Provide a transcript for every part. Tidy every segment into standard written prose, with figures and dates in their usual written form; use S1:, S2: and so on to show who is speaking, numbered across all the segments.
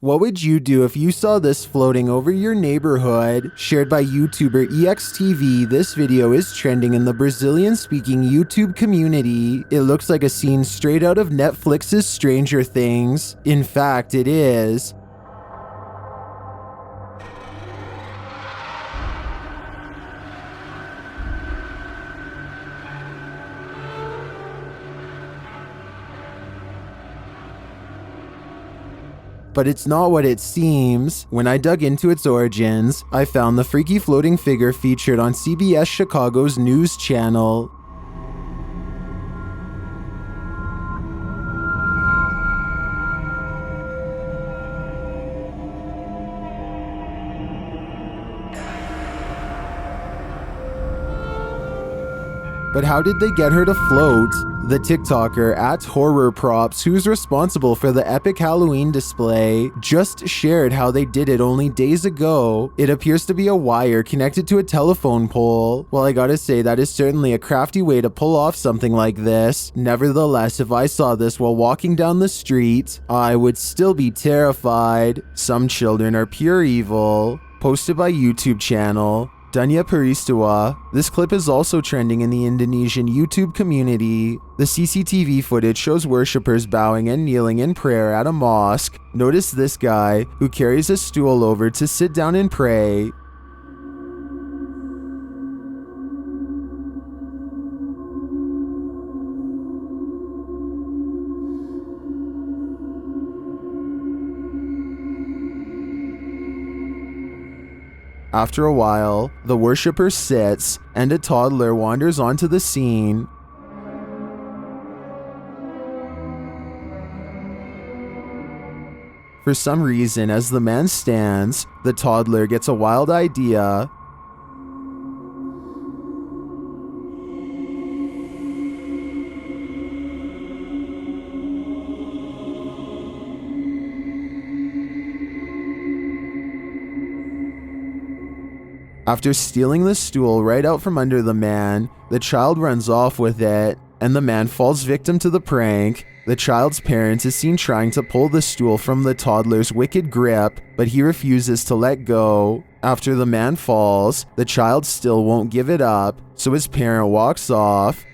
S1: What would you do if you saw this floating over your neighborhood? Shared by YouTuber EXTV, this video is trending in the Brazilian-speaking YouTube community. It looks like a scene straight out of Netflix's Stranger Things. In fact, it is. But it's not what it seems. When I dug into its origins, I found the freaky floating figure featured on CBS Chicago's news channel. But how did they get her to float? The TikToker @HorrorProps, who's responsible for the epic Halloween display, just shared how they did it only days ago. It appears to be a wire connected to a telephone pole. Well, I gotta say, that is certainly a crafty way to pull off something like this. Nevertheless, if I saw this while walking down the street, I would still be terrified. Some children are pure evil. Posted by YouTube channel Dunya Peristiwa. This clip is also trending in the Indonesian YouTube community. The CCTV footage shows worshippers bowing and kneeling in prayer at a mosque. Notice this guy, who carries a stool over to sit down and pray. After a while, the worshipper sits, and a toddler wanders onto the scene. For some reason, as the man stands, the toddler gets a wild idea. After stealing the stool right out from under the man, the child runs off with it, and the man falls victim to the prank. The child's parent is seen trying to pull the stool from the toddler's wicked grip, but he refuses to let go. After the man falls, the child still won't give it up, so his parent walks off.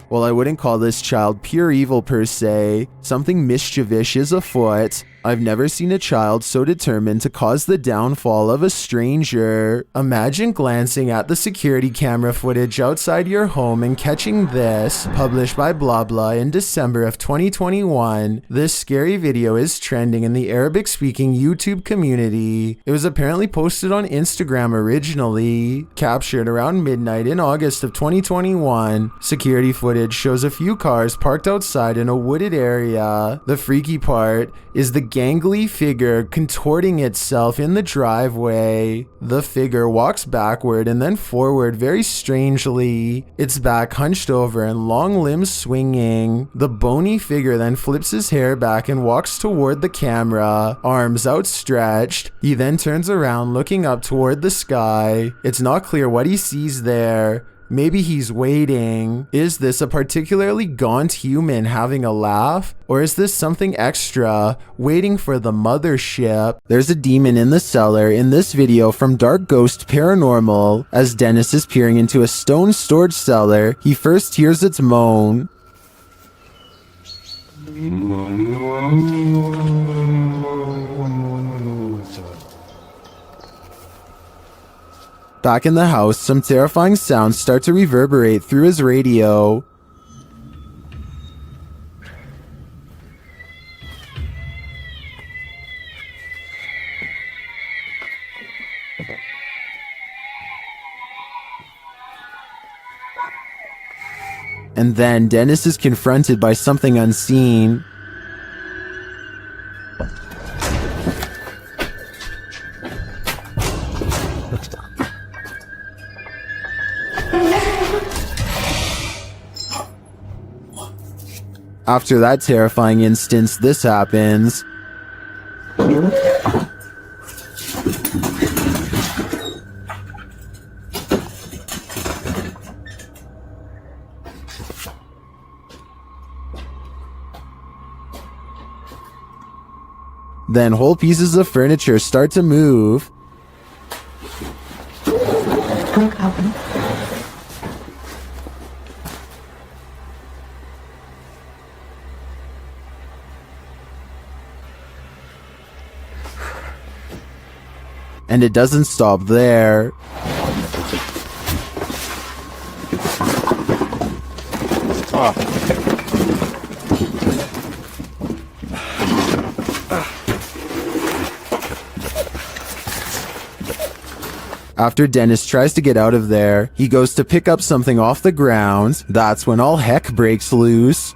S1: While I wouldn't call this child pure evil per se, something mischievous is afoot. I've never seen a child so determined to cause the downfall of a stranger. Imagine glancing at the security camera footage outside your home and catching this, published by blah blah in December of 2021. This scary video is trending in the Arabic-speaking YouTube community. It was apparently posted on Instagram originally. Captured around midnight in August of 2021, security footage shows a few cars parked outside in a wooded area. The freaky part is the gangly figure contorting itself in the driveway. The figure walks backward and then forward very strangely, its back hunched over and long limbs swinging. The bony figure then flips his hair back and walks toward the camera, arms outstretched. He then turns around looking up toward the sky. It's not clear what he sees there. Maybe he's waiting. Is this a particularly gaunt human having a laugh? Or is this something extra, waiting for the mothership? There's a demon in the cellar in this video from Dark Ghost Paranormal. As Dennis is peering into a stone storage cellar, he first hears its moan. Back in the house, some terrifying sounds start to reverberate through his radio. And then Dennis is confronted by something unseen. After that terrifying instance, this happens. Then whole pieces of furniture start to move. And it doesn't stop there. After Dennis tries to get out of there, he goes to pick up something off the ground. That's when all heck breaks loose.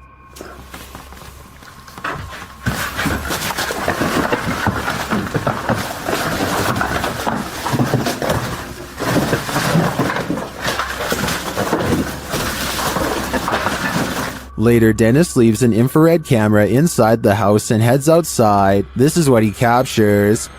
S1: Later, Dennis leaves an infrared camera inside the house and heads outside. This is what he captures.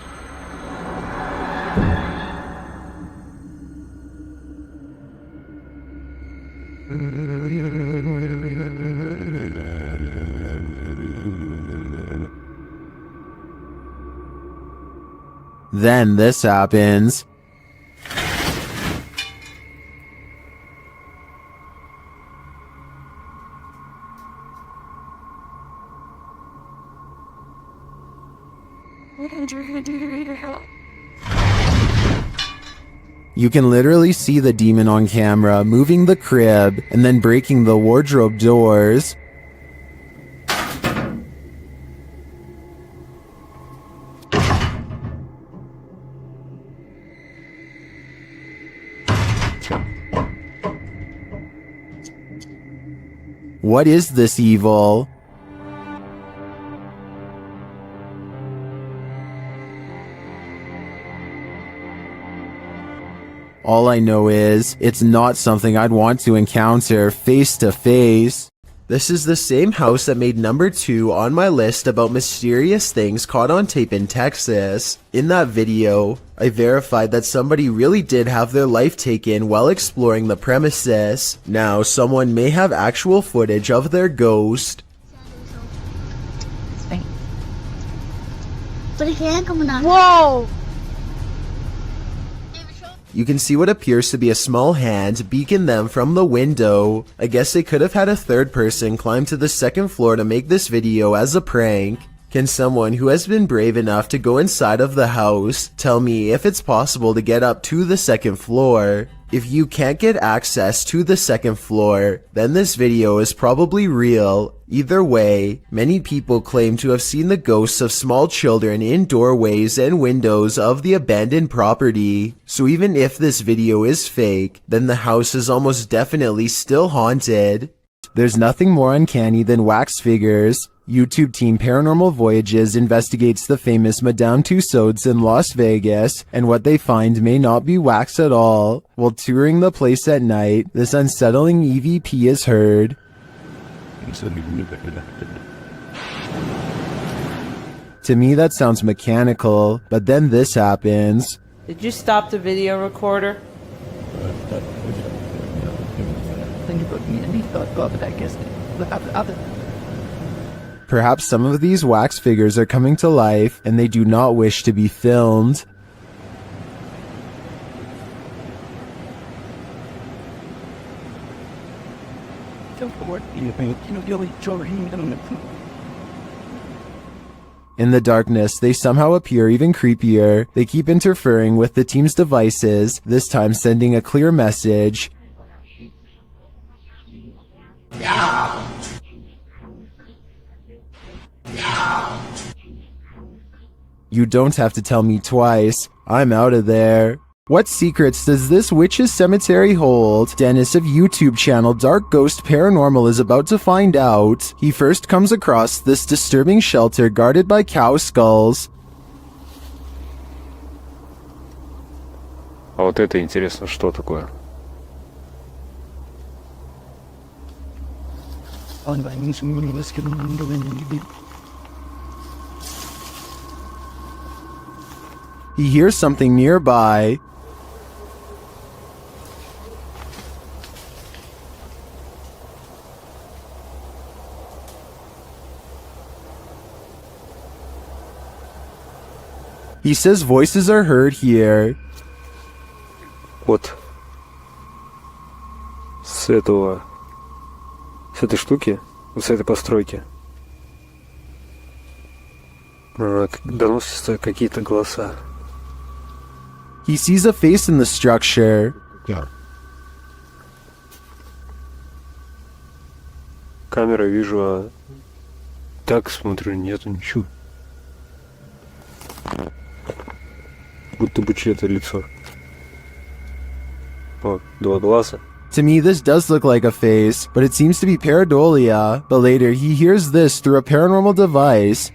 S1: Then this happens. You can literally see the demon on camera moving the crib and then breaking the wardrobe doors. What is this evil? All I know is, it's not something I'd want to encounter face to face. This is the same house that made number 2 on my list about mysterious things caught on tape in Texas. In that video, I verified that somebody really did have their life taken while exploring the premises. Now, someone may have actual footage of their ghost.
S2: Whoa!
S1: You can see what appears to be a small hand beacon them from the window. I guess they could have had a third person climb to the 2nd floor to make this video as a prank. Can someone who has been brave enough to go inside of the house tell me if it's possible to get up to the 2nd floor? If you can't get access to the 2nd floor, then this video is probably real. Either way, many people claim to have seen the ghosts of small children in doorways and windows of the abandoned property. So even if this video is fake, then the house is almost definitely still haunted. There's nothing more uncanny than wax figures. YouTube team Paranormal Voyages investigates the famous Madame Tussauds in Las Vegas, and what they find may not be wax at all. While touring the place at night, this unsettling EVP is heard. To me that sounds mechanical, but then this happens.
S2: Did you stop the video recorder?
S1: Perhaps some of these wax figures are coming to life and they do not wish to be filmed. In the darkness, they somehow appear even creepier. They keep interfering with the team's devices, this time sending a clear message. You don't have to tell me twice. I'm out of there. What secrets does this witch's cemetery hold? Dennis of YouTube channel Dark Ghost Paranormal is about to find out. He first comes across this disturbing shelter guarded by cow skulls.
S3: А вот это интересно, что такое?
S1: He hears something nearby. He says voices are heard here.
S3: Вот. С этого... С этой штуки. Вот с этой постройки. Доносятся какие-то голоса.
S1: He sees a face in the structure.
S3: Камера вижу, а так смотрю, нету ничего. Будто бы чье-то лицо. О, два глаза.
S1: To me, this does look like a face, but it seems to be pareidolia. But later, he hears this through a paranormal device.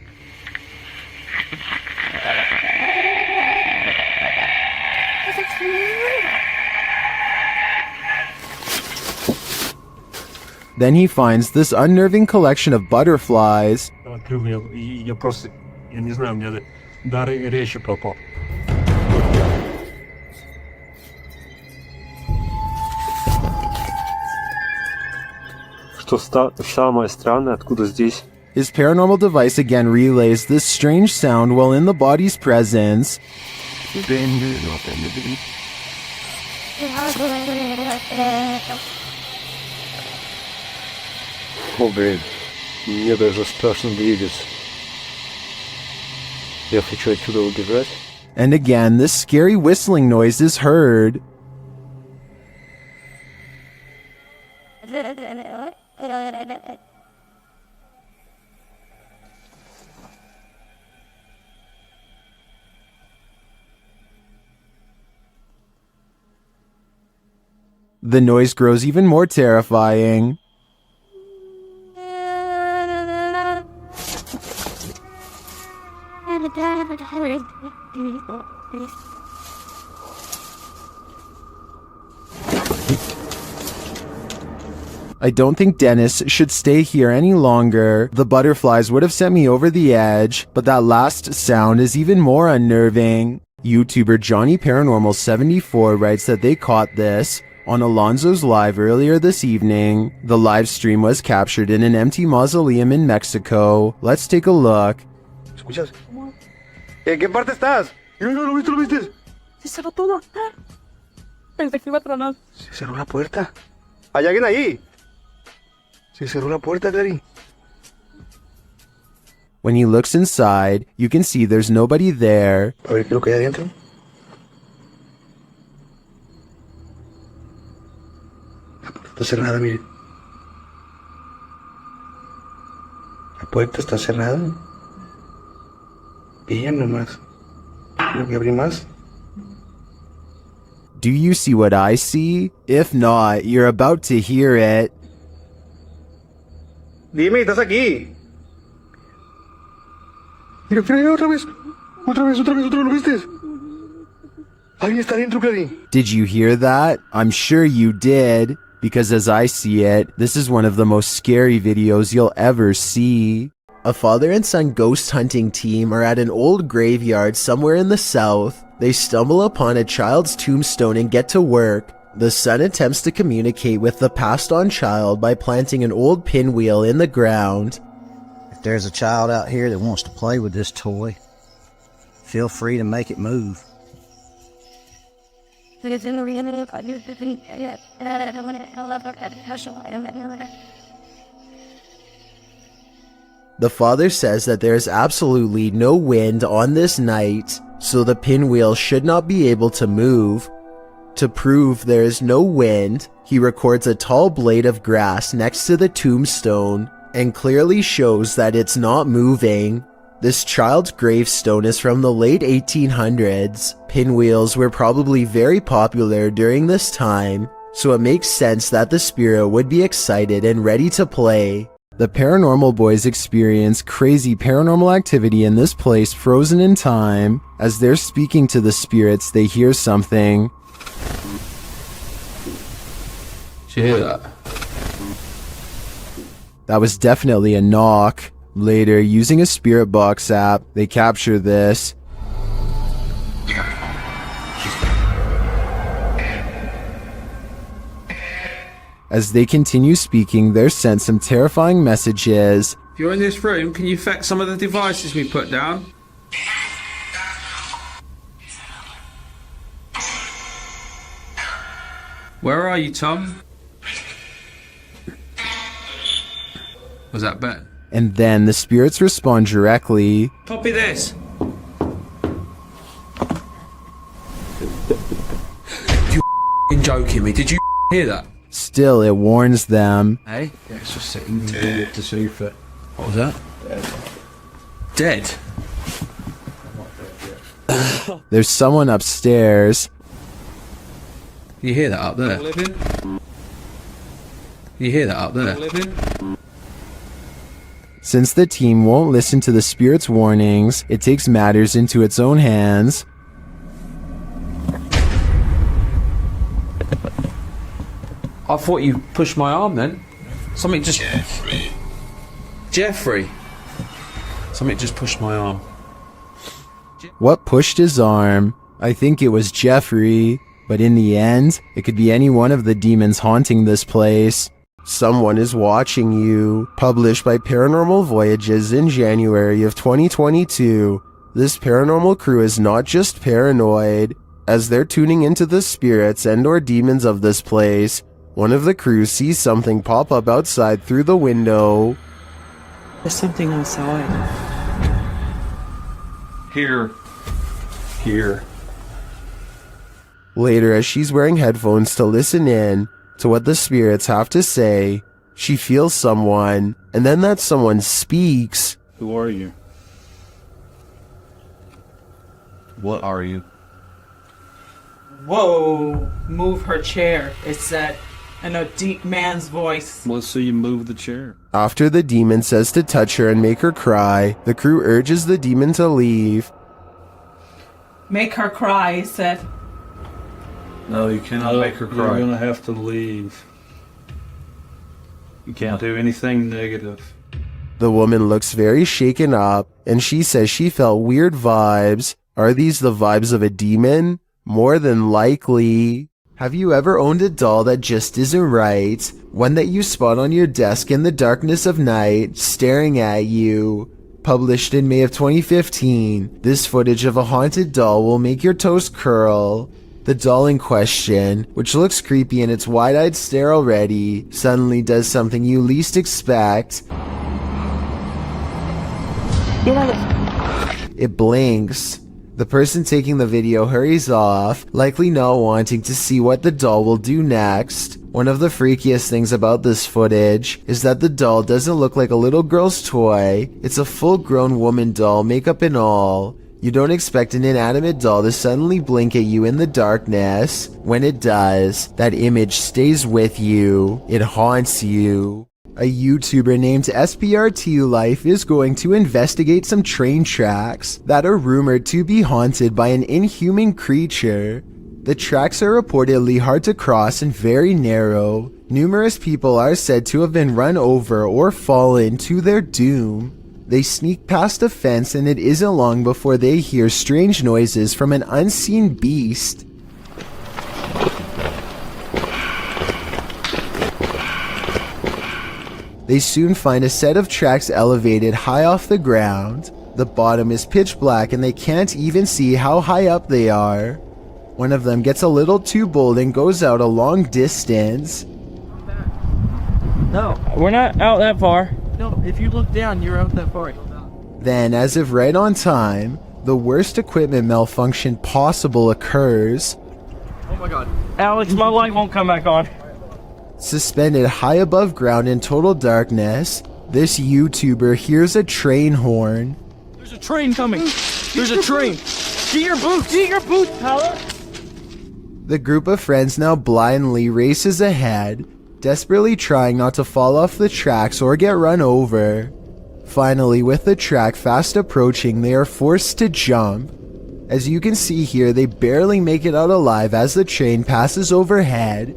S1: Then he finds this unnerving collection of butterflies.
S4: Открыл меня, и я просто, я не знаю, у меня дар речи пропал.
S3: Что самое странное, откуда здесь?
S1: His paranormal device again relays this strange sound while in the body's presence.
S3: О, блин, мне даже страшно двигаться. Я хочу отсюда убежать.
S1: And again, this scary whistling noise is heard. The noise grows even more terrifying. I don't think Dennis should stay here any longer. The butterflies would have sent me over the edge, but that last sound is even more unnerving. YouTuber Johnny Paranormal 74 writes that they caught this on Alonzo's live earlier this evening. The live stream was captured in an empty mausoleum in Mexico. Let's take a look.
S5: ¿Escuchas? ¿En qué parte estás? ¿Lo viste? ¿Lo viste?
S2: Se cerró todo. Pensé que iba a tronar.
S5: Se cerró la puerta. ¿Hay alguien ahí? Se cerró la puerta, Clary.
S1: When he looks inside, you can see there's nobody there.
S5: A ver qué es lo que hay adentro. La puerta está cerrada, miren. La puerta está cerrada. Bien nomás. ¿Tengo que abrir más?
S1: Do you see what I see? If not, you're about to hear it.
S5: Dime, estás aquí. Mira, mira, otra vez. Otra vez, ¿lo viste? Alguien está dentro, Clary.
S1: Did you hear that? I'm sure you did, because as I see it, this is one of the most scary videos you'll ever see. A father and son ghost hunting team are at an old graveyard somewhere in the south. They stumble upon a child's tombstone and get to work. The son attempts to communicate with the passed on child by planting an old pinwheel in the ground.
S6: If there's a child out here that wants to play with this toy, feel free to make it move.
S1: The father says that there is absolutely no wind on this night, so the pinwheel should not be able to move. To prove there is no wind, he records a tall blade of grass next to the tombstone and clearly shows that it's not moving. This child's gravestone is from the late 1800s. Pinwheels were probably very popular during this time, so it makes sense that the spirit would be excited and ready to play. The Paranormal Boys experience crazy paranormal activity in this place frozen in time. As they're speaking to the spirits, they hear something.
S7: Yeah.
S1: That was definitely a knock. Later, using a spirit box app, they capture this. As they continue speaking, they're sent some terrifying messages.
S7: If you're in this room, can you affect some of the devices we put down? Where are you, Tom? Was that Ben?
S1: And then the spirits respond directly.
S7: Copy this. You joking me? Did you hear that?
S1: Still, it warns them.
S7: Hey? Yeah, it's just sitting there to see if it... What was that? Dead?
S1: There's someone upstairs.
S7: You hear that up there? You hear that up there?
S1: Since the team won't listen to the spirit's warnings, it takes matters into its own hands.
S7: I thought you pushed my arm then. Something just... Jeffrey. Something just pushed my arm.
S1: What pushed his arm? I think it was Jeffrey, but in the end, it could be any one of the demons haunting this place. Someone is watching you. Published by Paranormal Voyages in January of 2022. This paranormal crew is not just paranoid. As they're tuning into the spirits and or demons of this place, one of the crew sees something pop up outside through the window.
S2: There's something outside.
S4: Here.
S1: Later, as she's wearing headphones to listen in to what the spirits have to say, she feels someone, and then that someone speaks.
S4: Who are you? What are you?
S2: Whoa! Move her chair. It said in a deep man's voice.
S4: Let's see you move the chair.
S1: After the demon says to touch her and make her cry, the crew urges the demon to leave.
S2: Make her cry, he said.
S4: No, you cannot make her cry. You're gonna have to leave. You can't do anything negative.
S1: The woman looks very shaken up, and she says she felt weird vibes. Are these the vibes of a demon? More than likely. Have you ever owned a doll that just isn't right? One that you spot on your desk in the darkness of night, staring at you. Published in May of 2015, this footage of a haunted doll will make your toes curl. The doll in question, which looks creepy in its wide-eyed stare already, suddenly does something you least expect. It blinks. The person taking the video hurries off, likely not wanting to see what the doll will do next. One of the freakiest things about this footage is that the doll doesn't look like a little girl's toy. It's a full-grown woman doll, makeup and all. You don't expect an inanimate doll to suddenly blink at you in the darkness. When it does, that image stays with you. It haunts you. A YouTuber named SPRT Life is going to investigate some train tracks that are rumored to be haunted by an inhuman creature. The tracks are reportedly hard to cross and very narrow. Numerous people are said to have been run over or fallen to their doom. They sneak past a fence and it isn't long before they hear strange noises from an unseen beast. They soon find a set of tracks elevated high off the ground. The bottom is pitch black and they can't even see how high up they are. One of them gets a little too bold and goes out a long distance.
S8: No, we're not out that far.
S2: No, if you look down, you're out that far.
S1: Then, as if right on time, the worst equipment malfunction possible occurs.
S8: Oh my god. Alex, my light won't come back on.
S1: Suspended high above ground in total darkness, this YouTuber hears a train horn.
S8: There's a train coming. There's a train. Get your boots. Get your boots, Tyler.
S1: The group of friends now blindly races ahead, desperately trying not to fall off the tracks or get run over. Finally, with the track fast approaching, they are forced to jump. As you can see here, they barely make it out alive as the train passes overhead.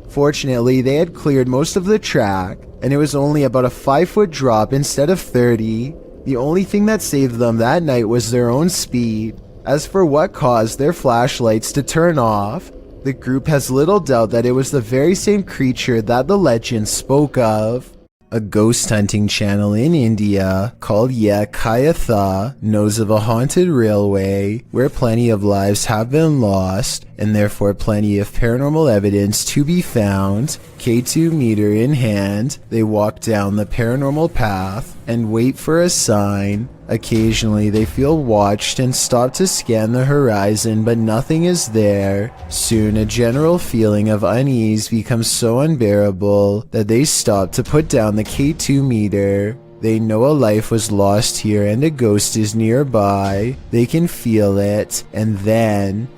S1: Fortunately, they had cleared most of the track, and it was only about a 5-foot drop instead of 30. The only thing that saved them that night was their own speed. As for what caused their flashlights to turn off, the group has little doubt that it was the very same creature that the legend spoke of. A ghost hunting channel in India called Kayatha knows of a haunted railway where plenty of lives have been lost and therefore plenty of paranormal evidence to be found. K2 meter in hand, they walk down the paranormal path and wait for a sign. Occasionally they feel watched and stop to scan the horizon, but nothing is there. Soon a general feeling of unease becomes so unbearable that they stop to put down the K2 meter. They know a life was lost here and a ghost is nearby. They can feel it, and then...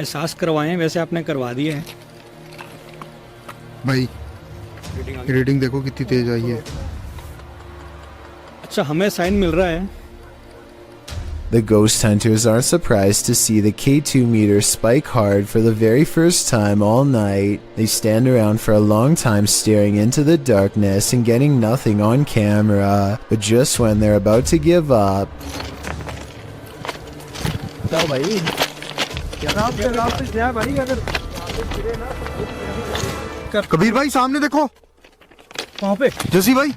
S7: एहसास करवाएं वैसे आपने करवा दिए हैं
S5: भाई reading देखो कितनी तेज आई है
S7: अच्छा हमें साइन मिल रहा है
S1: The ghost hunters aren't surprised to see the K2 meter spike hard for the very first time all night. They stand around for a long time staring into the darkness and getting nothing on camera. But just when they're about to give up...
S5: Kabir भाई सामने देखो
S7: वहाँ पे
S5: जसी भाई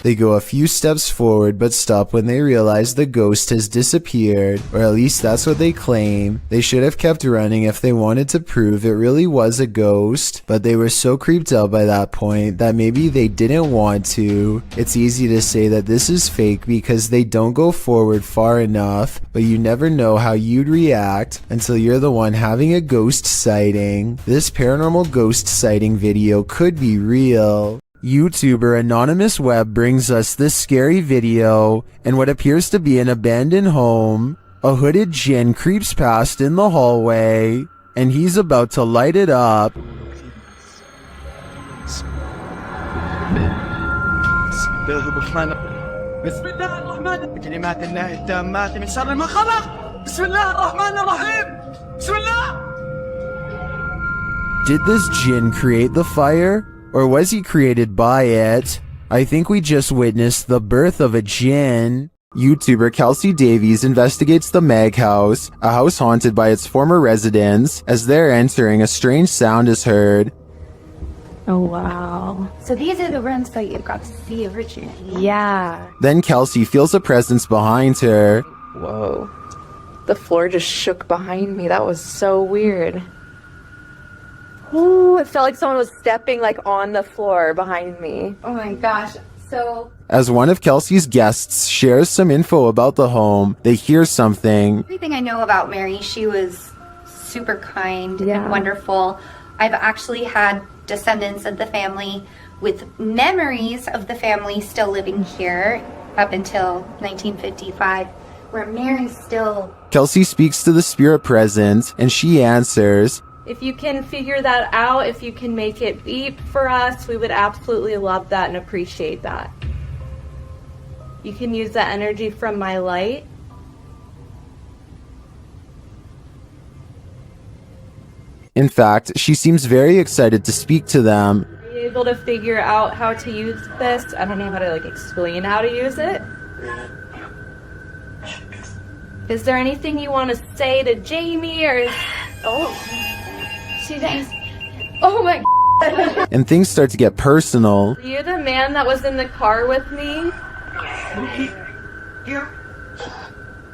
S1: They go a few steps forward but stop when they realize the ghost has disappeared, or at least that's what they claim. They should have kept running if they wanted to prove it really was a ghost, but they were so creeped out by that point that maybe they didn't want to. It's easy to say that this is fake because they don't go forward far enough, but you never know how you'd react until you're the one having a ghost sighting. This paranormal ghost sighting video could be real. YouTuber Anonymous Web brings us this scary video in what appears to be an abandoned home. A hooded djinn creeps past in the hallway, and he's about to light it up. Did this djinn create the fire? Or was he created by it? I think we just witnessed the birth of a djinn. YouTuber Kelsey Davies investigates the Mag House, a house haunted by its former residents. As they're entering, a strange sound is heard.
S9: Oh, wow.
S10: So these are the rooms that you got to see originally?
S9: Yeah.
S1: Then Kelsey feels a presence behind her.
S9: Whoa. The floor just shook behind me. That was so weird. Ooh, it felt like someone was stepping like on the floor behind me.
S10: Oh my gosh. So
S1: As one of Kelsey's guests shares some info about the home, they hear something.
S10: everything I know about Mary, she was super kind
S9: Yeah.
S10: and wonderful. I've actually had descendants of the family with memories of the family still living here up until 1955, where Mary's still...
S1: Kelsey speaks to the spirit present, and she answers.
S9: If you can figure that out, if you can make it beep for us, we would absolutely love that and appreciate that. You can use that energy from my light.
S1: In fact, she seems very excited to speak to them.
S9: Are you able to figure out how to use this? I don't know how to like explain how to use it. Is there anything you want to say to Jamie or... Oh,
S10: She thinks, oh my God.
S1: And things start to get personal.
S9: are you the man that was in the car with me?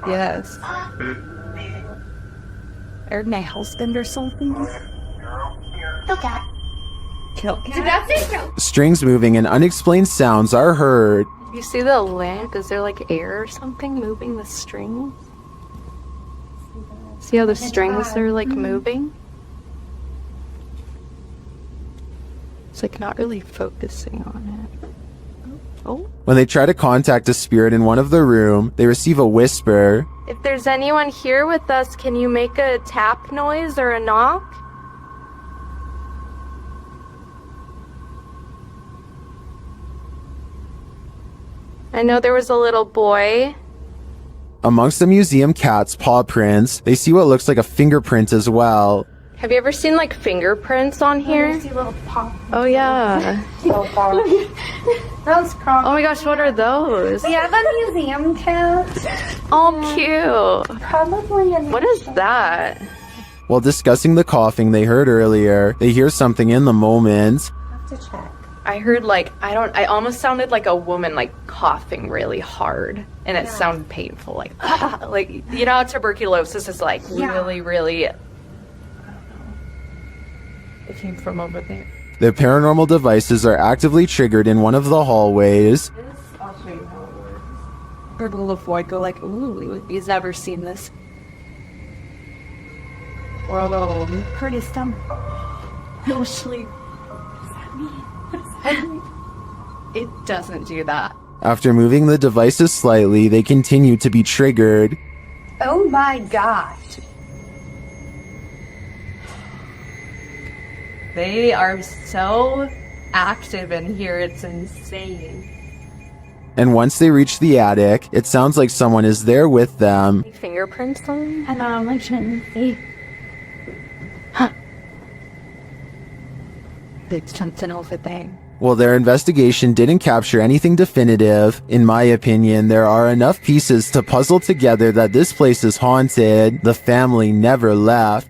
S9: Yes. Or my husband or something?
S10: Kill cat.
S9: Kill.
S10: Did that say kill?
S1: Strings moving and unexplained sounds are heard.
S9: You see the lamp? Is there like air or something moving the strings? See how the strings are like moving? It's like not really focusing on it. Oh.
S1: When they try to contact a spirit in one of the room, they receive a whisper.
S9: If there's anyone here with us, can you make a tap noise or a knock? I know there was a little boy.
S1: Amongst the museum cat's paw prints, they see what looks like a fingerprint as well.
S9: Have you ever seen like fingerprints on here?
S10: See a little pop.
S9: Oh yeah.
S10: So far. Those crawling.
S9: Oh my gosh, what are those?
S10: We have a museum cat.
S9: Oh, cute.
S10: Probably in
S9: What is that?
S1: While discussing the coughing they heard earlier, they hear something in the moment.
S10: have to check.
S9: I heard I almost sounded like a woman coughing really hard, and it sounded painful, how tuberculosis is really, really, I don't know. It came from over there.
S1: Their paranormal devices are actively triggered in one of the hallways.
S9: I'll show you how it works. Heard a little void go ooh, he's never seen this. Or a little Curtis stomach. He'll sleep. It doesn't do that.
S1: After moving the devices slightly, they continue to be triggered.
S10: Oh my god.
S9: They are so active in here, it's insane.
S1: And once they reach the attic, it sounds like someone is there with them.
S9: Fingerprints on? It's something over there.
S1: While their investigation didn't capture anything definitive, in my opinion, there are enough pieces to puzzle together that this place is haunted. The family never left.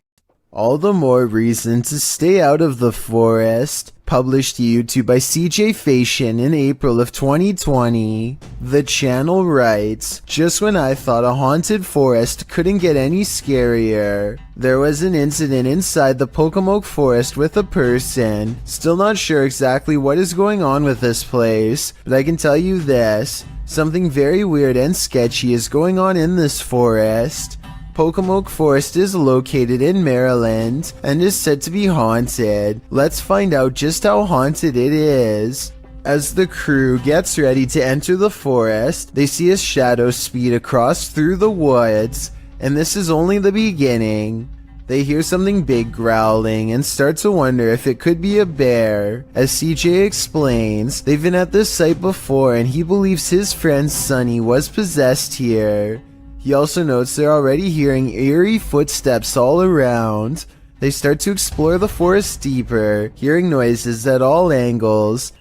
S1: All the more reason to stay out of the forest. Published to YouTube by CJ Fashion in April of 2020. The channel writes, just when I thought a haunted forest couldn't get any scarier, there was an incident inside the Pocomoke forest with a person. Still not sure exactly what is going on with this place, but I can tell you this, something very weird and sketchy is going on in this forest. Pocomoke Forest is located in Maryland and is said to be haunted. Let's find out just how haunted it is. As the crew gets ready to enter the forest, they see a shadow speed across through the woods, and this is only the beginning. They hear something big growling and start to wonder if it could be a bear. As CJ explains, they've been at this site before and he believes his friend Sunny was possessed here. He also notes they're already hearing eerie footsteps all around. They start to explore the forest deeper, hearing noises at all angles.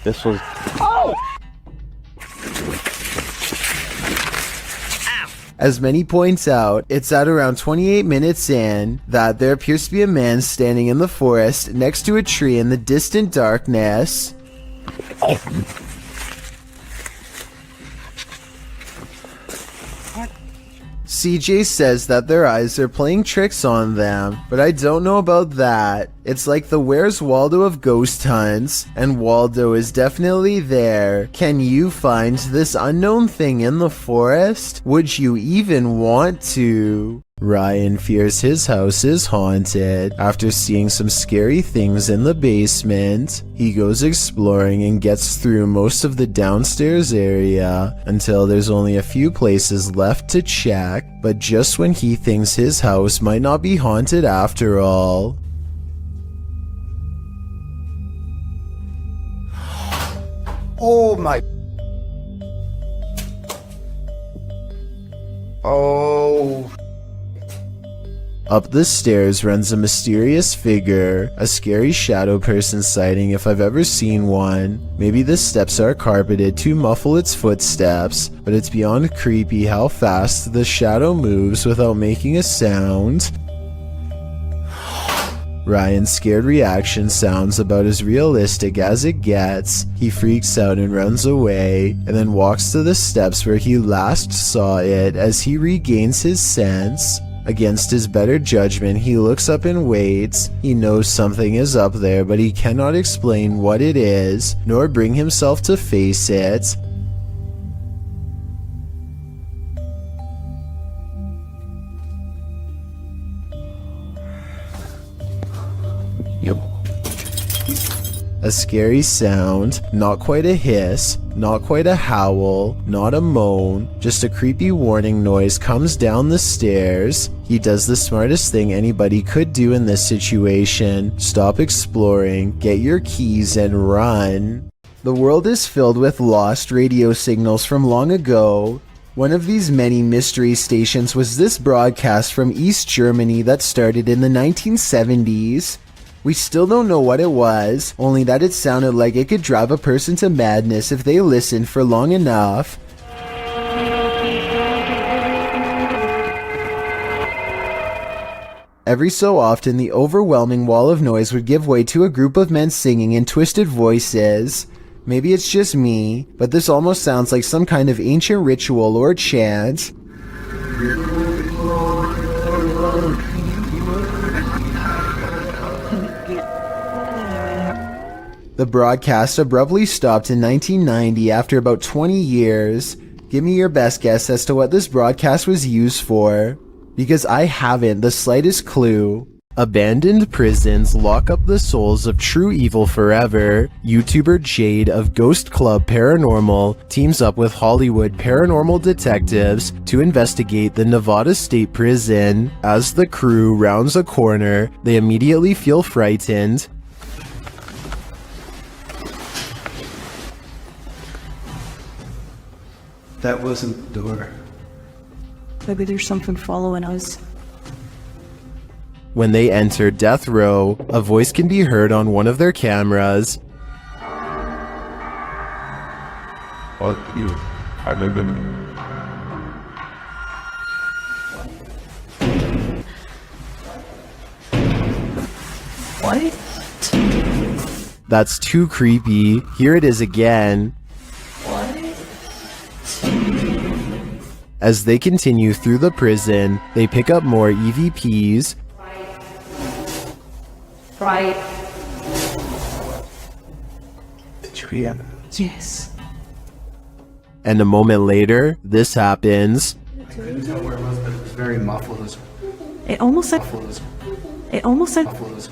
S3: This was...
S1: As many points out, it's at around 28 minutes in that there appears to be a man standing in the forest next to a tree in the distant darkness. CJ says that their eyes are playing tricks on them, but I don't know about that. It's like the Where's Waldo of ghost hunts, and Waldo is definitely there. Can you find this unknown thing in the forest? Would you even want to? Ryan fears his house is haunted. After seeing some scary things in the basement, he goes exploring and gets through most of the downstairs area until there's only a few places left to check, but just when he thinks his house might not be haunted after all.
S5: Oh my... Oh...
S1: Up the stairs runs a mysterious figure, a scary shadow person sighting if I've ever seen one. Maybe the steps are carpeted to muffle its footsteps, but it's beyond creepy how fast the shadow moves without making a sound. Ryan's scared reaction sounds about as realistic as it gets. He freaks out and runs away, and then walks to the steps where he last saw it as he regains his sense. Against his better judgment, he looks up and waits. He knows something is up there, but he cannot explain what it is, nor bring himself to face it.
S3: Yep.
S1: A scary sound, not quite a hiss, not quite a howl, not a moan, just a creepy warning noise comes down the stairs. He does the smartest thing anybody could do in this situation. Stop exploring, get your keys and run. The world is filled with lost radio signals from long ago. One of these many mystery stations was this broadcast from East Germany that started in the 1970s. We still don't know what it was, only that it sounded like it could drive a person to madness if they listened for long enough. Every so often, the overwhelming wall of noise would give way to a group of men singing in twisted voices. Maybe it's just me, but this almost sounds like some kind of ancient ritual or chant. The broadcast abruptly stopped in 1990 after about 20 years. Give me your best guess as to what this broadcast was used for, because I haven't the slightest clue. Abandoned prisons lock up the souls of true evil forever. YouTuber Jade of Ghost Club Paranormal teams up with Hollywood paranormal detectives to investigate the Nevada State Prison. As the crew rounds a corner, they immediately feel frightened.
S7: That wasn't the door.
S2: Maybe there's something following us.
S1: When they enter death row, a voice can be heard on one of their cameras.
S5: Fuck you. I live in.
S2: What?
S1: That's too creepy. Here it is again. As they continue through the prison, they pick up more EVPs.
S9: Right.
S7: Did you hear?
S2: Yes.
S1: And a moment later, this happens.
S7: I couldn't tell where it was, but it was very muffled.
S2: It almost said.
S7: Muffled.
S2: It almost said.
S7: Muffled.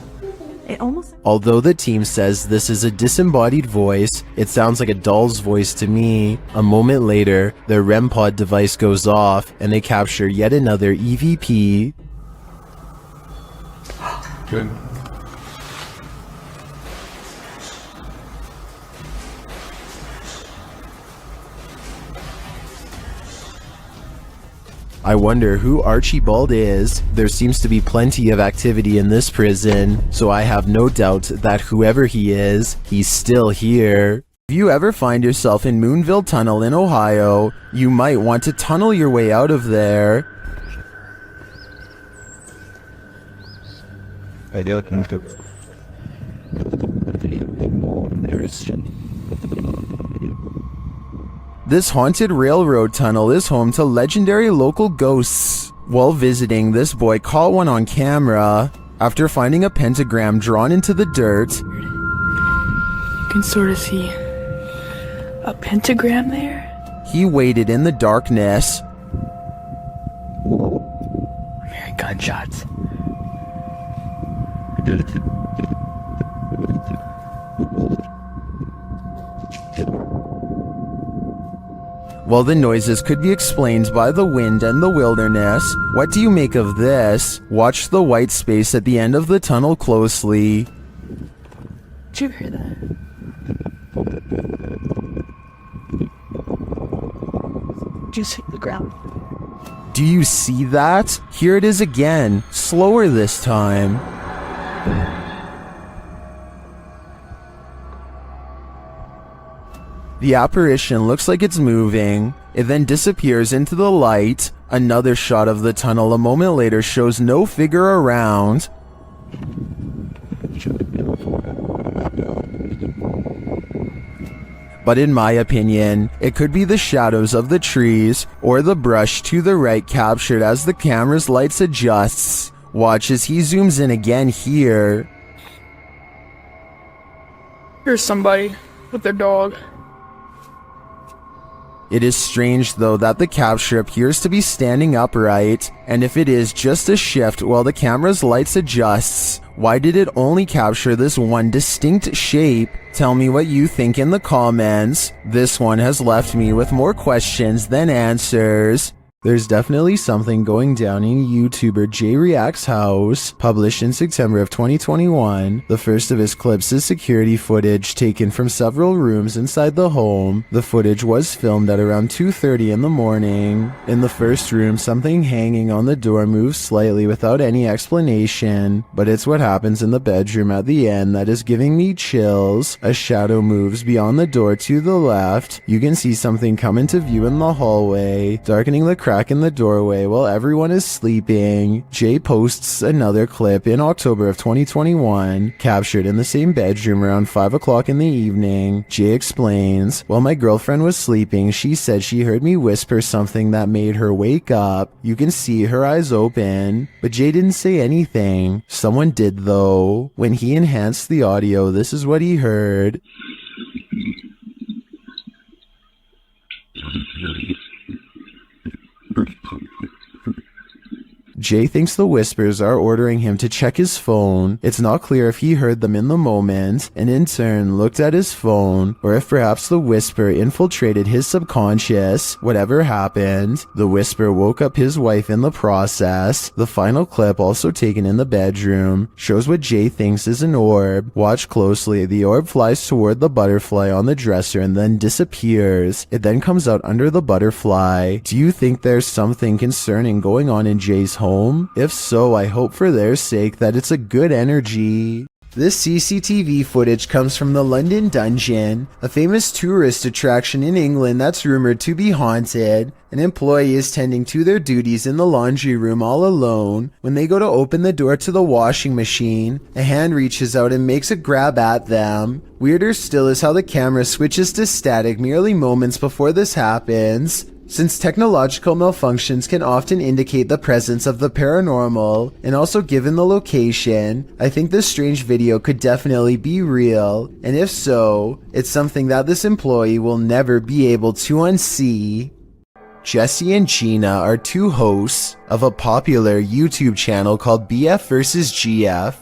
S2: It almost.
S1: Although the team says this is a disembodied voice, it sounds like a doll's voice to me. A moment later, their REM pod device goes off, and they capture yet another EVP.
S5: Good.
S1: I wonder who Archibald is. There seems to be plenty of activity in this prison, so I have no doubt that whoever he is, he's still here. If you ever find yourself in Moonville Tunnel in Ohio, you might want to tunnel your way out of there.
S5: I don't know.
S1: This haunted railroad tunnel is home to legendary local ghosts. While visiting, this boy caught one on camera. After finding a pentagram drawn into the dirt,
S2: You can sort of see a pentagram there.
S1: he waited in the darkness.
S2: I'm hearing gunshots.
S1: While the noises could be explained by the wind and the wilderness, what do you make of this? Watch the white space at the end of the tunnel closely.
S2: Did you hear that? Just hit the ground.
S1: Do you see that? Here it is again, slower this time. The apparition looks like it's moving. It then disappears into the light. Another shot of the tunnel a moment later shows no figure around. But in my opinion, it could be the shadows of the trees or the brush to the right captured as the camera's lights adjusts. Watch as he zooms in again here.
S2: Here's somebody with their dog.
S1: It is strange though that the capture appears to be standing upright, and if it is just a shift while the camera's lights adjusts, why did it only capture this one distinct shape? Tell me what you think in the comments. This one has left me with more questions than answers. There's definitely something going down in YouTuber J React's house. Published in September of 2021, the first of his clips is security footage taken from several rooms inside the home. The footage was filmed at around 2:30 in the morning. In the first room, something hanging on the door moves slightly without any explanation, but it's what happens in the bedroom at the end that is giving me chills. A shadow moves beyond the door to the left. You can see something come into view in the hallway, darkening the crack in the doorway while everyone is sleeping. Jay posts another clip in October of 2021, captured in the same bedroom around 5 o'clock in the evening. Jay explains, while my girlfriend was sleeping, she said she heard me whisper something that made her wake up. You can see her eyes open, but Jay didn't say anything. Someone did though. When he enhanced the audio, this is what he heard. Jay thinks the whispers are ordering him to check his phone. It's not clear if he heard them in the moment and in turn looked at his phone, or if perhaps the whisper infiltrated his subconscious. Whatever happened, the whisper woke up his wife in the process. The final clip, also taken in the bedroom, shows what Jay thinks is an orb. Watch closely. The orb flies toward the butterfly on the dresser and then disappears. It then comes out under the butterfly. Do you think there's something concerning going on in Jay's home? If so, I hope for their sake that it's a good energy. This CCTV footage comes from the London Dungeon, a famous tourist attraction in England that's rumored to be haunted. An employee is tending to their duties in the laundry room all alone. When they go to open the door to the washing machine, a hand reaches out and makes a grab at them. Weirder still is how the camera switches to static merely moments before this happens. Since technological malfunctions can often indicate the presence of the paranormal, and also given the location, I think this strange video could definitely be real, and if so, it's something that this employee will never be able to unsee. Jesse and Gina are two hosts of a popular YouTube channel called BF vs GF.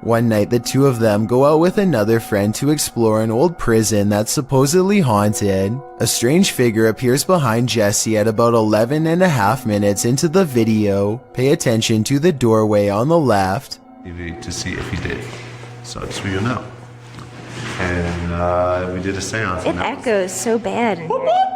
S1: One night, the two of them go out with another friend to explore an old prison that's supposedly haunted. A strange figure appears behind Jesse at about 11.5 minutes into the video. Pay attention to the doorway on the left.
S11: To see if he did. So just so you know. And we did a seance.
S12: It echoes so bad in here.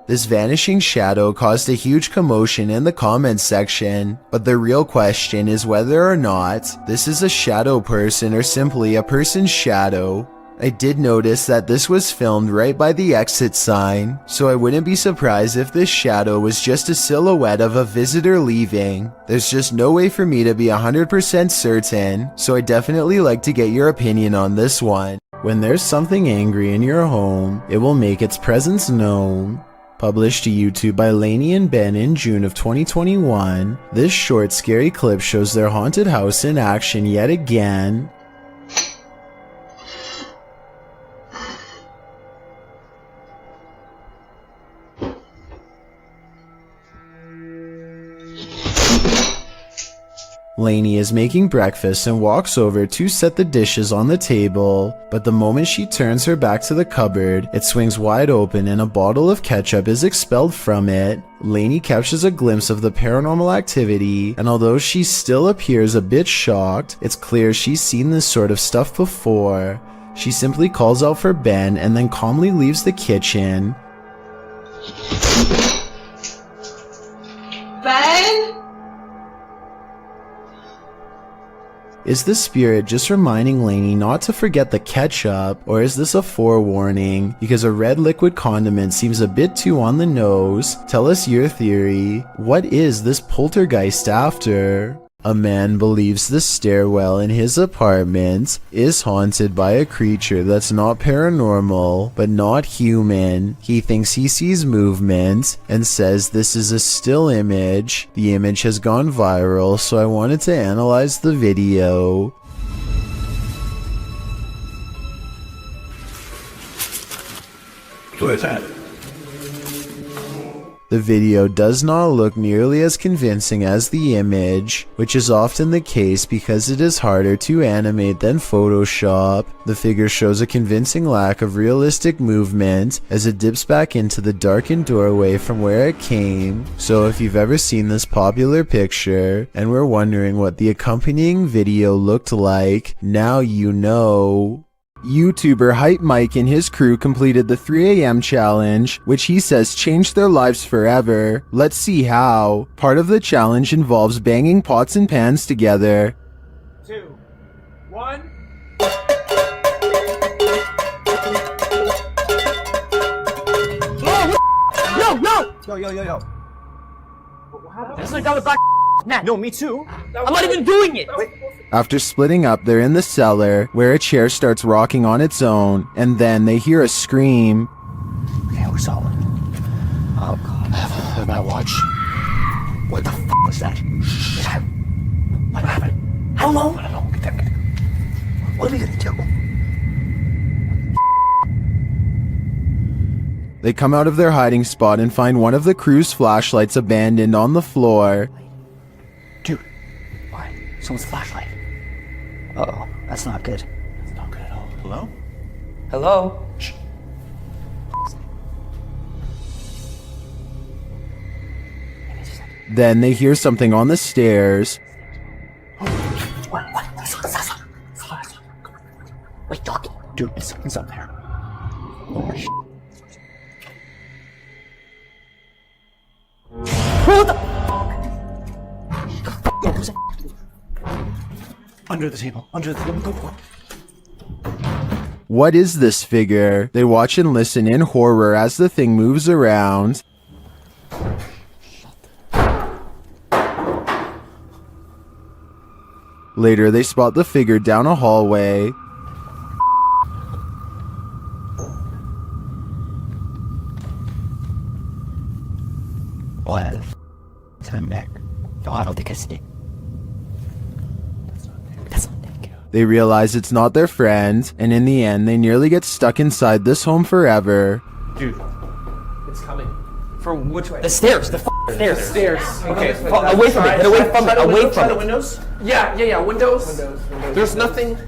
S1: This vanishing shadow caused a huge commotion in the comments section, but the real question is whether or not this is a shadow person or simply a person's shadow. I did notice that this was filmed right by the exit sign, so I wouldn't be surprised if this shadow was just a silhouette of a visitor leaving. There's just no way for me to be 100% certain, so I definitely like to get your opinion on this one. When there's something angry in your home, it will make its presence known. Published to YouTube by Lainey and Ben in June of 2021, this short scary clip shows their haunted house in action yet again. Lainey is making breakfast and walks over to set the dishes on the table, but the moment she turns her back to the cupboard, it swings wide open and a bottle of ketchup is expelled from it. Lainey catches a glimpse of the paranormal activity, and although she still appears a bit shocked, it's clear she's seen this sort of stuff before. She simply calls out for Ben and then calmly leaves the kitchen.
S9: Ben?
S1: Is the spirit just reminding Lainey not to forget the ketchup, or is this a forewarning? Because a red liquid condiment seems a bit too on the nose. Tell us your theory. What is this poltergeist after? A man believes the stairwell in his apartment is haunted by a creature that's not paranormal, but not human. He thinks he sees movement and says this is a still image. The image has gone viral, so I wanted to analyze the video.
S11: What is that?
S1: The video does not look nearly as convincing as the image, which is often the case because it is harder to animate than Photoshop. The figure shows a convincing lack of realistic movement as it dips back into the darkened doorway from where it came. So if you've ever seen this popular picture and were wondering what the accompanying video looked like, now you know. YouTuber Hype Mike and his crew completed the 3 a.m. challenge, which he says changed their lives forever. Let's see how. Part of the challenge involves banging pots and pans together.
S8: 2, 1.
S6: Yo.
S8: That's like down the black. Matt, no, me too. I'm not even doing it.
S1: After splitting up, they're in the cellar, where a chair starts rocking on its own, and then they hear a scream.
S6: Okay, we're solid. Oh God.
S11: I have my watch.
S6: What the f was that? What happened? How long? I don't know. Get them. What are we gonna do?
S1: They come out of their hiding spot and find one of the crew's flashlights abandoned on the floor.
S6: Dude, why? Someone's flashlight. Uh-oh, that's not good.
S11: That's not good at all. Hello?
S8: Hello?
S11: Shh.
S1: Then they hear something on the stairs.
S6: What? Wait, talking. Dude, something's up there. Oh, shit.
S8: What the?
S6: Under the table. Under the table. Go for it.
S1: What is this figure? They watch and listen in horror as the thing moves around. Later, they spot the figure down a hallway.
S6: What the f***? Time back. No, I don't think I see it. That's not Nick.
S1: They realize it's not their friend, and in the end, they nearly get stuck inside this home forever.
S8: Dude, it's coming. From which way? The stairs. The stairs. The stairs. Okay. Away from it. Get away from it. Away from it.
S13: Windows?
S8: Yeah. Windows. There's nothing.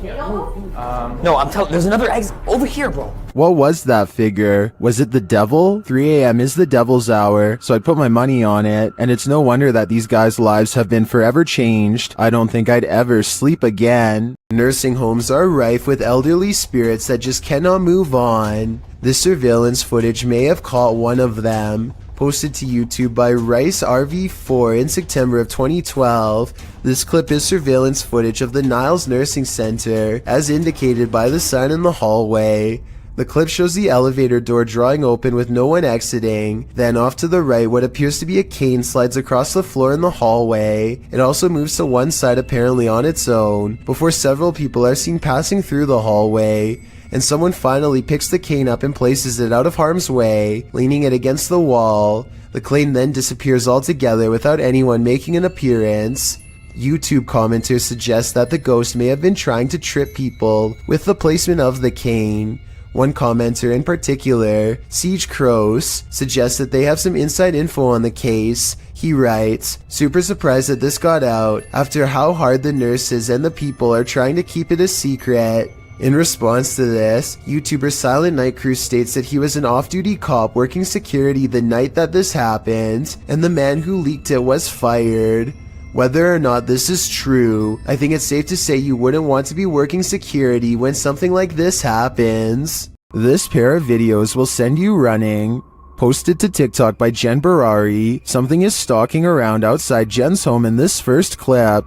S8: No, I'm telling. There's another exit over here, bro.
S1: What was that figure? Was it the devil? 3 a.m. is the devil's hour, so I'd put my money on it, and it's no wonder that these guys' lives have been forever changed. I don't think I'd ever sleep again. Nursing homes are rife with elderly spirits that just cannot move on. This surveillance footage may have caught one of them. Posted to YouTube by Rice RV4 in September of 2012. This clip is surveillance footage of the Niles Nursing Center, as indicated by the sign in the hallway. The clip shows the elevator door drawing open with no one exiting. Then off to the right, what appears to be a cane slides across the floor in the hallway. It also moves to one side apparently on its own, before several people are seen passing through the hallway. And someone finally picks the cane up and places it out of harm's way, leaning it against the wall. The cane then disappears altogether without anyone making an appearance. YouTube commenters suggest that the ghost may have been trying to trip people with the placement of the cane. One commenter in particular, Siege Crows, suggests that they have some inside info on the case. He writes, "Super surprised that this got out after how hard the nurses and the people are trying to keep it a secret." In response to this, YouTuber Silent Night Crew states that he was an off-duty cop working security the night that this happened, and the man who leaked it was fired. Whether or not this is true, I think it's safe to say you wouldn't want to be working security when something like this happens. This pair of videos will send you running. Posted to TikTok by Jen Barari, something is stalking around outside Jen's home in this first clip.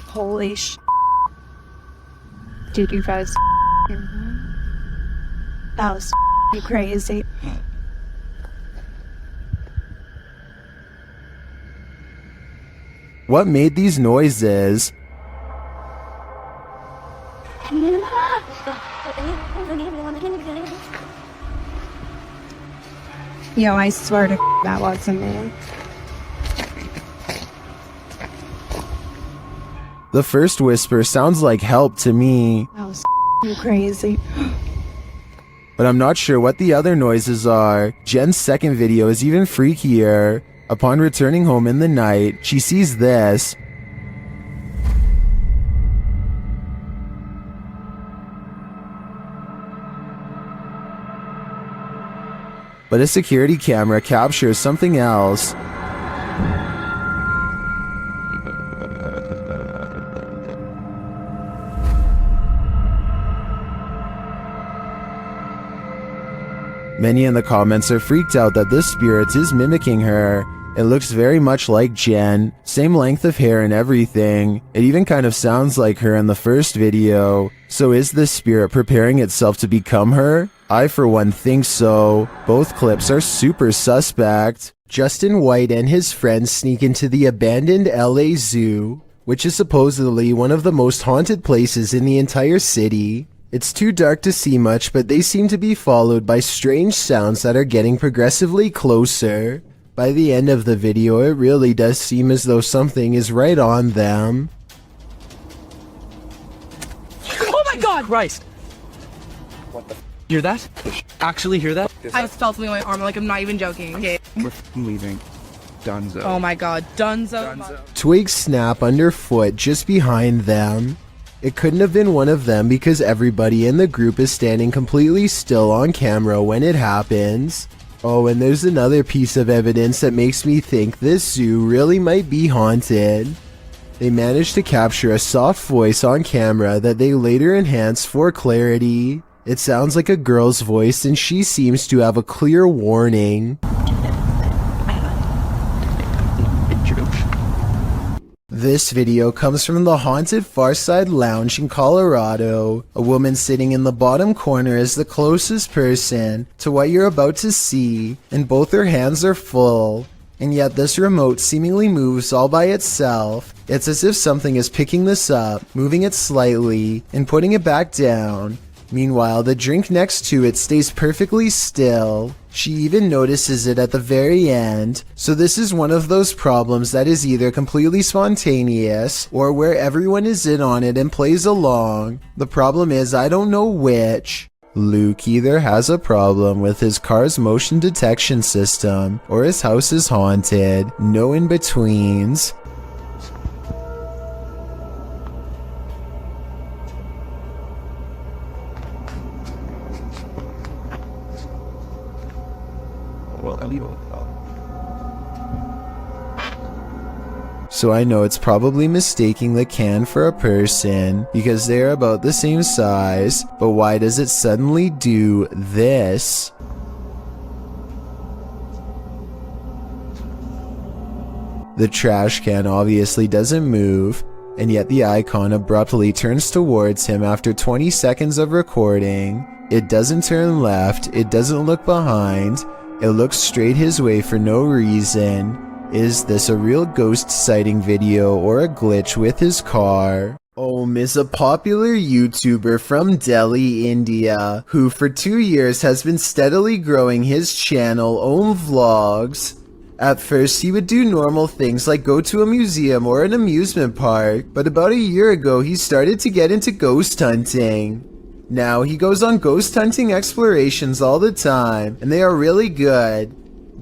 S12: Holy sh**. Dude, you guys. That was crazy.
S1: What made these noises?
S12: Yo, I swear to that wasn't me.
S1: The first whisper sounds like help to me,
S12: That was crazy.
S1: but I'm not sure what the other noises are. Jen's second video is even freakier. Upon returning home in the night, she sees this. But a security camera captures something else. Many in the comments are freaked out that this spirit is mimicking her. It looks very much like Jen, same length of hair and everything. It even kind of sounds like her in the first video. So is this spirit preparing itself to become her? I for one think so. Both clips are super suspect. Justin White and his friends sneak into the abandoned LA Zoo, which is supposedly one of the most haunted places in the entire city. It's too dark to see much, but they seem to be followed by strange sounds that are getting progressively closer. By the end of the video, it really does seem as though something is right on them.
S8: Oh my God! Christ! What the hear that? Actually hear that?
S2: I felt something on my arm, like I'm not even joking. Okay.
S7: We're leaving. Dunzo.
S2: Oh my God, Dunzo.
S1: Twigs snap underfoot just behind them. It couldn't have been one of them because everybody in the group is standing completely still on camera when it happens. Oh, and there's another piece of evidence that makes me think this zoo really might be haunted. They managed to capture a soft voice on camera that they later enhanced for clarity. It sounds like a girl's voice and she seems to have a clear warning. This video comes from the haunted Farside Lounge in Colorado. A woman sitting in the bottom corner is the closest person to what you're about to see, and both her hands are full. And yet this remote seemingly moves all by itself. It's as if something is picking this up, moving it slightly, and putting it back down. Meanwhile, the drink next to it stays perfectly still. She even notices it at the very end. So this is one of those problems that is either completely spontaneous or where everyone is in on it and plays along. The problem is I don't know which. Luke either has a problem with his car's motion detection system or his house is haunted. No in-betweens. So I know it's probably mistaking the can for a person because they're about the same size, but why does it suddenly do this? The trash can obviously doesn't move, and yet the icon abruptly turns towards him after 20 seconds of recording. It doesn't turn left, it doesn't look behind, it looks straight his way for no reason. Is this a real ghost sighting video or a glitch with his car? Om is a popular YouTuber from Delhi, India, who for 2 years has been steadily growing his channel Om Vlogs. At first he would do normal things like go to a museum or an amusement park, but about a year ago he started to get into ghost hunting. Now he goes on ghost hunting explorations all the time, and they are really good.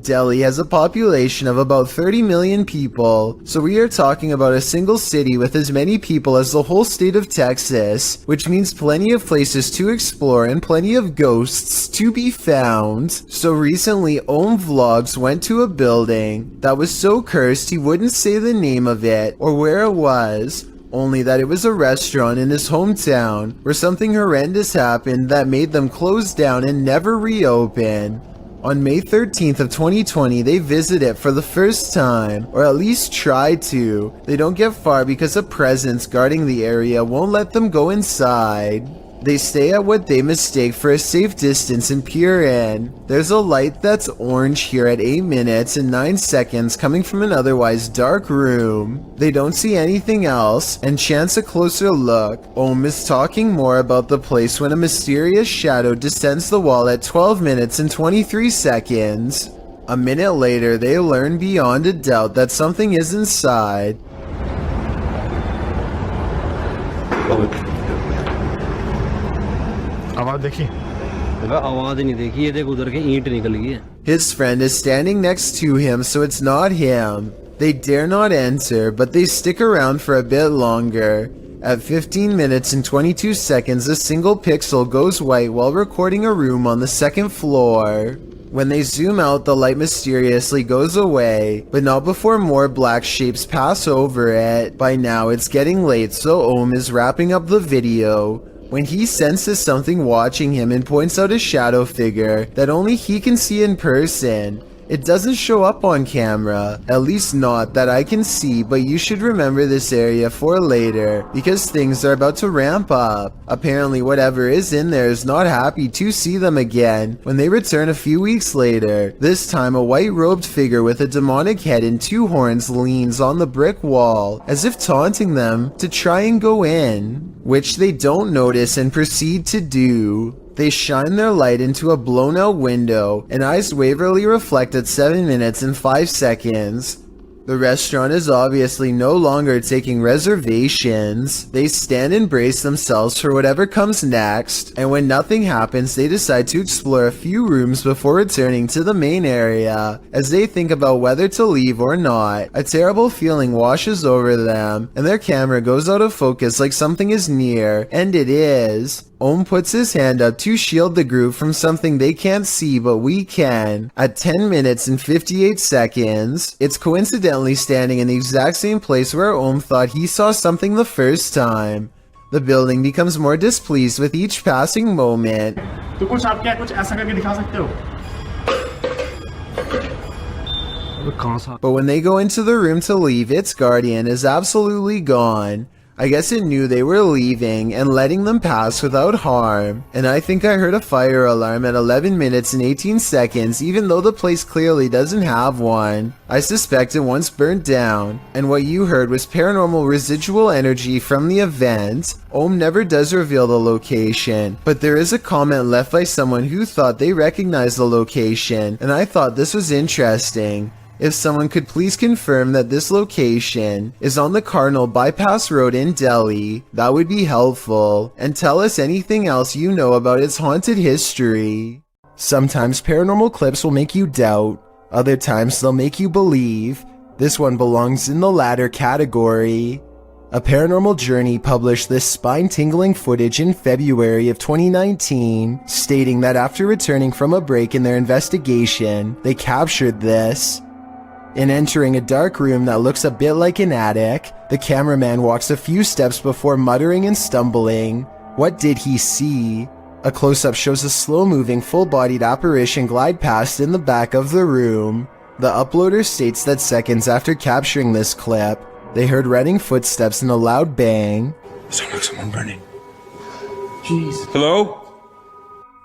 S1: Delhi has a population of about 30 million people, so we are talking about a single city with as many people as the whole state of Texas, which means plenty of places to explore and plenty of ghosts to be found. So recently Om Vlogs went to a building that was so cursed he wouldn't say the name of it or where it was, only that it was a restaurant in his hometown where something horrendous happened that made them close down and never reopen. On May 13th of 2020, they visit it for the first time, or at least try to. They don't get far because a presence guarding the area won't let them go inside. They stay at what they mistake for a safe distance and peer in. There's a light that's orange here at 8 minutes and 9 seconds coming from an otherwise dark room. They don't see anything else and chance a closer look. Om is talking more about the place when a mysterious shadow descends the wall at 12 minutes and 23 seconds. A minute later, they learn beyond a doubt that something is inside. His friend is standing next to him, so it's not him. They dare not enter, but they stick around for a bit longer. At 15 minutes and 22 seconds, a single pixel goes white while recording a room on the second floor. When they zoom out, the light mysteriously goes away, but not before more black shapes pass over it. By now, it's getting late, so Om is wrapping up the video when he senses something watching him and points out a shadow figure that only he can see in person. It doesn't show up on camera, at least not that I can see, but you should remember this area for later, because things are about to ramp up. Apparently whatever is in there is not happy to see them again when they return a few weeks later. This time a white-robed figure with a demonic head and two horns leans on the brick wall, as if taunting them to try and go in, which they don't notice and proceed to do. They shine their light into a blown-out window, and eyes waverly reflect at 7 minutes and 5 seconds. The restaurant is obviously no longer taking reservations. They stand and brace themselves for whatever comes next, and when nothing happens, they decide to explore a few rooms before returning to the main area. As they think about whether to leave or not, a terrible feeling washes over them, and their camera goes out of focus like something is near, and it is. Om puts his hand up to shield the group from something they can't see but we can. At 10 minutes and 58 seconds, it's coincidentally standing in the exact same place where Om thought he saw something the first time. The building becomes more displeased with each passing moment.
S5: तो कुछ आप क्या कुछ ऐसा करके दिखा सकते हो?
S1: But when they go into the room to leave, its guardian is absolutely gone. I guess it knew they were leaving and letting them pass without harm, and I think I heard a fire alarm at 11 minutes and 18 seconds even though the place clearly doesn't have one. I suspect it once burnt down, and what you heard was paranormal residual energy from the event. Om never does reveal the location, but there is a comment left by someone who thought they recognized the location, and I thought this was interesting. If someone could please confirm that this location is on the Cardinal Bypass Road in Delhi, that would be helpful, and tell us anything else you know about its haunted history. Sometimes paranormal clips will make you doubt, other times they'll make you believe. This one belongs in the latter category. A Paranormal Journey published this spine-tingling footage in February of 2019, stating that after returning from a break in their investigation, they captured this. In entering a dark room that looks a bit like an attic, the cameraman walks a few steps before muttering and stumbling. What did he see? A close-up shows a slow-moving, full-bodied apparition glide past in the back of the room. The uploader states that seconds after capturing this clip, they heard running footsteps and a loud bang.
S5: Someone burning.
S7: Jeez. Hello?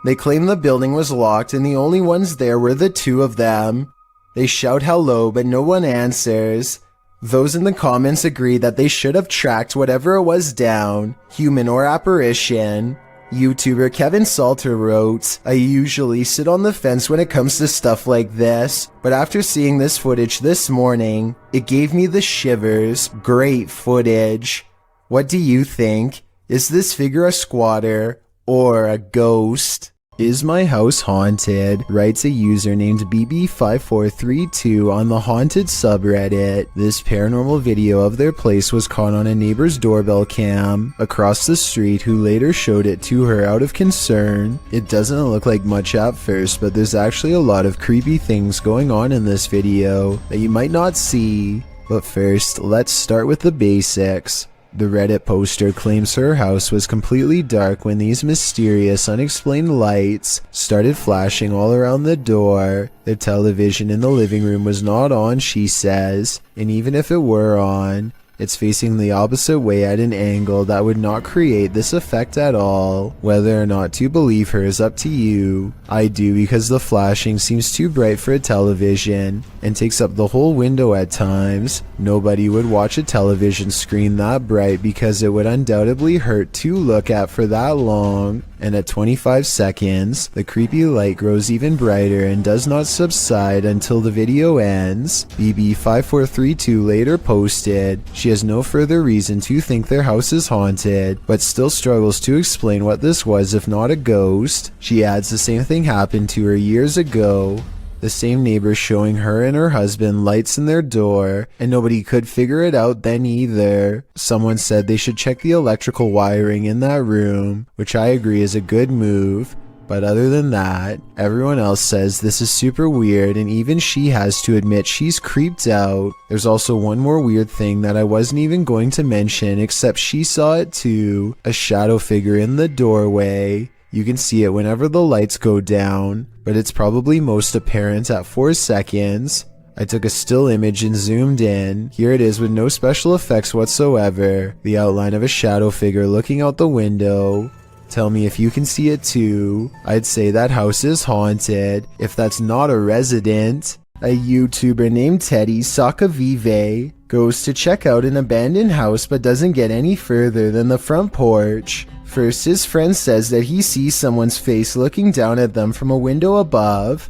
S1: They claim the building was locked and the only ones there were the two of them. They shout hello, but no one answers. Those in the comments agree that they should have tracked whatever it was down, human or apparition. YouTuber Kevin Salter wrote, I usually sit on the fence when it comes to stuff like this, but after seeing this footage this morning, it gave me the shivers. Great footage. What do you think? Is this figure a squatter or a ghost? Is my house haunted? Writes a user named BB5432 on the haunted subreddit. This paranormal video of their place was caught on a neighbor's doorbell cam across the street, who later showed it to her out of concern. It doesn't look like much at first, but there's actually a lot of creepy things going on in this video that you might not see. But first, let's start with the basics. The Reddit poster claims her house was completely dark when these mysterious, unexplained lights started flashing all around the door. The television in the living room was not on, she says, and even if it were on, it's facing the opposite way at an angle that would not create this effect at all. Whether or not to believe her is up to you. I do, because the flashing seems too bright for a television and takes up the whole window at times. Nobody would watch a television screen that bright because it would undoubtedly hurt to look at for that long. And at 25 seconds, the creepy light grows even brighter and does not subside until the video ends. BB5432 later posted, she has no further reason to think their house is haunted, but still struggles to explain what this was if not a ghost. She adds the same thing happened to her years ago. The same neighbor showing her and her husband lights in their door, and nobody could figure it out then either. Someone said they should check the electrical wiring in that room, which I agree is a good move. But other than that, everyone else says this is super weird, and even she has to admit she's creeped out. There's also one more weird thing that I wasn't even going to mention, except she saw it too. A shadow figure in the doorway. You can see it whenever the lights go down, but it's probably most apparent at 4 seconds. I took a still image and zoomed in. Here it is with no special effects whatsoever. The outline of a shadow figure looking out the window. Tell me if you can see it too. I'd say that house is haunted, if that's not a resident. A YouTuber named Teddy Sakavive goes to check out an abandoned house but doesn't get any further than the front porch. First, his friend says that he sees someone's face looking down at them from a window above.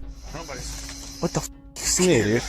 S11: What the f*** you see it, dude?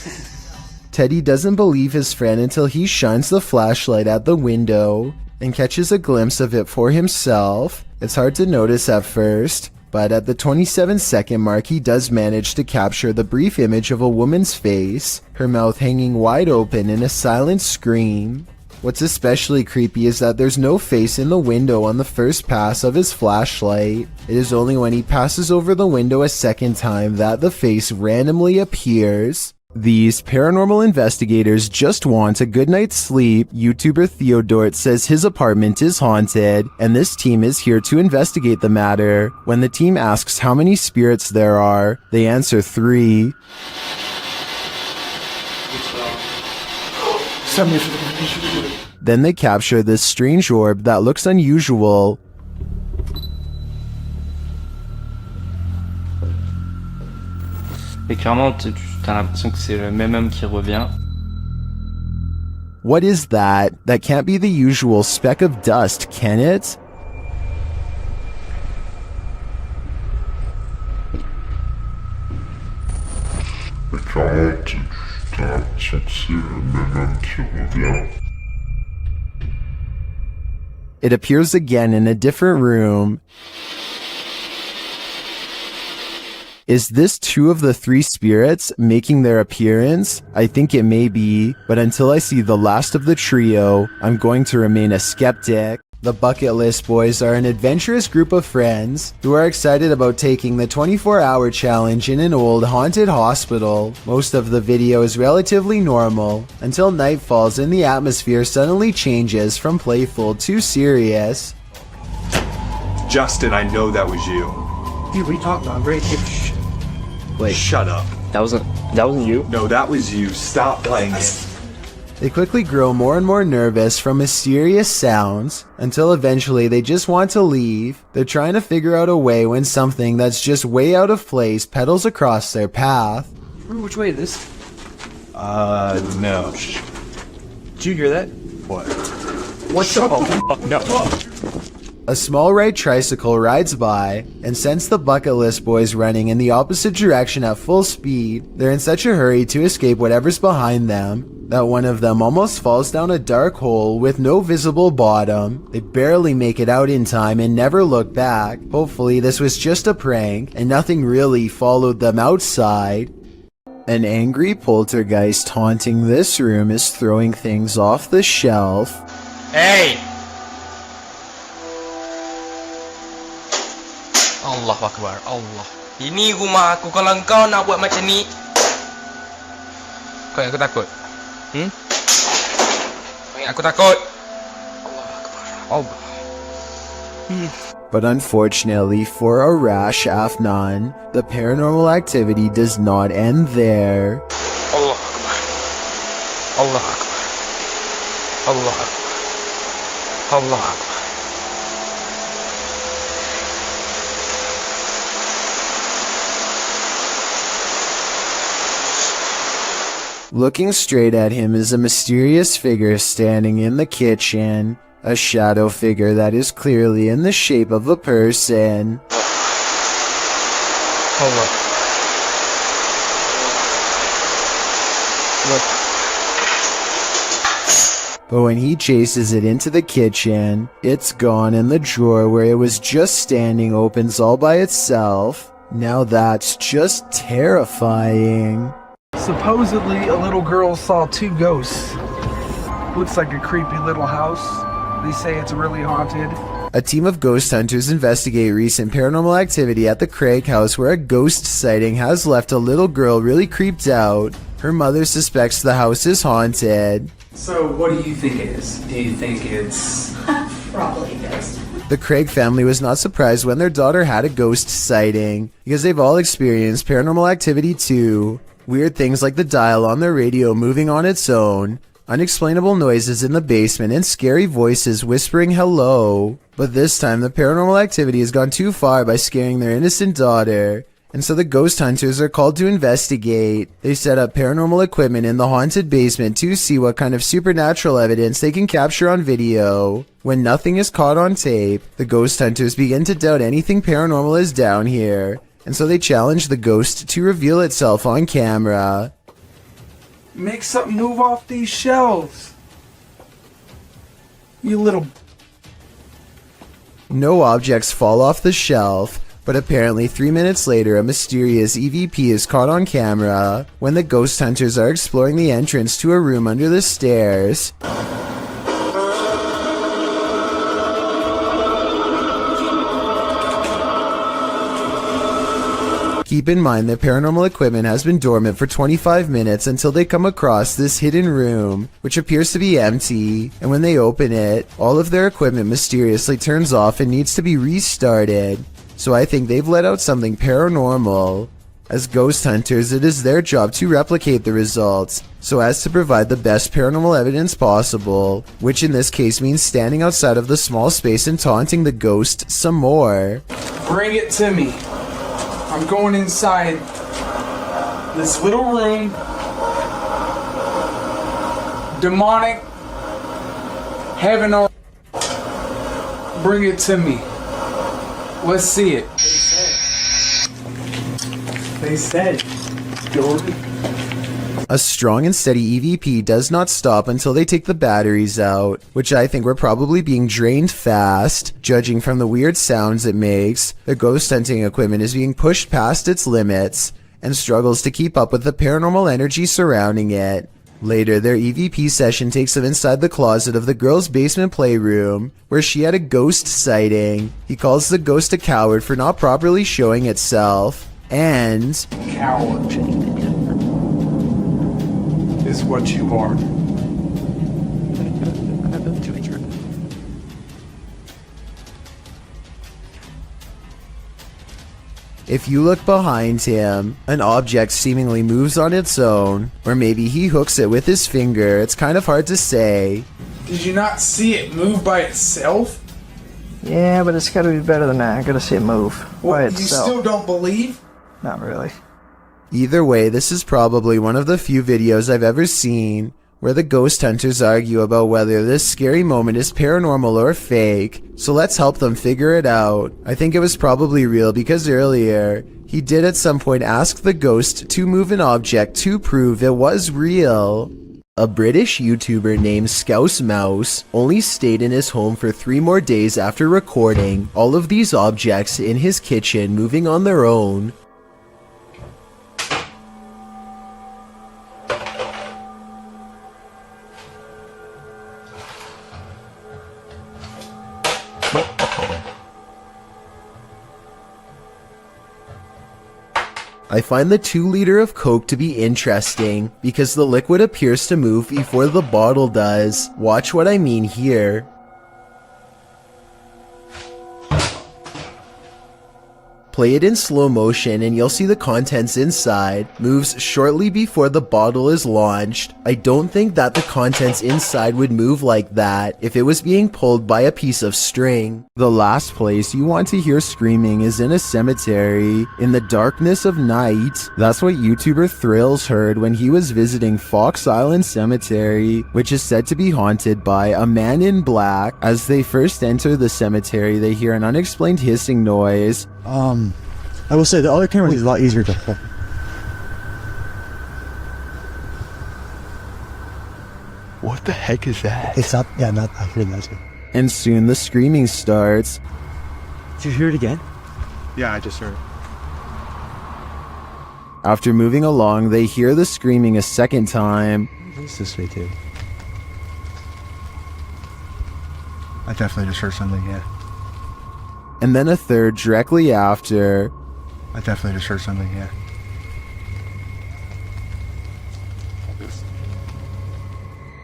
S1: Teddy doesn't believe his friend until he shines the flashlight at the window and catches a glimpse of it for himself. It's hard to notice at first, but at the 27-second mark he does manage to capture the brief image of a woman's face, her mouth hanging wide open in a silent scream. What's especially creepy is that there's no face in the window on the first pass of his flashlight. It is only when he passes over the window a second time that the face randomly appears. These paranormal investigators just want a good night's sleep. YouTuber Theodort says his apartment is haunted, and this team is here to investigate the matter. When the team asks how many spirits there are, they answer 3. Then they capture this strange orb that looks unusual.
S13: Et clairement, t'as l'impression que c'est le même homme qui revient.
S1: What is that? That can't be the usual speck of dust, can it? It appears again in a different room. Is this 2 of the 3 spirits making their appearance? I think it may be, but until I see the last of the trio, I'm going to remain a skeptic. The Bucket List Boys are an adventurous group of friends who are excited about taking the 24-hour challenge in an old haunted hospital. Most of the video is relatively normal until night falls and the atmosphere suddenly changes from playful to serious.
S14: Justin, I know that was you.
S6: Dude, we talked on great.
S14: Wait. Shut up.
S8: That wasn't you?
S14: No, that was you. Stop playing it.
S1: They quickly grow more and more nervous from mysterious sounds until eventually they just want to leave. They're trying to figure out a way when something that's just way out of place pedals across their path.
S8: Which way is this?
S14: No.
S8: Did you hear that?
S14: What?
S8: What's up? No.
S1: A small red tricycle rides by and sends the Bucket List Boys running in the opposite direction at full speed. They're in such a hurry to escape whatever's behind them that one of them almost falls down a dark hole with no visible bottom. They barely make it out in time and never look back. Hopefully this was just a prank and nothing really followed them outside. An angry poltergeist haunting this room is throwing things off the shelf.
S8: Hey! Allah Akbar, Allah. Ini rumah aku, kalau kau nak buat macam ni, kau yang aku takut. Kau yang aku takut. Allah Akbar, Allah.
S1: But unfortunately for Arash Afnan, the paranormal activity does not end there.
S8: Allah Akbar. Allah Akbar. Allah Akbar. Allah Akbar.
S1: Looking straight at him is a mysterious figure standing in the kitchen. A shadow figure that is clearly in the shape of a person.
S8: Hold up. Look.
S1: But when he chases it into the kitchen, it's gone and the drawer where it was just standing opens all by itself. Now that's just terrifying.
S15: Supposedly, a little girl saw 2 ghosts. Looks like a creepy little house. They say it's really haunted.
S1: A team of ghost hunters investigate recent paranormal activity at the Craig house where a ghost sighting has left a little girl really creeped out. Her mother suspects the house is haunted.
S16: So, what do you think it is? Do you think it's...
S10: Probably a ghost.
S1: The Craig family was not surprised when their daughter had a ghost sighting, because they've all experienced paranormal activity too. Weird things like the dial on their radio moving on its own, unexplainable noises in the basement, and scary voices whispering hello. But this time the paranormal activity has gone too far by scaring their innocent daughter, and so the ghost hunters are called to investigate. They set up paranormal equipment in the haunted basement to see what kind of supernatural evidence they can capture on video. When nothing is caught on tape, the ghost hunters begin to doubt anything paranormal is down here, and so they challenge the ghost to reveal itself on camera.
S15: Make something move off these shelves. You little...
S1: No objects fall off the shelf, but apparently 3 minutes later a mysterious EVP is caught on camera when the ghost hunters are exploring the entrance to a room under the stairs. Keep in mind that paranormal equipment has been dormant for 25 minutes until they come across this hidden room, which appears to be empty, and when they open it, all of their equipment mysteriously turns off and needs to be restarted. So I think they've let out something paranormal. As ghost hunters, it is their job to replicate the results, so as to provide the best paranormal evidence possible, which in this case means standing outside of the small space and taunting the ghost some more.
S15: Bring it to me. I'm going inside this little room. Demonic. Heaven or... Bring it to me. Let's see it. They said, Jordan.
S1: A strong and steady EVP does not stop until they take the batteries out, which I think were probably being drained fast. Judging from the weird sounds it makes, the ghost hunting equipment is being pushed past its limits and struggles to keep up with the paranormal energy surrounding it. Later, their EVP session takes them inside the closet of the girl's basement playroom, where she had a ghost sighting. He calls the ghost a coward for not properly showing itself, and...
S15: Coward is what you are.
S1: If you look behind him, an object seemingly moves on its own, or maybe he hooks it with his finger. It's kind of hard to say.
S15: Did you not see it move by itself?
S16: Yeah, but it's gotta be better than that. I gotta see it move by itself.
S15: You still don't believe?
S16: Not really.
S1: Either way, this is probably one of the few videos I've ever seen where the ghost hunters argue about whether this scary moment is paranormal or fake, so let's help them figure it out. I think it was probably real because earlier, he did at some point ask the ghost to move an object to prove it was real. A British YouTuber named Scouse Mouse only stayed in his home for 3 more days after recording all of these objects in his kitchen moving on their own. I find the 2-liter of Coke to be interesting because the liquid appears to move before the bottle does. Watch what I mean here. Play it in slow motion and you'll see the contents inside moves shortly before the bottle is launched. I don't think that the contents inside would move like that if it was being pulled by a piece of string. The last place you want to hear screaming is in a cemetery in the darkness of night. That's what YouTuber Thrills heard when he was visiting Fox Island Cemetery, which is said to be haunted by a man in black. As they first enter the cemetery, they hear an unexplained hissing noise.
S11: I will say the other camera is a lot easier to hold.
S1: What the heck is that?
S11: It's not, yeah, not, I hear that too.
S1: And soon the screaming starts.
S11: Did you hear it again? Yeah, I just heard it.
S1: After moving along, they hear the screaming a second time.
S11: It's this way too. I definitely just heard something, yeah.
S1: And then a third directly after.
S11: I definitely just heard something, yeah.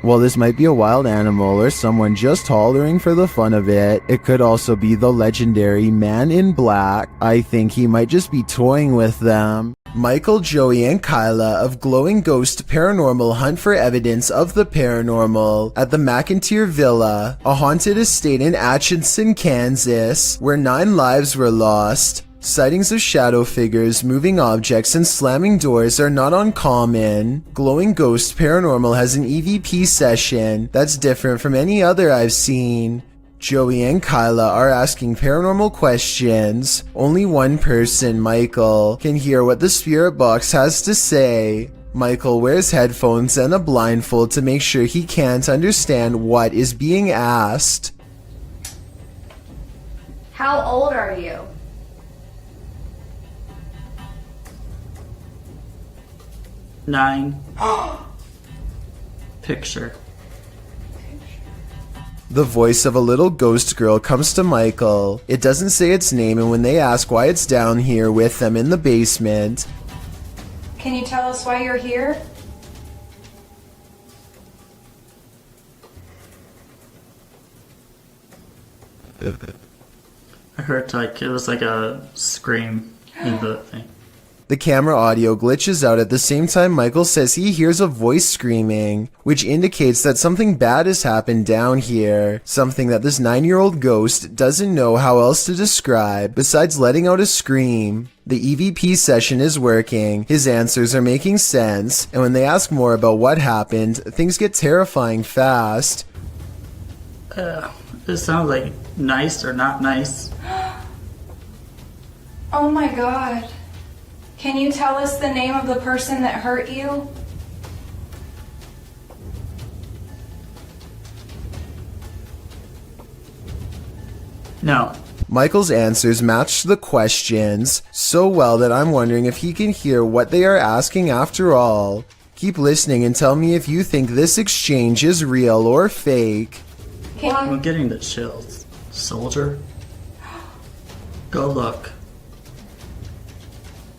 S1: While this might be a wild animal or someone just hollering for the fun of it, it could also be the legendary Man in Black. I think he might just be toying with them. Michael, Joey, and Kyla of Glowing Ghost Paranormal hunt for evidence of the paranormal at the McIntyre Villa, a haunted estate in Atchison, Kansas, where 9 lives were lost. Sightings of shadow figures, moving objects, and slamming doors are not uncommon. Glowing Ghost Paranormal has an EVP session that's different from any other I've seen. Joey and Kyla are asking paranormal questions. Only one person, Michael, can hear what the spirit box has to say. Michael wears headphones and a blindfold to make sure he can't understand what is being asked.
S10: How old are you?
S17: Nine. Picture.
S1: The voice of a little ghost girl comes to Michael. It doesn't say its name, and when they ask why it's down here with them in the basement,
S18: can you tell us why you're here?
S17: I heard it was like a scream in the thing.
S1: the camera audio glitches out at the same time Michael says he hears a voice screaming, which indicates that something bad has happened down here, something that this 9-year-old ghost doesn't know how else to describe besides letting out a scream. The EVP session is working, his answers are making sense, and when they ask more about what happened, things get terrifying fast.
S17: This sounds like nice or not nice.
S18: Oh my god. Can you tell us the name of the person that hurt you?
S17: No.
S1: Michael's answers match the questions so well that I'm wondering if he can hear what they are asking after all. Keep listening and tell me if you think this exchange is real or fake.
S17: I'm getting the chills. Soldier? Go look.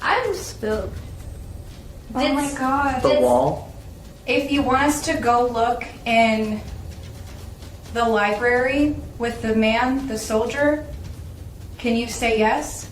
S10: I'm spooked.
S18: Oh my god.
S17: The wall?
S18: If you want us to go look in the library with the man, the soldier, can you say yes?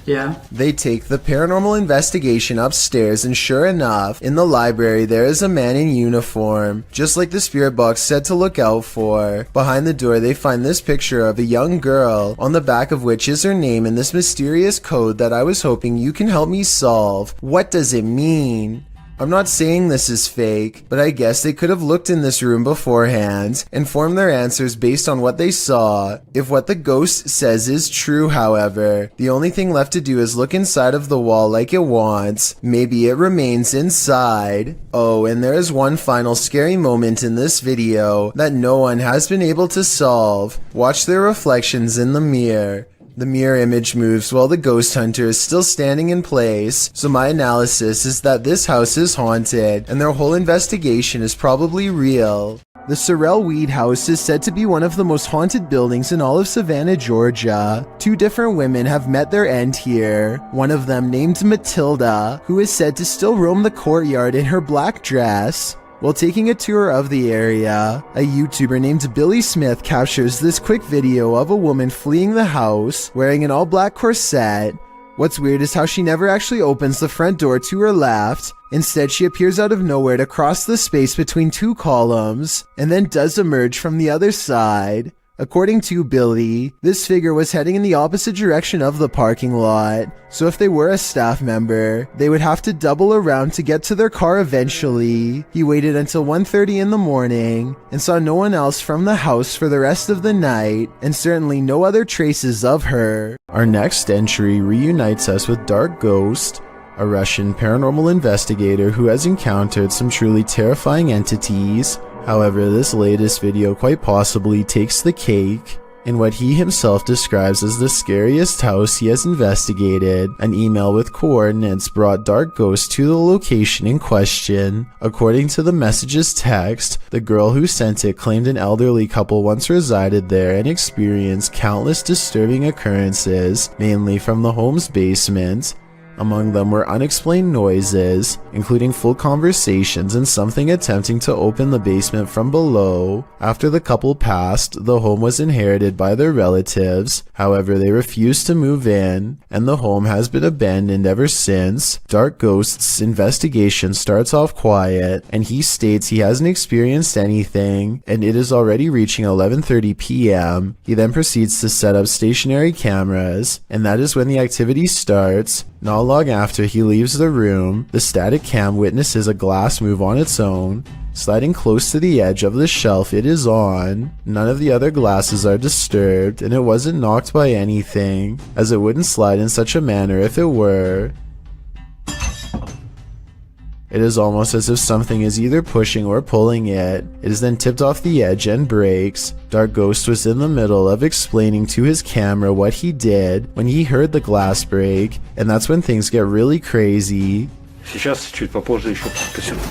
S17: Yeah.
S1: They take the paranormal investigation upstairs, and sure enough, in the library there is a man in uniform, just like the spirit box said to look out for. Behind the door they find this picture of a young girl, on the back of which is her name and this mysterious code that I was hoping you can help me solve. What does it mean? I'm not saying this is fake, but I guess they could have looked in this room beforehand and formed their answers based on what they saw. If what the ghost says is true, however, the only thing left to do is look inside of the wall like it wants. Maybe it remains inside. Oh, and there is one final scary moment in this video that no one has been able to solve. Watch their reflections in the mirror. The mirror image moves while the ghost hunter is still standing in place, so my analysis is that this house is haunted, and their whole investigation is probably real. The Sorrel Weed House is said to be one of the most haunted buildings in all of Savannah, Georgia. 2 different women have met their end here, one of them named Matilda, who is said to still roam the courtyard in her black dress. While taking a tour of the area, a YouTuber named Billy Smith captures this quick video of a woman fleeing the house, wearing an all-black corset. What's weird is how she never actually opens the front door to her left. Instead, she appears out of nowhere to cross the space between 2 columns, and then does emerge from the other side. According to Billy, this figure was heading in the opposite direction of the parking lot, so if they were a staff member, they would have to double around to get to their car eventually. He waited until 1:30 in the morning and saw no one else from the house for the rest of the night, and certainly no other traces of her. Our next entry reunites us with Dark Ghost, a Russian paranormal investigator who has encountered some truly terrifying entities. However, this latest video quite possibly takes the cake in what he himself describes as the scariest house he has investigated. An email with coordinates brought Dark Ghost to the location in question. According to the message's text, the girl who sent it claimed an elderly couple once resided there and experienced countless disturbing occurrences, mainly from the home's basement. Among them were unexplained noises, including full conversations and something attempting to open the basement from below. After the couple passed, the home was inherited by their relatives. However, they refused to move in, and the home has been abandoned ever since. Dark Ghost's investigation starts off quiet, and he states he hasn't experienced anything, and it is already reaching 11:30 p.m. He then proceeds to set up stationary cameras, and that is when the activity starts. Not long after he leaves the room, the static cam witnesses a glass move on its own, sliding close to the edge of the shelf it is on. None of the other glasses are disturbed, and it wasn't knocked by anything, as it wouldn't slide in such a manner if it were. It is almost as if something is either pushing or pulling it. It is then tipped off the edge and breaks. Dark Ghost was in the middle of explaining to his camera what he did when he heard the glass break, and that's when things get really crazy.
S3: Сейчас чуть попозже еще посюда.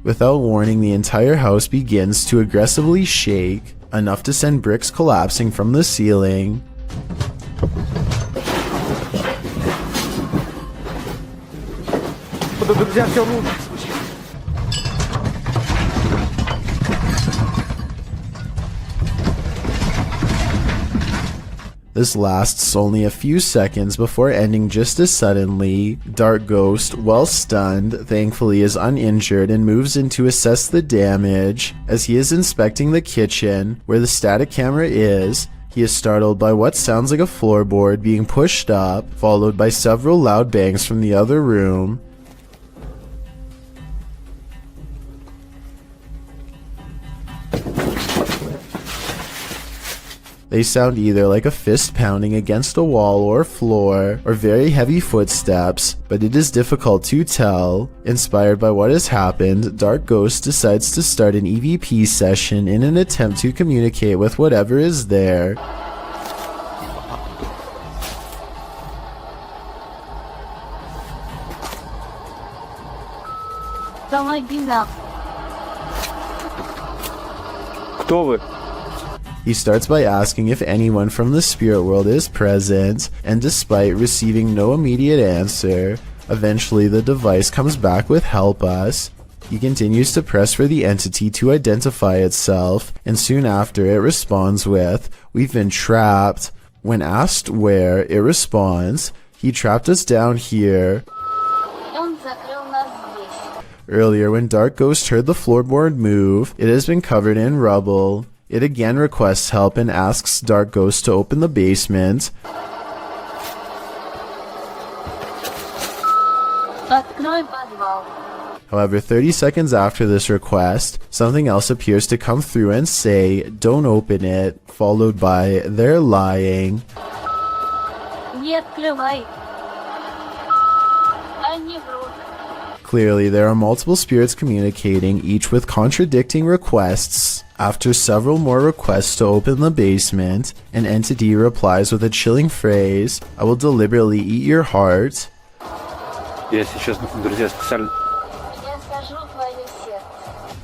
S1: Without warning, the entire house begins to aggressively shake, enough to send bricks collapsing from the ceiling. This lasts only a few seconds before ending just as suddenly. Dark Ghost, well stunned, thankfully is uninjured and moves in to assess the damage. As he is inspecting the kitchen, where the static camera is, he is startled by what sounds like a floorboard being pushed up, followed by several loud bangs from the other room. They sound either like a fist pounding against a wall or floor, or very heavy footsteps, but it is difficult to tell. Inspired by what has happened, Dark Ghost decides to start an EVP session in an attempt to communicate with whatever is there.
S3: Кто вы?
S1: He starts by asking if anyone from the spirit world is present, and despite receiving no immediate answer, eventually the device comes back with "help us." He continues to press for the entity to identify itself, and soon after it responds with, "We've been trapped." When asked where, it responds, "He trapped us down here." Earlier, when Dark Ghost heard the floorboard move, it has been covered in rubble. It again requests help and asks Dark Ghost to open the basement. However, 30 seconds after this request, something else appears to come through and say, "Don't open it," followed by, "They're lying." Clearly, there are multiple spirits communicating, each with contradicting requests. After several more requests to open the basement, an entity replies with a chilling phrase, "I will deliberately eat your heart."
S3: Я сейчас, друзья, специально...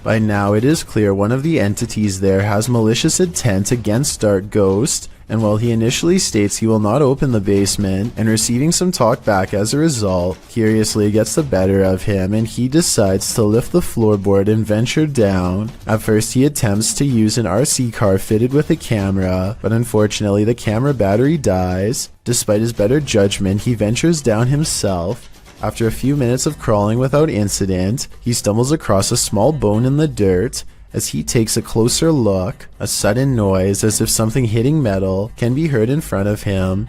S1: By now, it is clear one of the entities there has malicious intent against Dark Ghost, and while he initially states he will not open the basement, and receiving some talk back as a result, curiously gets the better of him and he decides to lift the floorboard and venture down. At first he attempts to use an RC car fitted with a camera, but unfortunately the camera battery dies. Despite his better judgment, he ventures down himself. After a few minutes of crawling without incident, he stumbles across a small bone in the dirt. As he takes a closer look, a sudden noise as if something hitting metal can be heard in front of him.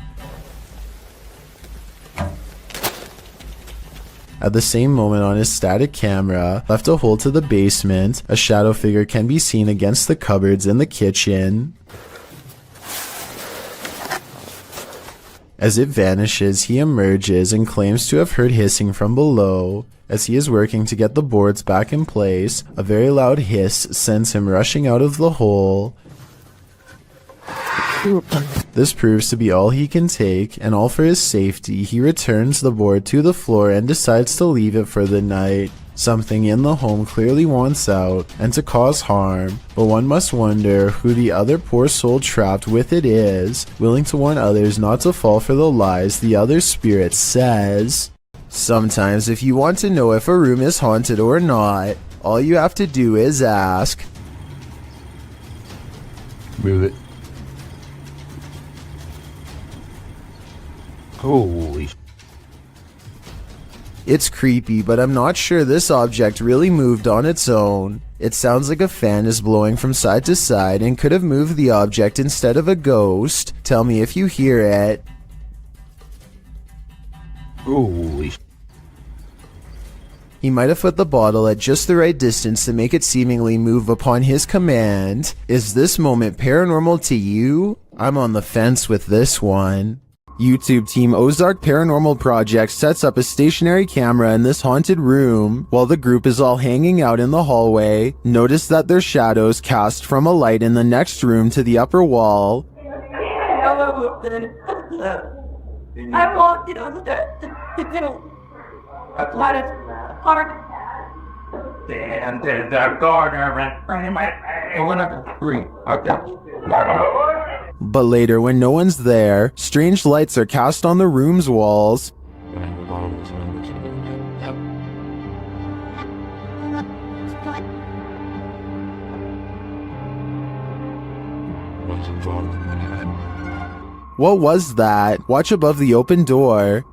S1: At the same moment on his static camera, left a hole to the basement, a shadow figure can be seen against the cupboards in the kitchen. As it vanishes, he emerges and claims to have heard hissing from below. As he is working to get the boards back in place, a very loud hiss sends him rushing out of the hole. This proves to be all he can take, and all for his safety, he returns the board to the floor and decides to leave it for the night. Something in the home clearly wants out and to cause harm, but one must wonder who the other poor soul trapped with it is, willing to warn others not to fall for the lies the other spirit says. Sometimes if you want to know if a room is haunted or not, all you have to do is ask.
S4: Move it. Holy.
S1: It's creepy, but I'm not sure this object really moved on its own. It sounds like a fan is blowing from side to side and could have moved the object instead of a ghost. Tell me if you hear it.
S4: Holy.
S1: He might have put the bottle at just the right distance to make it seemingly move upon his command. Is this moment paranormal to you? I'm on the fence with this one. YouTube team Ozark Paranormal Project sets up a stationary camera in this haunted room while the group is all hanging out in the hallway. Notice that their shadows cast from a light in the next room to the upper wall.
S19: I walked it on the park.
S4: And there's that gardener and I went up the tree.
S1: But later, when no one's there, strange lights are cast on the room's walls. What was that? Watch above the open door.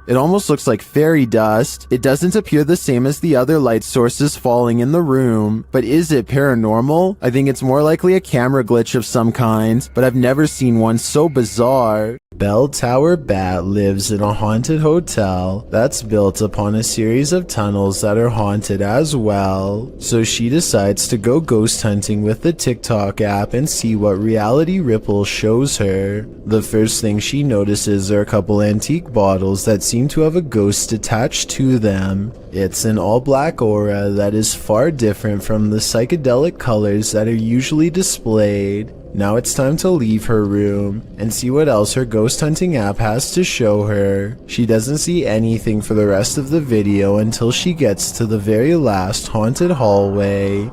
S1: It almost looks like fairy dust. It doesn't appear the same as the other light sources falling in the room, but is it paranormal? I think it's more likely a camera glitch of some kind, but I've never seen one so bizarre. Bell Tower Bat lives in a haunted hotel that's built upon a series of tunnels that are haunted as well. So she decides to go ghost hunting with the TikTok app and see what reality ripple shows her. The first thing she notices are a couple antique bottles that seem to have a ghost attached to them. It's an all-black aura that is far different from the psychedelic colors that are usually displayed. Now it's time to leave her room and see what else her ghost hunting app has to show her. She doesn't see anything for the rest of the video until she gets to the very last haunted hallway.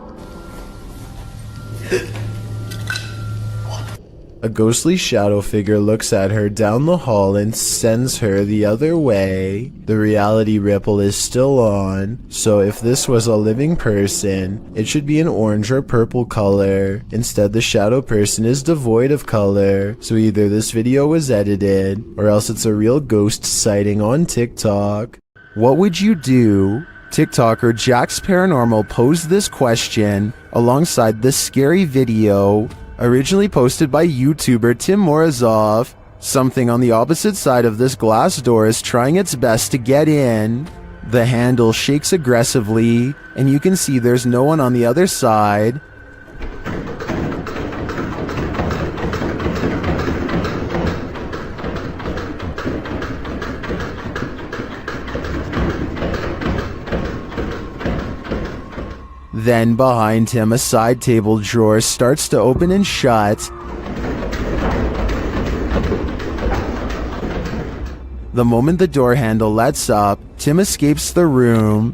S1: A ghostly shadow figure looks at her down the hall and sends her the other way. The reality ripple is still on, so if this was a living person, it should be an orange or purple color. Instead, the shadow person is devoid of color, so either this video was edited, or else it's a real ghost sighting on TikTok. What would you do? TikToker Jax Paranormal posed this question alongside this scary video, originally posted by YouTuber Tim Morozov. Something on the opposite side of this glass door is trying its best to get in. The handle shakes aggressively, and you can see there's no one on the other side. Then behind him, a side table drawer starts to open and shut. The moment the door handle lets up, Tim escapes the room.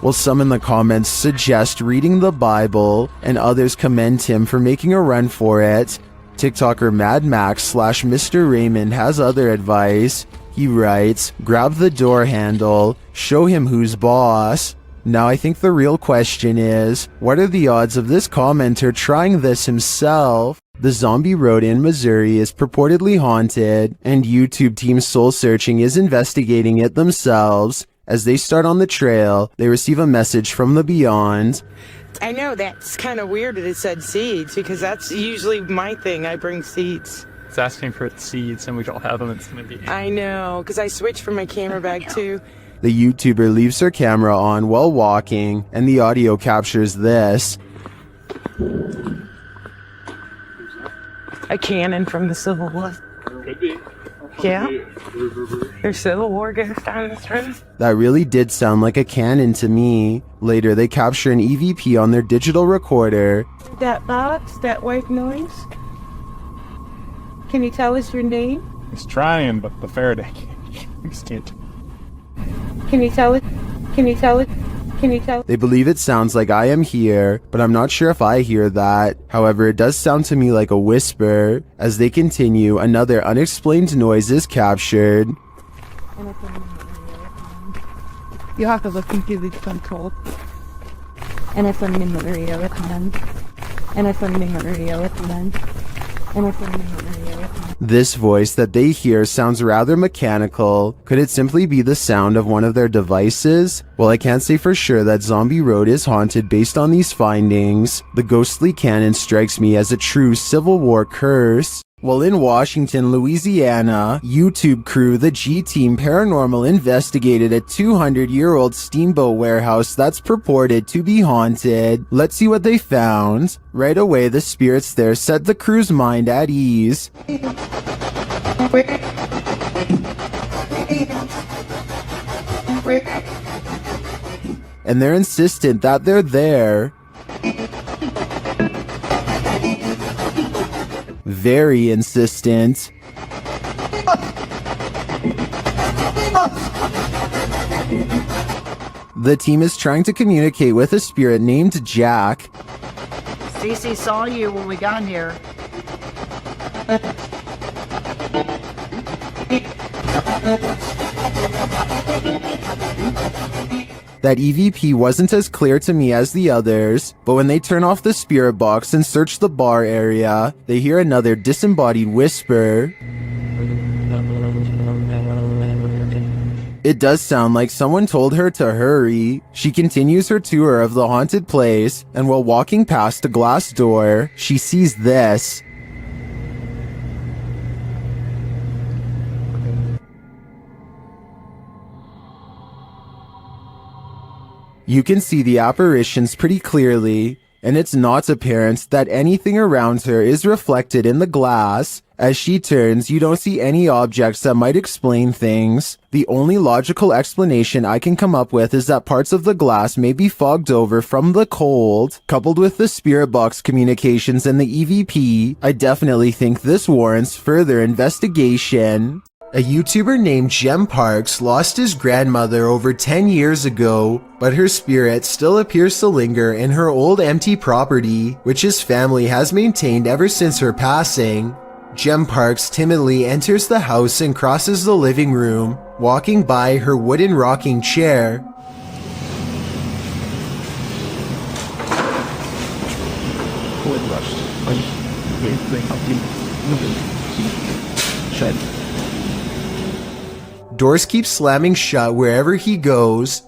S1: While some in the comments suggest reading the Bible, and others commend Tim for making a run for it, TikToker Mad Max / Mr. Raymond has other advice. He writes, grab the door handle, show him who's boss. Now I think the real question is, what are the odds of this commenter trying this himself? The zombie road in Missouri is purportedly haunted, and YouTube Team Soul Searching is investigating it themselves. As they start on the trail, they receive a message from the beyond.
S20: I know that's kind of weird that it said seeds, because that's usually my thing. I bring seeds.
S21: It's asking for seeds, and we don't have them. It's going to be...
S20: I know, because I switched from my camera bag too.
S1: The YouTuber leaves her camera on while walking, and the audio captures this.
S20: A cannon from the Civil War.
S21: Could be.
S20: Yeah? There's Civil War ghosts down this room?
S1: That really did sound like a cannon to me. Later, they capture an EVP on their digital recorder.
S20: That box, that white noise? Can you tell us your name?
S21: He's trying, but the Faraday can't.
S20: Can you tell it? Can you tell it? Can you tell?
S1: They believe it sounds like I am here, but I'm not sure if I hear that. However, it does sound to me like a whisper. As they continue, another unexplained noise is captured.
S12: You have to look into the control. And it's on the area with them. And it's on the area with them. And it's on the area with them.
S1: This voice that they hear sounds rather mechanical. Could it simply be the sound of one of their devices? Well, I can't say for sure that Zombie Road is haunted based on these findings. The ghostly cannon strikes me as a true Civil War curse. While in Washington, Louisiana, YouTube crew the G-Team Paranormal investigated a 200-year-old steamboat warehouse that's purported to be haunted. Let's see what they found. Right away, the spirits there set the crew's mind at ease. And they're insistent that they're there. Very insistent. The team is trying to communicate with a spirit named Jack.
S16: Stacy saw you when we got here.
S1: That EVP wasn't as clear to me as the others, but when they turn off the spirit box and search the bar area, they hear another disembodied whisper. It does sound like someone told her to hurry. She continues her tour of the haunted place, and while walking past a glass door, she sees this. You can see the apparitions pretty clearly, and it's not apparent that anything around her is reflected in the glass. As she turns, you don't see any objects that might explain things. The only logical explanation I can come up with is that parts of the glass may be fogged over from the cold. Coupled with the spirit box communications and the EVP, I definitely think this warrants further investigation. A YouTuber named Jem Parks lost his grandmother over 10 years ago, but her spirit still appears to linger in her old empty property, which his family has maintained ever since her passing. Jem Parks timidly enters the house and crosses the living room, walking by her wooden rocking chair. Doors keep slamming shut wherever he goes.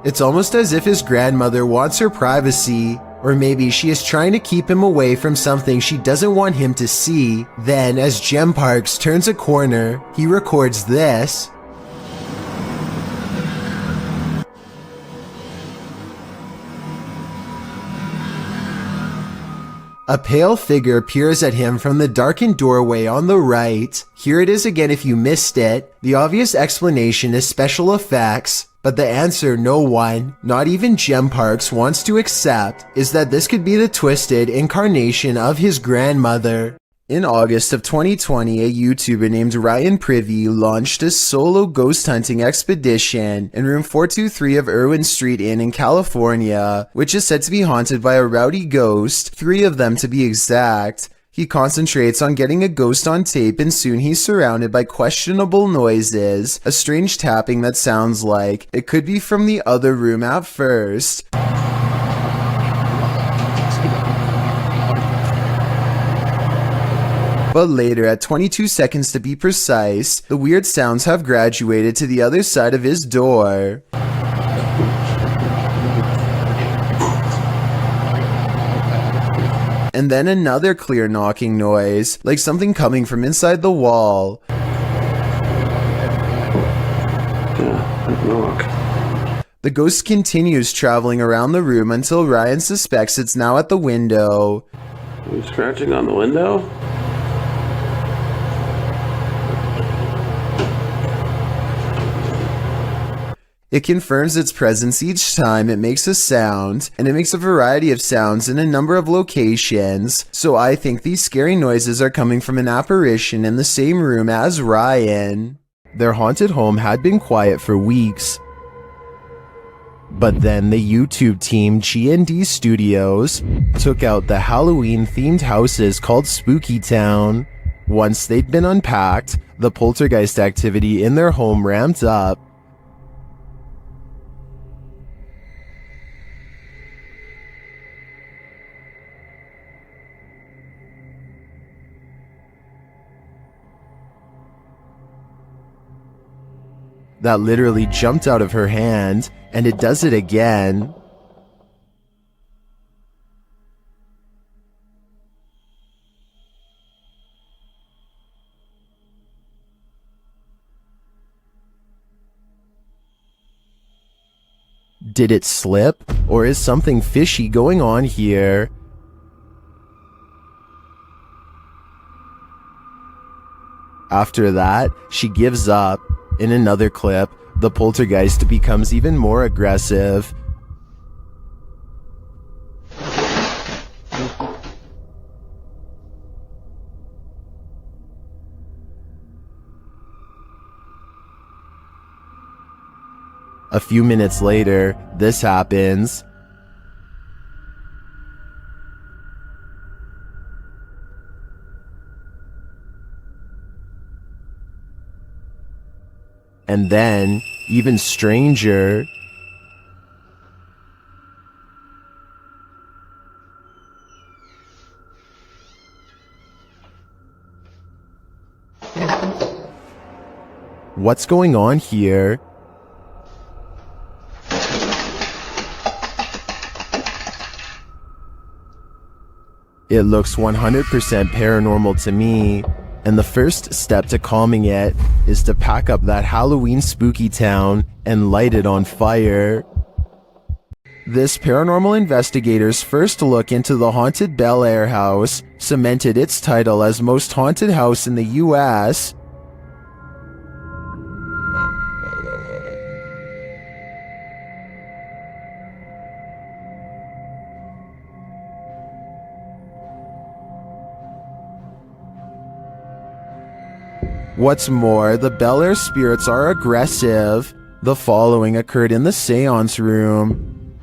S1: It's almost as if his grandmother wants her privacy, or maybe she is trying to keep him away from something she doesn't want him to see. Then, as Jem Parks turns a corner, he records this. A pale figure peers at him from the darkened doorway on the right. Here it is again if you missed it. The obvious explanation is special effects, but the answer no one, not even Jem Parks, wants to accept is that this could be the twisted incarnation of his grandmother. In August of 2020, a YouTuber named Ryan Privy launched a solo ghost hunting expedition in room 423 of Irwin Street Inn in California, which is said to be haunted by a rowdy ghost, 3 of them to be exact. He concentrates on getting a ghost on tape, and soon he's surrounded by questionable noises, a strange tapping that sounds like it could be from the other room at first. But later, at 22 seconds to be precise, the weird sounds have graduated to the other side of his door. And then another clear knocking noise, like something coming from inside the wall.
S3: Yeah, knock.
S1: The ghost continues traveling around the room until Ryan suspects it's now at the window.
S9: Are you scratching on the window?
S1: It confirms its presence each time it makes a sound, and it makes a variety of sounds in a number of locations, so I think these scary noises are coming from an apparition in the same room as Ryan. Their haunted home had been quiet for weeks, but then the YouTube team G&D Studios took out the Halloween-themed houses called Spooky Town. Once they'd been unpacked, the poltergeist activity in their home ramped up. That literally jumped out of her hand, and it does it again. Did it slip, or is something fishy going on here? After that, she gives up. In another clip, the poltergeist becomes even more aggressive. A few minutes later, this happens. And then, even stranger, what's going on here? It looks 100% paranormal to me. And the first step to calming it is to pack up that Halloween spooky town and light it on fire. This paranormal investigator's first look into the haunted Bel Air house cemented its title as most haunted house in the US. What's more, the Bel Air spirits are aggressive. The following occurred in the seance room.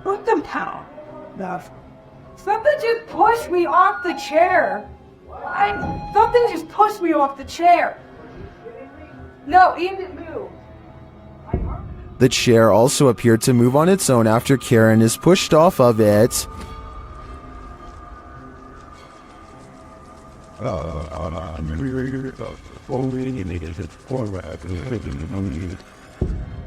S19: Put them down. Something just pushed me off the chair. Something just pushed me off the chair. No, it didn't move.
S1: The chair also appeared to move on its own after Karen is pushed off of it.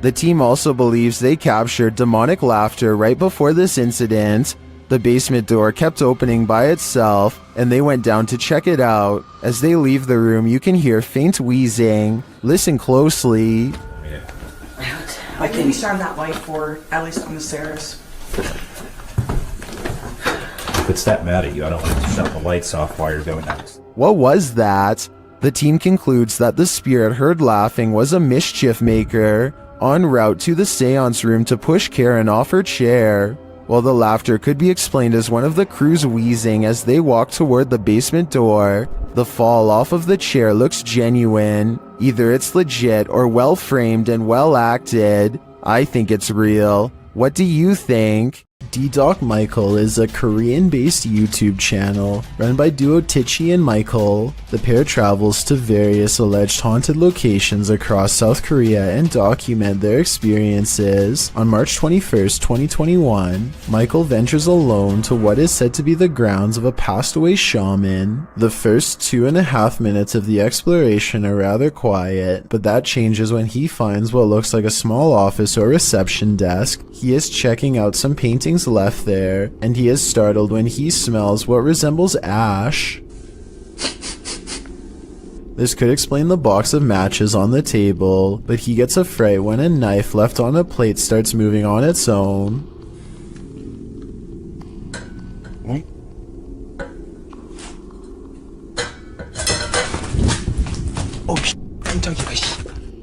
S1: The team also believes they captured demonic laughter right before this incident. The basement door kept opening by itself, and they went down to check it out. As they leave the room, you can hear faint wheezing. Listen closely.
S20: I can shine that light for at least on the stairs.
S22: If it's that mad at you, I don't want to shut the lights off while you're doing that.
S1: What was that? The team concludes that the spirit heard laughing was a mischief maker en route to the seance room to push Karen off her chair. While the laughter could be explained as one of the crew's wheezing as they walk toward the basement door, the fall off of the chair looks genuine. Either it's legit or well framed and well acted. I think it's real. What do you think? D-Doc Michael is a Korean-based YouTube channel run by duo Tichy and Michael. The pair travels to various alleged haunted locations across South Korea and document their experiences. On March 21st, 2021, Michael ventures alone to what is said to be the grounds of a passed-away shaman. The first 2.5 minutes of the exploration are rather quiet, but that changes when he finds what looks like a small office or reception desk. He is checking out some paintings left there, and he is startled when he smells what resembles ash. This could explain the box of matches on the table, but he gets a fright when a knife left on a plate starts moving on its own.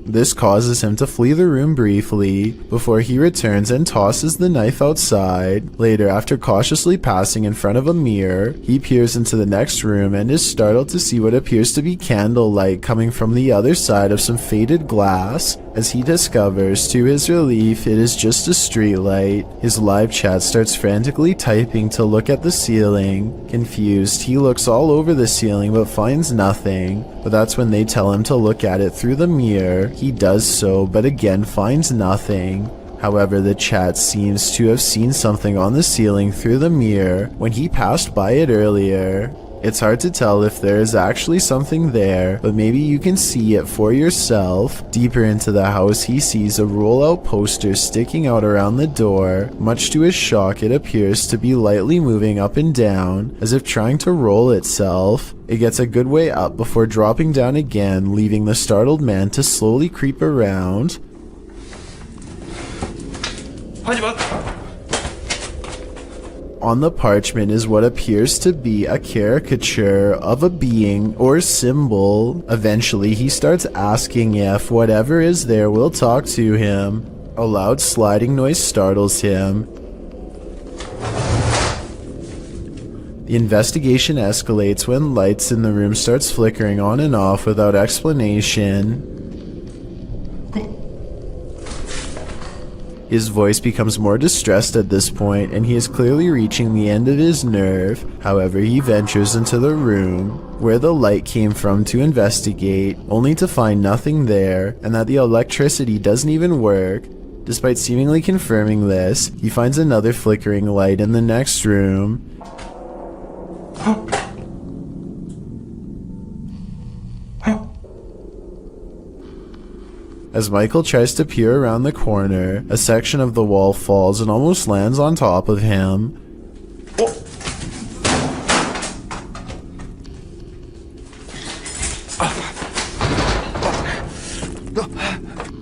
S1: This causes him to flee the room briefly, before he returns and tosses the knife outside. Later, after cautiously passing in front of a mirror, he peers into the next room and is startled to see what appears to be candlelight coming from the other side of some faded glass. As he discovers, to his relief, it is just a street light. His live chat starts frantically typing to look at the ceiling. Confused, he looks all over the ceiling but finds nothing. But that's when they tell him to look at it through the mirror. He does so, but again finds nothing. However, the chat seems to have seen something on the ceiling through the mirror when he passed by it earlier. It's hard to tell if there is actually something there, but maybe you can see it for yourself. Deeper into the house, he sees a roll-out poster sticking out around the door. Much to his shock, it appears to be lightly moving up and down, as if trying to roll itself. It gets a good way up before dropping down again, leaving the startled man to slowly creep around. On the parchment is what appears to be a caricature of a being or symbol. Eventually, he starts asking if whatever is there will talk to him. A loud sliding noise startles him. The investigation escalates when lights in the room starts flickering on and off without explanation. His voice becomes more distressed at this point, and he is clearly reaching the end of his nerve. However, he ventures into the room where the light came from to investigate, only to find nothing there, and that the electricity doesn't even work. Despite seemingly confirming this, he finds another flickering light in the next room. As Michael tries to peer around the corner, a section of the wall falls and almost lands on top of him.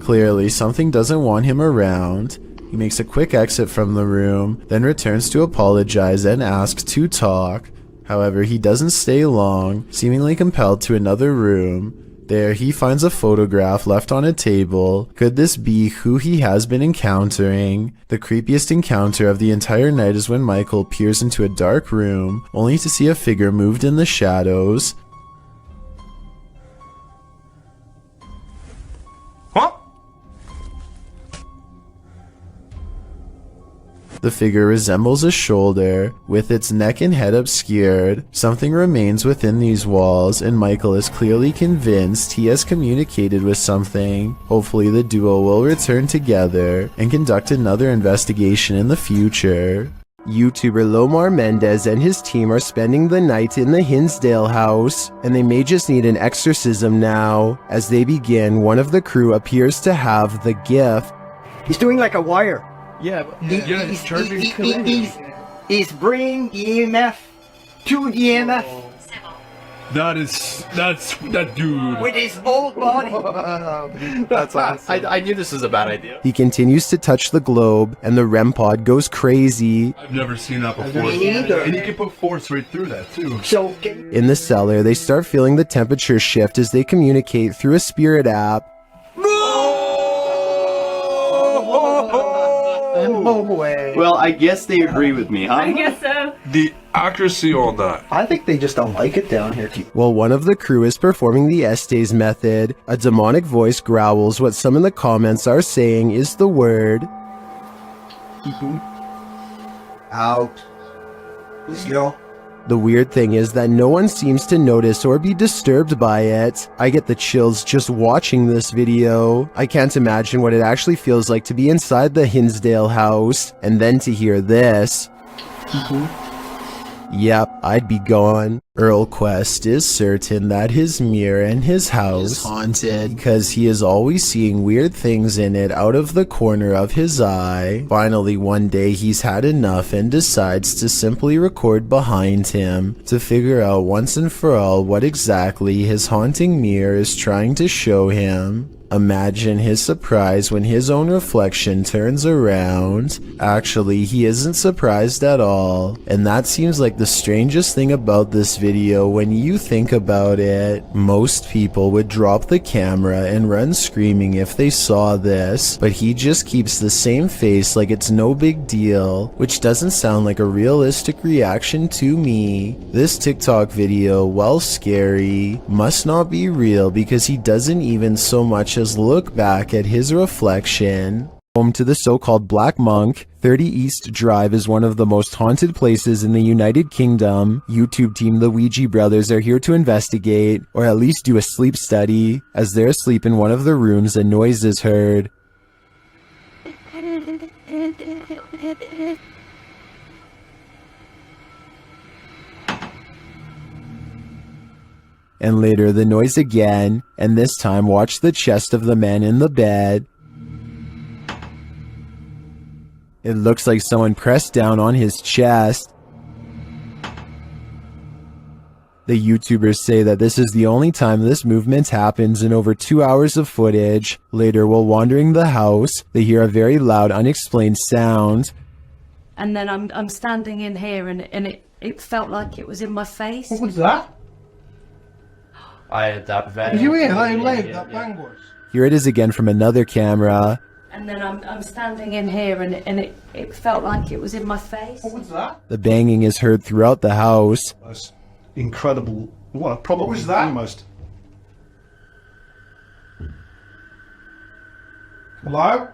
S1: Clearly, something doesn't want him around. He makes a quick exit from the room, then returns to apologize and ask to talk. However, he doesn't stay long, seemingly compelled to another room. There, he finds a photograph left on a table. Could this be who he has been encountering? The creepiest encounter of the entire night is when Michael peers into a dark room, only to see a figure moved in the shadows. The figure resembles a shoulder, with its neck and head obscured. Something remains within these walls, and Michael is clearly convinced he has communicated with something. Hopefully the duo will return together and conduct another investigation in the future. YouTuber Lomar Mendez and his team are spending the night in the Hinsdale house, and they may just need an exorcism now. As they begin, one of the crew appears to have the gift.
S6: He's doing like a wire.
S8: Yeah, but
S6: he's bringing EMF to EMF.
S21: That's that dude.
S6: With his whole body.
S8: That's awesome. I knew this was a bad idea.
S1: He continues to touch the globe, and the REM pod goes crazy.
S21: I've never seen that before. And you can put force right through that too.
S6: So
S1: in the cellar, they start feeling the temperature shift as they communicate through a spirit app.
S6: No way.
S2: Well, I guess they agree with me, huh?
S12: I guess so.
S21: The accuracy on that.
S6: I think they just don't like it down here.
S1: While one of the crew is performing the Estes method, a demonic voice growls what some in the comments are saying is the word
S6: out. Let's go.
S1: The weird thing is that no one seems to notice or be disturbed by it. I get the chills just watching this video. I can't imagine what it actually feels like to be inside the Hinsdale house, and then to hear this. Yep, I'd be gone. Earl Quest is certain that his mirror in his house is haunted because he is always seeing weird things in it out of the corner of his eye. Finally, one day he's had enough and decides to simply record behind him to figure out once and for all what exactly his haunting mirror is trying to show him. Imagine his surprise when his own reflection turns around. Actually, he isn't surprised at all. And that seems like the strangest thing about this video when you think about it. Most people would drop the camera and run screaming if they saw this, but he just keeps the same face like it's no big deal, which doesn't sound like a realistic reaction to me. This TikTok video, while scary, must not be real because he doesn't even so much as look back at his reflection. Home to the so-called Black Monk, 30 East Drive is one of the most haunted places in the United Kingdom. YouTube team The Ouija Brothers are here to investigate, or at least do a sleep study. As they're asleep in one of the rooms, a noise is heard. And later the noise again, and this time watch the chest of the man in the bed. It looks like someone pressed down on his chest. The YouTubers say that this is the only time this movement happens in over 2 hours of footage. Later, while wandering the house, they hear a very loud, unexplained sound.
S19: And then I'm standing in here and it felt like it was in my face.
S6: What was that?
S8: Did
S6: you hear how loud that bang was?
S1: Here it is again from another camera.
S19: And then I'm standing in here and it felt like it was in my face.
S6: What was that?
S1: The banging is heard throughout the house.
S21: That's incredible. What? Probably
S6: What was that?
S21: Almost.
S6: Hello?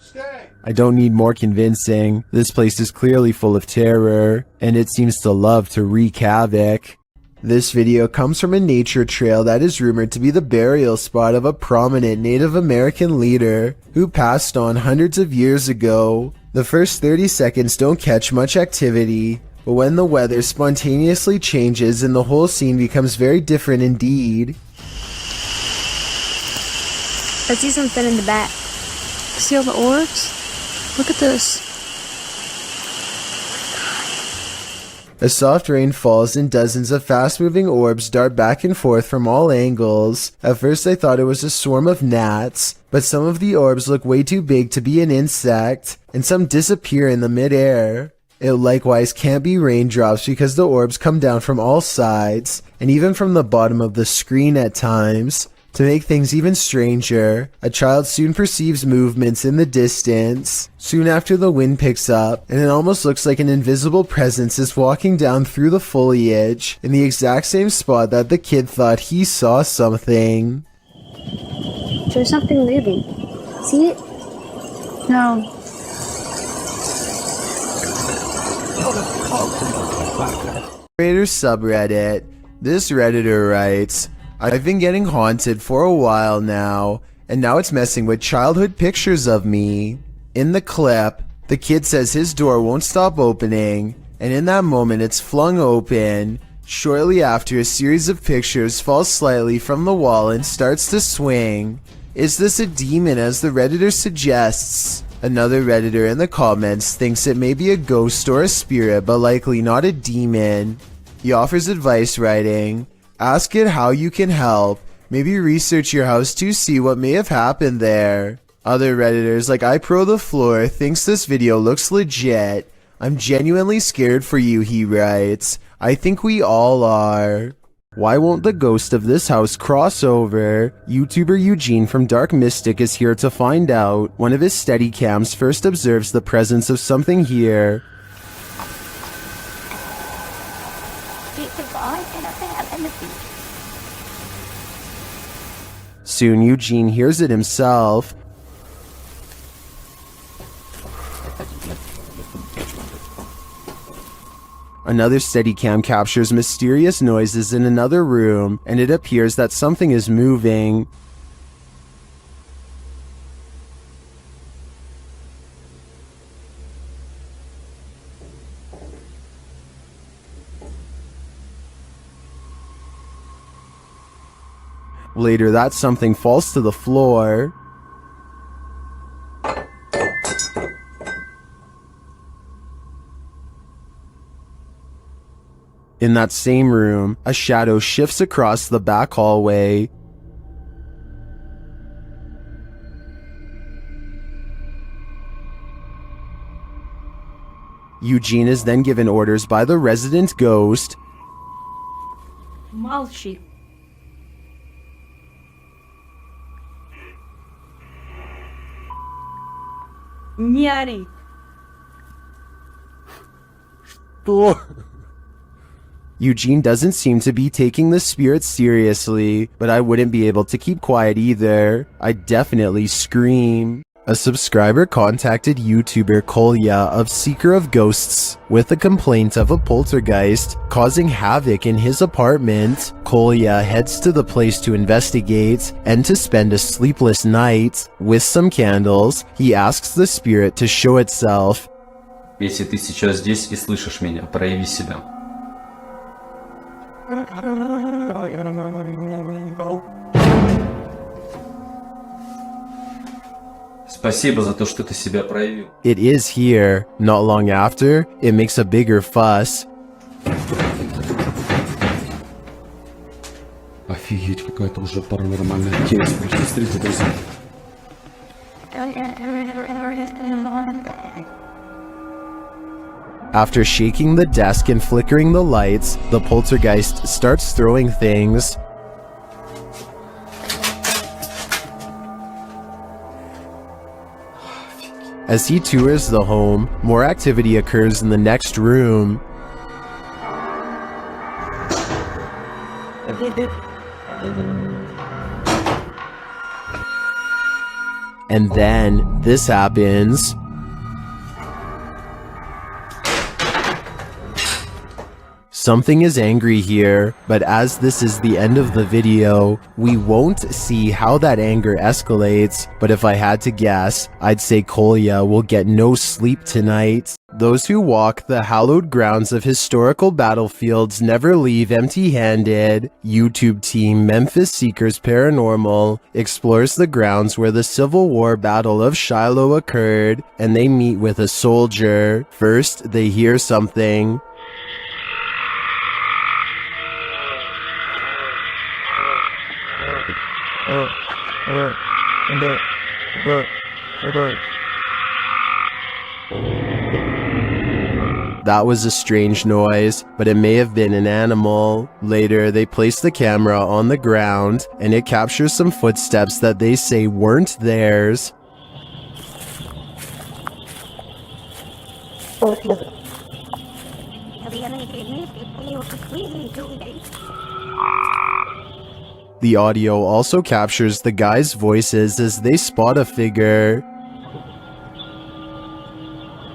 S6: Stay.
S1: I don't need more convincing. This place is clearly full of terror, and it seems to love to wreak havoc. This video comes from a nature trail that is rumored to be the burial spot of a prominent Native American leader who passed on hundreds of years ago. The first 30 seconds don't catch much activity, but when the weather spontaneously changes and the whole scene becomes very different indeed.
S5: I see something in the back. See all the orbs? Look at this.
S1: A soft rain falls and dozens of fast-moving orbs dart back and forth from all angles. At first I thought it was a swarm of gnats, but some of the orbs look way too big to be an insect, and some disappear in the mid-air. It likewise can't be raindrops because the orbs come down from all sides, and even from the bottom of the screen at times. To make things even stranger, a child soon perceives movements in the distance. Soon after, the wind picks up, and it almost looks like an invisible presence is walking down through the foliage in the exact same spot that the kid thought he saw something.
S5: There's something moving. See it? No.
S1: Creator subreddit. This Redditor writes, I've been getting haunted for a while now, and now it's messing with childhood pictures of me. In the clip, the kid says his door won't stop opening, and in that moment it's flung open. Shortly after, a series of pictures falls slightly from the wall and starts to swing. Is this a demon, as the Redditor suggests? Another Redditor in the comments thinks it may be a ghost or a spirit, but likely not a demon. He offers advice writing, ask it how you can help. Maybe research your house to see what may have happened there. Other Redditors like iPro the Floor thinks this video looks legit. I'm genuinely scared for you, he writes. I think we all are. Why won't the ghost of this house cross over? YouTuber Eugene from Dark Mystic is here to find out. One of his Steadicams first observes the presence of something here. Soon Eugene hears it himself. Another Steadicam captures mysterious noises in another room, and it appears that something is moving. Later, that something falls to the floor. In that same room, a shadow shifts across the back hallway. Eugene is then given orders by the resident ghost.
S12: Malshi. Nyari.
S1: Eugene doesn't seem to be taking the spirit seriously, but I wouldn't be able to keep quiet either. I'd definitely scream. A subscriber contacted YouTuber Kolya of Seeker of Ghosts with a complaint of a poltergeist causing havoc in his apartment. Kolya heads to the place to investigate, and to spend a sleepless night. With some candles, he asks the spirit to show itself.
S7: Если ты сейчас здесь и слышишь меня, прояви себя. Спасибо за то, что ты себя проявил.
S1: It is here. Not long after, it makes a bigger fuss.
S21: Офигеть, какая-то уже паранормальная тема. Смотрите, друзья.
S1: After shaking the desk and flickering the lights, the poltergeist starts throwing things. As he tours the home, more activity occurs in the next room. And then this happens. Something is angry here, but as this is the end of the video, we won't see how that anger escalates, but if I had to guess, I'd say Kolya will get no sleep tonight. Those who walk the hallowed grounds of historical battlefields never leave empty-handed. YouTube team Memphis Seekers Paranormal explores the grounds where the Civil War Battle of Shiloh occurred, and they meet with a soldier. First, they hear something. That was a strange noise, but it may have been an animal. Later, they place the camera on the ground, and it captures some footsteps that they say weren't theirs. The audio also captures the guys' voices as they spot a figure.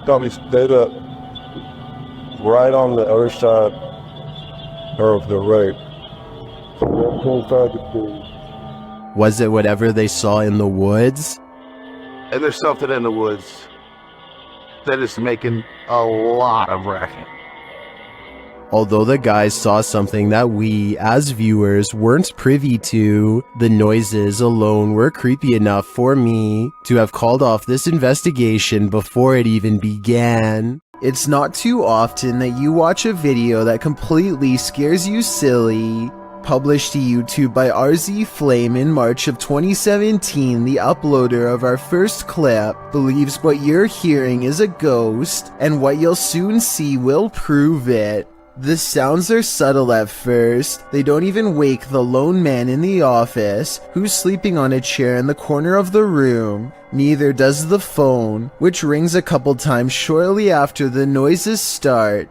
S13: Tommy, stayed up right on the other side of the right.
S1: Was it whatever they saw in the woods?
S6: And there's something in the woods that is making a lot of racket.
S1: Although the guys saw something that we, as viewers, weren't privy to, the noises alone were creepy enough for me to have called off this investigation before it even began. It's not too often that you watch a video that completely scares you silly. Published to YouTube by RZ Flame in March of 2017, the uploader of our first clip believes what you're hearing is a ghost, and what you'll soon see will prove it. The sounds are subtle at first. They don't even wake the lone man in the office, who's sleeping on a chair in the corner of the room. Neither does the phone, which rings a couple times shortly after the noises start.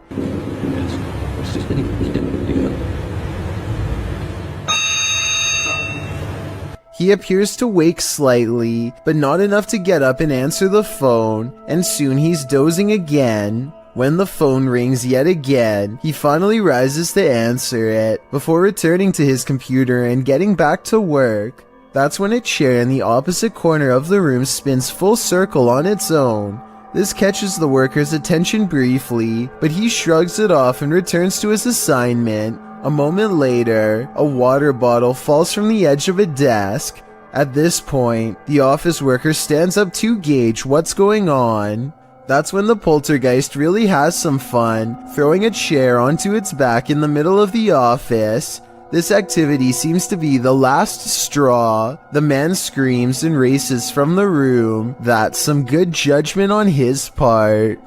S1: He appears to wake slightly, but not enough to get up and answer the phone, and soon he's dozing again. When the phone rings yet again, he finally rises to answer it, before returning to his computer and getting back to work. That's when a chair in the opposite corner of the room spins full circle on its own. This catches the worker's attention briefly, but he shrugs it off and returns to his assignment. A moment later, a water bottle falls from the edge of a desk. At this point, the office worker stands up to gauge what's going on. That's when the poltergeist really has some fun, throwing a chair onto its back in the middle of the office. This activity seems to be the last straw. The man screams and races from the room. That's some good judgment on his part.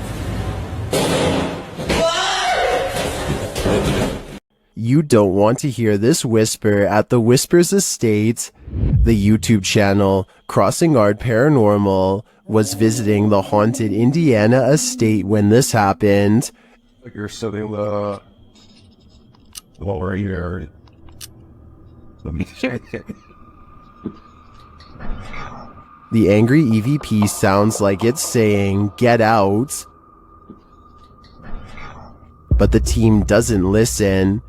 S1: You don't want to hear this whisper at the Whispers Estate. The YouTube channel Crossing Art Paranormal was visiting the haunted Indiana estate when this happened.
S11: You're sitting well right here. Let me check it.
S1: The angry EVP sounds like it's saying, "Get out." But the team doesn't listen.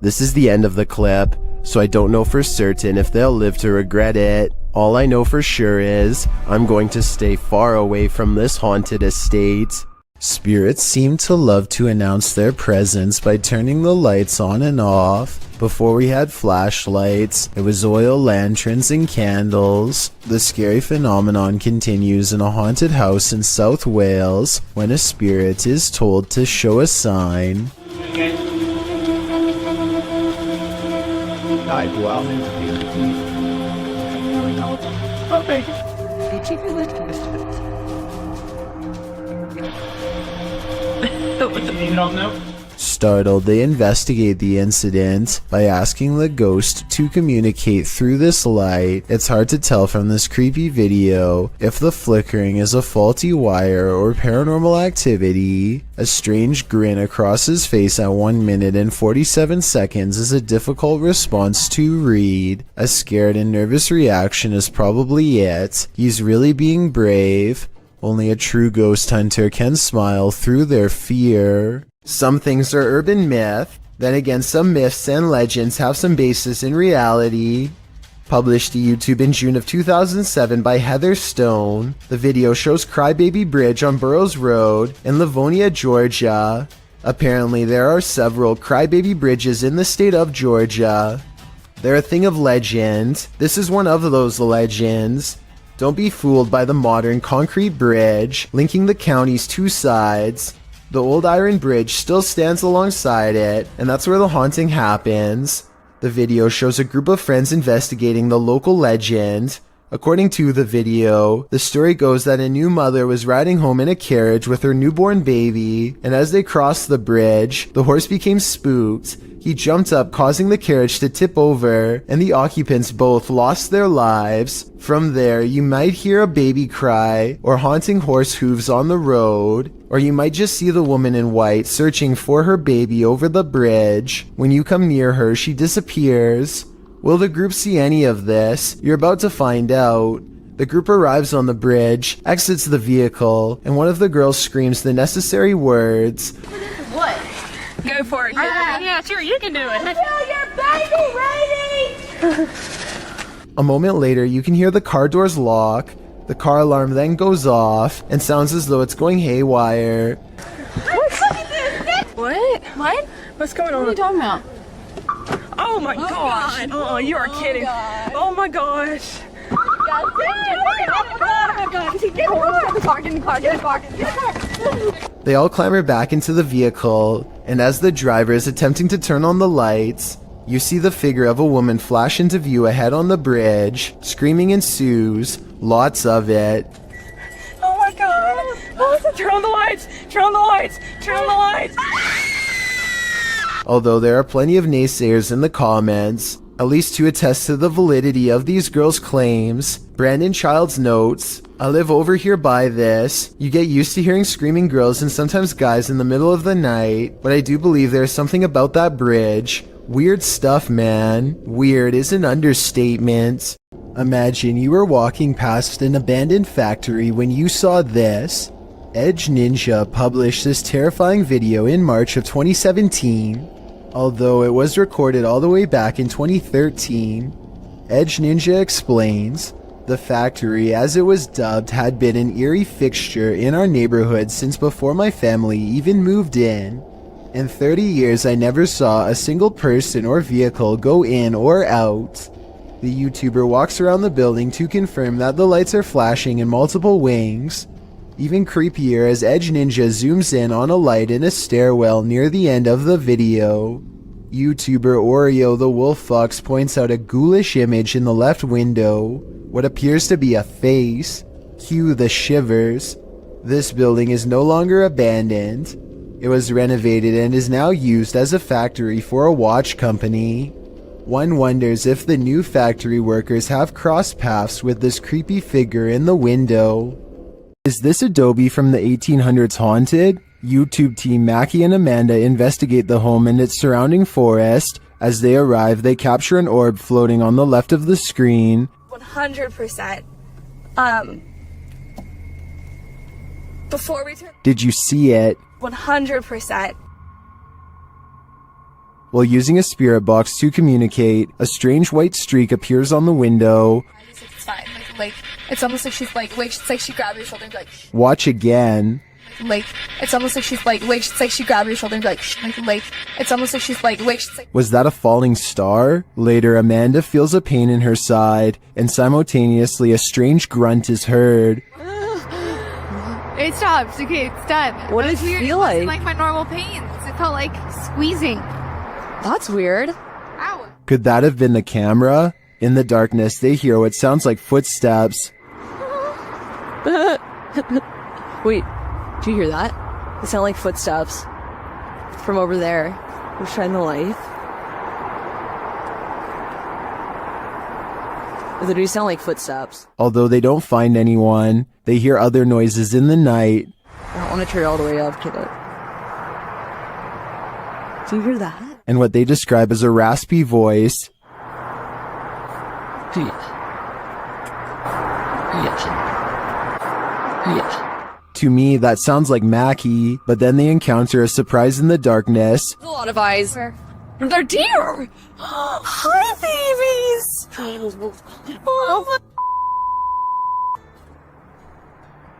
S1: This is the end of the clip, so I don't know for certain if they'll live to regret it. All I know for sure is, I'm going to stay far away from this haunted estate. Spirits seem to love to announce their presence by turning the lights on and off. Before we had flashlights, it was oil lanterns and candles. The scary phenomenon continues in a haunted house in South Wales when a spirit is told to show a sign.
S6: I go out into the okay.
S1: Startled, they investigate the incident by asking the ghost to communicate through this light. It's hard to tell from this creepy video if the flickering is a faulty wire or paranormal activity. A strange grin across his face at 1 minute and 47 seconds is a difficult response to read. A scared and nervous reaction is probably it. He's really being brave. Only a true ghost hunter can smile through their fear. Some things are urban myth, then again some myths and legends have some basis in reality. Published to YouTube in June of 2007 by Heather Stone, the video shows Crybaby Bridge on Burroughs Road in Livonia, Georgia. Apparently there are several Crybaby Bridges in the state of Georgia. They're a thing of legend. This is one of those legends. Don't be fooled by the modern concrete bridge linking the county's two sides. The old iron bridge still stands alongside it, and that's where the haunting happens. The video shows a group of friends investigating the local legend. According to the video, the story goes that a new mother was riding home in a carriage with her newborn baby, and as they crossed the bridge, the horse became spooked. He jumped up, causing the carriage to tip over, and the occupants both lost their lives. From there, you might hear a baby cry, or haunting horse hooves on the road, or you might just see the woman in white searching for her baby over the bridge. When you come near her, she disappears. Will the group see any of this? You're about to find out. The group arrives on the bridge, exits the vehicle, and one of the girls screams the necessary words.
S18: What?
S5: Go for it. Yeah, sure, you can do it.
S18: Feel your baby ready!
S1: A moment later, you can hear the car doors lock. The car alarm then goes off and sounds as though it's going haywire.
S5: What? What? What's going on?
S18: What are you talking about?
S5: Oh my gosh. Oh, you are kidding. Oh my gosh.
S1: They all clamber back into the vehicle, and as the driver is attempting to turn on the lights, you see the figure of a woman flash into view ahead on the bridge. Screaming ensues, lots of it.
S5: Oh my god. Oh, turn on the lights. Turn on the lights. Turn on the lights.
S1: Although there are plenty of naysayers in the comments, at least to attest to the validity of these girls' claims. Brandon Childs notes, I live over here by this. You get used to hearing screaming girls and sometimes guys in the middle of the night, but I do believe there's something about that bridge. Weird stuff, man. Weird is an understatement. Imagine you were walking past an abandoned factory when you saw this. Edge Ninja published this terrifying video in March of 2017. Although it was recorded all the way back in 2013, Edge Ninja explains, the factory, as it was dubbed, had been an eerie fixture in our neighborhood since before my family even moved in. In 30 years, I never saw a single person or vehicle go in or out. The YouTuber walks around the building to confirm that the lights are flashing in multiple wings. Even creepier as Edge Ninja zooms in on a light in a stairwell near the end of the video. YouTuber Oreo the Wolf Fox points out a ghoulish image in the left window, what appears to be a face. Cue the shivers. This building is no longer abandoned. It was renovated and is now used as a factory for a watch company. One wonders if the new factory workers have crossed paths with this creepy figure in the window. Is this adobe from the 1800s haunted? YouTube team Mackie and Amanda investigate the home and its surrounding forest. As they arrive, they capture an orb floating on the left of the screen.
S5: 100%. Before we turn...
S1: Did you see it?
S5: 100%.
S1: While using a spirit box to communicate, a strange white streak appears on the window.
S5: It's fine. Like, it's almost like she's like, wait, it's like she grabbed your shoulder and be like,
S1: Watch again.
S5: like, it's almost like she's like, wait, it's like she grabbed your shoulder and be like, it's almost like she's like, wait, it's like...
S1: Was that a falling star? Later, Amanda feels a pain in her side, and simultaneously a strange grunt is heard.
S14: It stopped. Okay, it's done.
S12: What did it feel like?
S14: It wasn't like my normal pains. It felt like squeezing.
S12: That's weird.
S14: Ow.
S1: Could that have been the camera? In the darkness, they hear what sounds like footsteps.
S12: Wait, do you hear that? It sound like footsteps from over there. We'll shine the light. They do sound like footsteps.
S1: Although they don't find anyone, they hear other noises in the night.
S12: I don't want to turn it all the way up, kid. Do you hear that?
S1: And what they describe as a raspy voice. To me, that sounds like Mackie, but then they encounter a surprise in the darkness.
S12: There's a lot of eyes. They're deer! Hi, babies! Oh,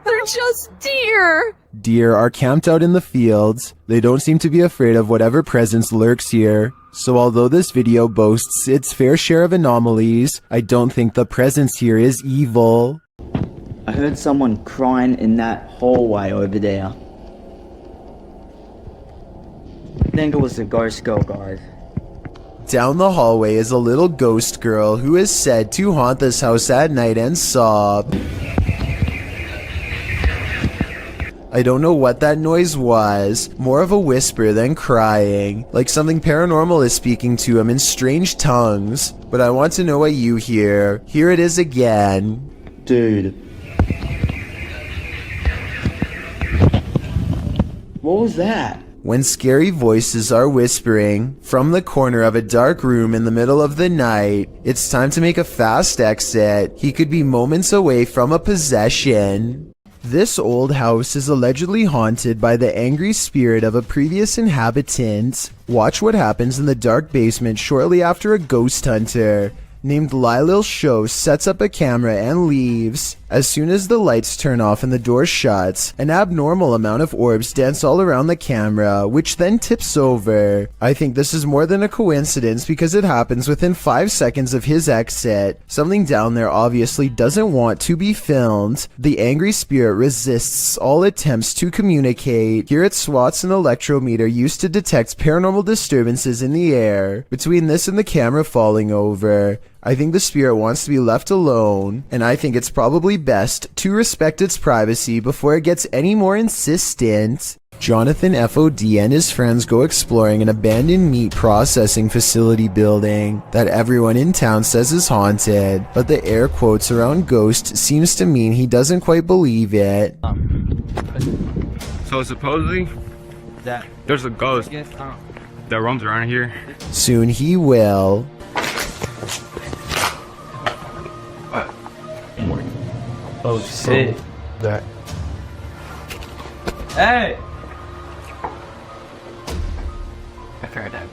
S12: they're just deer!
S1: Deer are camped out in the fields. They don't seem to be afraid of whatever presence lurks here. So although this video boasts its fair share of anomalies, I don't think the presence here is evil.
S15: I heard someone crying in that hallway over there. I think it was the ghost girl, guys.
S1: Down the hallway is a little ghost girl who is said to haunt this house at night and sob. I don't know what that noise was, more of a whisper than crying, like something paranormal is speaking to him in strange tongues. But I want to know what you hear. Here it is again.
S15: Dude. What was that?
S1: When scary voices are whispering from the corner of a dark room in the middle of the night, it's time to make a fast exit. He could be moments away from a possession. This old house is allegedly haunted by the angry spirit of a previous inhabitant. Watch what happens in the dark basement shortly after a ghost hunter named Lylil Show sets up a camera and leaves. As soon as the lights turn off and the door shuts, an abnormal amount of orbs dance all around the camera, which then tips over. I think this is more than a coincidence because it happens within 5 seconds of his exit. Something down there obviously doesn't want to be filmed. The angry spirit resists all attempts to communicate. Here it swats an electrometer used to detect paranormal disturbances in the air. Between this and the camera falling over, I think the spirit wants to be left alone, and I think it's probably best to respect its privacy before it gets any more insistent. Jonathan FOD and his friends go exploring an abandoned meat processing facility building that everyone in town says is haunted, but the air quotes around ghost seems to mean he doesn't quite believe it.
S23: So supposedly, there's a ghost that roams around here.
S1: Soon he will.
S23: Oh shit.
S9: That.
S23: Hey! I heard that.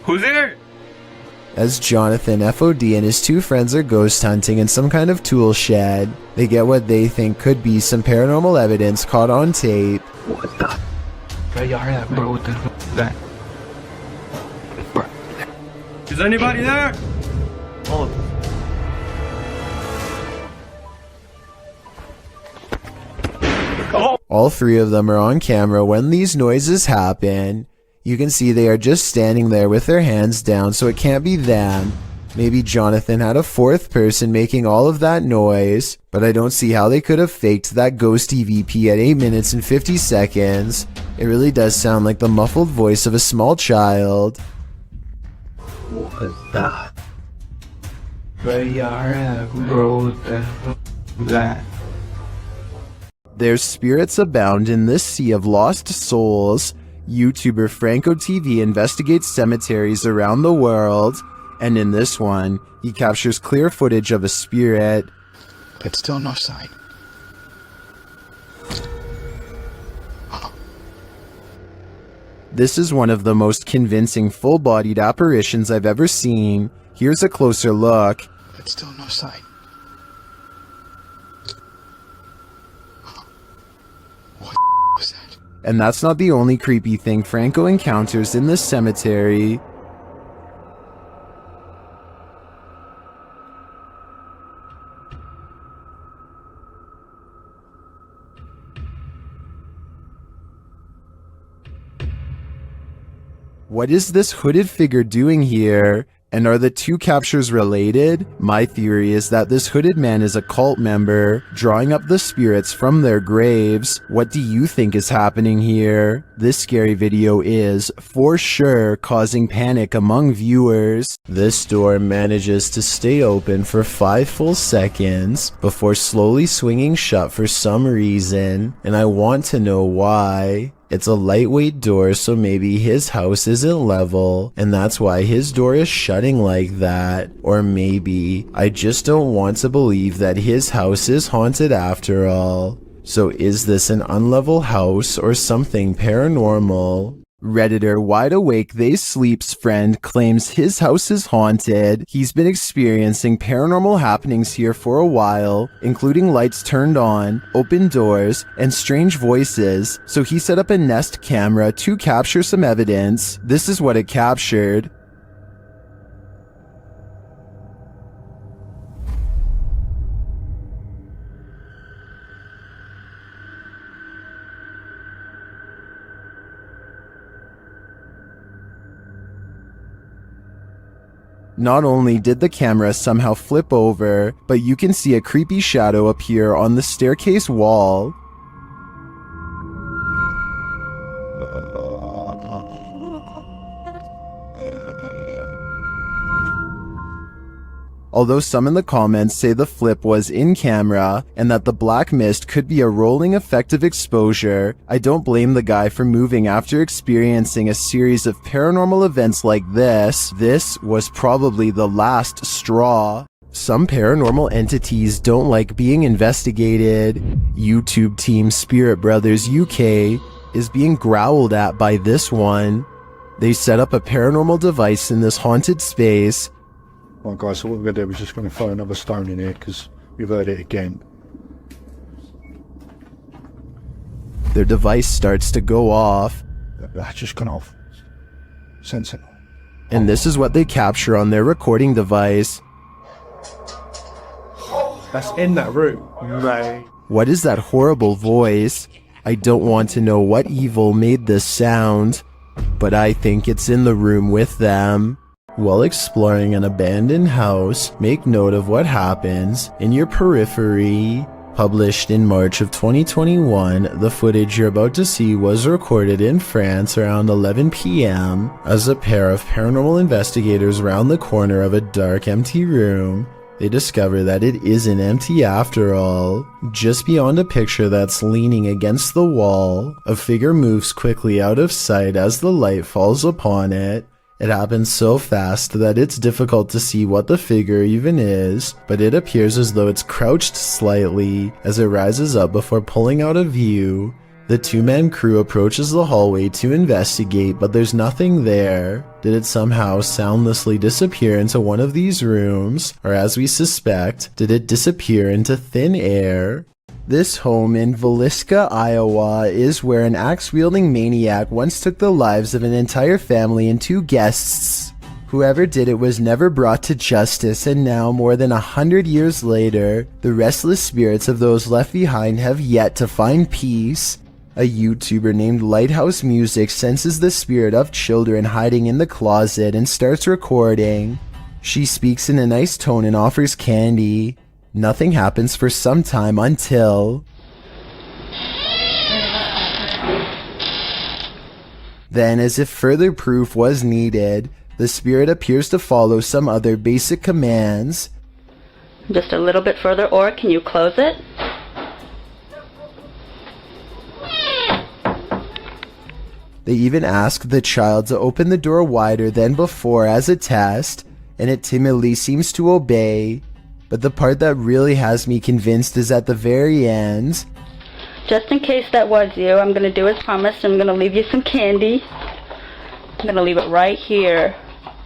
S23: Who's there?
S1: As Jonathan FOD and his two friends are ghost hunting in some kind of tool shed, they get what they think could be some paranormal evidence caught on tape.
S23: What the?
S11: Bro, you heard that, bro? What the fuck is that? Bro.
S23: Is anybody there?
S1: All three of them are on camera when these noises happen. You can see they are just standing there with their hands down, so it can't be them. Maybe Jonathan had a fourth person making all of that noise, but I don't see how they could have faked that ghost EVP at 8 minutes and 50 seconds. It really does sound like the muffled voice of a small child.
S11: What was that? Bro, you heard that, bro? What the fuck is that?
S1: Their spirits abound in this sea of lost souls. YouTuber Franco TV investigates cemeteries around the world, and in this one, he captures clear footage of a spirit.
S11: But still no sign.
S1: This is one of the most convincing full-bodied apparitions I've ever seen. Here's a closer look.
S11: But still no sign. What was that?
S1: And that's not the only creepy thing Franco encounters in this cemetery. What is this hooded figure doing here? And are the two captures related? My theory is that this hooded man is a cult member, drawing up the spirits from their graves. What do you think is happening here? This scary video is, for sure, causing panic among viewers. This door manages to stay open for 5 full seconds before slowly swinging shut for some reason, and I want to know why. It's a lightweight door, so maybe his house isn't level, and that's why his door is shutting like that. Or maybe I just don't want to believe that his house is haunted after all. So is this an unlevel house or something paranormal? Redditor Wide Awake They Sleep's friend claims his house is haunted. He's been experiencing paranormal happenings here for a while, including lights turned on, open doors, and strange voices, so he set up a Nest camera to capture some evidence. This is what it captured. Not only did the camera somehow flip over, but you can see a creepy shadow appear on the staircase wall. Although some in the comments say the flip was in camera and that the black mist could be a rolling effect of exposure, I don't blame the guy for moving after experiencing a series of paranormal events like this. This was probably the last straw. Some paranormal entities don't like being investigated. YouTube team Spirit Brothers UK is being growled at by this one. They set up a paranormal device in this haunted space.
S4: Right guys, so what we're going to do is just going to throw another stone in here because we've heard it again.
S1: Their device starts to go off.
S4: That's just gone off. Sensible.
S1: And this is what they capture on their recording device.
S11: That's in that room, mate.
S1: What is that horrible voice? I don't want to know what evil made this sound, but I think it's in the room with them. While exploring an abandoned house, make note of what happens in your periphery. Published in March of 2021, the footage you're about to see was recorded in France around 11 p.m. as a pair of paranormal investigators round the corner of a dark, empty room. They discover that it isn't empty after all. Just beyond a picture that's leaning against the wall, a figure moves quickly out of sight as the light falls upon it. It happens so fast that it's difficult to see what the figure even is, but it appears as though it's crouched slightly as it rises up before pulling out of view. The two-man crew approaches the hallway to investigate, but there's nothing there. Did it somehow soundlessly disappear into one of these rooms, or as we suspect, did it disappear into thin air? This home in Villisca, Iowa is where an axe-wielding maniac once took the lives of an entire family and 2 guests. Whoever did it was never brought to justice, and now, more than 100 years later, the restless spirits of those left behind have yet to find peace. A YouTuber named Lighthouse Music senses the spirit of children hiding in the closet and starts recording. She speaks in a nice tone and offers candy. Nothing happens for some time until... Then, as if further proof was needed, the spirit appears to follow some other basic commands.
S10: Just a little bit further, or can you close it?
S1: They even ask the child to open the door wider than before as a test, and it timidly seems to obey. But the part that really has me convinced is at the very end.
S10: Just in case that was you, I'm going to do as promised. I'm going to leave you some candy. I'm going to leave it right here,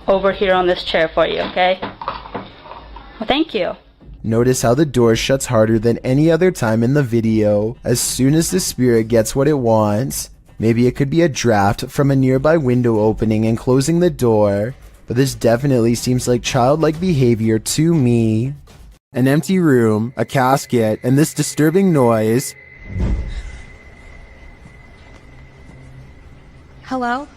S10: over here on this chair for you, okay? Well, thank you.
S1: Notice how the door shuts harder than any other time in the video as soon as the spirit gets what it wants. Maybe it could be a draft from a nearby window opening and closing the door, but this definitely seems like childlike behavior to me. An empty room, a casket, and this disturbing noise.
S5: Hello?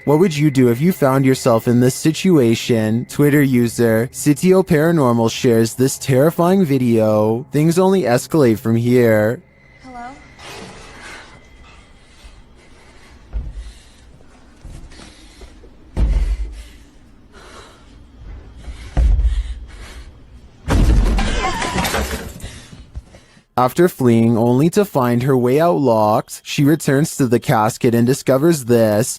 S1: What would you do if you found yourself in this situation? Twitter user Sitio Paranormal shares this terrifying video. Things only escalate from here.
S5: Hello?
S1: After fleeing only to find her way out locked, she returns to the casket and discovers this.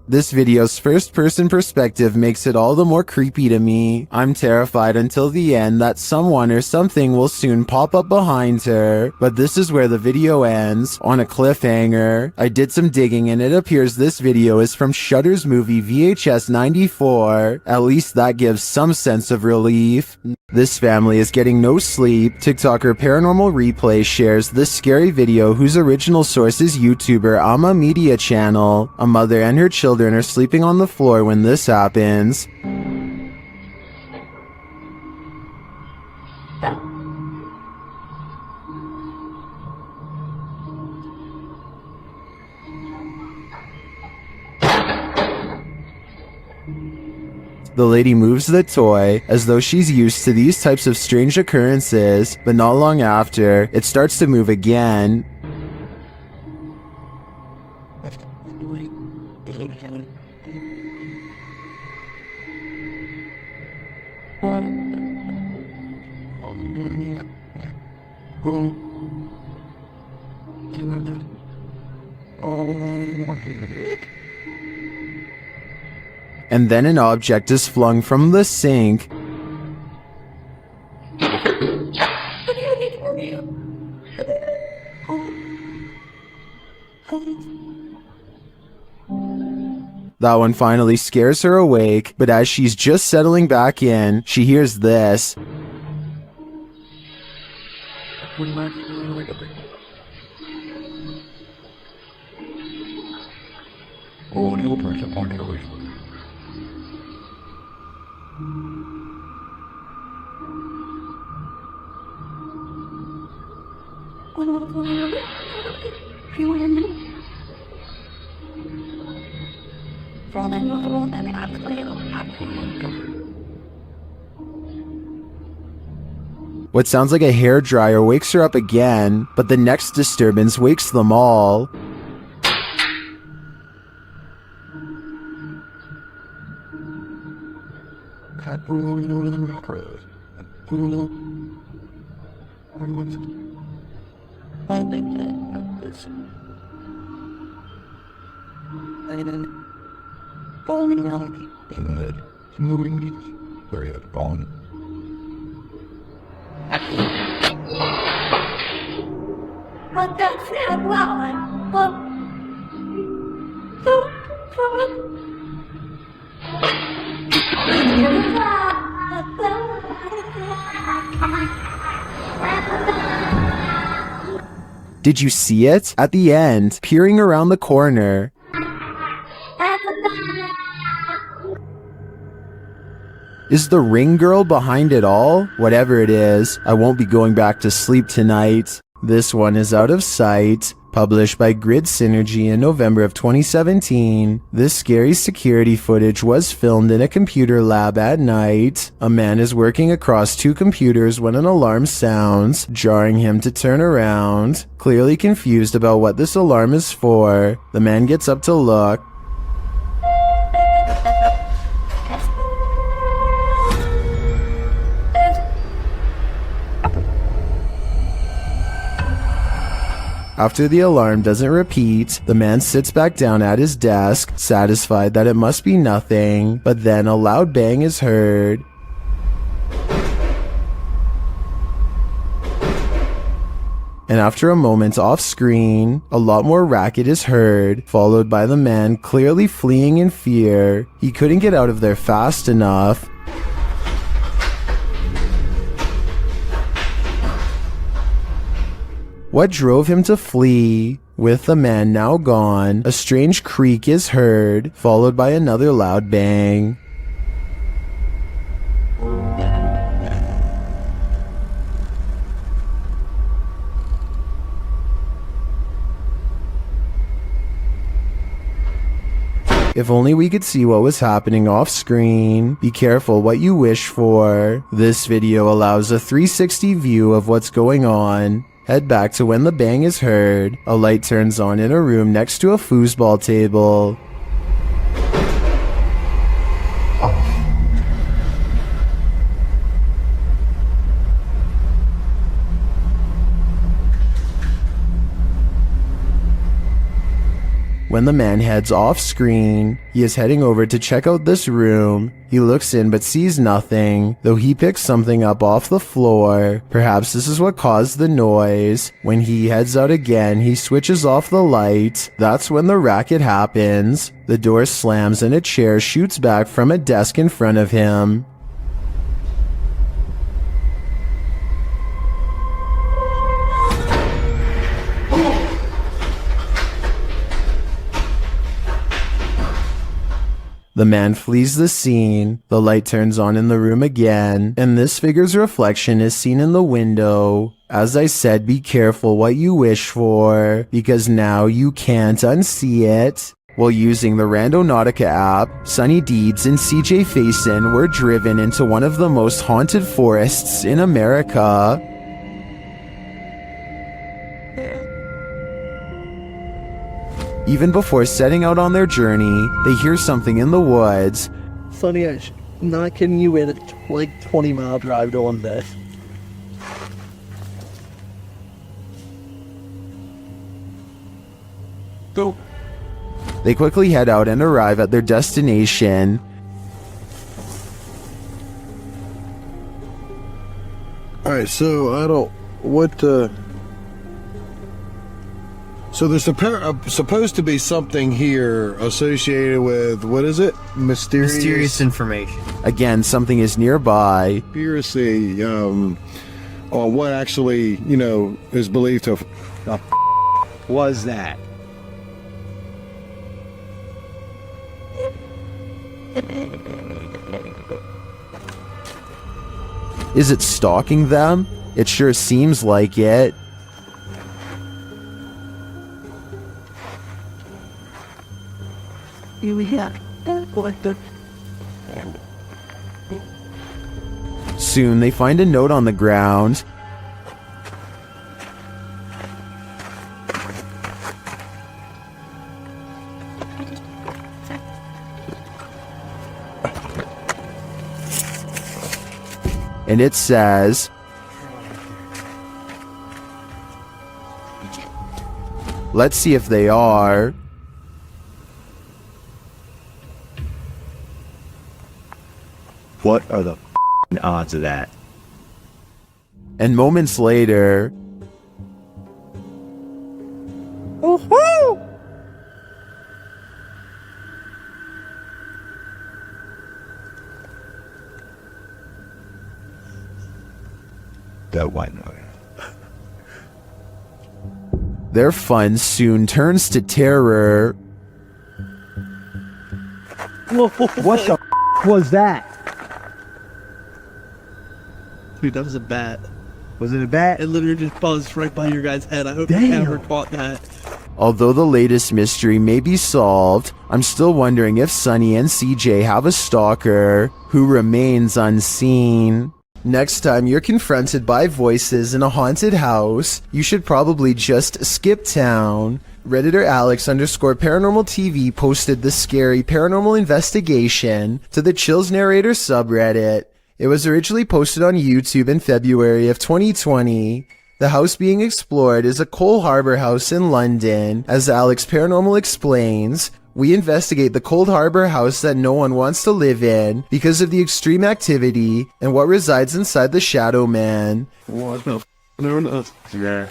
S1: This video's first-person perspective makes it all the more creepy to me. I'm terrified until the end that someone or something will soon pop up behind her. But this is where the video ends, on a cliffhanger. I did some digging and it appears this video is from Shudder's movie VHS 94. At least that gives some sense of relief. This family is getting no sleep. TikToker Paranormal Replay shares this scary video whose original source is YouTuber Ama Media Channel. A mother and her children are sleeping on the floor when this happens. The lady moves the toy as though she's used to these types of strange occurrences, but not long after, it starts to move again. And then an object is flung from the sink. That one finally scares her awake, but as she's just settling back in, she hears this. What sounds like a hairdryer wakes her up again, but the next disturbance wakes them all.
S19: But that's not wrong. Well,
S1: Did you see it? At the end, peering around the corner. Is the ring girl behind it all? Whatever it is, I won't be going back to sleep tonight. This one is Out of Sight, published by Grid Synergy in November of 2017. This scary security footage was filmed in a computer lab at night. A man is working across two computers when an alarm sounds, jarring him to turn around. Clearly confused about what this alarm is for, the man gets up to look. After the alarm doesn't repeat, the man sits back down at his desk, satisfied that it must be nothing, but then a loud bang is heard. And after a moment off screen, a lot more racket is heard, followed by the man clearly fleeing in fear. He couldn't get out of there fast enough. What drove him to flee? With the man now gone, a strange creak is heard, followed by another loud bang. If only we could see what was happening off screen. Be careful what you wish for. This video allows a 360 view of what's going on. Head back to when the bang is heard. A light turns on in a room next to a foosball table. When the man heads off screen, he is heading over to check out this room. He looks in but sees nothing, though he picks something up off the floor. Perhaps this is what caused the noise. When he heads out again, he switches off the light. That's when the racket happens. The door slams and a chair shoots back from a desk in front of him. The man flees the scene, the light turns on in the room again, and this figure's reflection is seen in the window. As I said, be careful what you wish for, because now you can't unsee it. While using the Randonautica app, Sunny Deeds and CJ Faison were driven into one of the most haunted forests in America. Even before setting out on their journey, they hear something in the woods.
S3: Sonny, I'm not kidding you, in a 20-mile drive doing this.
S1: Go. They quickly head out and arrive at their destination.
S13: Alright, so so there's supposed to be something here associated with, what is it? Mysterious
S1: information. Again, something is nearby.
S13: Conspiracy on what actually, is believed to have
S3: was that?
S1: Is it stalking them? It sure seems like it. Soon they find a note on the ground. And it says, let's see if they are.
S11: What are the odds of that?
S1: And moments later,
S19: Woohoo!
S11: That white noise.
S1: their fun soon turns to terror.
S3: What the was that? Dude, that was a bat.
S11: Was it a bat?
S3: It literally just buzzed right by your guy's head. I hope you never caught that.
S1: Although the latest mystery may be solved, I'm still wondering if Sunny and CJ have a stalker who remains unseen. Next time you're confronted by voices in a haunted house, you should probably just skip town. Redditor Alex_Paranormal TV posted the scary paranormal investigation to the Chills Narrator subreddit. It was originally posted on YouTube in February of 2020. The house being explored is a Coal Harbour house in London. As Alex Paranormal explains, we investigate the Cold Harbour house that no one wants to live in because of the extreme activity and what resides inside the Shadow Man.
S21: Whoa, it's been a there on Earth. Yeah.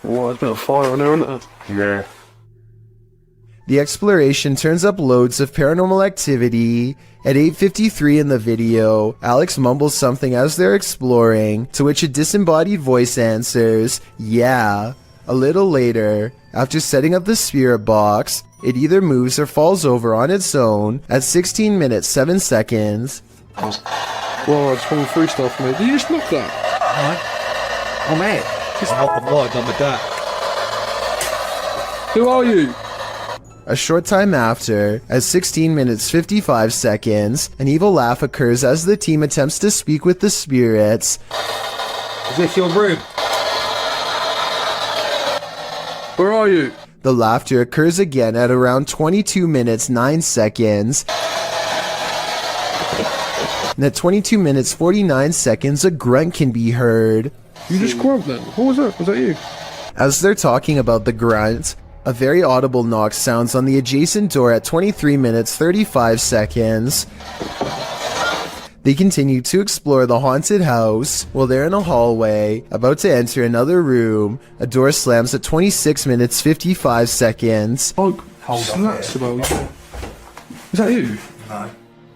S21: Whoa, it's been a fire on there on Earth. Yeah.
S1: The exploration turns up loads of paranormal activity. At 8:53 in the video, Alex mumbles something as they're exploring, to which a disembodied voice answers, "Yeah." A little later, after setting up the spirit box, it either moves or falls over on its own at 16 minutes 7 seconds.
S21: Whoa, I just went through stuff, mate. Did you just knock that?
S8: Oh, man. Just knock the blood on the duck.
S21: Who are you?
S1: A short time after, at 16 minutes 55 seconds, an evil laugh occurs as the team attempts to speak with the spirits.
S8: Is this your room?
S21: Where are you?
S1: The laughter occurs again at around 22 minutes 9 seconds. And at 22 minutes 49 seconds, a grunt can be heard.
S21: You just grunt then? What was that? Was that you?
S1: As they're talking about the grunt, a very audible knock sounds on the adjacent door at 23 minutes 35 seconds. They continue to explore the haunted house. While they're in a hallway, about to enter another room, a door slams at 26 minutes 55 seconds.
S21: Oh, snaps about. Is that you?
S11: No.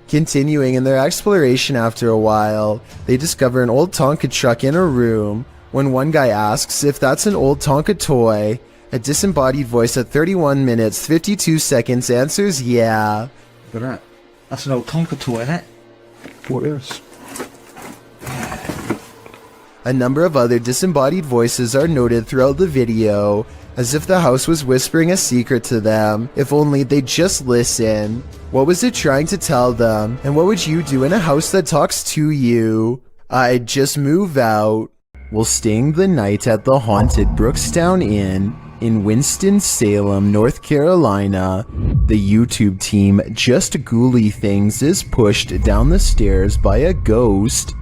S1: Continuing in their exploration after a while, they discover an old Tonka truck in a room. When one guy asks if that's an old Tonka toy, a disembodied voice at 31 minutes 52 seconds answers yeah.
S11: Look at that. That's an old Tonka toy, isn't it?
S21: What is?
S1: A number of other disembodied voices are noted throughout the video, as if the house was whispering a secret to them, if only they'd just listen. What was it trying to tell them, and what would you do in a house that talks to you? I'd just move out. While staying the night at the haunted Brookstown Inn in Winston-Salem, North Carolina, the YouTube team Just Ghouly Things is pushed down the stairs by a ghost.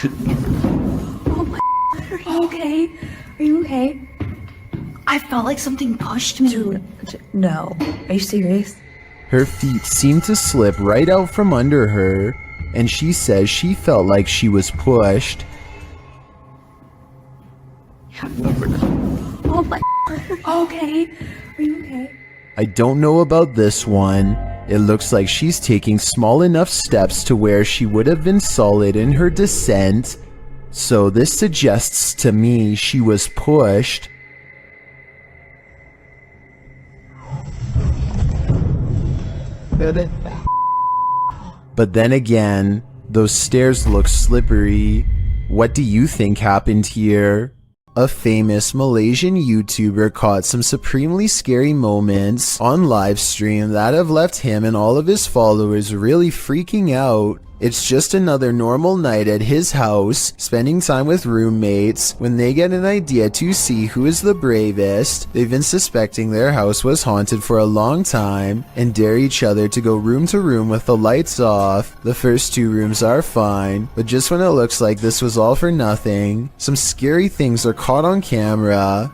S16: Oh my, are you okay? Are you okay? I felt like something pushed me. Dude, no. Are you serious?
S1: Her feet seem to slip right out from under her, and she says she felt like she was pushed.
S16: Oh my, okay. Are you okay?
S1: I don't know about this one. It looks like she's taking small enough steps to where she would have been solid in her descent, so this suggests to me she was pushed. But then again, those stairs look slippery. What do you think happened here? A famous Malaysian YouTuber caught some supremely scary moments on livestream that have left him and all of his followers really freaking out. It's just another normal night at his house, spending time with roommates, when they get an idea to see who is the bravest. They've been suspecting their house was haunted for a long time, and dare each other to go room to room with the lights off. The first two rooms are fine, but just when it looks like this was all for nothing, some scary things are caught on camera.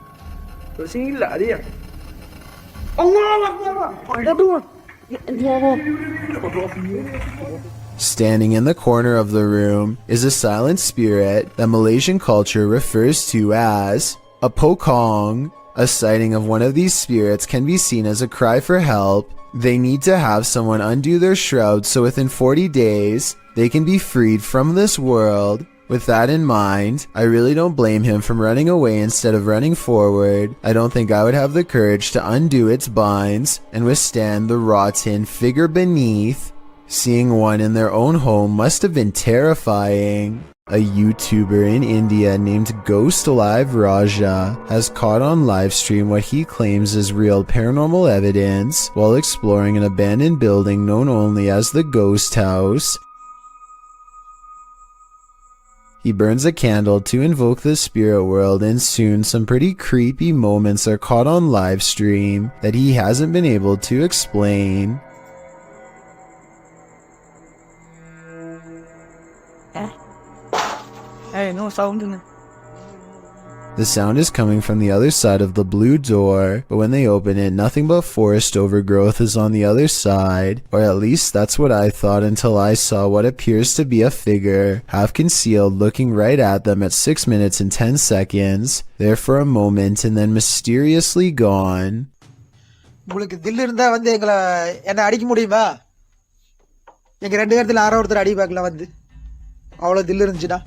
S1: Standing in the corner of the room is a silent spirit that Malaysian culture refers to as a pokong. A sighting of one of these spirits can be seen as a cry for help. They need to have someone undo their shroud so within 40 days, they can be freed from this world. With that in mind, I really don't blame him from running away instead of running forward. I don't think I would have the courage to undo its binds and withstand the rotten figure beneath. Seeing one in their own home must have been terrifying. A YouTuber in India named Ghost Live Raja has caught on livestream what he claims is real paranormal evidence while exploring an abandoned building known only as the Ghost House. He burns a candle to invoke the spirit world, and soon some pretty creepy moments are caught on livestream that he hasn't been able to explain.
S3: Hey, no sound in it.
S1: The sound is coming from the other side of the blue door, but when they open it, nothing but forest overgrowth is on the other side, or at least that's what I thought until I saw what appears to be a figure, half concealed, looking right at them at 6 minutes and 10 seconds, there for a moment and then mysteriously gone.
S3: உங்களுக்கு தில் இருந்தா வந்து என்ன அடிக்க முடியுமா? எங்க ரெண்டு பேர்த்துல யாரோ ஒருத்தர் அடி பார்க்கலாம் வந்து. அவ்வளவு தில் இருந்துச்சுடா.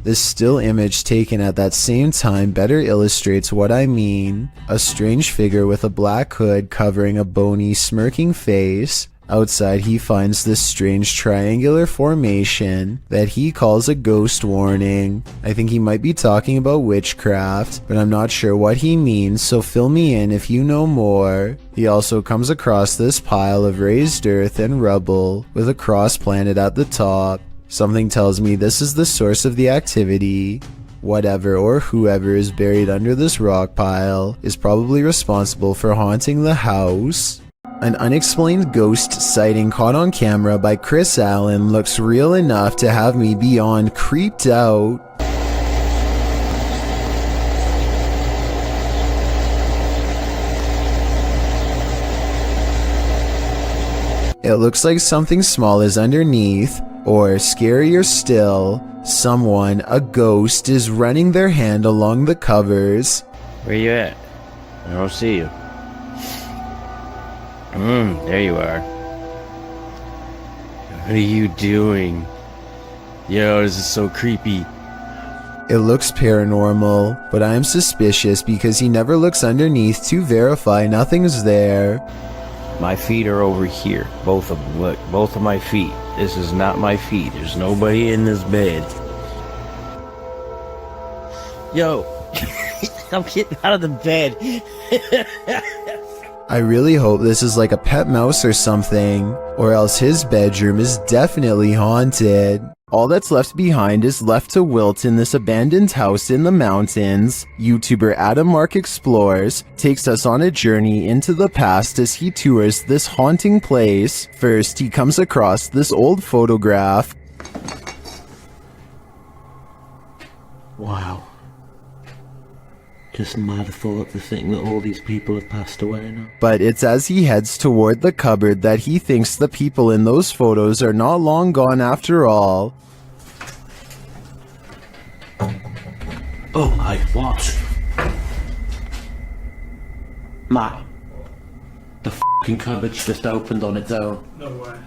S1: This still image taken at that same time better illustrates what I mean. A strange figure with a black hood covering a bony, smirking face. Outside he finds this strange triangular formation that he calls a ghost warning. I think he might be talking about witchcraft, but I'm not sure what he means, so fill me in if you know more. He also comes across this pile of raised earth and rubble with a cross planted at the top. Something tells me this is the source of the activity. Whatever or whoever is buried under this rock pile is probably responsible for haunting the house. An unexplained ghost sighting caught on camera by Chris Allen looks real enough to have me beyond creeped out. It looks like something small is underneath, or scarier still, someone, a ghost, is running their hand along the covers.
S17: Where you at? I don't see you. There you are. What are you doing? Yo, this is so creepy.
S1: It looks paranormal, but I am suspicious because he never looks underneath to verify nothing's there.
S17: My feet are over here. Both of them. Look, both of my feet. This is not my feet. There's nobody in this bed. Yo, I'm getting out of the bed.
S1: I really hope this is like a pet mouse or something, or else his bedroom is definitely haunted. All that's left behind is left to wilt in this abandoned house in the mountains. YouTuber Adam Mark Explores takes us on a journey into the past as he tours this haunting place. First, he comes across this old photograph.
S11: Wow. Just mad thought to think that all these people have passed away now.
S1: But it's as he heads toward the cupboard that he thinks the people in those photos are not long gone after all.
S11: Oh my, what? Matt, the fucking cupboard's just opened on its own.
S23: No way.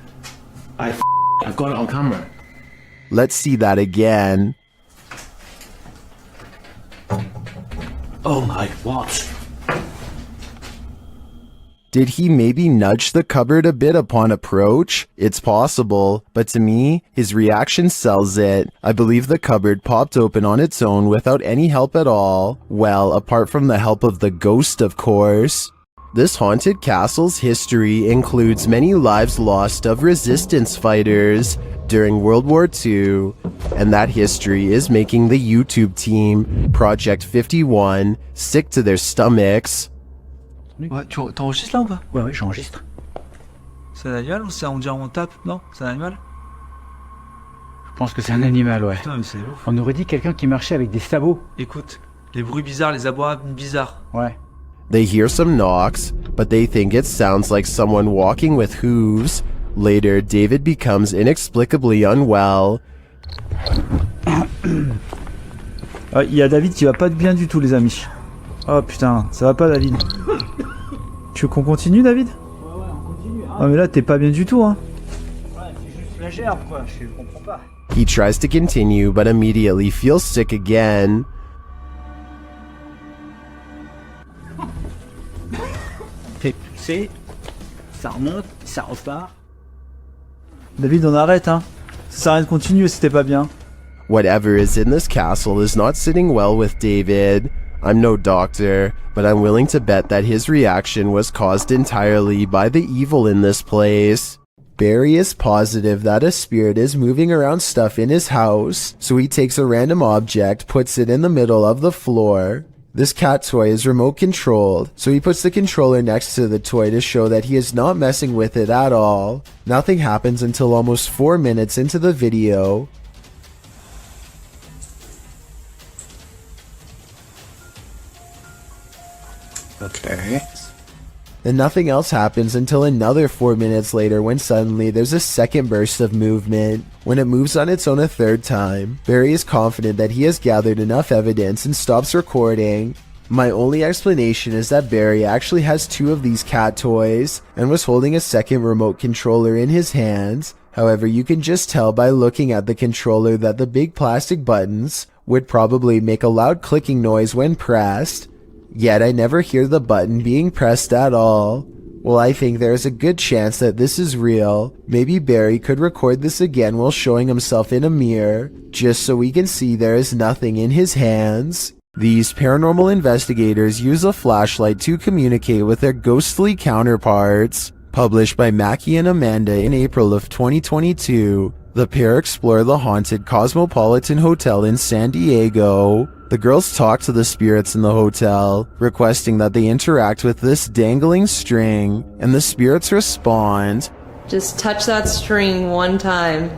S11: I've got it on camera.
S1: Let's see that again.
S11: Oh my, what?
S1: Did he maybe nudge the cupboard a bit upon approach? It's possible, but to me, his reaction sells it. I believe the cupboard popped open on its own without any help at all. Well, apart from the help of the ghost, of course. This haunted castle's history includes many lives lost of resistance fighters during World War II, and that history is making the YouTube team, Project 51, sick to their stomachs.
S20: Ouais, t'enregistres là ou pas?
S11: Ouais, j'enregistre.
S20: C'est un animal ou c'est on dirait on tape? Non? C'est un animal?
S22: Je pense que c'est un animal, ouais.
S20: Putain, mais c'est ouf.
S22: On aurait dit quelqu'un qui marchait avec des sabots.
S20: Écoute, les bruits bizarres, les aboiements bizarres.
S22: Ouais.
S1: They hear some knocks, but they think it sounds like someone walking with hooves. Later, David becomes inexplicably unwell.
S22: Il y a David qui va pas bien du tout, les amis. Oh putain, ça va pas, David. Tu veux qu'on continue, David? Ouais, on continue. Ah, mais là, t'es pas bien du tout, hein. Ouais, c'est juste la gerbe, quoi. Je comprends pas.
S1: He tries to continue, but immediately feels sick again.
S22: Fait pousser, ça remonte, ça repart. David, on arrête, hein. Ça sert à rien de continuer si t'es pas bien.
S1: Whatever is in this castle is not sitting well with David. I'm no doctor, but I'm willing to bet that his reaction was caused entirely by the evil in this place. Barry is positive that a spirit is moving around stuff in his house, so he takes a random object, puts it in the middle of the floor. This cat toy is remote controlled, so he puts the controller next to the toy to show that he is not messing with it at all. Nothing happens until almost 4 minutes into the video.
S11: Okay.
S1: Then nothing else happens until another 4 minutes later when suddenly there's a second burst of movement. When it moves on its own a third time, Barry is confident that he has gathered enough evidence and stops recording. My only explanation is that Barry actually has 2 of these cat toys and was holding a second remote controller in his hands. However, you can just tell by looking at the controller that the big plastic buttons would probably make a loud clicking noise when pressed. Yet I never hear the button being pressed at all. Well, I think there is a good chance that this is real. Maybe Barry could record this again while showing himself in a mirror, just so we can see there is nothing in his hands. These paranormal investigators use a flashlight to communicate with their ghostly counterparts. Published by Mackie and Amanda in April of 2022, the pair explore the haunted Cosmopolitan Hotel in San Diego. The girls talk to the spirits in the hotel, requesting that they interact with this dangling string, and the spirits respond.
S2: Just touch that string one time.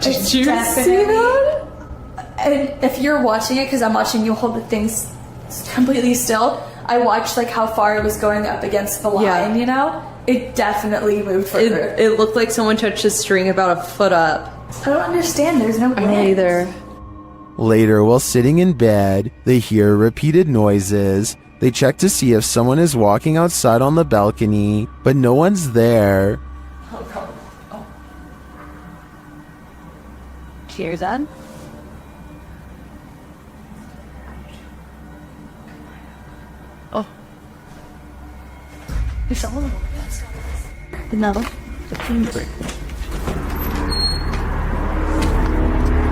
S2: Did you see that?
S16: And if you're watching it, because I'm watching you hold the things completely still, I watched like how far it was going up against the line, you know? It definitely moved further.
S2: It looked like someone touched the string about a foot up.
S16: I don't understand. There's no
S2: I don't either.
S1: Later, while sitting in bed, they hear repeated noises. They check to see if someone is walking outside on the balcony, but no one's there.
S16: Oh, God. Oh. Cheers, that? Oh. There's someone. No.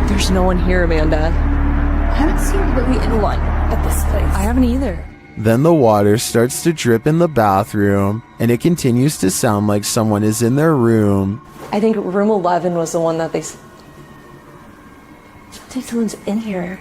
S2: There's no one here, Amanda.
S16: I haven't seen really anyone at this place.
S2: I haven't either.
S1: Then the water starts to drip in the bathroom, and it continues to sound like someone is in their room.
S2: I think room 11 was the one that they...
S16: I think someone's in here.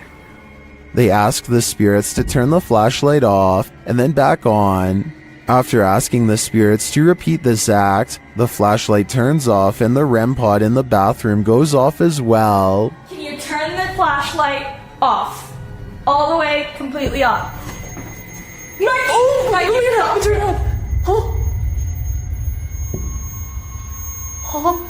S1: They ask the spirits to turn the flashlight off and then back on. After asking the spirits to repeat this act, the flashlight turns off and the REM pod in the bathroom goes off as well.
S16: Can you turn the flashlight off? All the way, completely off. No! Oh! Right, turn it off! Turn it off! Oh.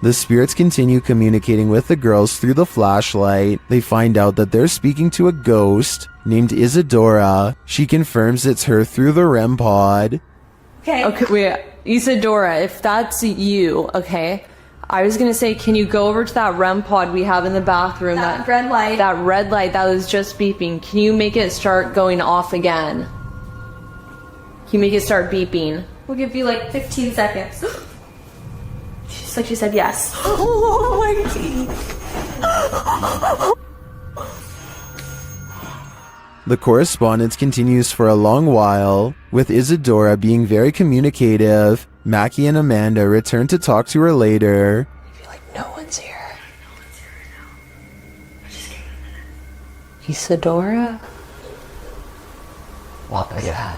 S1: The spirits continue communicating with the girls through the flashlight. They find out that they're speaking to a ghost named Isadora. She confirms it's her through the REM pod.
S16: Okay.
S2: Okay, wait. Isadora, if that's you, okay, I was gonna say, can you go over to that REM pod we have in the bathroom?
S16: That red light.
S2: That red light that was just beeping. Can you make it start going off again? Can you make it start beeping?
S16: We'll give you like 15 seconds. Just like she said yes. Oh my God.
S1: The correspondence continues for a long while, with Isadora being very communicative. Mackie and Amanda return to talk to her later.
S2: I feel like no one's here. Isadora?
S8: What was that?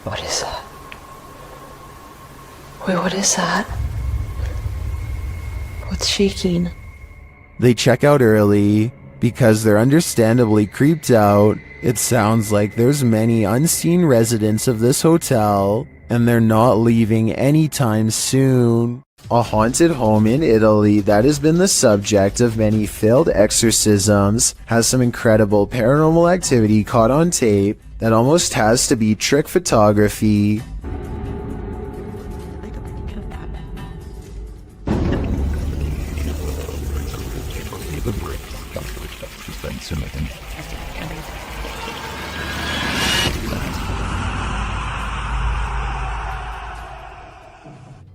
S8: What is that?
S2: Wait, what is that? What's shaking?
S1: They check out early because they're understandably creeped out. It sounds like there's many unseen residents of this hotel, and they're not leaving anytime soon. A haunted home in Italy that has been the subject of many failed exorcisms has some incredible paranormal activity caught on tape that almost has to be trick photography.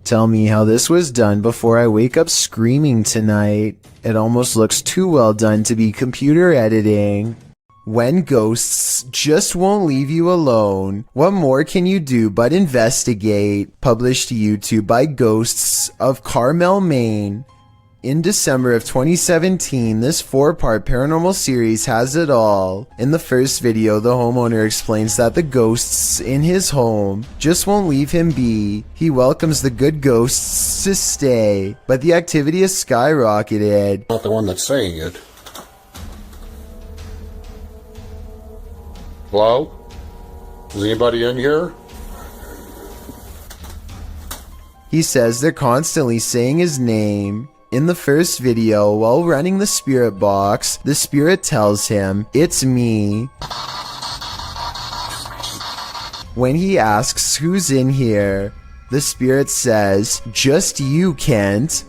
S1: Tell me how this was done before I wake up screaming tonight. It almost looks too well done to be computer editing. When ghosts just won't leave you alone, what more can you do but investigate? Published to YouTube by Ghosts of Carmel, Maine. In December of 2017, this 4-part paranormal series has it all. In the first video, the homeowner explains that the ghosts in his home just won't leave him be. He welcomes the good ghosts to stay, but the activity has skyrocketed.
S4: Not the one that's saying it. Hello? Is anybody in here?
S1: He says they're constantly saying his name. In the first video, while running the spirit box, the spirit tells him, "It's me." When he asks who's in here, the spirit says, "Just you, Kent."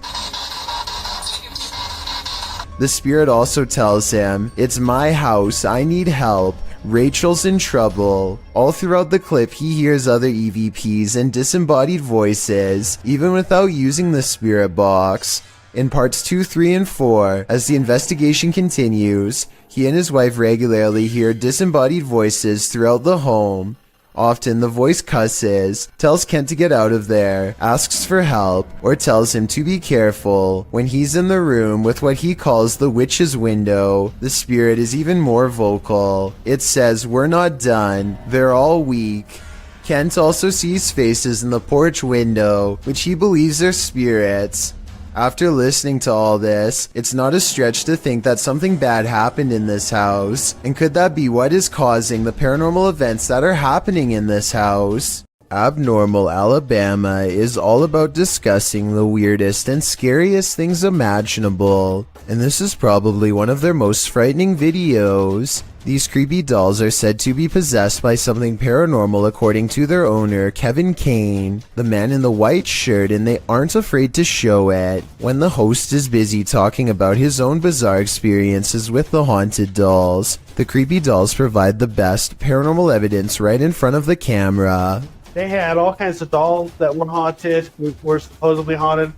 S1: The spirit also tells him, "It's my house, I need help. Rachel's in trouble." All throughout the clip, he hears other EVPs and disembodied voices, even without using the spirit box. In parts 2, 3, and 4, as the investigation continues, he and his wife regularly hear disembodied voices throughout the home. Often the voice cusses, tells Kent to get out of there, asks for help, or tells him to be careful. When he's in the room with what he calls the witch's window, the spirit is even more vocal. It says, "We're not done. They're all weak." Kent also sees faces in the porch window, which he believes are spirits. After listening to all this, it's not a stretch to think that something bad happened in this house. And could that be what is causing the paranormal events that are happening in this house? Abnormal Alabama is all about discussing the weirdest and scariest things imaginable, and this is probably one of their most frightening videos. These creepy dolls are said to be possessed by something paranormal according to their owner, Kevin Kane, the man in the white shirt, and they aren't afraid to show it. When the host is busy talking about his own bizarre experiences with the haunted dolls, the creepy dolls provide the best paranormal evidence right in front of the camera.
S6: They had all kinds of dolls that were haunted, were supposedly haunted.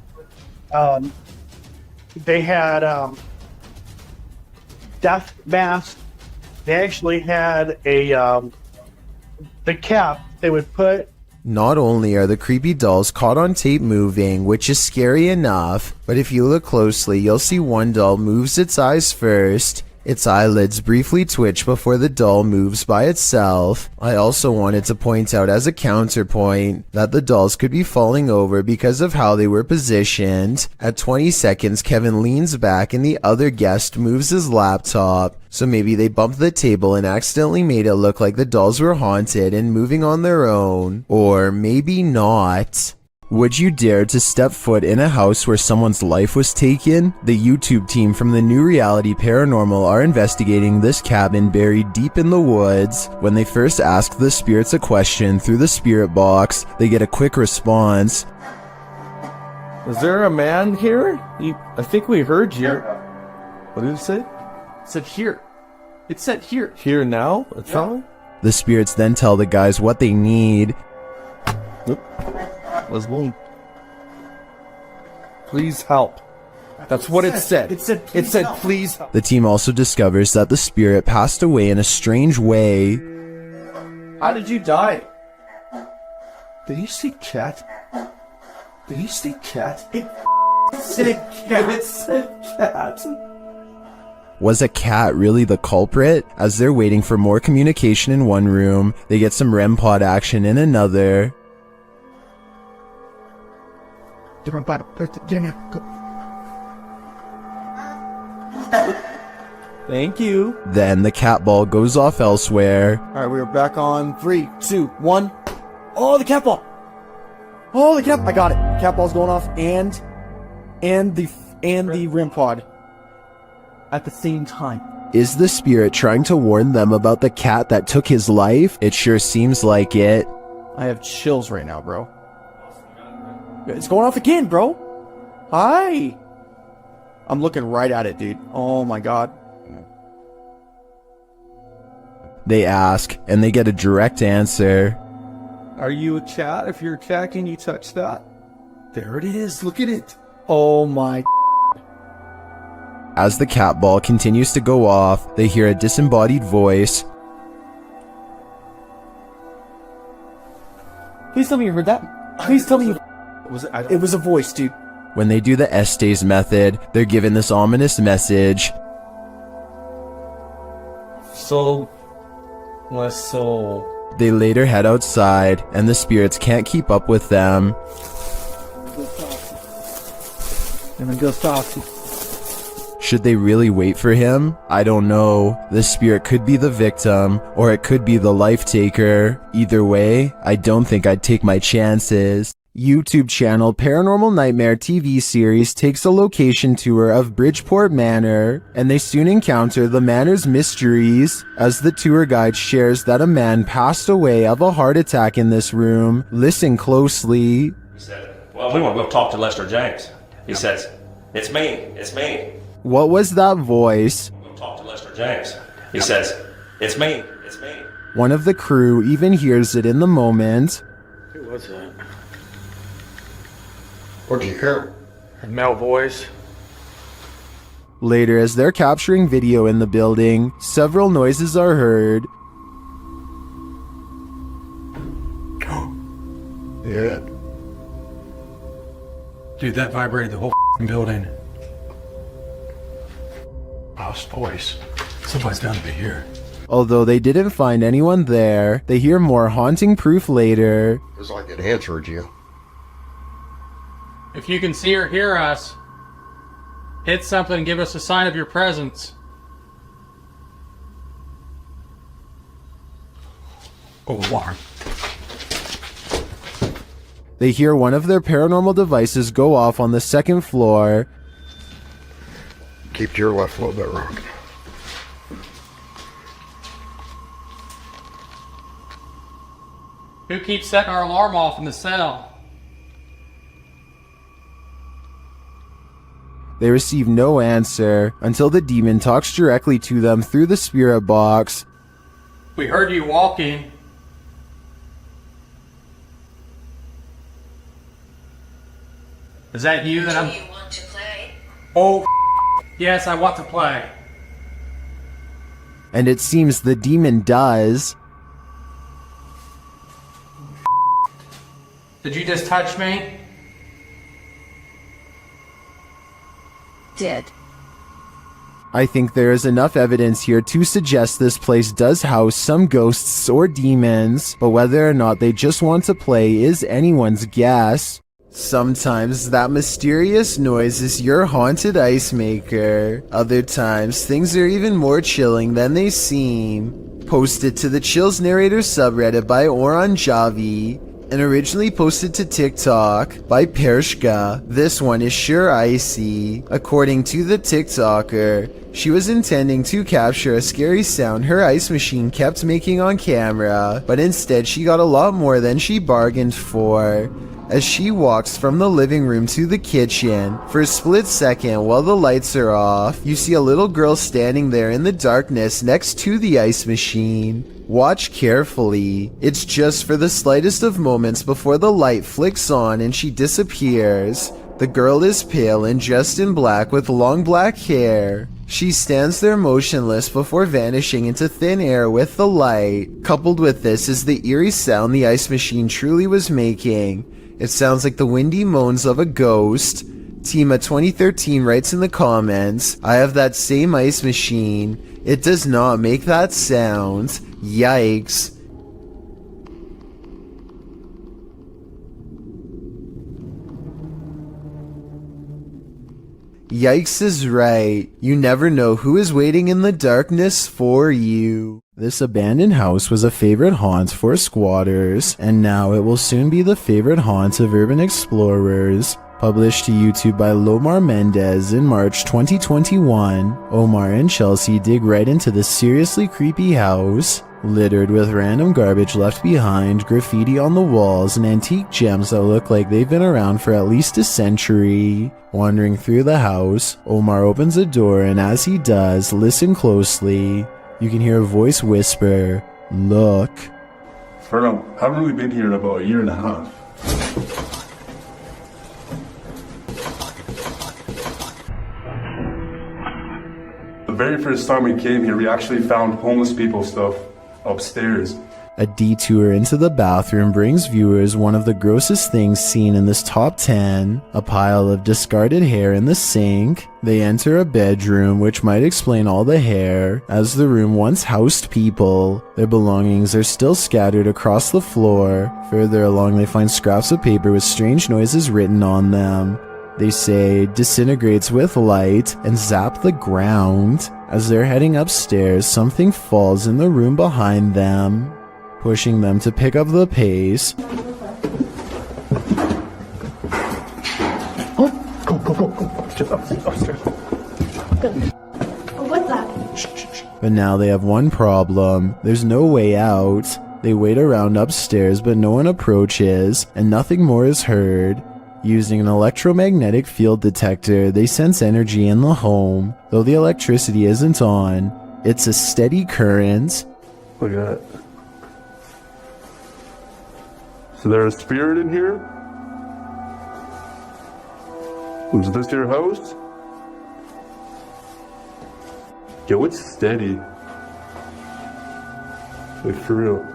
S6: They had death masks. They actually had the cap they would put.
S1: Not only are the creepy dolls caught on tape moving, which is scary enough, but if you look closely, you'll see one doll moves its eyes first. Its eyelids briefly twitch before the doll moves by itself. I also wanted to point out as a counterpoint that the dolls could be falling over because of how they were positioned. At 20 seconds, Kevin leans back and the other guest moves his laptop. So maybe they bumped the table and accidentally made it look like the dolls were haunted and moving on their own. Or maybe not. Would you dare to step foot in a house where someone's life was taken? The YouTube team from the New Reality Paranormal are investigating this cabin buried deep in the woods. When they first ask the spirits a question through the spirit box, they get a quick response.
S17: Is there a man here? I think we heard you. What did it say?
S8: It said here. It said here.
S17: Here now? It's on?
S1: The spirits then tell the guys what they need.
S17: Let's go. Please help. That's what it said.
S8: It said
S17: please help.
S1: The team also discovers that the spirit passed away in a strange way.
S8: How did you die?
S17: Did you see cat? Did you see cat?
S8: It said cat. It said cat.
S1: Was a cat really the culprit? As they're waiting for more communication in one room, they get some REM pod action in another.
S11: different part.
S22: Thank you.
S1: Then the cat ball goes off elsewhere.
S22: All right, we are back on 3, 2, 1. Oh, the cat ball. Oh, the cat. I got it. The cat ball's going off, and the REM pod at the same time.
S1: Is the spirit trying to warn them about the cat that took his life? It sure seems like it.
S22: I have chills right now, bro. It's going off again, bro. Hi. I'm looking right at it, dude. Oh my god.
S1: They ask, and they get a direct answer.
S22: Are you a cat? If you're a cat, can you touch that? There it is. Look at it. Oh my.
S1: As the cat ball continues to go off, they hear a disembodied voice.
S22: Please tell me you heard that. Please tell me you... It was a voice, dude.
S1: When they do the Estes method, they're given this ominous message.
S8: So...
S1: They later head outside, and the spirits can't keep up with them. Should they really wait for him? I don't know. The spirit could be the victim, or it could be the life taker. Either way, I don't think I'd take my chances. YouTube channel Paranormal Nightmare TV series takes a location tour of Bridgeport Manor, and they soon encounter the manor's mysteries as the tour guide shares that a man passed away of a heart attack in this room. Listen closely.
S7: He said, well, we want to go talk to Lester James. He says, it's me.
S1: What was that voice?
S7: We'll talk to Lester James. He says, it's me.
S1: One of the crew even hears it in the moment.
S21: Who was that?
S4: What'd you hear?
S21: A male voice.
S1: Later, as they're capturing video in the building, several noises are heard.
S4: Yeah.
S21: Dude, that vibrated the whole building. House voice. Somebody's down to be here.
S1: Although they didn't find anyone there, they hear more haunting proof later.
S4: It was like it answered you.
S14: If you can see or hear us, hit something and give us a sign of your presence.
S21: Oh, alarm.
S1: They hear one of their paranormal devices go off on the second floor.
S4: Keep to your left a little bit, Rock.
S14: Who keeps setting our alarm off in the cell?
S1: They receive no answer until the demon talks directly to them through the spirit box.
S14: We heard you walking. Is that you that I'm...
S18: You want to play?
S14: Oh, yes, I want to play.
S1: And it seems the demon does.
S14: Did you just touch me?
S12: Did.
S1: I think there is enough evidence here to suggest this place does house some ghosts or demons, but whether or not they just want to play is anyone's guess. Sometimes that mysterious noise is your haunted ice maker. Other times, things are even more chilling than they seem. Posted to the Chills Narrator subreddit by Oranjavi, and originally posted to TikTok by Pershka. This one is sure icy. According to the TikToker, she was intending to capture a scary sound her ice machine kept making on camera, but instead she got a lot more than she bargained for. As she walks from the living room to the kitchen, for a split second while the lights are off, you see a little girl standing there in the darkness next to the ice machine. Watch carefully. It's just for the slightest of moments before the light flicks on and she disappears. The girl is pale and dressed in black with long black hair. She stands there motionless before vanishing into thin air with the light. Coupled with this is the eerie sound the ice machine truly was making. It sounds like the windy moans of a ghost. Tima2013 writes in the comments, I have that same ice machine. It does not make that sound. Yikes. Yikes is right. You never know who is waiting in the darkness for you. This abandoned house was a favorite haunt for squatters, and now it will soon be the favorite haunt of urban explorers. Published to YouTube by Lomar Mendez in March 2021, Omar and Chelsea dig right into this seriously creepy house, littered with random garbage left behind, graffiti on the walls, and antique gems that look like they've been around for at least a century. Wandering through the house, Omar opens a door, and as he does, listen closely. You can hear a voice whisper, "Look."
S21: Fernando, haven't really been here in about a year and a half. The very first time we came here, we actually found homeless people stuff upstairs.
S1: A detour into the bathroom brings viewers one of the grossest things seen in this top 10, a pile of discarded hair in the sink. They enter a bedroom, which might explain all the hair, as the room once housed people. Their belongings are still scattered across the floor. Further along, they find scraps of paper with strange noises written on them. They say, "disintegrates with light," and zap the ground. As they're heading upstairs, something falls in the room behind them, pushing them to pick up the pace.
S21: Oh, go. Just upstairs.
S19: What's that?
S1: But now they have one problem. There's no way out. They wait around upstairs, but no one approaches, and nothing more is heard. Using an electromagnetic field detector, they sense energy in the home. Though the electricity isn't on, it's a steady current.
S21: Look at that. So there's a spirit in here? Was this your house? Yo, it's steady. Like, for real.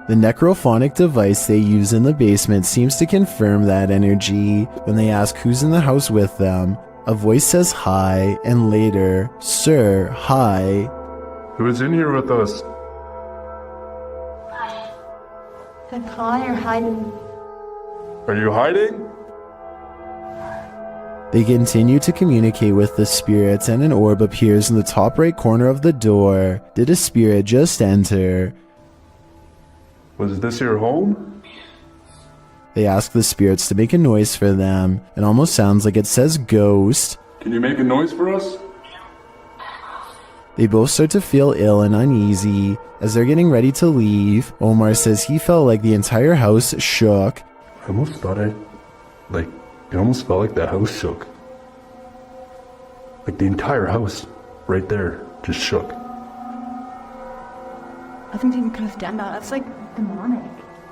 S1: The necrophonic device they use in the basement seems to confirm that energy. When they ask who's in the house with them, a voice says hi, and later, "Sir, hi."
S21: Who is in here with us?
S19: The hi or hiding.
S21: Are you hiding?
S1: They continue to communicate with the spirits, and an orb appears in the top right corner of the door. Did a spirit just enter?
S21: Was this your home?
S1: They ask the spirits to make a noise for them. It almost sounds like it says ghost.
S21: Can you make a noise for us?
S1: They both start to feel ill and uneasy. As they're getting ready to leave, Omar says he felt like the entire house shook.
S21: I almost thought it almost felt like the house shook. Like the entire house, right there, just shook.
S19: I think you could have done that. That's like demonic.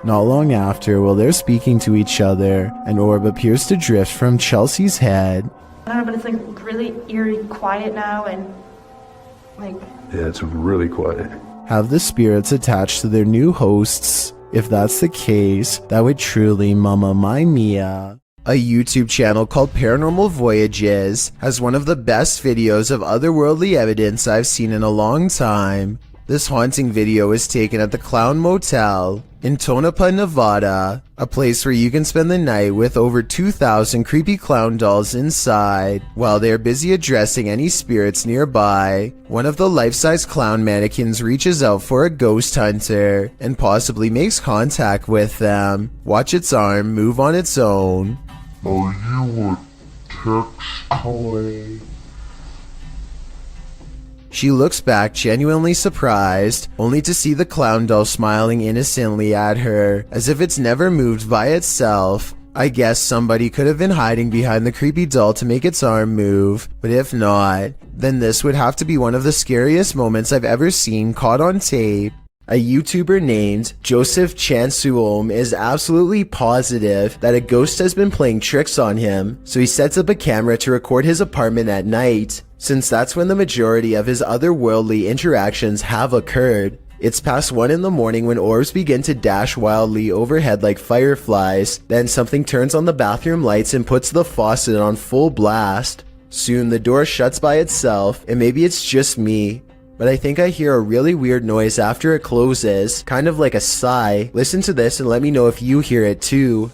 S1: Not long after, while they're speaking to each other, an orb appears to drift from Chelsea's head.
S19: I don't know, but it's like really eerie quiet now, and like...
S21: Yeah, it's really quiet.
S1: Have the spirits attached to their new hosts? If that's the case, that would truly mamma mia. A YouTube channel called Paranormal Voyages has one of the best videos of otherworldly evidence I've seen in a long time. This haunting video is taken at the Clown Motel in Tonopah, Nevada, a place where you can spend the night with over 2,000 creepy clown dolls inside. While they're busy addressing any spirits nearby, one of the life-size clown mannequins reaches out for a ghost hunter and possibly makes contact with them. Watch its arm move on its own.
S9: Are you a text toy?
S1: She looks back genuinely surprised, only to see the clown doll smiling innocently at her, as if it's never moved by itself. I guess somebody could have been hiding behind the creepy doll to make its arm move, but if not, then this would have to be one of the scariest moments I've ever seen caught on tape. A YouTuber named Joseph Chansuom is absolutely positive that a ghost has been playing tricks on him, so he sets up a camera to record his apartment at night, since that's when the majority of his otherworldly interactions have occurred. It's past 1 in the morning when orbs begin to dash wildly overhead like fireflies, then something turns on the bathroom lights and puts the faucet on full blast. Soon the door shuts by itself, and maybe it's just me, but I think I hear a really weird noise after it closes, kind of like a sigh. Listen to this and let me know if you hear it too.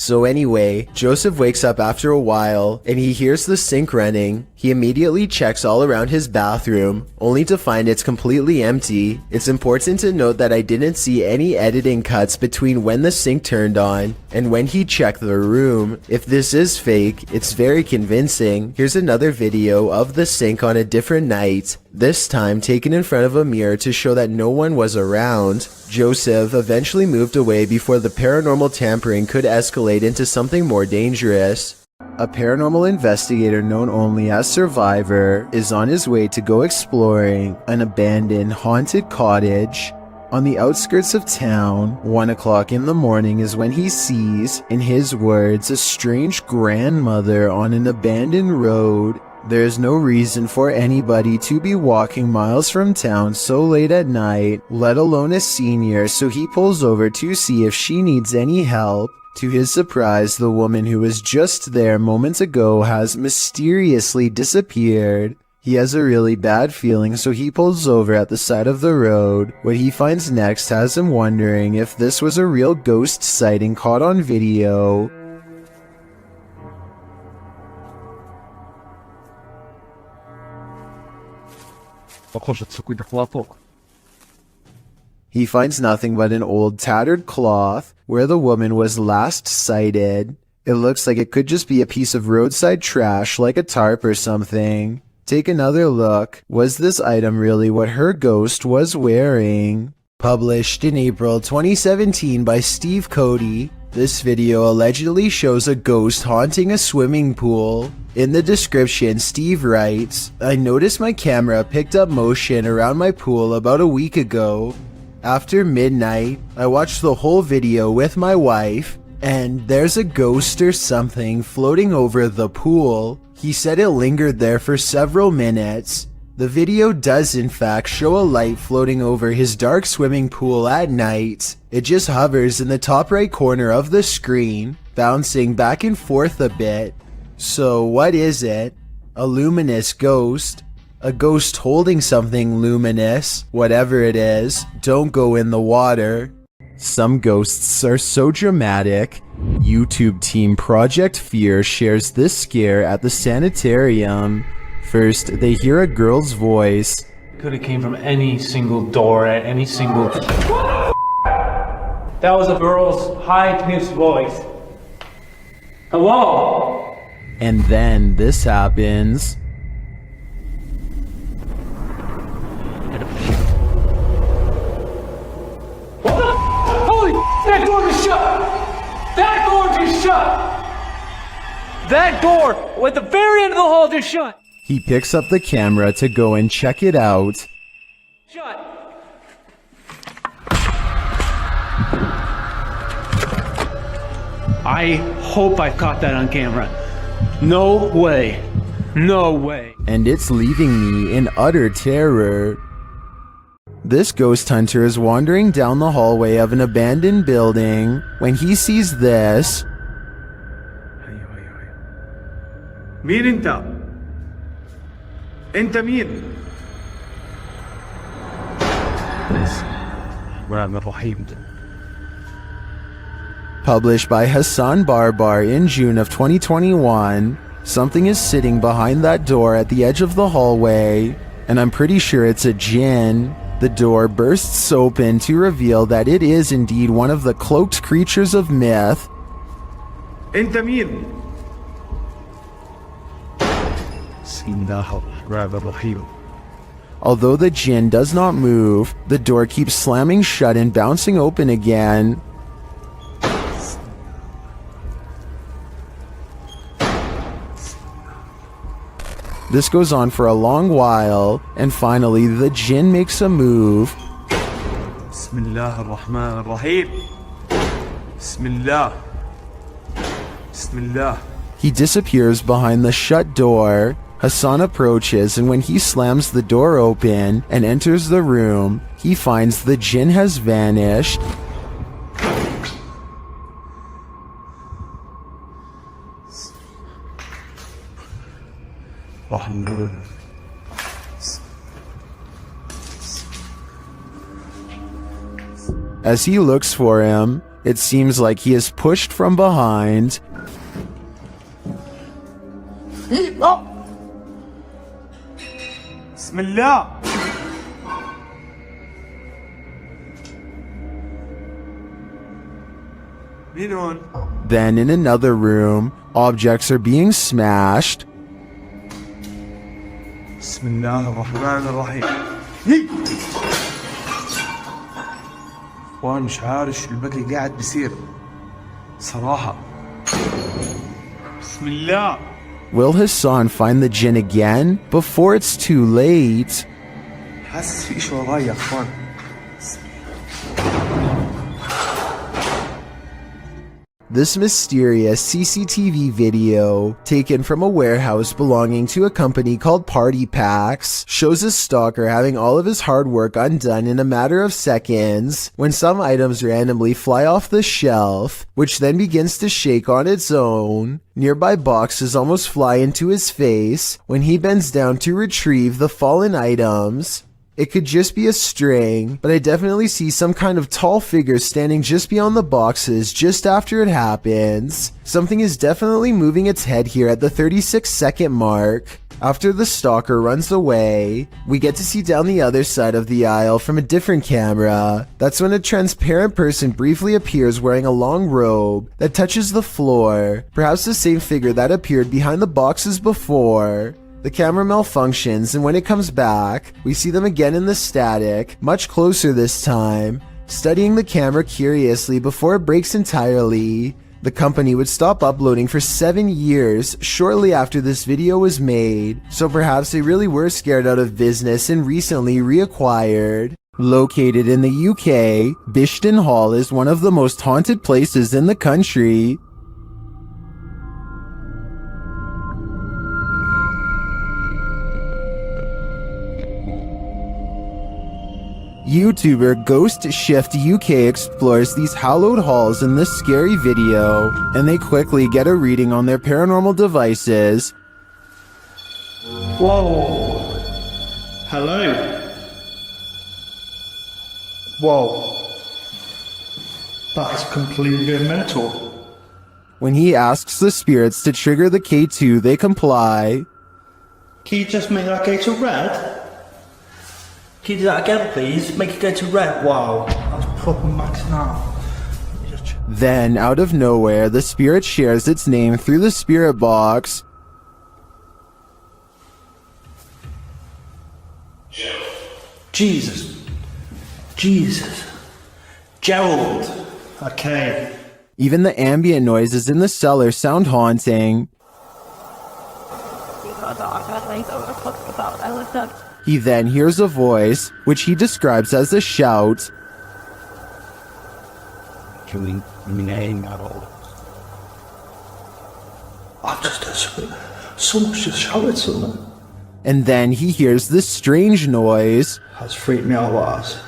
S1: So anyway, Joseph wakes up after a while and he hears the sink running. He immediately checks all around his bathroom, only to find it's completely empty. It's important to note that I didn't see any editing cuts between when the sink turned on and when he checked the room. If this is fake, it's very convincing. Here's another video of the sink on a different night, this time taken in front of a mirror to show that no one was around. Joseph eventually moved away before the paranormal tampering could escalate into something more dangerous. A paranormal investigator known only as Survivor is on his way to go exploring an abandoned haunted cottage. On the outskirts of town, 1 o'clock in the morning is when he sees, in his words, a strange grandmother on an abandoned road. There's no reason for anybody to be walking miles from town so late at night, let alone a senior, so he pulls over to see if she needs any help. To his surprise, the woman who was just there moments ago has mysteriously disappeared. He has a really bad feeling, so he pulls over at the side of the road. What he finds next has him wondering if this was a real ghost sighting caught on video. He finds nothing but an old tattered cloth where the woman was last sighted. It looks like it could just be a piece of roadside trash like a tarp or something. Take another look. Was this item really what her ghost was wearing? Published in April 2017 by Steve Cody, this video allegedly shows a ghost haunting a swimming pool. In the description, Steve writes, "I noticed my camera picked up motion around my pool about a week ago. After midnight, I watched the whole video with my wife, and there's a ghost or something floating over the pool. He said it lingered there for several minutes. The video does in fact show a light floating over his dark swimming pool at night. It just hovers in the top right corner of the screen, bouncing back and forth a bit. So what is it? A luminous ghost? A ghost holding something luminous? Whatever it is, don't go in the water." Some ghosts are so dramatic. YouTube team Project Fear shares this scare at the sanitarium. First, they hear a girl's voice.
S10: Could have came from any single door at any single... That was a girl's high-pitched voice. Hello?
S1: And then this happens.
S10: Holy, that door just shut! That door just shut! That door at the very end of the hall just shut!
S1: He picks up the camera to go and check it out.
S10: Shut! I hope I caught that on camera. No way. No way.
S1: And it's leaving me in utter terror. This ghost hunter is wandering down the hallway of an abandoned building when he sees this.
S10: مين انت؟ انت مين؟
S1: Published by Hassan Barbar in June of 2021, something is sitting behind that door at the edge of the hallway, and I'm pretty sure it's a djinn. The door bursts open to reveal that it is indeed one of the cloaked creatures of myth.
S10: انت مين؟
S1: Although the djinn does not move, the door keeps slamming shut and bouncing open again. This goes on for a long while, and finally the djinn makes a move.
S20: Bismillah ar-Rahman ar-Rahim. Bismillah. Bismillah.
S1: He disappears behind the shut door. Hassan approaches, and when he slams the door open and enters the room, he finds the djinn has vanished. As he looks for him, It seems like he is pushed from behind.
S10: Bismillah.
S1: Then in another room, objects are being smashed.
S11: Bismillahirrahmanirrahim. وانا مش عارف شو البقى قاعد بيصير صراحة.
S10: بسم الله.
S1: Will Hassan find the jinn again before it's too late?
S11: حاسس في شيء وراي يا اخوان.
S1: This mysterious CCTV video, taken from a warehouse belonging to a company called Party Packs, shows a stalker having all of his hard work undone in a matter of seconds when some items randomly fly off the shelf, which then begins to shake on its own. Nearby boxes almost fly into his face when he bends down to retrieve the fallen items. It could just be a string, but I definitely see some kind of tall figure standing just beyond the boxes just after it happens. Something is definitely moving its head here at the 36-second mark. After the stalker runs away, we get to see down the other side of the aisle from a different camera. That's when a transparent person briefly appears wearing a long robe that touches the floor, perhaps the same figure that appeared behind the boxes before. The camera malfunctions, and when it comes back, we see them again in the static, much closer this time, studying the camera curiously before it breaks entirely. The company would stop uploading for 7 years shortly after this video was made, so perhaps they really were scared out of business and recently reacquired. Located in the UK, Bishton Hall is one of the most haunted places in the country. YouTuber Ghost Shift UK explores these hallowed halls in this scary video, and they quickly get a reading on their paranormal devices.
S6: Whoa. Hello. Whoa. That's completely mental.
S1: When he asks the spirits to trigger the K2, they comply.
S6: Can you just make that go to red? Can you do that again, please? Make it go to red. Wow. That's proper max now.
S1: Then, out of nowhere, the spirit shares its name through the spirit box.
S6: Jesus. Gerald. Okay.
S1: Even the ambient noises in the cellar sound haunting. He then hears a voice, which he describes as a shout.
S6: I've just heard someone's just shouted something.
S1: And then he hears this strange noise.
S6: That's freaked me out, lads.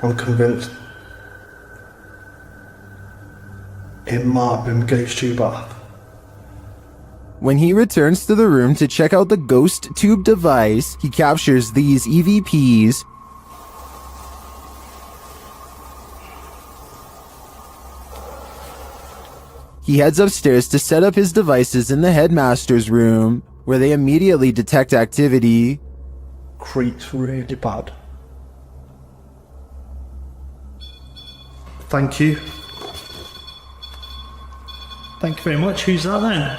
S6: I'm convinced it might have been Ghost Tube app.
S1: When he returns to the room to check out the ghost tube device, he captures these EVPs. He heads upstairs to set up his devices in the headmaster's room, where they immediately detect activity.
S6: Creeps really bad. Thank you. Thank you very much. Who's that then?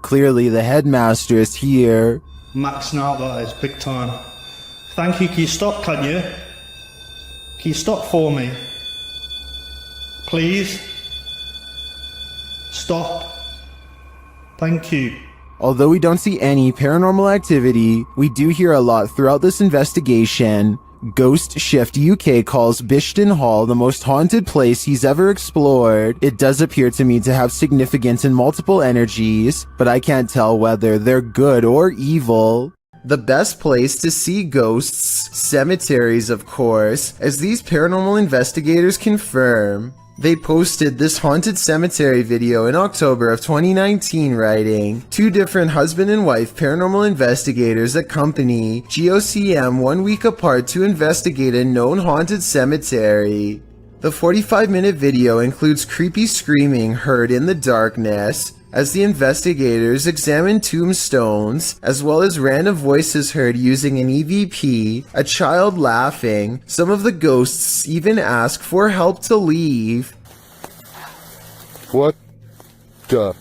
S1: Clearly the headmaster is here.
S6: Maxing out, that is big time. Thank you. Can you stop, can you? Can you stop for me? Please? Stop. Thank you.
S1: Although we don't see any paranormal activity, we do hear a lot throughout this investigation. Ghost Shift UK calls Bishton Hall the most haunted place he's ever explored. It does appear to me to have significant and multiple energies, but I can't tell whether they're good or evil. The best place to see ghosts, cemeteries of course, as these paranormal investigators confirm. They posted this haunted cemetery video in October of 2019, writing, 2 different husband and wife paranormal investigators accompany GOCM 1 week apart to investigate a known haunted cemetery. The 45-minute video includes creepy screaming heard in the darkness as the investigators examine tombstones, as well as random voices heard using an EVP, a child laughing. Some of the ghosts even ask for help to leave.
S4: What the?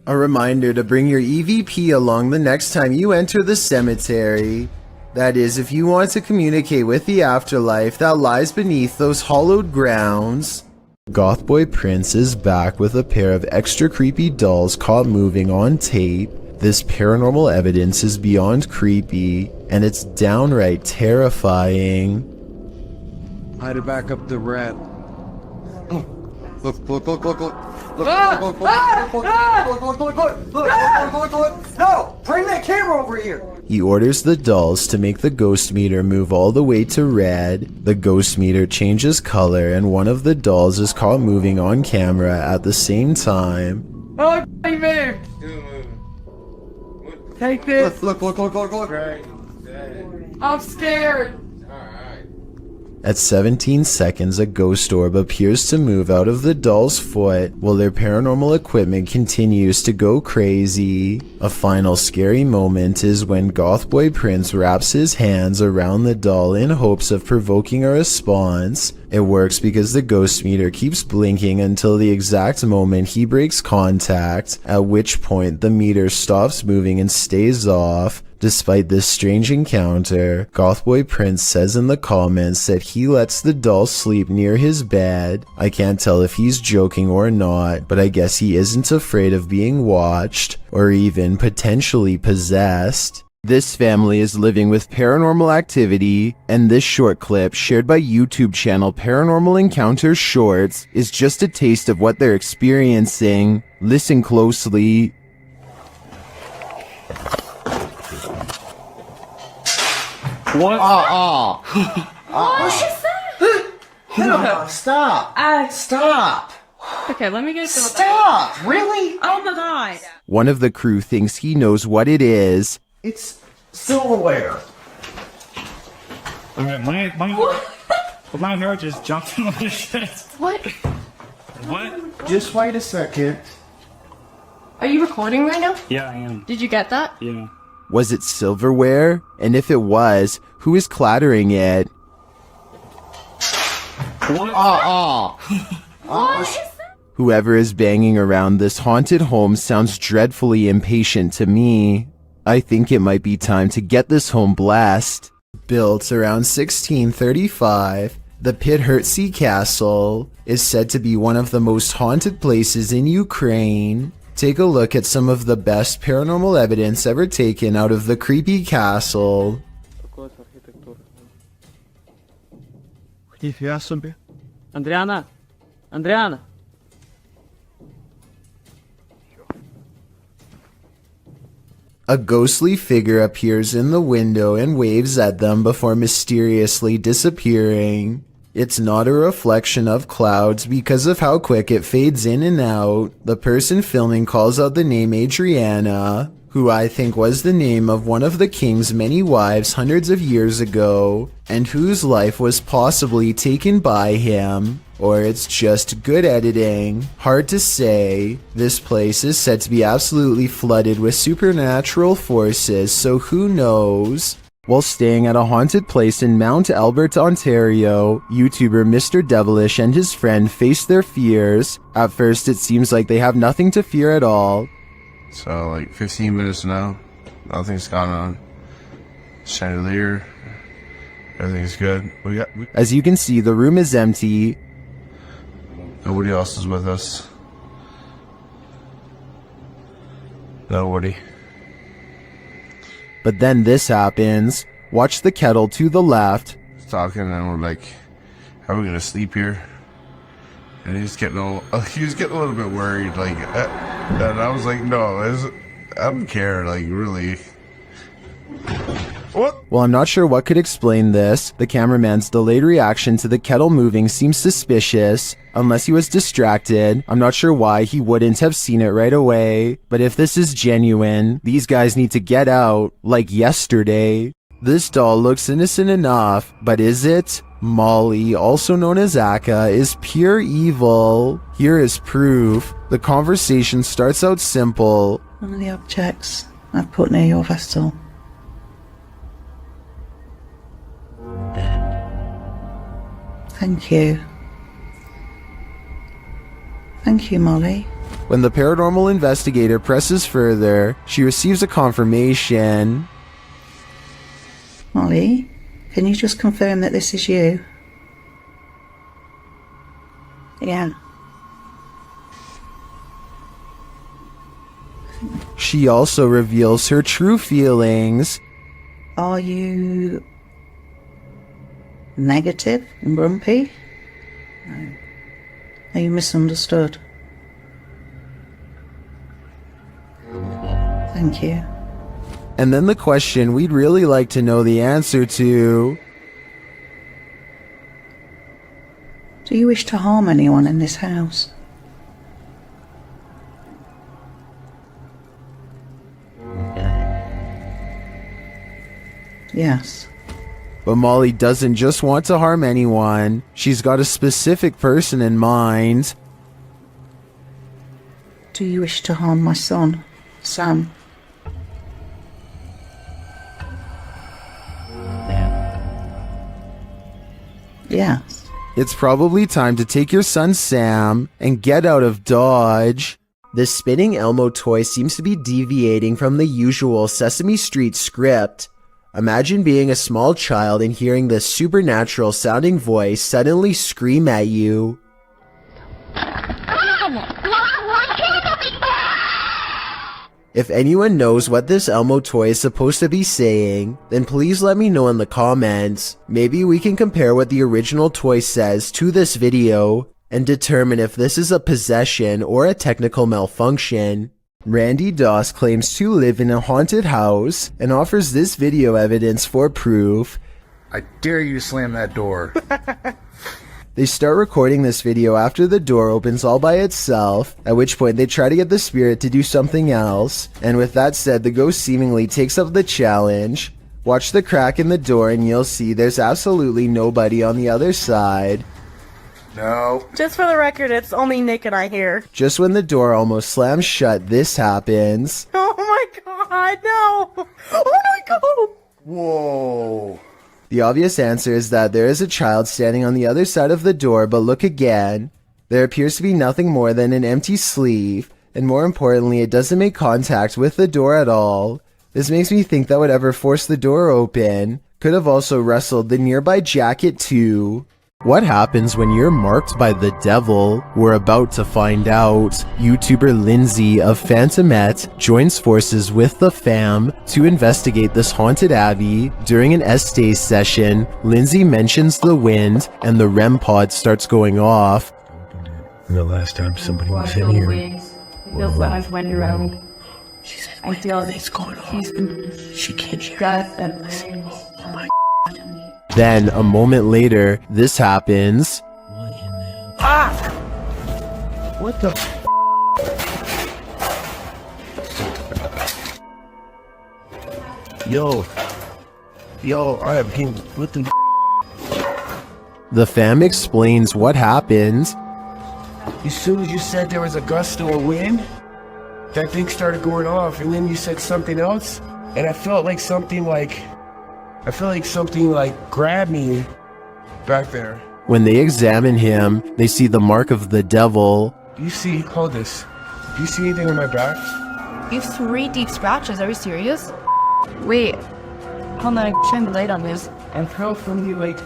S1: A reminder to bring your EVP along the next time you enter the cemetery. That is, if you want to communicate with the afterlife that lies beneath those hollowed grounds. Gothboy Prince is back with a pair of extra creepy dolls caught moving on tape. This paranormal evidence is beyond creepy, and it's downright terrifying.
S13: Hide it back up the rat. Look, look, look, look, look.
S3: No! Bring that camera over here!
S1: He orders the dolls to make the ghost meter move all the way to red. The ghost meter changes color, and one of the dolls is caught moving on camera at the same time.
S10: Oh, he moved! Take this!
S3: Look, look, look, look, look.
S10: I'm scared!
S1: At 17 seconds, a ghost orb appears to move out of the doll's foot while their paranormal equipment continues to go crazy. A final scary moment is when Gothboy Prince wraps his hands around the doll in hopes of provoking a response. It works because the ghost meter keeps blinking until the exact moment he breaks contact, at which point the meter stops moving and stays off. Despite this strange encounter, Gothboy Prince says in the comments that he lets the doll sleep near his bed. I can't tell if he's joking or not, but I guess he isn't afraid of being watched, or even potentially possessed. This family is living with paranormal activity, and this short clip, shared by YouTube channel Paranormal Encounters Shorts, is just a taste of what they're experiencing. Listen closely.
S10: What?
S12: What is that?
S3: No, stop. Stop.
S12: Okay, let me get some.
S3: Stop. Really?
S12: Oh my god.
S1: One of the crew thinks he knows what it is.
S3: It's silverware.
S23: Alright, my hair just jumped on the shit.
S12: What?
S23: What?
S3: Just wait a second.
S12: Are you recording right now?
S23: Yeah, I am.
S12: Did you get that?
S23: Yeah.
S1: Was it silverware? And if it was, who is clattering it?
S23: What?
S12: What is that?
S1: Whoever is banging around this haunted home sounds dreadfully impatient to me. I think it might be time to get this home blessed. Built around 1635, the Pidhertsi Castle is said to be one of the most haunted places in Ukraine. Take a look at some of the best paranormal evidence ever taken out of the creepy castle.
S10: Andriana! Andriana!
S1: A ghostly figure appears in the window and waves at them before mysteriously disappearing. It's not a reflection of clouds because of how quick it fades in and out. The person filming calls out the name Adriana, who I think was the name of one of the king's many wives hundreds of years ago, and whose life was possibly taken by him. Or it's just good editing. Hard to say. This place is said to be absolutely flooded with supernatural forces, so who knows? While staying at a haunted place in Mount Albert, Ontario, YouTuber Mr. Devilish and his friend face their fears. At first it seems like they have nothing to fear at all.
S5: So like 15 minutes now, nothing's gone on. Chandelier, everything's good.
S1: As you can see, the room is empty.
S5: Nobody else is with us. Nobody.
S1: But then this happens. Watch the kettle to the left.
S5: Talking and we're like, how are we gonna sleep here? And he's getting a little bit worried, like, and I was like, no, I don't care, like, really.
S1: Well, I'm not sure what could explain this. The cameraman's delayed reaction to the kettle moving seems suspicious. Unless he was distracted, I'm not sure why he wouldn't have seen it right away. But if this is genuine, these guys need to get out, like yesterday. This doll looks innocent enough, but is it? Molly, also known as Akka, is pure evil. Here is proof. The conversation starts out simple.
S15: One of the objects I've put near your vessel. Thank you. Thank you, Molly.
S1: When the paranormal investigator presses further, she receives a confirmation.
S15: Molly, can you just confirm that this is you? Yeah.
S1: She also reveals her true feelings.
S15: Are you negative and grumpy? No. Are you misunderstood? Thank you.
S1: And then the question we'd really like to know the answer to.
S15: Do you wish to harm anyone in this house? Yes.
S1: But Molly doesn't just want to harm anyone. She's got a specific person in mind.
S15: Do you wish to harm my son, Sam? Yes.
S1: It's probably time to take your son Sam and get out of Dodge. The spinning Elmo toy seems to be deviating from the usual Sesame Street script. Imagine being a small child and hearing this supernatural sounding voice suddenly scream at you. If anyone knows what this Elmo toy is supposed to be saying, then please let me know in the comments. Maybe we can compare what the original toy says to this video and determine if this is a possession or a technical malfunction. Randy Doss claims to live in a haunted house and offers this video evidence for proof.
S16: I dare you to slam that door.
S1: They start recording this video after the door opens all by itself, at which point they try to get the spirit to do something else, and with that said, the ghost seemingly takes up the challenge. Watch the crack in the door and you'll see there's absolutely nobody on the other side.
S16: No.
S18: Just for the record, it's only Nick and I here.
S1: Just when the door almost slams shut, this happens.
S18: Oh my god, no! Oh my god!
S16: Whoa.
S1: The obvious answer is that there is a child standing on the other side of the door, but look again. There appears to be nothing more than an empty sleeve, and more importantly, it doesn't make contact with the door at all. This makes me think that whatever forced the door open could have also wrestled the nearby jacket too. What happens when you're marked by the devil? We're about to find out. YouTuber Lindsay of Phantomette joins forces with the fam to investigate this haunted abbey. During an Estee session, Lindsay mentions the wind and the REM pod starts going off.
S11: And the last time somebody was in here.
S18: It feels like I've went around. I feel it's going on.
S11: She can't hear.
S18: Oh my.
S1: Then, a moment later, this happens.
S11: Ah! What the Yo, I have been. What the
S1: The fam explains what happened.
S11: As soon as you said there was a gust of wind, that thing started going off, and then you said something else, and I felt like something grabbed me back there.
S1: When they examine him, they see the mark of the devil.
S11: Do you see, hold this, do you see anything on my back?
S18: You have 3 deep scratches, are you serious? Wait, hold on, shine the light on this.
S11: And felt from you like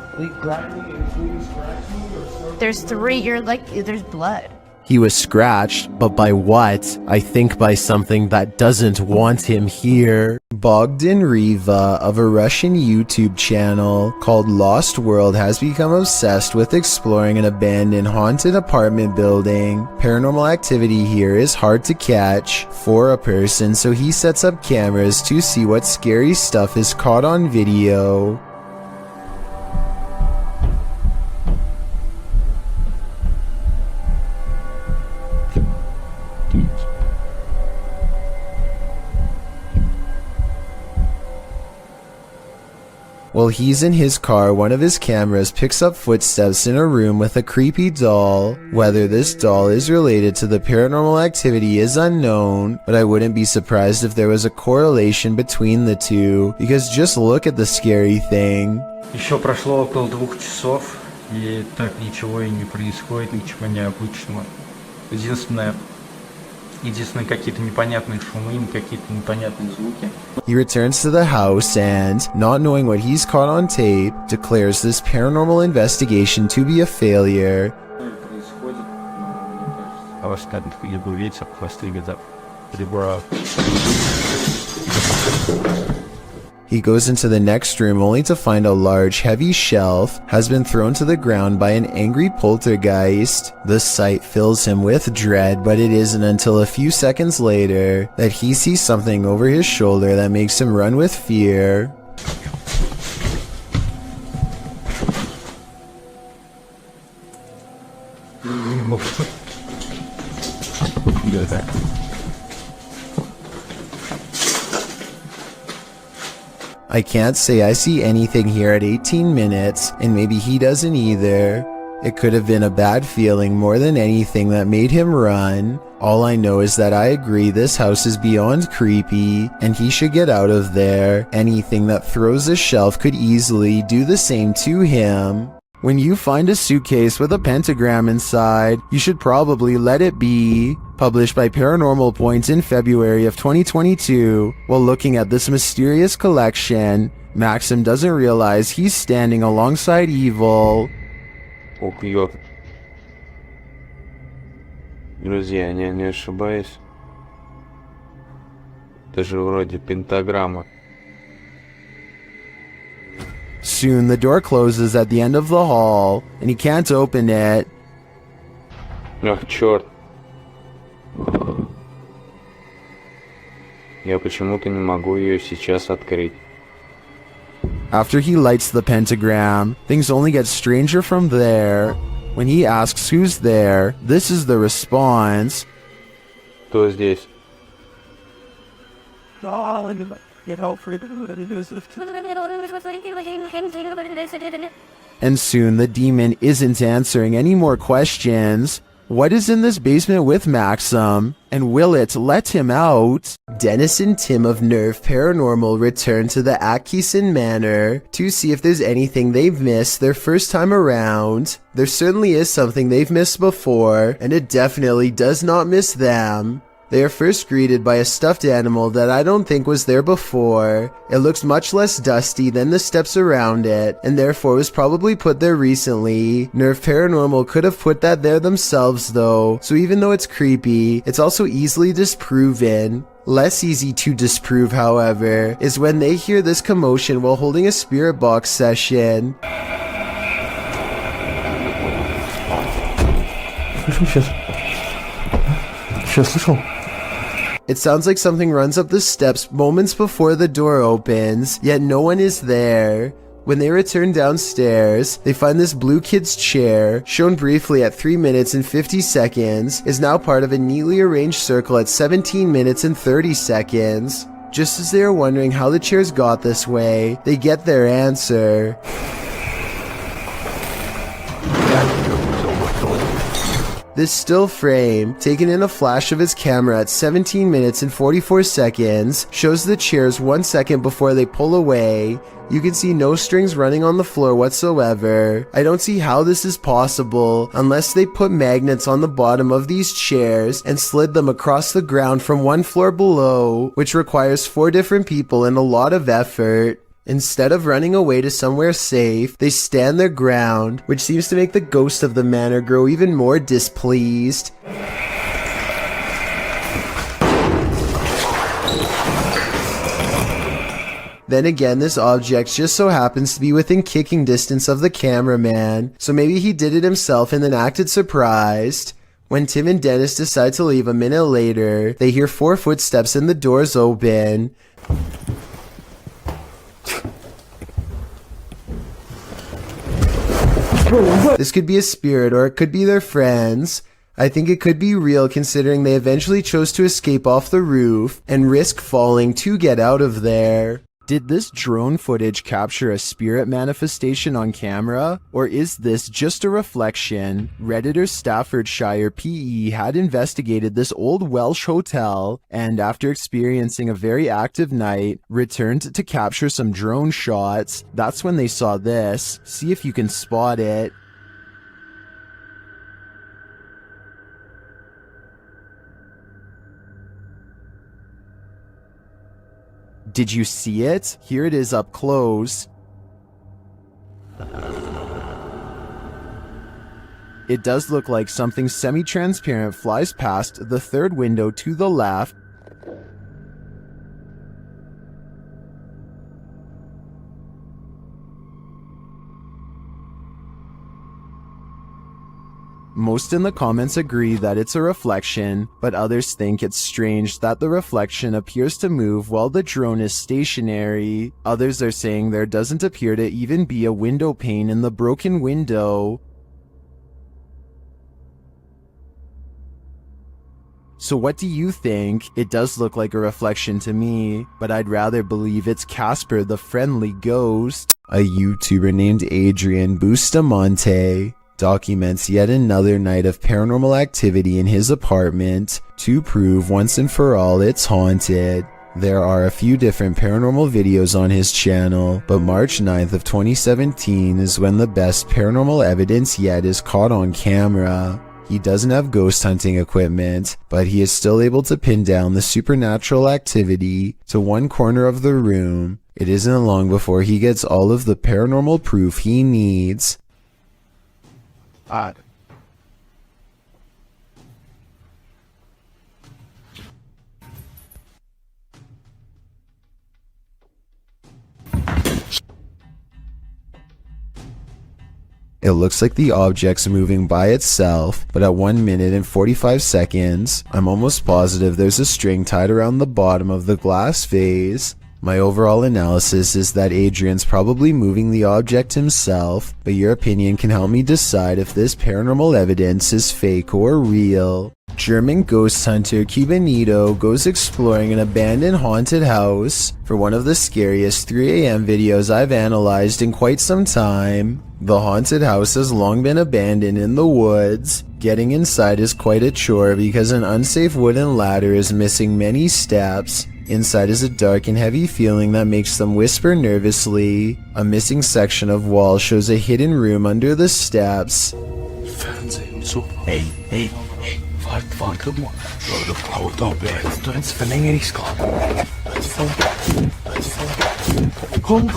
S11: grabbed me and really scratched me or something?
S18: There's 3, you're like, there's blood.
S1: He was scratched, but by what? I think by something that doesn't want him here. Bogdan Riva of a Russian YouTube channel called Lost World has become obsessed with exploring an abandoned haunted apartment building. Paranormal activity here is hard to catch for a person, so he sets up cameras to see what scary stuff is caught on video. While he's in his car, one of his cameras picks up footsteps in a room with a creepy doll. Whether this doll is related to the paranormal activity is unknown, but I wouldn't be surprised if there was a correlation between the two, because just look at the scary thing.
S6: Еще прошло около 2 часов, и так ничего и не происходит, ничего необычного. Единственные какие-то непонятные шумы, какие-то непонятные звуки.
S1: He returns to the house and, not knowing what he's caught on tape, declares this paranormal investigation to be a failure.
S6: I was starting to get ветер, хвосты up.
S1: He goes into the next room only to find a large, heavy shelf has been thrown to the ground by an angry poltergeist. The sight fills him with dread, but it isn't until a few seconds later that he sees something over his shoulder that makes him run with fear.
S6: Go back.
S1: I can't say I see anything here at 18 minutes, and maybe he doesn't either. It could have been a bad feeling more than anything that made him run. All I know is that I agree this house is beyond creepy, and he should get out of there. Anything that throws a shelf could easily do the same to him. When you find a suitcase with a pentagram inside, you should probably let it be. Published by Paranormal Points in February of 2022. While looking at this mysterious collection, Maxim doesn't realize he's standing alongside evil.
S2: Ох, ёп. Друзья, не ошибаюсь. Это же вроде пентаграмма.
S1: Soon the door closes at the end of the hall, and he can't open it.
S2: Ах, черт. Я почему-то не могу ее сейчас открыть.
S1: After he lights the pentagram, things only get stranger from there. When he asks who's there, this is the response.
S2: Кто здесь?
S1: And soon the demon isn't answering any more questions. What is in this basement with Maxim? And will it let him out? Dennis and Tim of Nerve Paranormal return to the Atkinson Manor to see if there's anything they've missed their first time around. There certainly is something they've missed before, and it definitely does not miss them. They are first greeted by a stuffed animal that I don't think was there before. It looks much less dusty than the steps around it, and therefore was probably put there recently. Nerve Paranormal could have put that there themselves though, so even though it's creepy, it's also easily disproven. Less easy to disprove, however, is when they hear this commotion while holding a spirit box session. It sounds like something runs up the steps moments before the door opens, yet no one is there. When they return downstairs, they find this blue kid's chair, shown briefly at 3 minutes and 50 seconds, is now part of a neatly arranged circle at 17 minutes and 30 seconds. Just as they are wondering how the chairs got this way, they get their answer. This still frame, taken in a flash of his camera at 17 minutes and 44 seconds, shows the chairs 1 second before they pull away. You can see no strings running on the floor whatsoever. I don't see how this is possible unless they put magnets on the bottom of these chairs and slid them across the ground from one floor below, which requires 4 different people and a lot of effort. Instead of running away to somewhere safe, they stand their ground, which seems to make the ghost of the manor grow even more displeased. Then again, this object just so happens to be within kicking distance of the cameraman, so maybe he did it himself and then acted surprised. When Tim and Dennis decide to leave a minute later, they hear 4 footsteps and the doors open. This could be a spirit or it could be their friends. I think it could be real considering they eventually chose to escape off the roof and risk falling to get out of there. Did this drone footage capture a spirit manifestation on camera, or is this just a reflection? Redditor Staffordshire PE had investigated this old Welsh hotel, and after experiencing a very active night, returned to capture some drone shots. That's when they saw this. See if you can spot it. Did you see it? Here it is up close. It does look like something semi-transparent flies past the third window to the left. Most in the comments agree that it's a reflection, but others think it's strange that the reflection appears to move while the drone is stationary. Others are saying there doesn't appear to even be a window pane in the broken window. So what do you think? It does look like a reflection to me, but I'd rather believe it's Casper the friendly ghost. A YouTuber named Adrian Bustamante documents yet another night of paranormal activity in his apartment to prove once and for all it's haunted. There are a few different paranormal videos on his channel, but March 9th of 2017 is when the best paranormal evidence yet is caught on camera. He doesn't have ghost hunting equipment, but he is still able to pin down the supernatural activity to one corner of the room. It isn't long before he gets all of the paranormal proof he needs. It looks like the object's moving by itself, but at 1 minute and 45 seconds, I'm almost positive there's a string tied around the bottom of the glass vase. My overall analysis is that Adrian's probably moving the object himself, but your opinion can help me decide if this paranormal evidence is fake or real. German ghost hunter Cubanito goes exploring an abandoned haunted house for one of the scariest 3 AM videos I've analyzed in quite some time. The haunted house has long been abandoned in the woods. Getting inside is quite a chore because an unsafe wooden ladder is missing many steps. Inside is a dark and heavy feeling that makes them whisper nervously. A missing section of wall shows a hidden room under the steps.
S8: Hey, warte mal. Haut doch weg. Jetzt verlängere ich's gerade. Komm.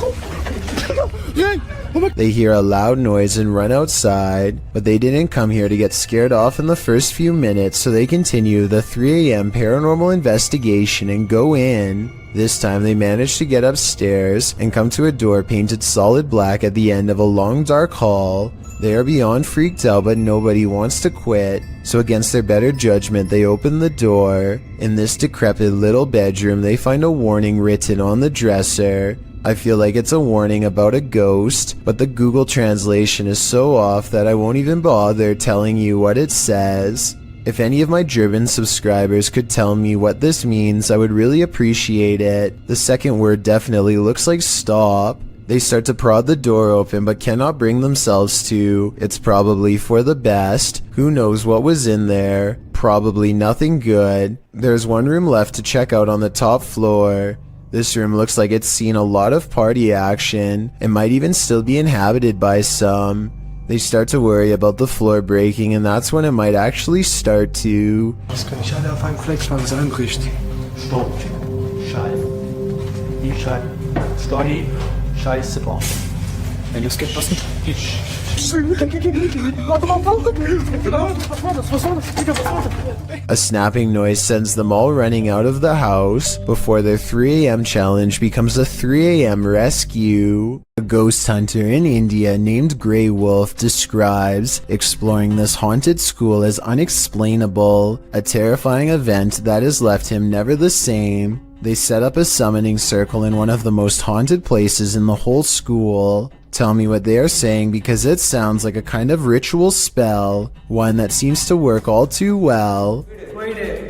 S1: They hear a loud noise and run outside, but they didn't come here to get scared off in the first few minutes, so they continue the 3 AM paranormal investigation and go in. This time they manage to get upstairs and come to a door painted solid black at the end of a long dark hall. They are beyond freaked out, but nobody wants to quit, so against their better judgment they open the door. In this decrepit little bedroom they find a warning written on the dresser. I feel like it's a warning about a ghost, but the Google translation is so off that I won't even bother telling you what it says. If any of my German subscribers could tell me what this means, I would really appreciate it. The second word definitely looks like stop. They start to prod the door open but cannot bring themselves to. It's probably for the best. Who knows what was in there? Probably nothing good. There's one room left to check out on the top floor. This room looks like it's seen a lot of party action and might even still be inhabited by some. They start to worry about the floor breaking, and that's when it might actually start to.
S8: Das kann ich alle auf einen Flex mal einrichten. Stopp. Schall. Die Schall. Story. Scheiße drauf. Wenn das geht, was nicht.
S1: A snapping noise sends them all running out of the house before their 3 a.m. challenge becomes a 3 a.m. rescue. A ghost hunter in India named Grey Wolf describes exploring this haunted school as unexplainable, a terrifying event that has left him never the same. They set up a summoning circle in one of the most haunted places in the whole school. Tell me what they are saying because it sounds like a kind of ritual spell, one that seems to work all too well.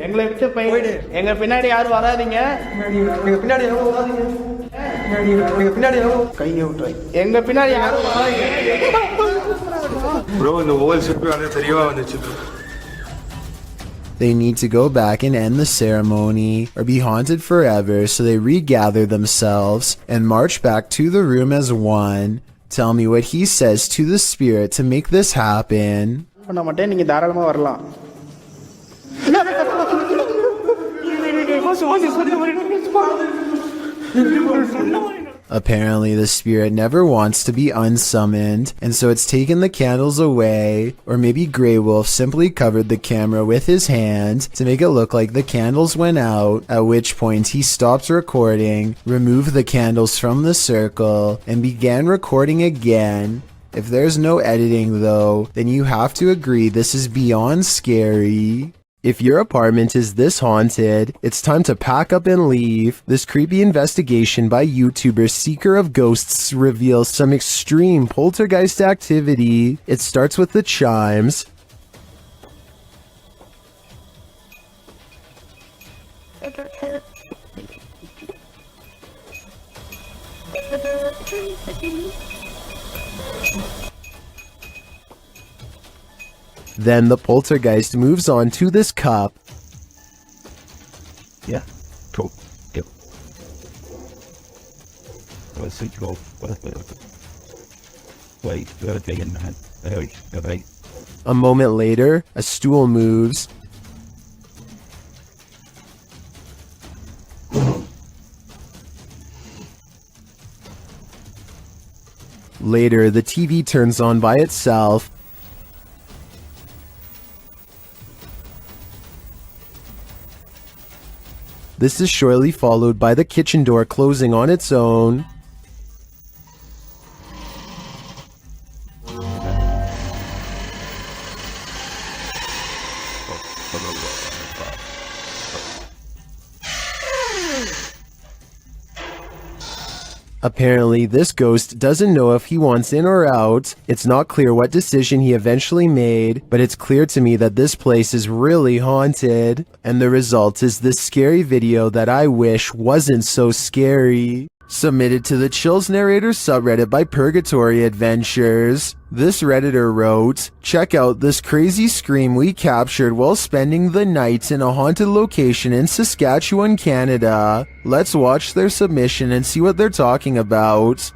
S6: எங்களை விட்டு போயிடு எங்க பின்னாடி யாரும் வராதீங்க பின்னாடி யாரும் வராதீங்க பின்னாடி யாரும் கையை விட்டு எங்க பின்னாடி யாரும் வராதீங்க
S21: ப்ரோ இந்த ஓல் ஷிப் வந்து தெரியவா வந்துச்சு
S1: They need to go back and end the ceremony or be haunted forever, so they regather themselves and march back to the room as one. Tell me what he says to the spirit to make this happen.
S6: பண்ண மாட்டேன் நீங்க தாராளமா வரலாம்
S1: Apparently the spirit never wants to be unsummoned, and so it's taken the candles away, or maybe Grey Wolf simply covered the camera with his hand to make it look like the candles went out, at which point he stopped recording, removed the candles from the circle, and began recording again. If there's no editing though, then you have to agree this is beyond scary. If your apartment is this haunted, it's time to pack up and leave. This creepy investigation by YouTuber Seeker of Ghosts reveals some extreme poltergeist activity. It starts with the chimes. Then the poltergeist moves on to this cup.
S7: Yeah, cool. Yep. Let's see, go. Wait,
S1: A moment later, a stool moves. Later, the TV turns on by itself. This is shortly followed by the kitchen door closing on its own. Apparently, this ghost doesn't know if he wants in or out. It's not clear what decision he eventually made, but it's clear to me that this place is really haunted. And the result is this scary video that I wish wasn't so scary. Submitted to the Chills Narrator subreddit by Purgatory Adventures. This Redditor wrote, "Check out this crazy scream we captured while spending the night in a haunted location in Saskatchewan, Canada." Let's watch their submission and see what they're talking about.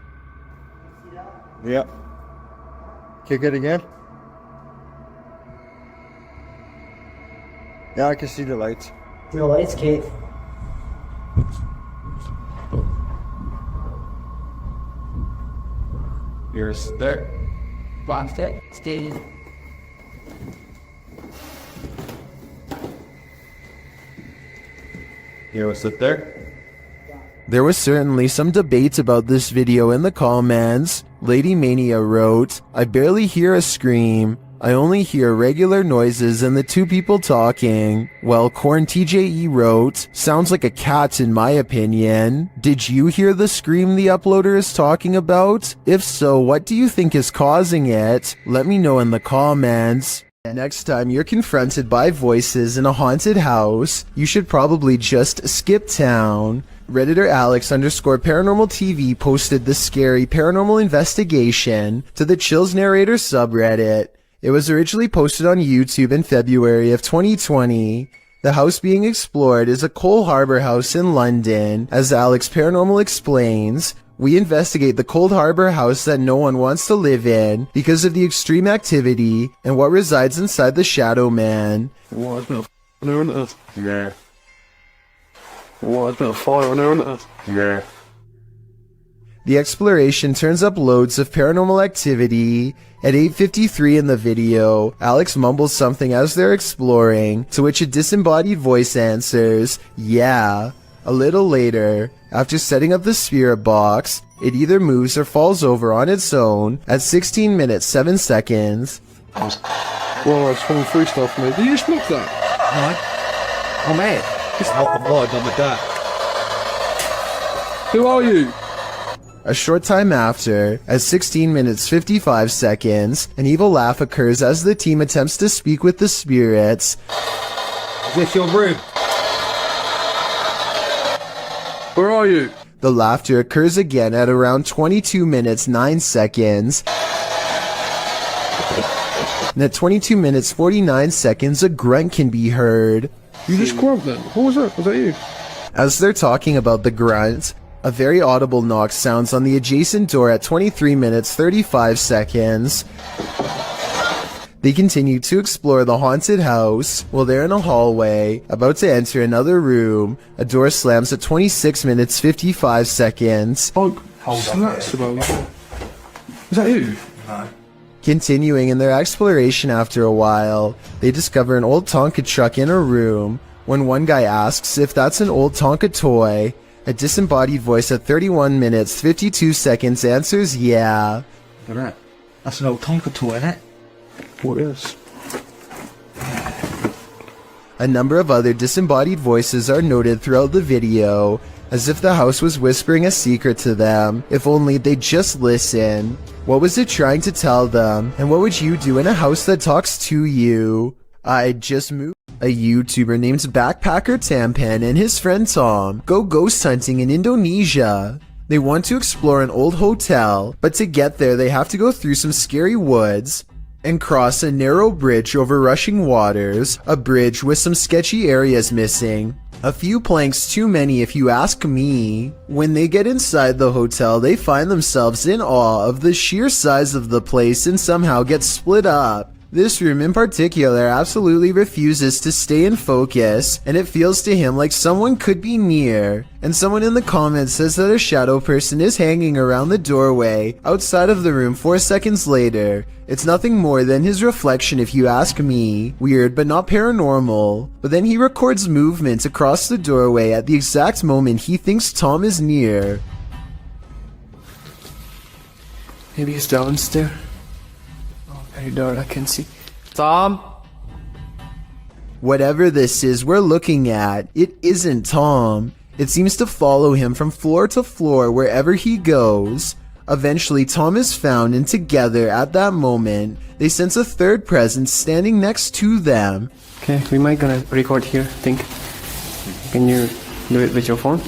S13: Yeah. Kick it again. Yeah, I can see the lights.
S6: The lights, Kate.
S7: You're there.
S6: Boxed it, stayed.
S7: You want to sit there?
S1: There was certainly some debate about this video in the comments. Lady Mania wrote, "I barely hear a scream. I only hear regular noises and the two people talking." Well, Corn TJE wrote, "Sounds like a cat in my opinion. Did you hear the scream the uploader is talking about? If so, what do you think is causing it? Let me know in the comments." Next time you're confronted by voices in a haunted house, you should probably just skip town. Redditor Alex_Paranormal TV posted this scary paranormal investigation to the Chills Narrator subreddit. It was originally posted on YouTube in February of 2020. The house being explored is a Cole Harbour house in London. As Alex Paranormal explains, we investigate the Cold Harbour house that no one wants to live in because of the extreme activity and what resides inside the Shadow Man.
S21: What the f*** on earth? Yeah. What the fire on earth? Yeah.
S1: The exploration turns up loads of paranormal activity. At 8:53 in the video, Alex mumbles something as they're exploring, to which a disembodied voice answers, "Yeah." A little later, after setting up the spirit box, it either moves or falls over on its own at 16 minutes 7 seconds.
S21: Well, it's 23 stuff, mate. Did you smoke that?
S8: Oh, man.
S21: I'm lying on the dot. Who are you?
S1: A short time after, at 16 minutes 55 seconds, an evil laugh occurs as the team attempts to speak with the spirits.
S21: Is this your room? Where are you?
S1: The laughter occurs again at around 22 minutes 9 seconds. And at 22 minutes 49 seconds, a grunt can be heard.
S21: You just grunt then? Who was that? Was that you?
S1: As they're talking about the grunt, a very audible knock sounds on the adjacent door at 23 minutes 35 seconds. They continue to explore the haunted house. While they're in a hallway, about to enter another room, a door slams at 26 minutes 55 seconds.
S21: Oh, that's about you. Is that you? No.
S1: Continuing in their exploration after a while, they discover an old Tonka truck in a room. When one guy asks if that's an old Tonka toy, a disembodied voice at 31 minutes 52 seconds answers, "Yeah."
S8: Alright. That's an old Tonka toy, isn't it?
S21: What is?
S1: A number of other disembodied voices are noted throughout the video, as if the house was whispering a secret to them, if only they'd just listen. What was it trying to tell them, and what would you do in a house that talks to you? I'd just move. A YouTuber named Backpacker Tampan and his friend Tom go ghost hunting in Indonesia. They want to explore an old hotel, but to get there they have to go through some scary woods and cross a narrow bridge over rushing waters, a bridge with some sketchy areas missing. A few planks too many if you ask me. When they get inside the hotel, they find themselves in awe of the sheer size of the place and somehow get split up. This room in particular absolutely refuses to stay in focus, and it feels to him like someone could be near. And someone in the comments says that a shadow person is hanging around the doorway outside of the room 4 seconds later. It's nothing more than his reflection if you ask me. Weird, but not paranormal. But then he records movement across the doorway at the exact moment he thinks Tom is near.
S8: Maybe he's downstairs. Oh, very dark, I can see. Tom?
S1: Whatever this is we're looking at, it isn't Tom. It seems to follow him from floor to floor wherever he goes. Eventually, Tom is found, and together, at that moment, they sense a third presence standing next to them.
S8: Okay, we might gonna record here, think. Can you do it with your phone?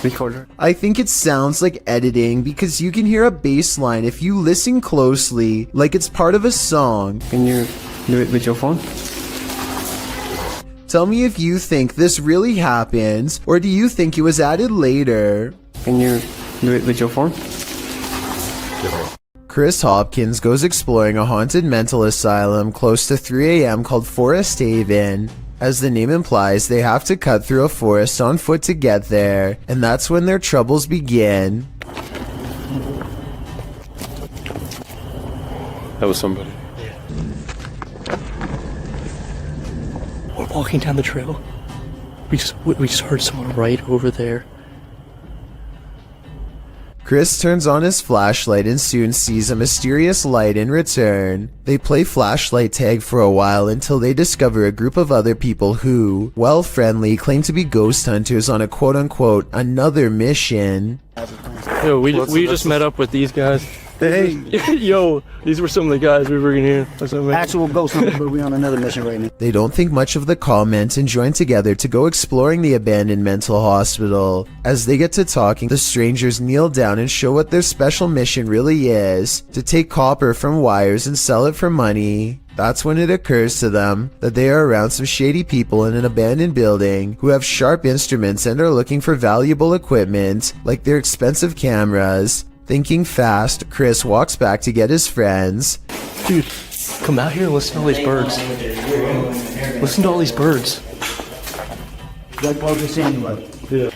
S8: Recorder.
S1: I think it sounds like editing because you can hear a bass line if you listen closely, like it's part of a song.
S8: Can you do it with your phone?
S1: Tell me if you think this really happens, or do you think it was added later?
S8: Can you do it with your phone?
S1: Chris Hopkins goes exploring a haunted mental asylum close to 3 a.m. called Forest Haven. As the name implies, they have to cut through a forest on foot to get there, and that's when their troubles begin.
S21: That was somebody.
S14: We're walking down the trail. We just heard someone right over there.
S1: Chris turns on his flashlight and soon sees a mysterious light in return. They play flashlight tag for a while until they discover a group of other people who, while friendly, claim to be ghost hunters on a quote-unquote another mission.
S14: Yo, we just met up with these guys.
S21: Hey.
S14: Yo, these were some of the guys we were in here.
S17: Actual ghost hunters, but we're on another mission right now.
S1: They don't think much of the comment and join together to go exploring the abandoned mental hospital. As they get to talking, the strangers kneel down and show what their special mission really is: to take copper from wires and sell it for money. That's when it occurs to them that they are around some shady people in an abandoned building who have sharp instruments and are looking for valuable equipment, like their expensive cameras. Thinking fast, Chris walks back to get his friends.
S14: Dude, come out here and listen to all these birds. Listen to all these birds.
S17: Like what we're saying, right?
S14: Yeah.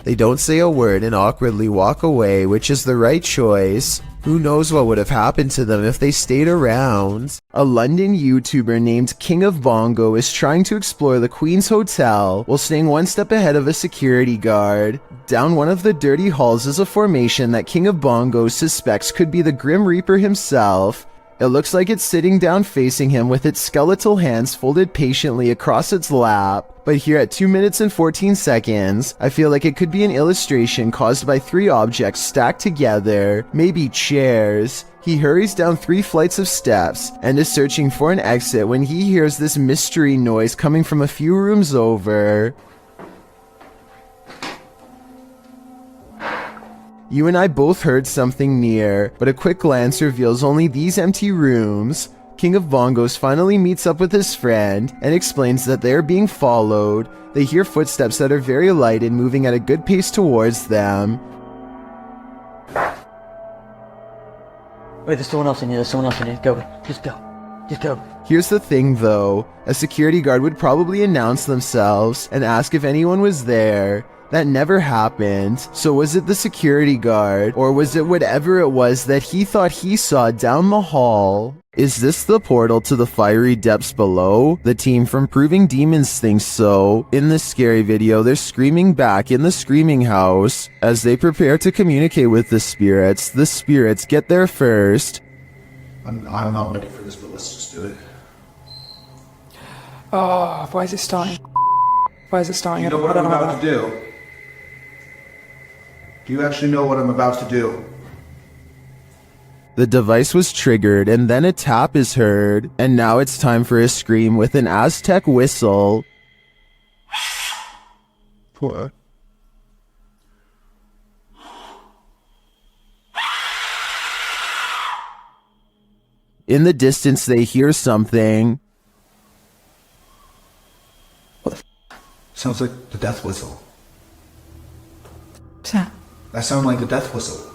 S1: They don't say a word and awkwardly walk away, which is the right choice. Who knows what would have happened to them if they stayed around? A London YouTuber named King of Bongo is trying to explore the Queen's Hotel while staying one step ahead of a security guard. Down one of the dirty halls is a formation that King of Bongo suspects could be the Grim Reaper himself. It looks like it's sitting down facing him with its skeletal hands folded patiently across its lap. But here at 2 minutes and 14 seconds, I feel like it could be an illustration caused by 3 objects stacked together, maybe chairs. He hurries down 3 flights of steps and is searching for an exit when he hears this mystery noise coming from a few rooms over. You and I both heard something near, but a quick glance reveals only these empty rooms. King of Bongos finally meets up with his friend and explains that they are being followed. They hear footsteps that are very light and moving at a good pace towards them.
S14: Wait, there's someone else in here, Go, just go.
S1: Here's the thing though, a security guard would probably announce themselves and ask if anyone was there. That never happened. So was it the security guard, or was it whatever it was that he thought he saw down the hall? Is this the portal to the fiery depths below? The team from Proving Demons thinks so. In this scary video, they're screaming back in the screaming house. As they prepare to communicate with the spirits get there first.
S4: I'm not ready for this, but let's just do it.
S8: Oh, why is it starting?
S4: You know what I'm about to do? Do you actually know what I'm about to do?
S1: The device was triggered and then a tap is heard, and now it's time for a scream with an Aztec whistle.
S4: What?
S1: In the distance they hear something.
S4: Sounds like the death whistle.
S15: What's that?
S4: That sounds like the death whistle.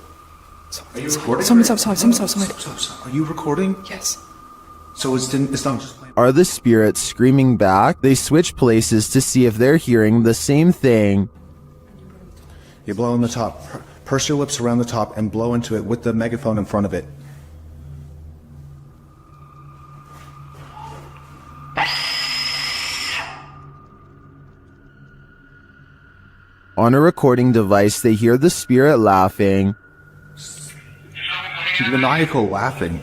S4: Are you recording?
S8: Someone's outside.
S4: Are you recording?
S8: Yes.
S4: So it's not just playing.
S1: Are the spirits screaming back? They switch places to see if they're hearing the same thing.
S4: You blow on the top. Purse your lips around the top and blow into it with the megaphone in front of it.
S1: On a recording device, they hear the spirit laughing.
S4: Maniacal laughing.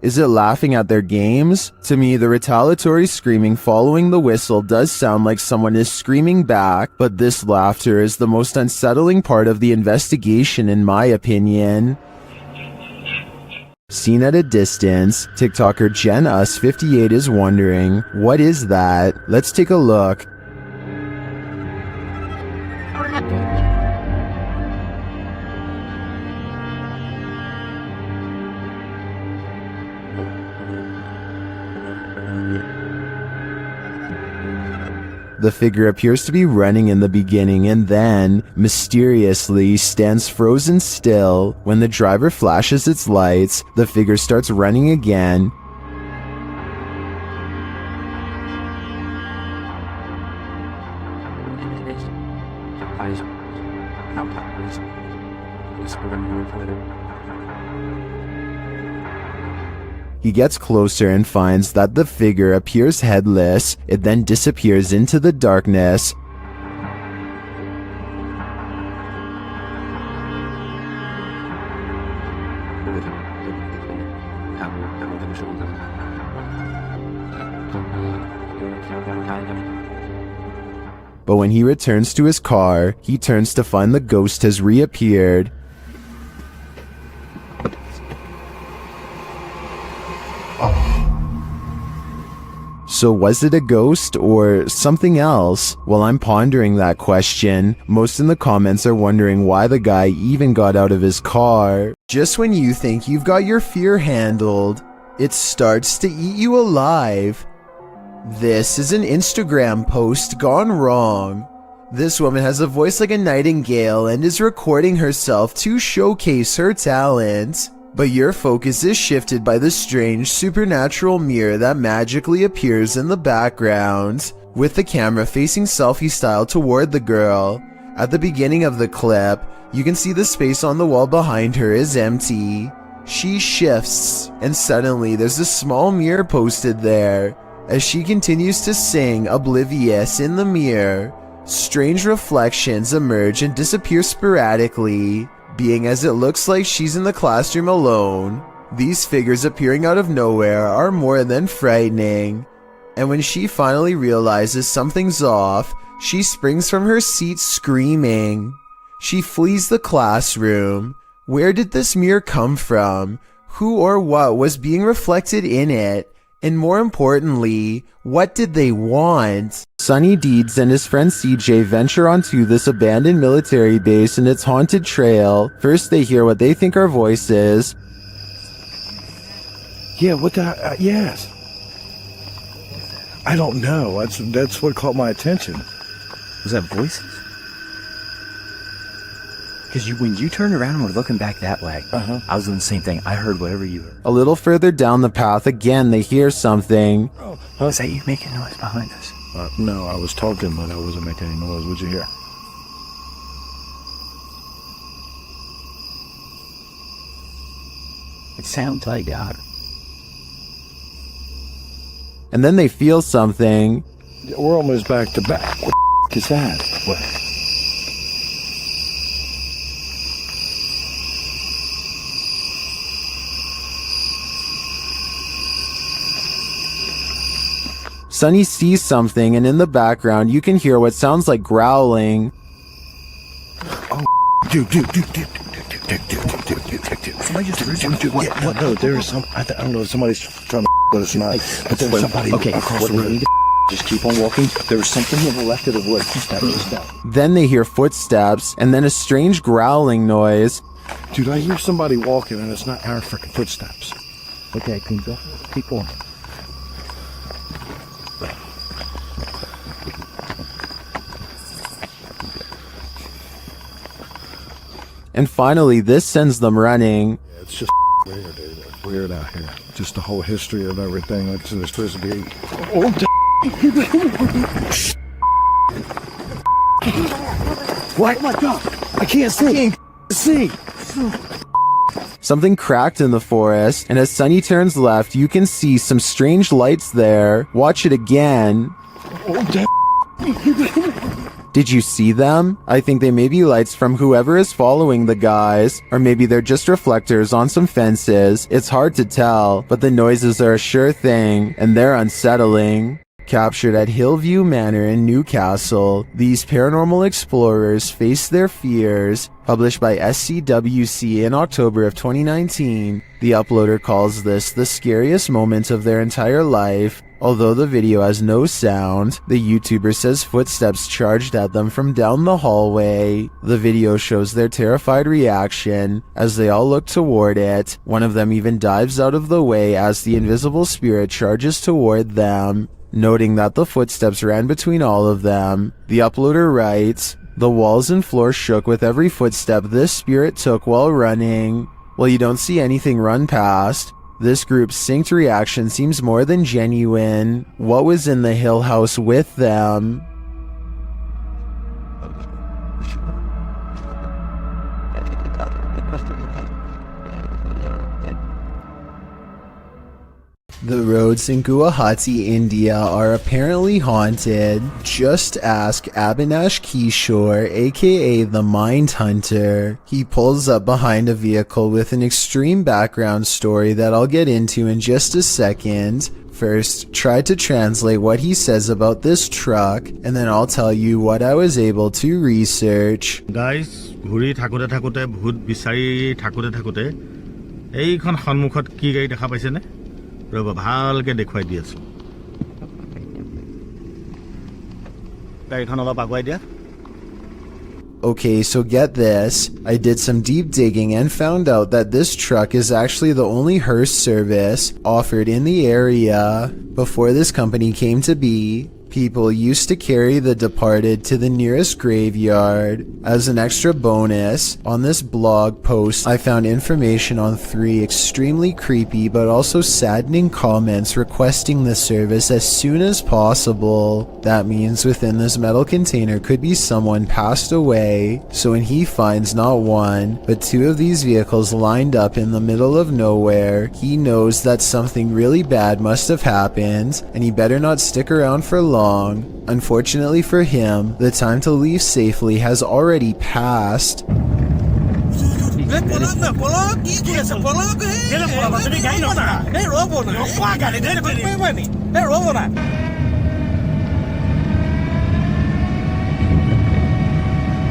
S1: Is it laughing at their games? To me, the retaliatory screaming following the whistle does sound like someone is screaming back, but this laughter is the most unsettling part of the investigation in my opinion. Seen at a distance, TikToker JenUs58 is wondering, what is that? Let's take a look. The figure appears to be running in the beginning and then, mysteriously, stands frozen still. When the driver flashes its lights, the figure starts running again. He gets closer and finds that the figure appears headless. It then disappears into the darkness. But when he returns to his car, he turns to find the ghost has reappeared. So was it a ghost or something else? While I'm pondering that question, most in the comments are wondering why the guy even got out of his car. Just when you think you've got your fear handled, it starts to eat you alive. This is an Instagram post gone wrong. This woman has a voice like a nightingale and is recording herself to showcase her talent. But your focus is shifted by the strange supernatural mirror that magically appears in the background. with the camera facing selfie style toward the girl. At the beginning of the clip, you can see the space on the wall behind her is empty. She shifts, and suddenly there's a small mirror posted there. As she continues to sing, oblivious in the mirror, strange reflections emerge and disappear sporadically, being as it looks like she's in the classroom alone. These figures appearing out of nowhere are more than frightening, and when she finally realizes something's off, she springs from her seat screaming. She flees the classroom. Where did this mirror come from? Who or what was being reflected in it? And more importantly, what did they want? Sonny Deeds and his friend CJ venture onto this abandoned military base and its haunted trail. First they hear what they think are voices.
S13: Yeah, what the... yes. I don't know. That's what caught my attention.
S17: Was that voices? Because when you turned around and were looking back that way, I was doing the same thing. I heard whatever you heard.
S1: A little further down the path, again they hear something.
S17: Oh, is that you making noise behind us?
S13: No, I was talking, but I wasn't making any noise. What'd you hear?
S17: It sounds like God.
S1: And then they feel something.
S13: We're almost back to back. What the is that? What?
S1: Sonny sees something, and in the background you can hear what sounds like growling.
S13: Oh, dude. Somebody just what? No, there is some. I don't know if somebody's trying to, but it's not. But there's somebody across the road.
S17: Just keep on walking. There's something to the left of the wood.
S1: Then they hear footsteps, and then a strange growling noise.
S13: Dude, I hear somebody walking, and it's not our freaking footsteps.
S17: Okay, keep on.
S1: And finally, this sends them running.
S13: Yeah, it's just weird, dude. It's weird out here. Just the whole history of everything. There's supposed to be. Oh, what? Oh my God! I can't see.
S1: Something cracked in the forest, and as Sonny turns left, you can see some strange lights there. Watch it again. Did you see them? I think they may be lights from whoever is following the guys, or maybe they're just reflectors on some fences. It's hard to tell, but the noises are a sure thing, and they're unsettling. Captured at Hillview Manor in Newcastle, these paranormal explorers face their fears. Published by SCWC in October of 2019, the uploader calls this the scariest moment of their entire life. Although the video has no sound, the YouTuber says footsteps charged at them from down the hallway. The video shows their terrified reaction as they all look toward it. One of them even dives out of the way as the invisible spirit charges toward them. Noting that the footsteps ran between all of them, the uploader writes, "The walls and floor shook with every footstep this spirit took while running." While you don't see anything run past, this group's synced reaction seems more than genuine. What was in the Hill House with them? The roads in Guwahati, India are apparently haunted. Just ask Abhinash Kishore, aka the Mind Hunter. He pulls up behind a vehicle with an extreme background story that I'll get into in just a second. First, try to translate what he says about this truck, and then I'll tell you what I was able to research.
S9: Guys, ঘুৰি থাকোতে থাকোতে ভূত বিচাৰি থাকোতে থাকোতে এইখন সন্মুখত কি গাড়ী দেখা পাইছে নে? ৰবা ভালকে দেখুৱাই দি আছো। গাড়ীখন অলপ আগুৱাই দিয়া।
S1: Okay, so get this. I did some deep digging and found out that this truck is actually the only hearse service offered in the area before this company came to be. People used to carry the departed to the nearest graveyard. As an extra bonus, on this blog post, I found information on 3 extremely creepy but also saddening comments requesting the service as soon as possible. That means within this metal container could be someone passed away, so when he finds not 1, but 2 of these vehicles lined up in the middle of nowhere, he knows that something really bad must have happened, and he better not stick around for long. Unfortunately for him, the time to leave safely has already passed.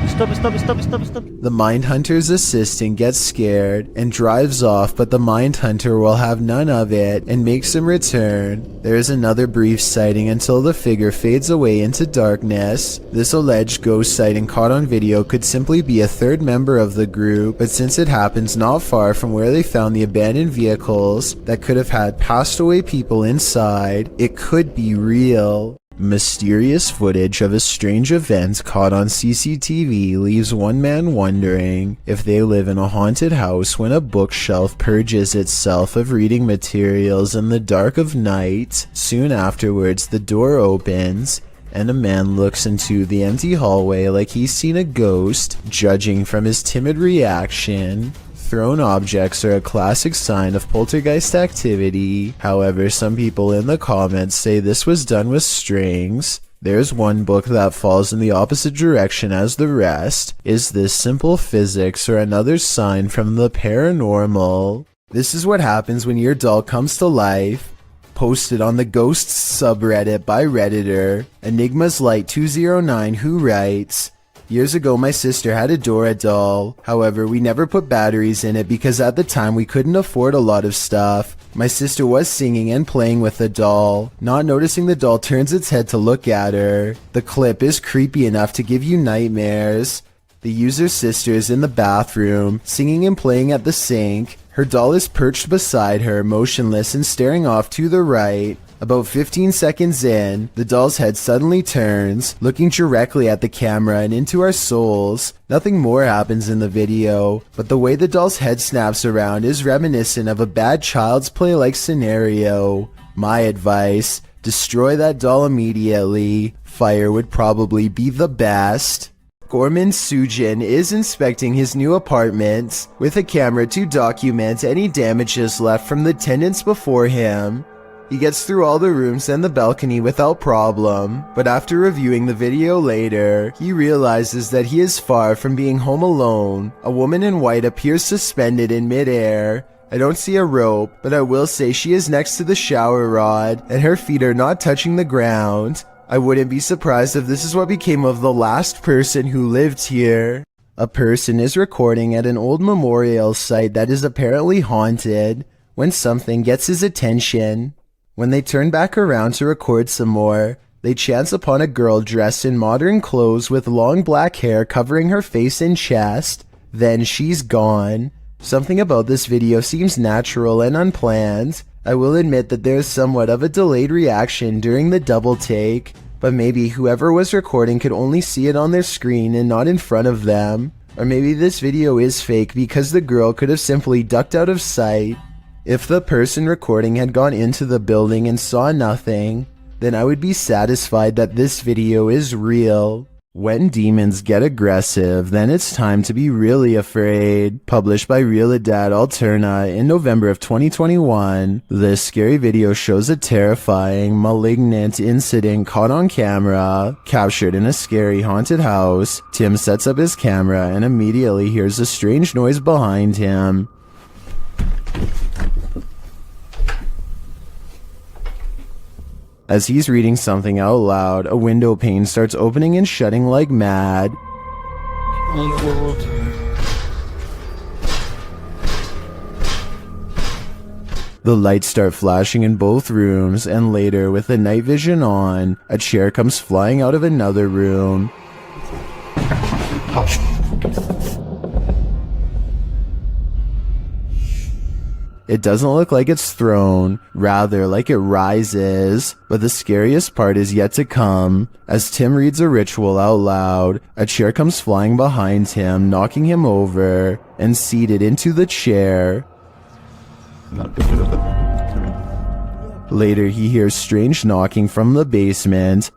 S9: Stop.
S1: The Mindhunter's assistant gets scared and drives off, but the Mindhunter will have none of it and makes him return. There is another brief sighting until the figure fades away into darkness. This alleged ghost sighting caught on video could simply be a third member of the group, but since it happens not far from where they found the abandoned vehicles that could have had passed away people inside, it could be real. Mysterious footage of a strange event caught on CCTV leaves one man wondering if they live in a haunted house when a bookshelf purges itself of reading materials in the dark of night. Soon afterwards, the door opens and a man looks into the empty hallway like he's seen a ghost. Judging from his timid reaction, thrown objects are a classic sign of poltergeist activity. However, some people in the comments say this was done with strings. There's one book that falls in the opposite direction as the rest. Is this simple physics or another sign from the paranormal? This is what happens when your doll comes to life. Posted on the Ghosts subreddit by Redditor Enigma's Light 209, who writes, "Years ago, my sister had a Dora doll. However, we never put batteries in it because at the time we couldn't afford a lot of stuff. My sister was singing and playing with the doll. Not noticing the doll turns its head to look at her. The clip is creepy enough to give you nightmares. The user's sister is in the bathroom, singing and playing at the sink. Her doll is perched beside her, motionless and staring off to the right. About 15 seconds in, the doll's head suddenly turns, looking directly at the camera and into our souls. Nothing more happens in the video, but the way the doll's head snaps around is reminiscent of a bad Child's Play-like scenario. My advice, destroy that doll immediately. Fire would probably be the best." Gorman Sujin is inspecting his new apartment with a camera to document any damages left from the tenants before him. He gets through all the rooms and the balcony without problem, but after reviewing the video later, he realizes that he is far from being home alone. A woman in white appears suspended in midair. I don't see a rope, but I will say she is next to the shower rod, and her feet are not touching the ground. I wouldn't be surprised if this is what became of the last person who lived here. A person is recording at an old memorial site that is apparently haunted when something gets his attention. When they turn back around to record some more, they chance upon a girl dressed in modern clothes with long black hair covering her face and chest. Then she's gone. Something about this video seems natural and unplanned. I will admit that there is somewhat of a delayed reaction during the double take, but maybe whoever was recording could only see it on their screen and not in front of them. Or maybe this video is fake because the girl could have simply ducked out of sight. If the person recording had gone into the building and saw nothing, then I would be satisfied that this video is real. When demons get aggressive, then it's time to be really afraid. Published by Realidad Alterna in November of 2021, this scary video shows a terrifying, malignant incident caught on camera, captured in a scary haunted house. Tim sets up his camera and immediately hears a strange noise behind him. As he's reading something out loud, a window pane starts opening and shutting like mad. The lights start flashing in both rooms, and later, with the night vision on, a chair comes flying out of another room. It doesn't look like it's thrown, rather like it rises. But the scariest part is yet to come. As Tim reads a ritual out loud, a chair comes flying behind him, knocking him over, and seated into the chair. Later, he hears strange knocking from the basement.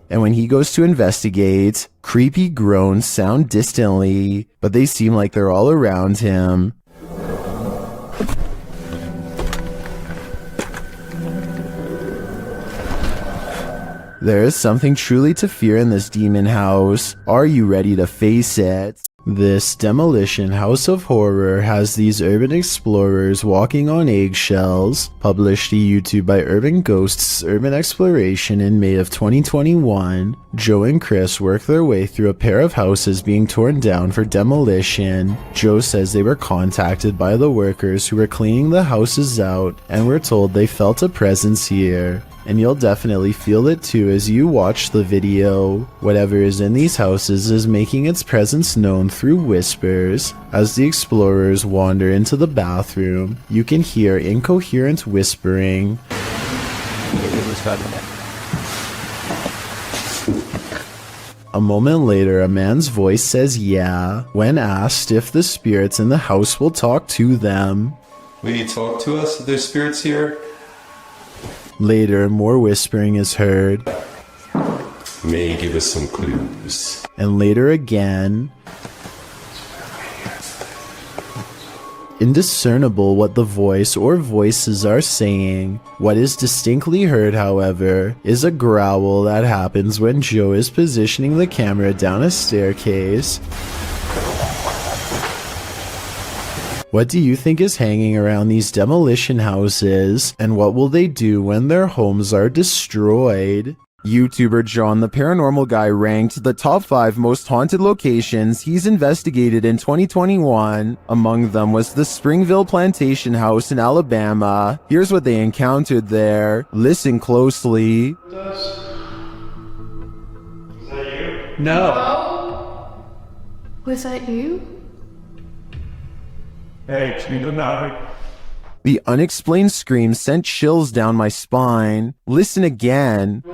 S1: And when he goes to investigate, creepy groans sound distantly, but they seem like they're all around him. There is something truly to fear in this demon house. Are you ready to face it? This demolition house of horror has these urban explorers walking on eggshells. Published to YouTube by Urban Ghosts Urban Exploration in May of 2021, Joe and Chris work their way through a pair of houses being torn down for demolition. Joe says they were contacted by the workers who were cleaning the houses out and were told they felt a presence here. And you'll definitely feel it too as you watch the video. Whatever is in these houses is making its presence known through whispers. As the explorers wander into the bathroom, you can hear incoherent whispering. A moment later, a man's voice says yeah, when asked if the spirits in the house will talk to them.
S19: Will you talk to us? There's spirits here?
S1: Later, more whispering is heard.
S19: May give us some clues.
S1: And later again. Indiscernible what the voice or voices are saying. What is distinctly heard, however, is a growl that happens when Joe is positioning the camera down a staircase. What do you think is hanging around these demolition houses, and what will they do when their homes are destroyed? YouTuber John the Paranormal Guy ranked the top 5 most haunted locations he's investigated in 2021. Among them was the Springville Plantation House in Alabama. Here's what they encountered there. Listen closely.
S10: No.
S18: Was that you?
S10: Hey,
S1: The unexplained scream sent chills down my spine. Listen again.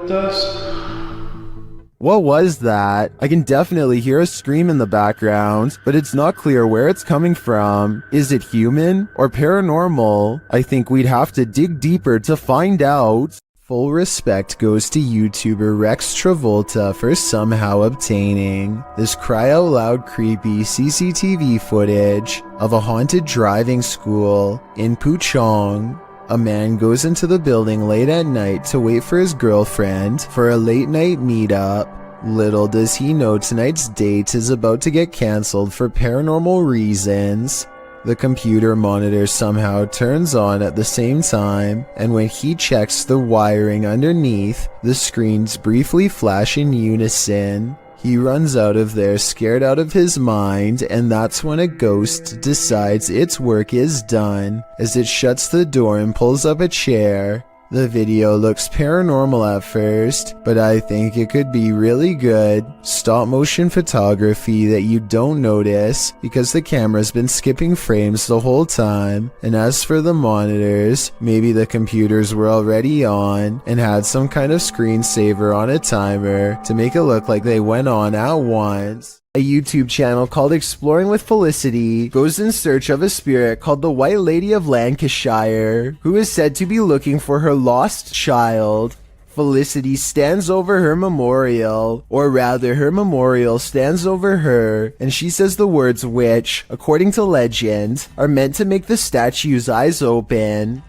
S1: What was that? I can definitely hear a scream in the background, but it's not clear where it's coming from. Is it human or paranormal? I think we'd have to dig deeper to find out. Full respect goes to YouTuber Rex Travolta for somehow obtaining this cry-out-loud creepy CCTV footage of a haunted driving school in Puchong. A man goes into the building late at night to wait for his girlfriend for a late-night meetup. Little does he know tonight's date is about to get cancelled for paranormal reasons. The computer monitor somehow turns on at the same time, and when he checks the wiring underneath, the screens briefly flash in unison. He runs out of there scared out of his mind, and that's when a ghost decides its work is done as it shuts the door and pulls up a chair. The video looks paranormal at first, but I think it could be really good stop motion photography that you don't notice because the camera's been skipping frames the whole time. And as for the monitors, maybe the computers were already on and had some kind of screensaver on a timer to make it look like they went on at once. A YouTube channel called Exploring with Felicity goes in search of a spirit called the White Lady of Lancashire, who is said to be looking for her lost child. Felicity stands over her memorial, or rather her memorial stands over her, and she says the words which, according to legend, are meant to make the statue's eyes open.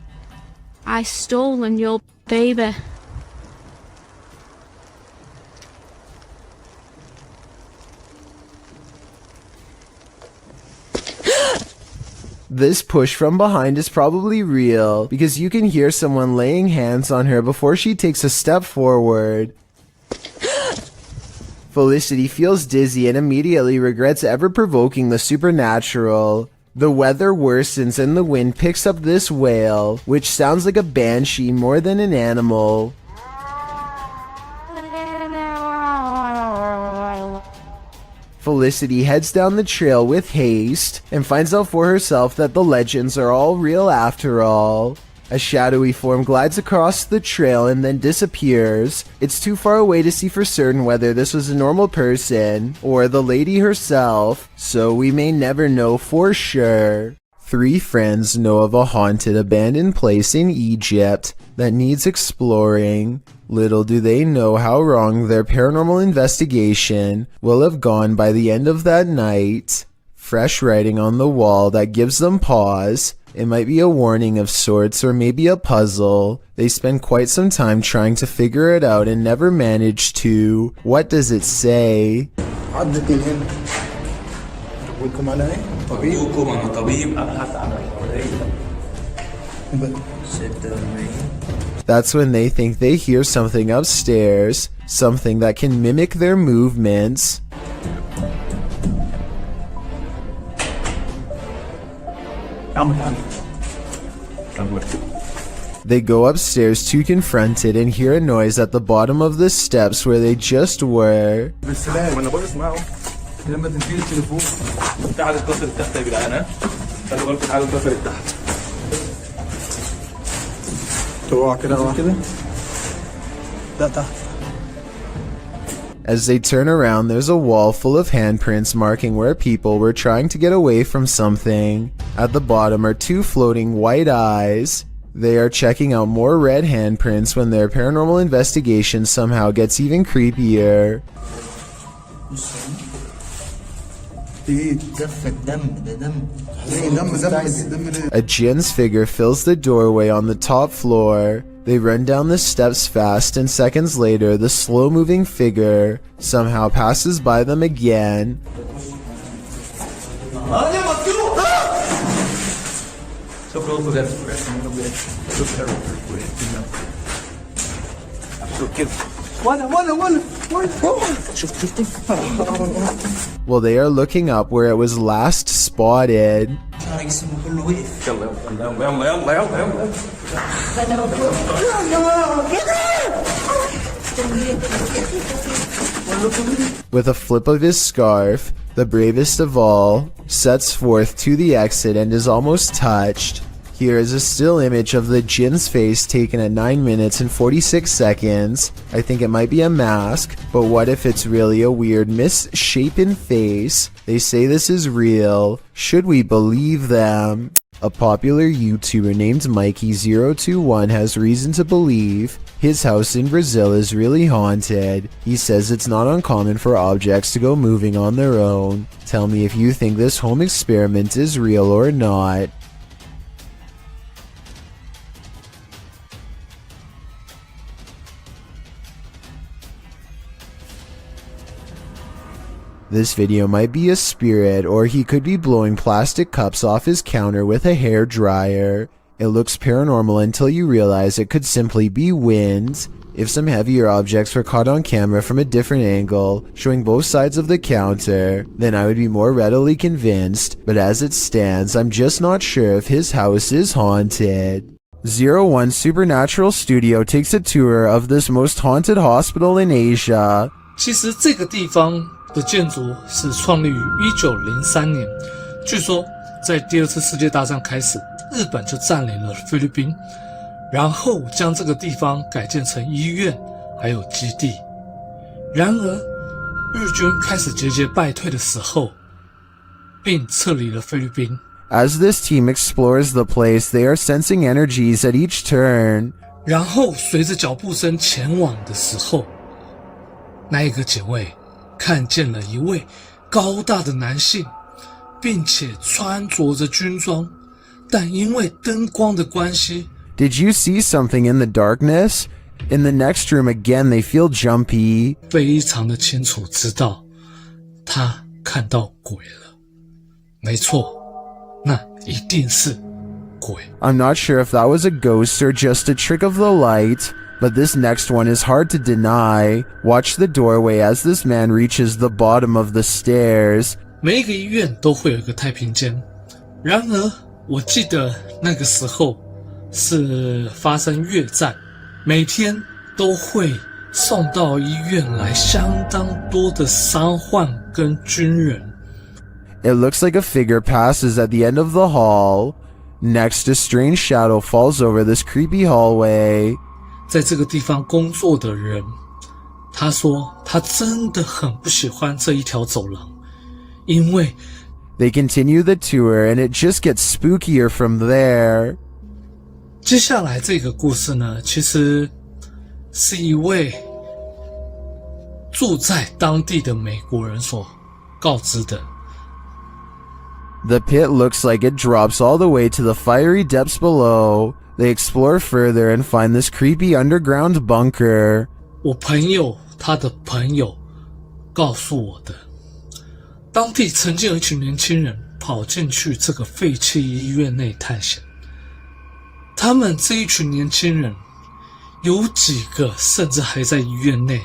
S20: I stolen your baby.
S1: This push from behind is probably real because you can hear someone laying hands on her before she takes a step forward. Felicity feels dizzy and immediately regrets ever provoking the supernatural. The weather worsens and the wind picks up this wail, which sounds like a banshee more than an animal. Felicity heads down the trail with haste and finds out for herself that the legends are all real after all. A shadowy form glides across the trail and then disappears. It's too far away to see for certain whether this was a normal person or the lady herself, so we may never know for sure. 3 friends know of a haunted abandoned place in Egypt that needs exploring. Little do they know how wrong their paranormal investigation will have gone by the end of that night. Fresh writing on the wall that gives them pause. It might be a warning of sorts or maybe a puzzle. They spend quite some time trying to figure it out and never manage to. What does it say? That's when they think they hear something upstairs, something that can mimic their movements. They go upstairs to confront it and hear a noise at the bottom of the steps where they just were. As they turn around, there's a wall full of handprints marking where people were trying to get away from something. At the bottom are 2 floating white eyes. They are checking out more red handprints when their paranormal investigation somehow gets even creepier. A jinn's figure fills the doorway on the top floor. They run down the steps fast, and seconds later, the slow-moving figure somehow passes by them again. Well, they are looking up where it was last spotted. With a flip of his scarf, the bravest of all sets forth to the exit and is almost touched. Here is a still image of the jinn's face taken at 9 minutes and 46 seconds. I think it might be a mask, but what if it's really a weird misshapen face? They say this is real. Should we believe them? A popular YouTuber named Mikey021 has reason to believe his house in Brazil is really haunted. He says it's not uncommon for objects to go moving on their own. Tell me if you think this home experiment is real or not. This video might be a spirit, or he could be blowing plastic cups off his counter with a hair dryer. It looks paranormal until you realize it could simply be wind. If some heavier objects were caught on camera from a different angle, showing both sides of the counter, then I would be more readily convinced, but as it stands, I'm just not sure if his house is haunted. 01 Supernatural Studio takes a tour of this most haunted hospital in Asia.
S3: 其实这个地方的建筑是创立于1903年，据说在第2次世界大战开始，日本就占领了菲律宾，然后将这个地方改建成医院还有基地。然而日军开始节节败退的时候，并撤离了菲律宾。
S1: As this team explores the place, they are sensing energies at each turn.
S3: 然后随着脚步声前往的时候，那一个警卫看见了一位高大的男性，并且穿着着军装，但因为灯光的关系
S1: Did you see something in the darkness? In the next room again, they feel jumpy.
S3: 非常的清楚知道他看到鬼了。没错，那一定是鬼。
S1: I'm not sure if that was a ghost or just a trick of the light, but this next one is hard to deny. Watch the doorway as this man reaches the bottom of the stairs.
S3: 每一个医院都会有一个太平间，然而我记得那个时候是发生越战，每天都会送到医院来相当多的伤患跟军人。
S1: It looks like a figure passes at the end of the hall. Next, a strange shadow falls over this creepy hallway.
S3: 在这个地方工作的人，他说他真的很不喜欢这一条走廊，因为
S1: They continue the tour and it just gets spookier from there.
S3: 接下来这个故事呢，其实是一位住在当地的美国人所告知的。
S1: The pit looks like it drops all the way to the fiery depths below. They explore further and find this creepy underground bunker.
S3: 我朋友他的朋友告诉我的，当地曾经有一群年轻人跑进去这个废弃医院内探险。他们这一群年轻人有几个甚至还在医院内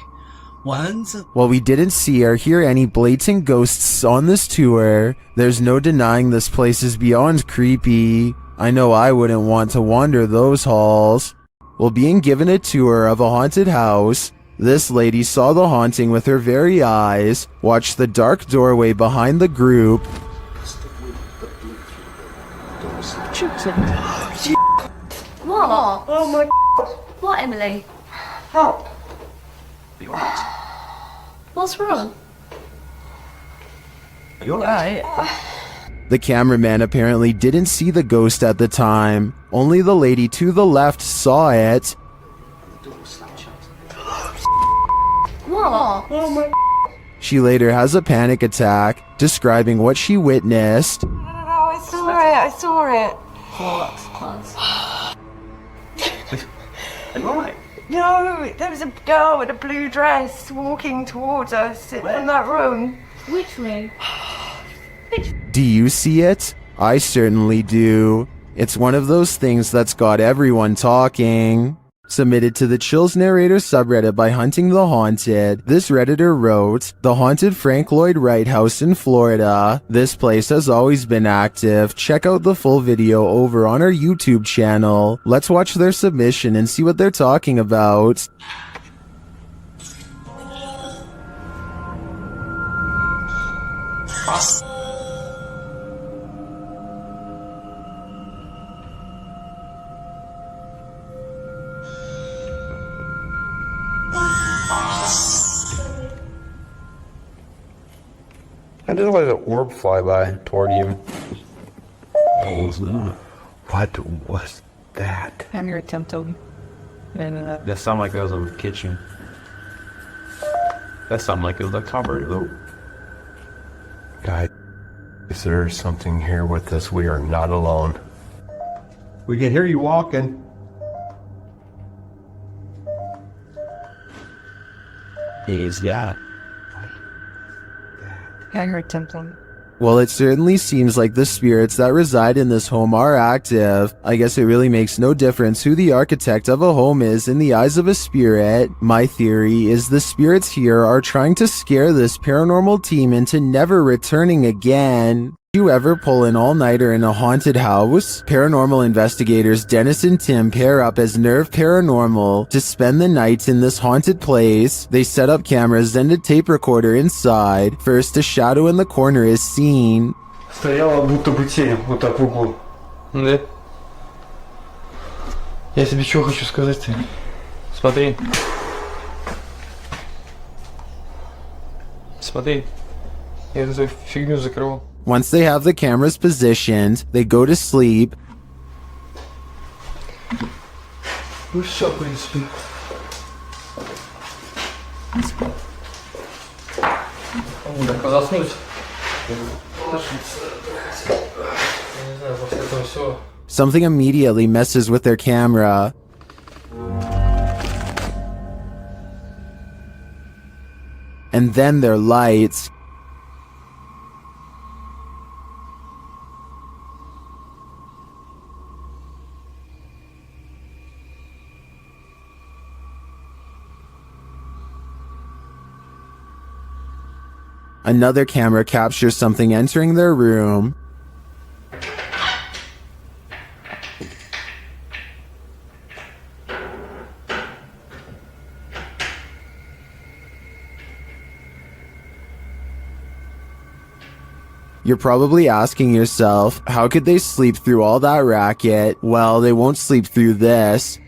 S3: 玩着。
S1: While we didn't see or hear any blatant ghosts on this tour, there's no denying this place is beyond creepy. I know I wouldn't want to wander those halls. While being given a tour of a haunted house, this lady saw the haunting with her very eyes, watched the dark doorway behind the group.
S18: What? Oh my God. What, Emily?
S6: Help.
S18: What's wrong?
S6: You're right.
S1: The cameraman apparently didn't see the ghost at the time. Only the lady to the left saw it.
S18: What?
S6: Oh my.
S1: She later has a panic attack, describing what she witnessed.
S18: No, I saw it. I saw it.
S6: Are you alright?
S18: No, there was a girl with a blue dress walking towards us in that room. Which room?
S1: Do you see it? I certainly do. It's one of those things that's got everyone talking. Submitted to the Chills Narrator subreddit by Hunting the Haunted, this redditor wrote, "The haunted Frank Lloyd Wright house in Florida. This place has always been active. Check out the full video over on our YouTube channel. Let's watch their submission and see what they're talking about."
S2: I just let an orb fly by toward you.
S7: What was that?
S18: I'm your attempt, Toby. And
S7: That sounded like it was a kitchen. That sounded like it was a cupboard, though.
S16: Guys, there's something here with us. We are not alone. We can hear you walking.
S7: Yeah.
S18: I'm your attempt, Toby.
S1: Well, it certainly seems like the spirits that reside in this home are active. I guess it really makes no difference who the architect of a home is in the eyes of a spirit. My theory is the spirits here are trying to scare this paranormal team into never returning again. Did you ever pull an all-nighter in a haunted house? Paranormal investigators Dennis and Tim pair up as Nerve Paranormal to spend the night in this haunted place. They set up cameras and a tape recorder inside. First, a shadow in the corner is seen.
S21: Стояла будто бы тень вот так в углу.
S2: Да.
S21: Я тебе что хочу сказать? Смотри. Смотри. Я эту фигню закрывал.
S1: Once they have the cameras positioned, they go to sleep.
S21: Ну все, в принципе. Так, заснуть. Я не знаю, после этого все.
S1: Something immediately messes with their camera. And then their lights. Another camera captures something entering their room. You're probably asking yourself, how could they sleep through all that racket? Well, they won't sleep through this.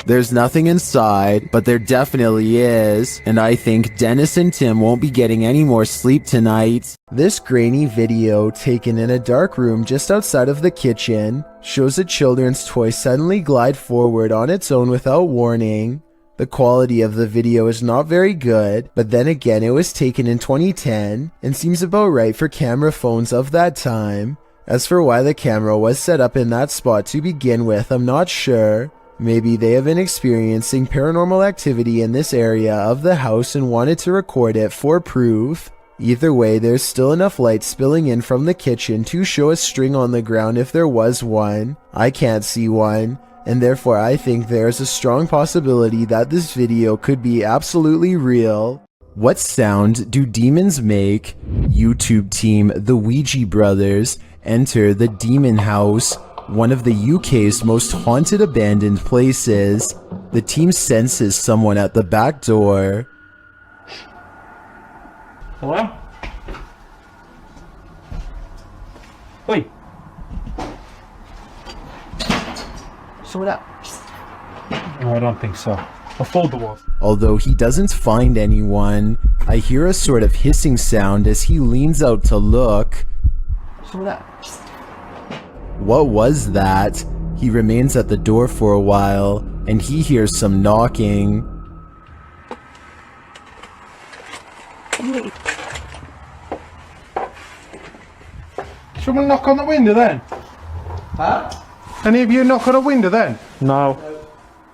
S1: There's nothing inside, but there definitely is, and I think Dennis and Tim won't be getting any more sleep tonight. This grainy video, taken in a dark room just outside of the kitchen, shows a children's toy suddenly glide forward on its own without warning. The quality of the video is not very good, but then again it was taken in 2010 and seems about right for camera phones of that time. As for why the camera was set up in that spot to begin with, I'm not sure. Maybe they have been experiencing paranormal activity in this area of the house and wanted to record it for proof. Either way, there's still enough light spilling in from the kitchen to show a string on the ground if there was one. I can't see one, and therefore I think there's a strong possibility that this video could be absolutely real. What sound do demons make? YouTube team The Ouija Brothers enter the demon house, one of the UK's most haunted abandoned places. The team senses someone at the back door.
S10: Hello? Wait. So what up? No, I don't think so. I'll fold the wall.
S1: Although he doesn't find anyone, I hear a sort of hissing sound as he leans out to look.
S10: So what up?
S1: What was that? He remains at the door for a while, and he hears some knocking.
S6: Someone knock on the window then? Huh? Any of you knock on a window then?
S10: No.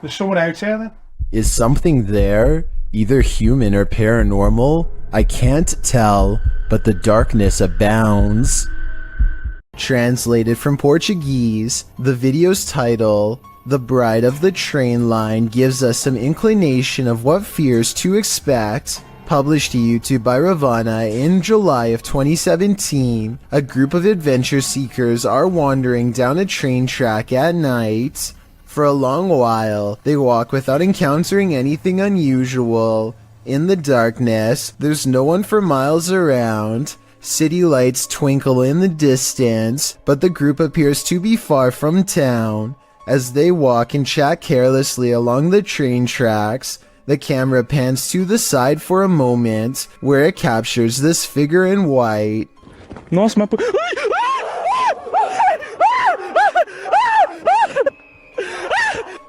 S6: There's someone out here then?
S1: Is something there? Either human or paranormal? I can't tell, but the darkness abounds. Translated from Portuguese, the video's title, The Bride of the Train Line, gives us some inclination of what fears to expect. Published to YouTube by Ravana in July of 2017, a group of adventure seekers are wandering down a train track at night. For a long while, they walk without encountering anything unusual. In the darkness, there's no one for miles around. City lights twinkle in the distance, but the group appears to be far from town. As they walk and chat carelessly along the train tracks, the camera pans to the side for a moment, where it captures this figure in white.
S10: Nossa, mas...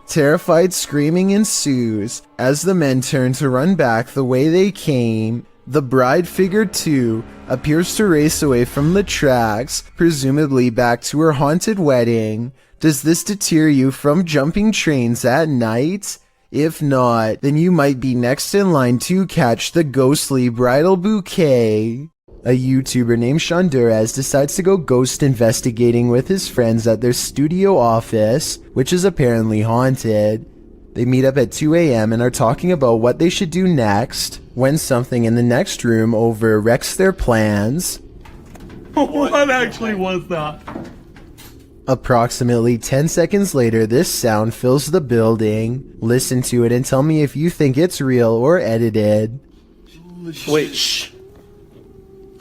S1: Terrified screaming ensues as the men turn to run back the way they came. The bride figure, too, appears to race away from the tracks, presumably back to her haunted wedding. Does this deter you from jumping trains at night? If not, then you might be next in line to catch the ghostly bridal bouquet. A YouTuber named Shondurez decides to go ghost investigating with his friends at their studio office, which is apparently haunted. They meet up at 2 a.m. and are talking about what they should do next, when something in the next room over wrecks their plans.
S10: What actually was that?
S1: Approximately 10 seconds later, this sound fills the building. Listen to it and tell me if you think it's real or edited.
S14: Wait, shh.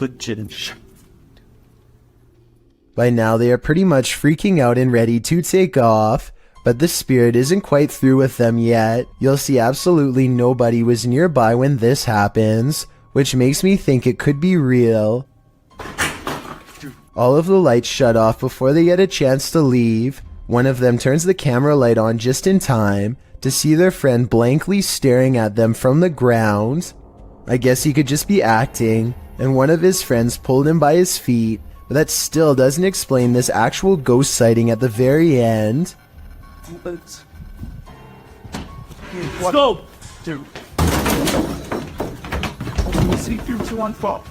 S14: Legit.
S1: By now, they are pretty much freaking out and ready to take off. But the spirit isn't quite through with them yet. You'll see absolutely nobody was nearby when this happens, which makes me think it could be real. All of the lights shut off before they get a chance to leave. One of them turns the camera light on just in time to see their friend blankly staring at them from the ground. I guess he could just be acting, and one of his friends pulled him by his feet, but that still doesn't explain this actual ghost sighting at the very end.
S10: Let's go! Dude. Let me see 3, 2, 1, fall.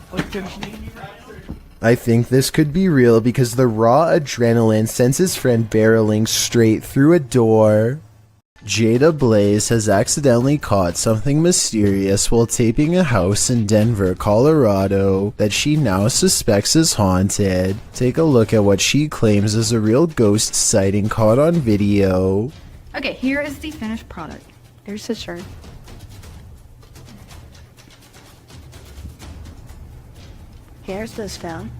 S1: I think this could be real because the raw adrenaline sends his friend barreling straight through a door. Jada Blaze has accidentally caught something mysterious while taping a house in Denver, Colorado that she now suspects is haunted. Take a look at what she claims is a real ghost sighting caught on video.
S12: Okay, here is the finished product. Here's the shirt. Here's this film.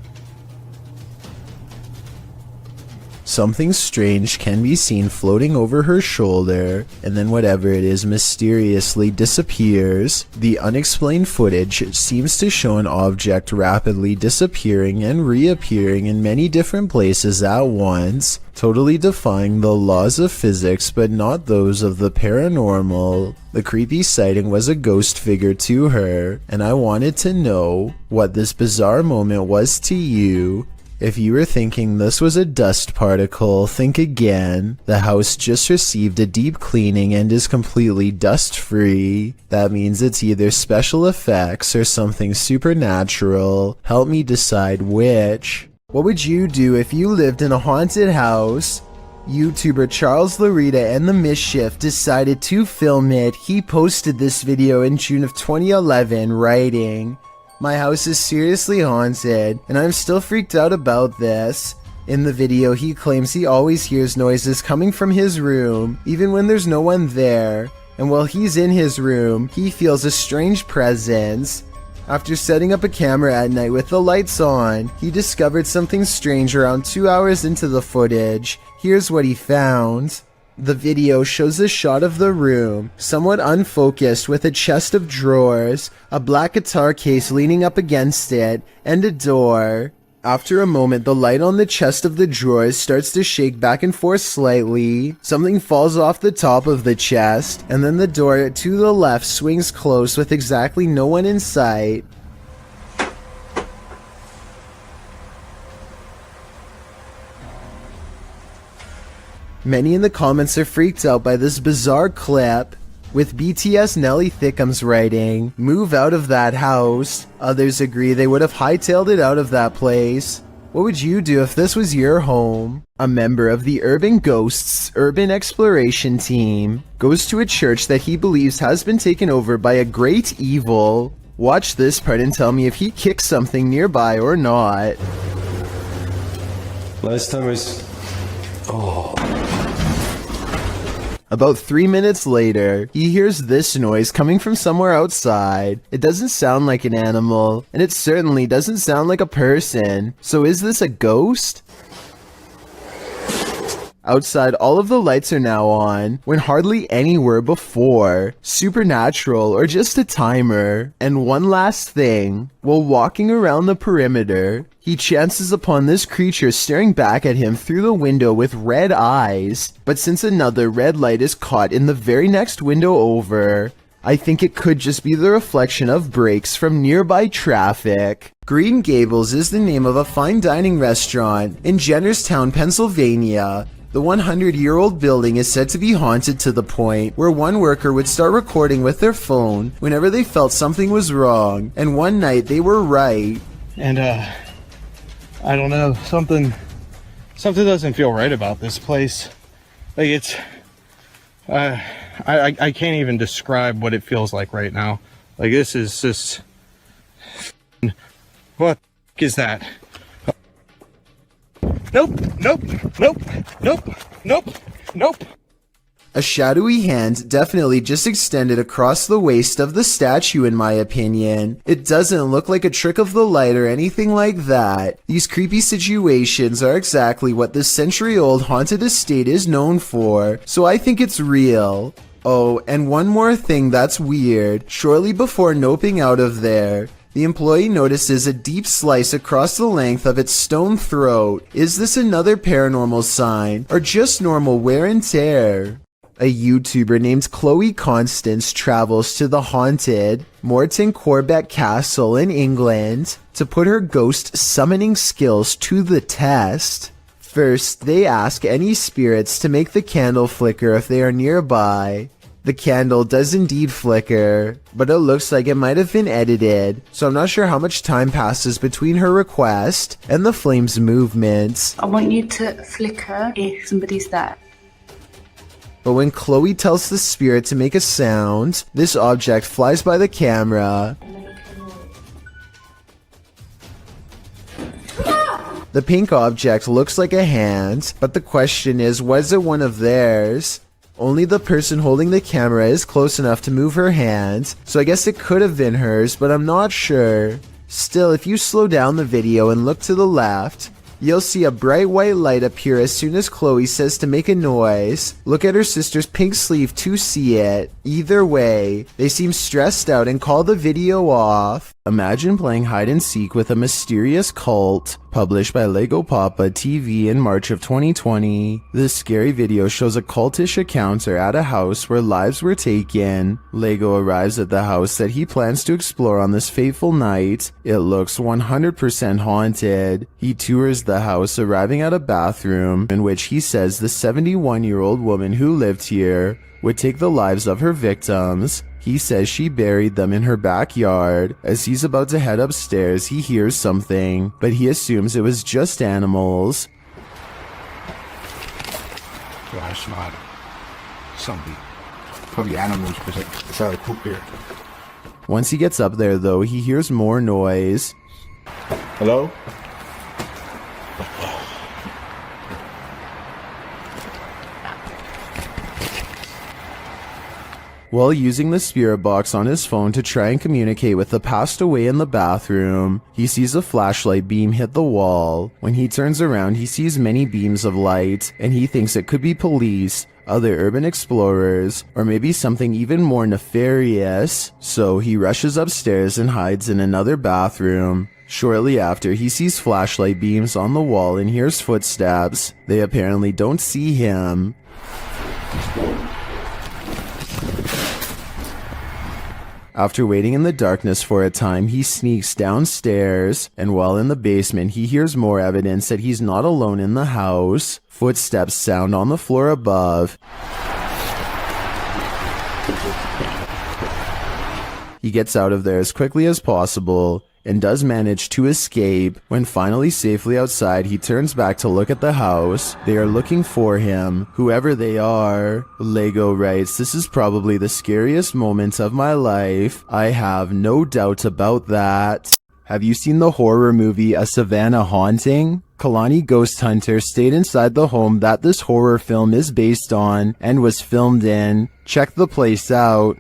S1: Something strange can be seen floating over her shoulder, and then whatever it is mysteriously disappears. The unexplained footage seems to show an object rapidly disappearing and reappearing in many different places at once, totally defying the laws of physics but not those of the paranormal. The creepy sighting was a ghost figure to her, and I wanted to know what this bizarre moment was to you. If you were thinking this was a dust particle, think again. The house just received a deep cleaning and is completely dust-free. That means it's either special effects or something supernatural. Help me decide which. What would you do if you lived in a haunted house? YouTuber Charles Larita and the Mischief decided to film it. He posted this video in June of 2011, writing, "My house is seriously haunted, and I'm still freaked out about this." In the video, he claims he always hears noises coming from his room, even when there's no one there, and while he's in his room, he feels a strange presence. After setting up a camera at night with the lights on, he discovered something strange around 2 hours into the footage. Here's what he found. The video shows a shot of the room, somewhat unfocused, with a chest of drawers, a black guitar case leaning up against it, and a door. After a moment, the light on the chest of the drawers starts to shake back and forth slightly. Something falls off the top of the chest, and then the door to the left swings close with exactly no one in sight. Many in the comments are freaked out by this bizarre clip, with BTS Nelly Thickums writing, "Move out of that house." Others agree they would have hightailed it out of that place. What would you do if this was your home? A member of the Urban Ghosts Urban Exploration Team goes to a church that he believes has been taken over by a great evil. Watch this part and tell me if he kicks something nearby or not.
S19: Last time oh.
S1: About 3 minutes later, he hears this noise coming from somewhere outside. It doesn't sound like an animal, and it certainly doesn't sound like a person. So is this a ghost? Outside, all of the lights are now on, when hardly any were before. Supernatural, or just a timer. And one last thing, while walking around the perimeter, he chances upon this creature staring back at him through the window with red eyes. But since another red light is caught in the very next window over, I think it could just be the reflection of brakes from nearby traffic. Green Gables is the name of a fine dining restaurant in Jennerstown, Pennsylvania. The 100-year-old building is said to be haunted to the point where one worker would start recording with their phone whenever they felt something was wrong, and one night they were right.
S22: And I don't know, something doesn't feel right about this place. Like it's I can't even describe what it feels like right now. Like this is just, what is that? Nope.
S1: A shadowy hand definitely just extended across the waist of the statue, in my opinion. It doesn't look like a trick of the light or anything like that. These creepy situations are exactly what this century-old haunted estate is known for, so I think it's real. Oh, and one more thing that's weird. Shortly before noping out of there, the employee notices a deep slice across the length of its stone throat. Is this another paranormal sign, or just normal wear and tear? A YouTuber named Chloe Constance travels to the haunted Morton Corbett Castle in England to put her ghost summoning skills to the test. First, they ask any spirits to make the candle flicker if they are nearby. The candle does indeed flicker, but it looks like it might have been edited, so I'm not sure how much time passes between her request and the flame's movements.
S12: I want you to flicker if somebody's there.
S1: But when Chloe tells the spirit to make a sound, this object flies by the camera. The pink object looks like a hand, but the question is, was it one of theirs? Only the person holding the camera is close enough to move her hand, so I guess it could have been hers, but I'm not sure. Still, if you slow down the video and look to the left, you'll see a bright white light appear as soon as Chloe says to make a noise. Look at her sister's pink sleeve to see it. Either way, they seem stressed out and call the video off. Imagine playing hide and seek with a mysterious cult. Published by Lego Papa TV in March of 2020. This scary video shows a cultish encounter at a house where lives were taken. Lego arrives at the house that he plans to explore on this fateful night. It looks 100% haunted. He tours the house, arriving at a bathroom in which he says the 71-year-old woman who lived here would take the lives of her victims. He says she buried them in her backyard. As he's about to head upstairs, he hears something, but he assumes it was just animals.
S5: Yeah, it's not something. Probably animals because it's out of poop here.
S1: Once he gets up there, though, he hears more noise.
S5: Hello?
S1: While using the spirit box on his phone to try and communicate with the passed away in the bathroom, he sees a flashlight beam hit the wall. When he turns around, he sees many beams of light, and he thinks it could be police, other urban explorers, or maybe something even more nefarious. So he rushes upstairs and hides in another bathroom. Shortly after, he sees flashlight beams on the wall and hears footsteps. They apparently don't see him. After waiting in the darkness for a time, he sneaks downstairs, and while in the basement, he hears more evidence that he's not alone in the house. Footsteps sound on the floor above. He gets out of there as quickly as possible, and does manage to escape. When finally safely outside, he turns back to look at the house. They are looking for him, whoever they are. Lego writes, "This is probably the scariest moment of my life. I have no doubt about that." Have you seen the horror movie A Savannah Haunting? Kalani Ghost Hunter stayed inside the home that this horror film is based on and was filmed in. Check the place out.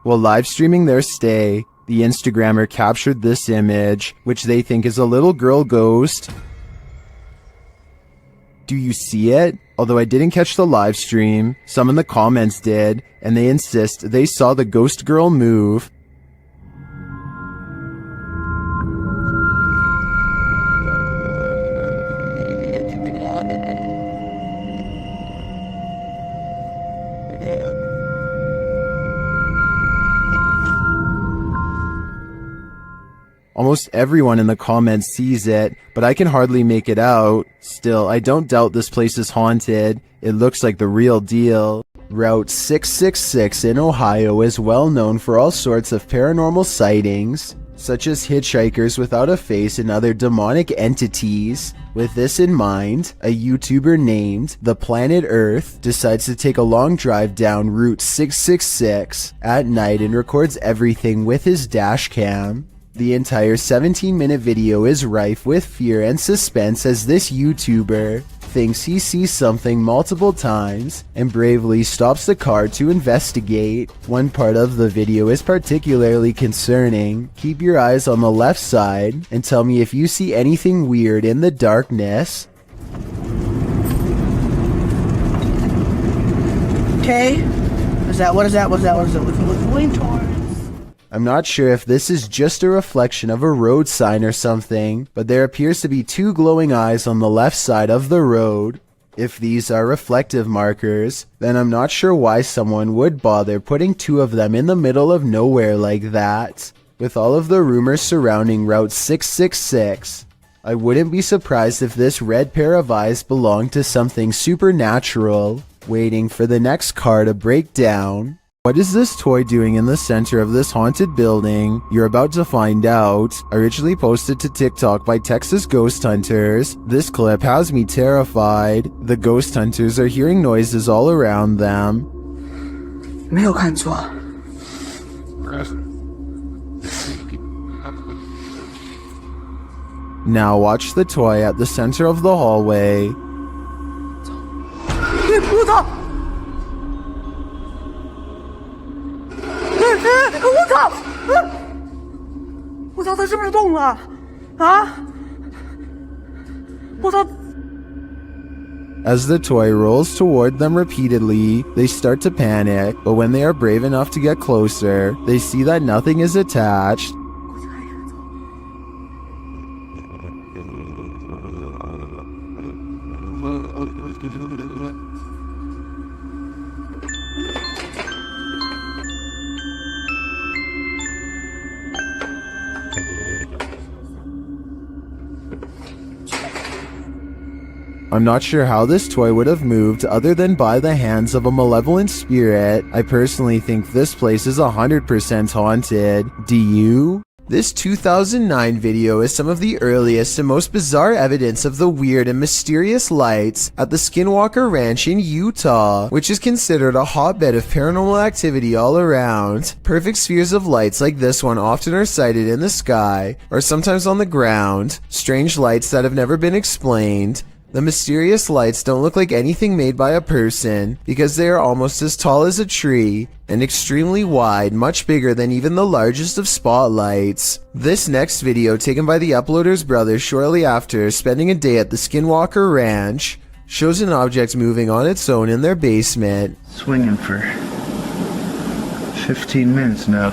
S1: While live streaming their stay, the Instagrammer captured this image, which they think is a little girl ghost. Do you see it? Although I didn't catch the live stream, some in the comments did, and they insist they saw the ghost girl move. Almost everyone in the comments sees it, but I can hardly make it out. Still, I don't doubt this place is haunted. It looks like the real deal. Route 666 in Ohio is well known for all sorts of paranormal sightings, such as hitchhikers without a face and other demonic entities. With this in mind, a YouTuber named The Planet Earth decides to take a long drive down Route 666 at night and records everything with his dash cam. The entire 17-minute video is rife with fear and suspense as this YouTuber thinks he sees something multiple times and bravely stops the car to investigate. One part of the video is particularly concerning. Keep your eyes on the left side and tell me if you see anything weird in the darkness.
S6: Okay. What is that? Looking towards.
S1: I'm not sure if this is just a reflection of a road sign or something, but there appears to be two glowing eyes on the left side of the road. If these are reflective markers, then I'm not sure why someone would bother putting two of them in the middle of nowhere like that. With all of the rumors surrounding Route 666, I wouldn't be surprised if this red pair of eyes belonged to something supernatural, waiting for the next car to break down. What is this toy doing in the center of this haunted building? You're about to find out. Originally posted to TikTok by Texas Ghost Hunters, this clip has me terrified. The ghost hunters are hearing noises all around them.
S8: 没有看错。
S1: Now watch the toy at the center of the hallway.
S8: 我操！ 我操！我操，他是不是动了？啊！我操！
S1: As the toy rolls toward them repeatedly, they start to panic, but when they are brave enough to get closer, they see that nothing is attached. I'm not sure how this toy would have moved other than by the hands of a malevolent spirit. I personally think this place is 100% haunted. Do you? This 2009 video is some of the earliest and most bizarre evidence of the weird and mysterious lights at the Skinwalker Ranch in Utah, which is considered a hotbed of paranormal activity all around. Perfect spheres of lights like this one often are sighted in the sky, or sometimes on the ground. Strange lights that have never been explained. The mysterious lights don't look like anything made by a person because they are almost as tall as a tree and extremely wide, much bigger than even the largest of spotlights. This next video, taken by the uploader's brother shortly after spending a day at the Skinwalker Ranch, shows an object moving on its own in their basement.
S4: Swinging for 15 minutes now.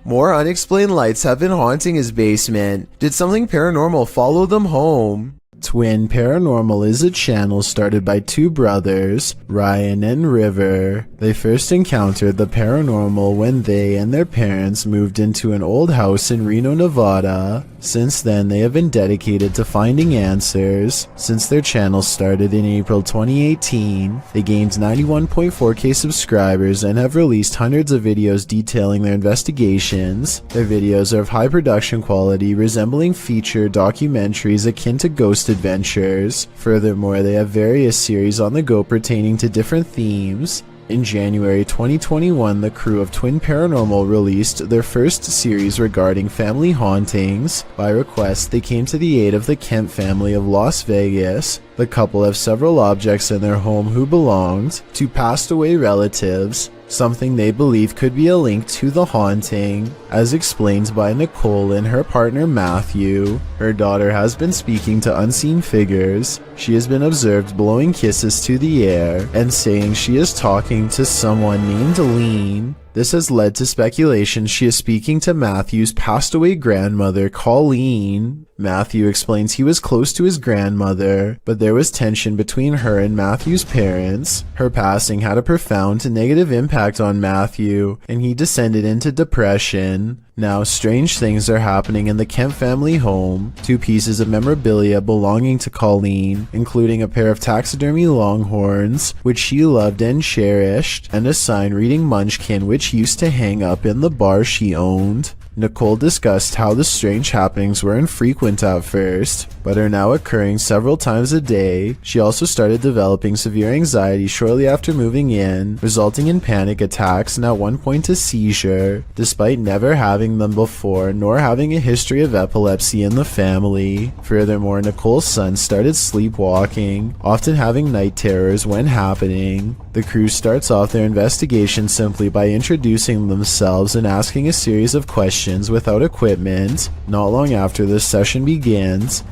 S1: More unexplained lights have been haunting his basement. Did something paranormal follow them home? Twin Paranormal is a channel started by two brothers, Ryan and River. They first encountered the paranormal when they and their parents moved into an old house in Reno, Nevada. Since then, they have been dedicated to finding answers. Since their channel started in April 2018, they gained 91.4k subscribers and have released hundreds of videos detailing their investigations. Their videos are of high production quality, resembling feature documentaries akin to ghost adventures. Furthermore, they have various series on the go pertaining to different themes. In January 2021, the crew of Twin Paranormal released their first series regarding family hauntings. By request, they came to the aid of the Kemp family of Las Vegas. The couple have several objects in their home who belonged to passed away relatives, something they believe could be a link to the haunting. As explained by Nicole and her partner Matthew, her daughter has been speaking to unseen figures. She has been observed blowing kisses to the air and saying she is talking to someone named Lean. This has led to speculation she is speaking to Matthew's passed away grandmother, Colleen. Matthew explains he was close to his grandmother, but there was tension between her and Matthew's parents. Her passing had a profound negative impact on Matthew, and he descended into depression. Now, strange things are happening in the Kemp family home. Two pieces of memorabilia belonging to Colleen, including a pair of taxidermy longhorns, which she loved and cherished, and a sign reading Munchkin, which used to hang up in the bar she owned. Nicole discussed how the strange happenings were infrequent at first, but are now occurring several times a day. She also started developing severe anxiety shortly after moving in, resulting in panic attacks and at one point a seizure, despite never having them before nor having a history of epilepsy in the family. Furthermore, Nicole's son started sleepwalking, often having night terrors when happening. The crew starts off their investigation simply by introducing themselves and asking a series of questions without equipment. Not long after this session begins.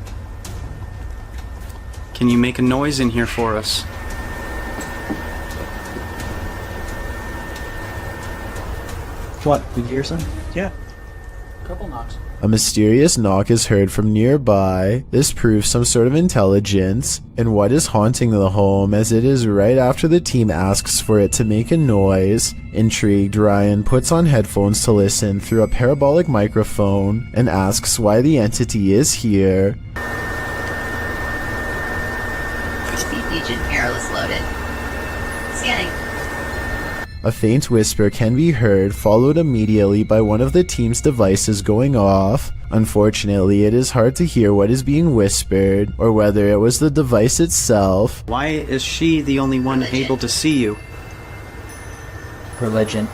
S11: Can you make a noise in here for us?
S14: What? Did you hear something?
S11: Yeah.
S8: Couple knocks.
S1: A mysterious knock is heard from nearby. This proves some sort of intelligence and what is haunting the home, as it is right after the team asks for it to make a noise. Intrigued, Ryan puts on headphones to listen through a parabolic microphone and asks why the entity is here.
S15: Speed agent mirrorless loaded. Scanning.
S1: A faint whisper can be heard, followed immediately by one of the team's devices going off. Unfortunately, it is hard to hear what is being whispered, or whether it was the device itself.
S11: Why is she the only one able to see you?
S8: Religion.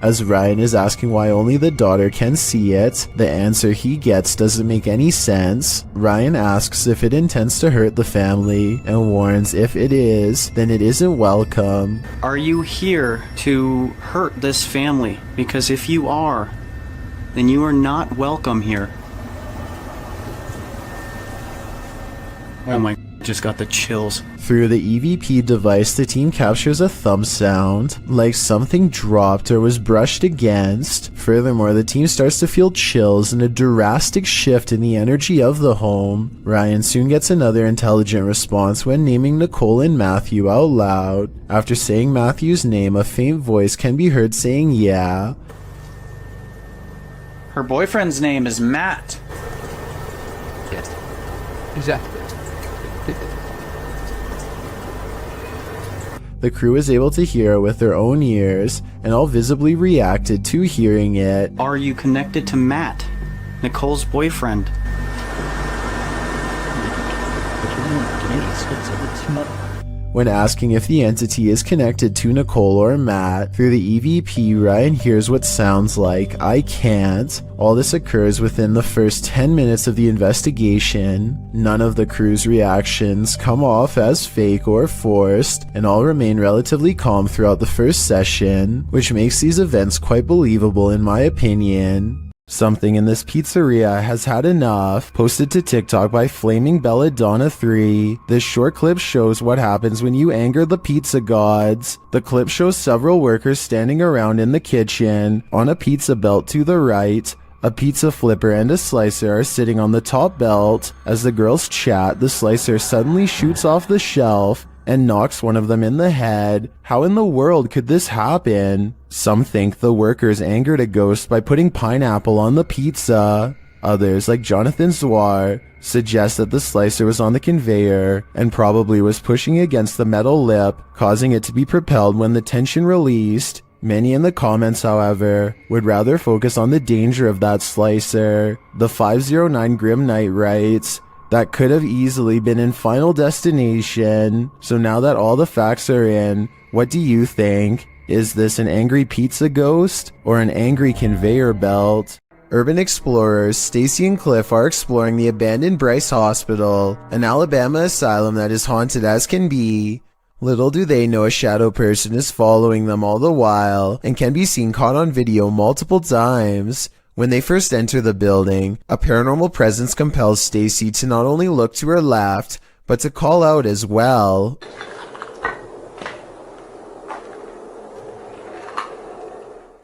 S1: As Ryan is asking why only the daughter can see it, the answer he gets doesn't make any sense. Ryan asks if it intends to hurt the family, and warns if it is, then it isn't welcome.
S11: Are you here to hurt this family? Because if you are, then you are not welcome here. Oh my, just got the chills.
S1: Through the EVP device, the team captures a thump sound, like something dropped or was brushed against. Furthermore, the team starts to feel chills and a drastic shift in the energy of the home. Ryan soon gets another intelligent response when naming Nicole and Matthew out loud. After saying Matthew's name, a faint voice can be heard saying yeah.
S11: Her boyfriend's name is Matt.
S8: Yes. Exactly.
S1: The crew is able to hear it with their own ears, and all visibly reacted to hearing it.
S11: Are you connected to Matt, Nicole's boyfriend?
S1: When asking if the entity is connected to Nicole or Matt, through the EVP, Ryan hears what sounds like, "I can't." All this occurs within the first 10 minutes of the investigation. None of the crew's reactions come off as fake or forced, and all remain relatively calm throughout the first session, which makes these events quite believable in my opinion. Something in this pizzeria has had enough. Posted to TikTok by Flaming Belladonna 3. This short clip shows what happens when you anger the pizza gods. The clip shows several workers standing around in the kitchen. On a pizza belt to the right, a pizza flipper and a slicer are sitting on the top belt. As the girls chat, the slicer suddenly shoots off the shelf and knocks one of them in the head. How in the world could this happen? Some think the workers angered a ghost by putting pineapple on the pizza. Others, like Jonathan Zwar, suggest that the slicer was on the conveyor and probably was pushing against the metal lip, causing it to be propelled when the tension released. Many in the comments, however, would rather focus on the danger of that slicer. The 509 Grim Knight writes, "That could have easily been in Final Destination." So now that all the facts are in, what do you think? Is this an angry pizza ghost or an angry conveyor belt? Urban explorers Stacy and Cliff are exploring the abandoned Bryce Hospital, an Alabama asylum that is haunted as can be. Little do they know a shadow person is following them all the while and can be seen caught on video multiple times. When they first enter the building, a paranormal presence compels Stacy to not only look to her left, but to call out as well.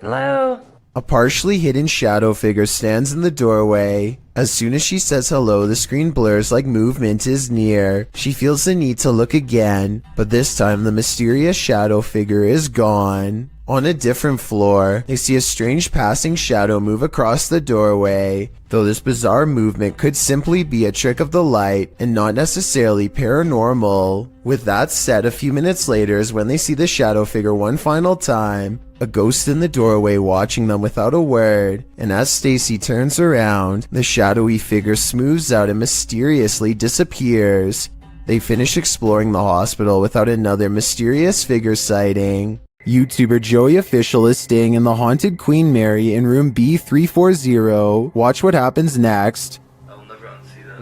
S18: Hello?
S1: A partially hidden shadow figure stands in the doorway. As soon as she says hello, the screen blurs like movement is near. She feels the need to look again, but this time the mysterious shadow figure is gone. On a different floor, they see a strange passing shadow move across the doorway, though this bizarre movement could simply be a trick of the light and not necessarily paranormal. With that said, a few minutes later is when they see the shadow figure one final time, a ghost in the doorway watching them without a word, and as Stacy turns around, the shadowy figure smooths out and mysteriously disappears. They finish exploring the hospital without another mysterious figure sighting. YouTuber Joey Official is staying in the haunted Queen Mary in room B340. Watch what happens next.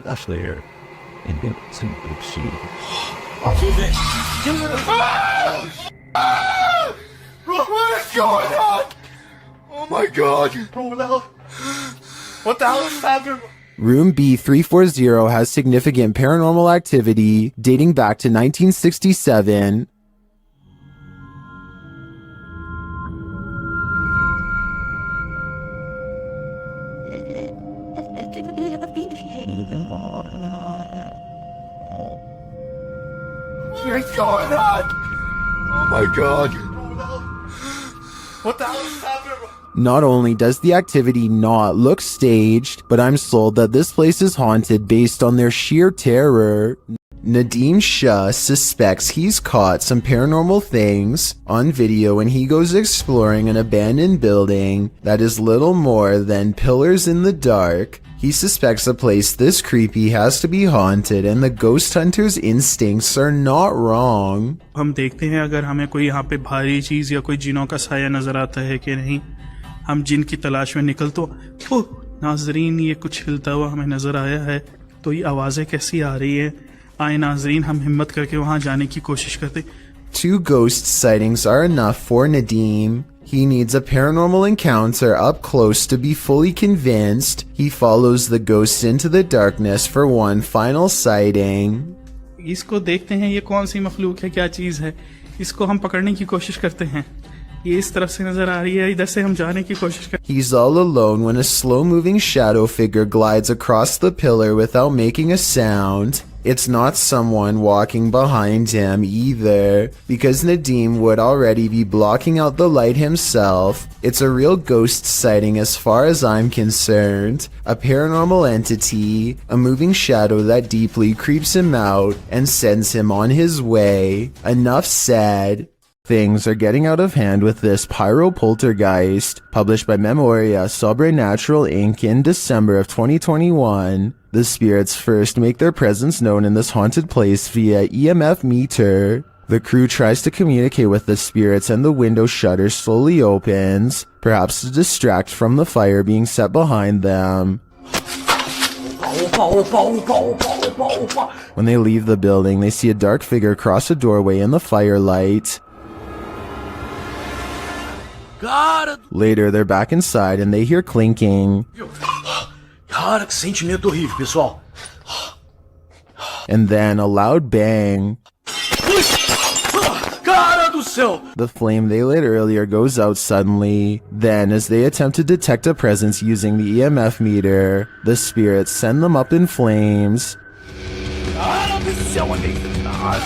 S7: Actually, here. And some
S13: What is going on? Oh my god. What the hell is happening?
S1: Room B340 has significant paranormal activity dating back to 1967.
S13: What's going on? Oh my god. What the hell is happening?
S1: Not only does the activity not look staged, but I'm sold that this place is haunted based on their sheer terror. Nadim Shah suspects he's caught some paranormal things on video when he goes exploring an abandoned building that is little more than pillars in the dark. He suspects a place this creepy has to be haunted, and the ghost hunter's instincts are not wrong.
S9: हम देखते हैं अगर हमें कोई यहाँ पे भारी चीज या कोई जिनों का साया नजर आता है कि नहीं। हम जिन की तलाश में निकल तो नाजरीन ये कुछ हिलता हुआ हमें नजर आया है, तो ये आवाजें कैसी आ रही है। आए नाजरीन हम हिम्मत करके वहां जाने की कोशिश करते।
S1: 2 ghost sightings are enough for Nadim. He needs a paranormal encounter up close to be fully convinced. He follows the ghosts into the darkness for one final sighting.
S9: इसको देखते हैं ये कौन सी मखलूक है, क्या चीज है। इसको हम पकड़ने की कोशिश करते हैं। ये इस तरफ से नजर आ रही है, इधर से हम जाने की कोशिश करते हैं।
S1: He's all alone when a slow-moving shadow figure glides across the pillar without making a sound. It's not someone walking behind him either, because Nadim would already be blocking out the light himself. It's a real ghost sighting as far as I'm concerned. A paranormal entity, a moving shadow that deeply creeps him out and sends him on his way. Enough said. Things are getting out of hand with this Pyro Poltergeist, published by Memoria Sobrenatural Inc. in December of 2021. The spirits first make their presence known in this haunted place via EMF meter. The crew tries to communicate with the spirits and the window shutter slowly opens, perhaps to distract from the fire being set behind them. When they leave the building, they see a dark figure cross a doorway in the firelight. Later, they're back inside and they hear clinking.
S17: Cara, que sentimento horrível, pessoal.
S1: And then a loud bang.
S17: Cara do céu!
S1: The flame they lit earlier goes out suddenly. Then, as they attempt to detect a presence using the EMF meter, the spirits send them up in flames.
S17: Cara do céu, onde é que tá?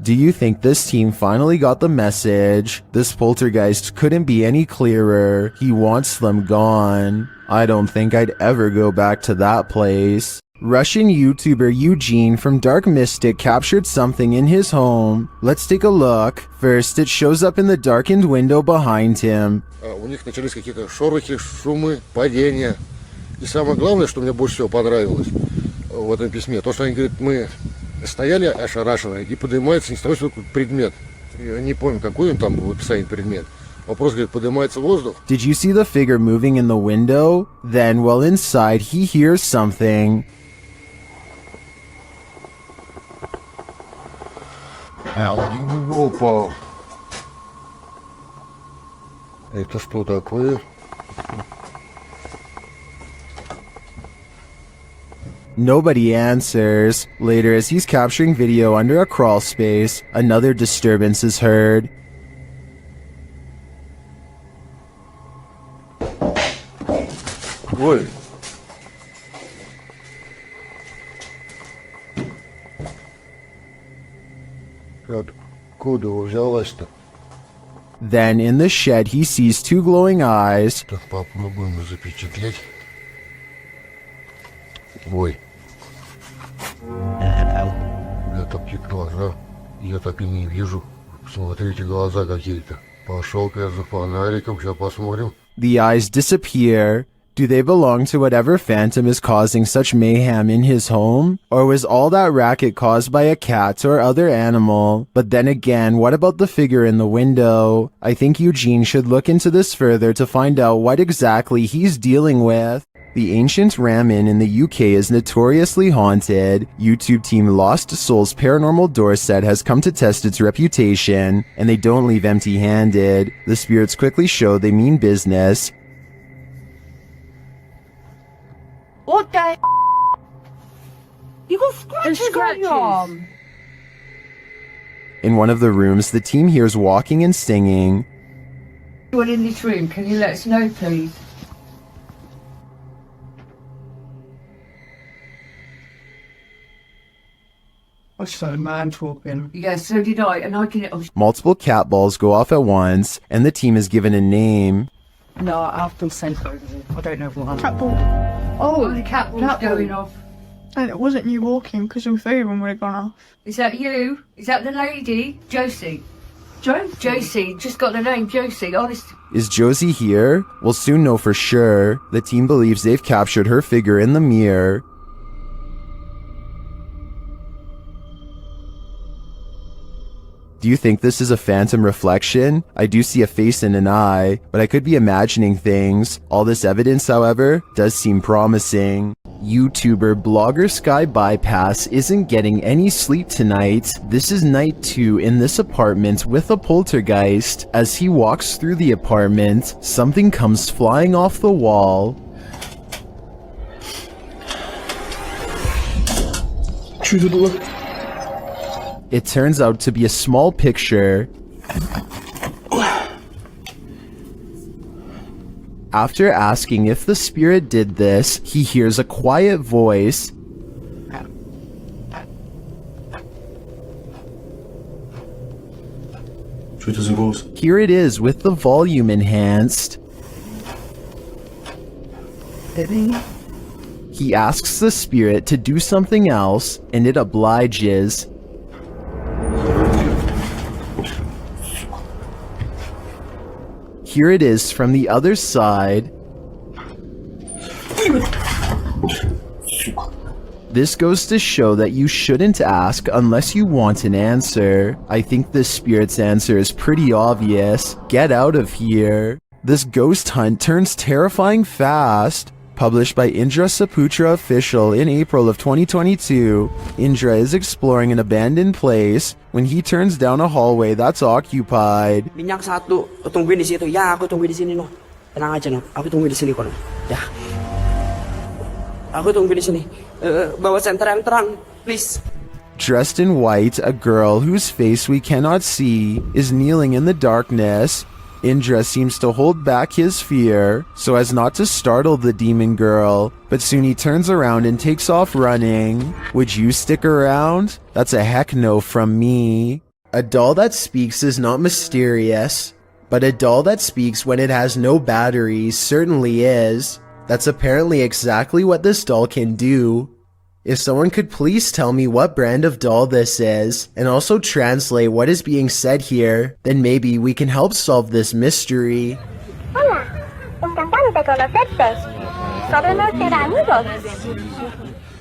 S1: Do you think this team finally got the message? This poltergeist couldn't be any clearer. He wants them gone. I don't think I'd ever go back to that place. Russian YouTuber Eugene from Dark Mystic captured something in his home. Let's take a look. First, it shows up in the darkened window behind him.
S13: У них начались какие-то шорохи, шумы, падения. И самое главное, что мне больше всего понравилось в этом письме, то, что они говорят, мы стояли ошарашенные, и поднимается не с того, что предмет. Я не помню, какой он там в описании предмет. Вопрос, говорит, поднимается воздух.
S1: Did you see the figure moving in the window? Then, while inside, he hears something.
S13: Опа! Это что такое?
S1: Nobody answers. Later, as he's capturing video under a crawl space, another disturbance is heard.
S13: Ой! Откуда взялась-то?
S1: Then, in the shed, he sees 2 glowing eyes.
S13: Так, попробуем запечатлеть. Ой. Я такие глаза, я так и не вижу. Смотрите, глаза какие-то. Пошел-ка я за фонариком, сейчас посмотрим.
S1: The eyes disappear. Do they belong to whatever phantom is causing such mayhem in his home? Or was all that racket caused by a cat or other animal? But then again, what about the figure in the window? I think Eugene should look into this further to find out what exactly he's dealing with. The ancient Ramen in the UK is notoriously haunted. YouTube team Lost Souls Paranormal Door Set has come to test its reputation, and they don't leave empty-handed. The spirits quickly show they mean business.
S18: What the? You got scratches on your arm.
S1: In one of the rooms, the team hears walking and singing.
S3: Anyone in this room, can you let us know, please?
S6: I saw a man talking.
S3: Yeah, so did I, and I can...
S1: Multiple cat balls go off at once, and the team is given a name.
S3: No, I've been sent over here. I don't know what cat ball. Oh, the cat ball's going off.
S18: And it wasn't you walking, because all three of them would have gone off.
S3: Is that you? Is that the lady? Josie. Josie, just got the name Josie, honest.
S1: Is Josie here? We'll soon know for sure. The team believes they've captured her figure in the mirror. Do you think this is a phantom reflection? I do see a face and an eye, but I could be imagining things. All this evidence, however, does seem promising. YouTuber blogger Sky Bypass isn't getting any sleep tonight. This is night 2 in this apartment with a poltergeist. As he walks through the apartment, something comes flying off the wall.
S21: Choose a look.
S1: It turns out to be a small picture. After asking if the spirit did this, he hears a quiet voice. Here it is with the volume enhanced. He asks the spirit to do something else, and it obliges. Here it is from the other side. This goes to show that you shouldn't ask unless you want an answer. I think this spirit's answer is pretty obvious. Get out of here. This ghost hunt turns terrifying fast. Published by Indra Saputra Official in April of 2022, Indra is exploring an abandoned place when he turns down a hallway that's occupied.
S20: Minyak satu, tungguin di situ. Ya, aku tungguin di sini, no. Tenang aja, no. Aku tungguin di sini, kono. Ya. Aku tungguin di sini. Bawa senter yang terang, please.
S1: Dressed in white, a girl whose face we cannot see is kneeling in the darkness. Indra seems to hold back his fear so as not to startle the demon girl, but soon he turns around and takes off running. Would you stick around? That's a heck no from me. A doll that speaks is not mysterious, but a doll that speaks when it has no batteries certainly is. That's apparently exactly what this doll can do. If someone could please tell me what brand of doll this is, and also translate what is being said here, then maybe we can help solve this mystery.
S23: Hola, encantado de conocerte. Podemos ser amigos.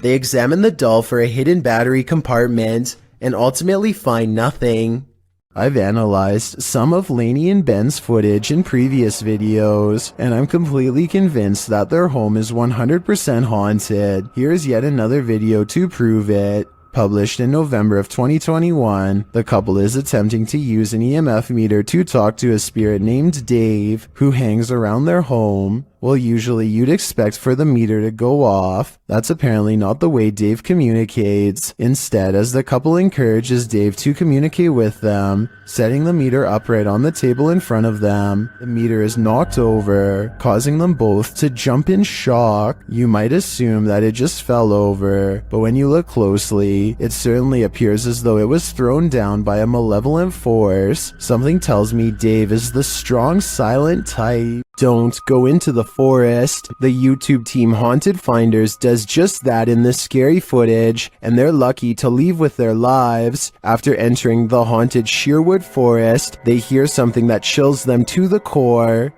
S1: They examine the doll for a hidden battery compartment, and ultimately find nothing. I've analyzed some of Lainey and Ben's footage in previous videos, and I'm completely convinced that their home is 100% haunted. Here's yet another video to prove it. Published in November of 2021, the couple is attempting to use an EMF meter to talk to a spirit named Dave, who hangs around their home. Well, usually you'd expect for the meter to go off. That's apparently not the way Dave communicates. Instead, as the couple encourages Dave to communicate with them, setting the meter upright on the table in front of them, the meter is knocked over, causing them both to jump in shock. You might assume that it just fell over, but when you look closely, it certainly appears as though it was thrown down by a malevolent force. Something tells me Dave is the strong, silent type. Don't go into the forest. The YouTube team Haunted Finders does just that in this scary footage, and they're lucky to leave with their lives. After entering the haunted Sherwood Forest, they hear something that chills them to the core.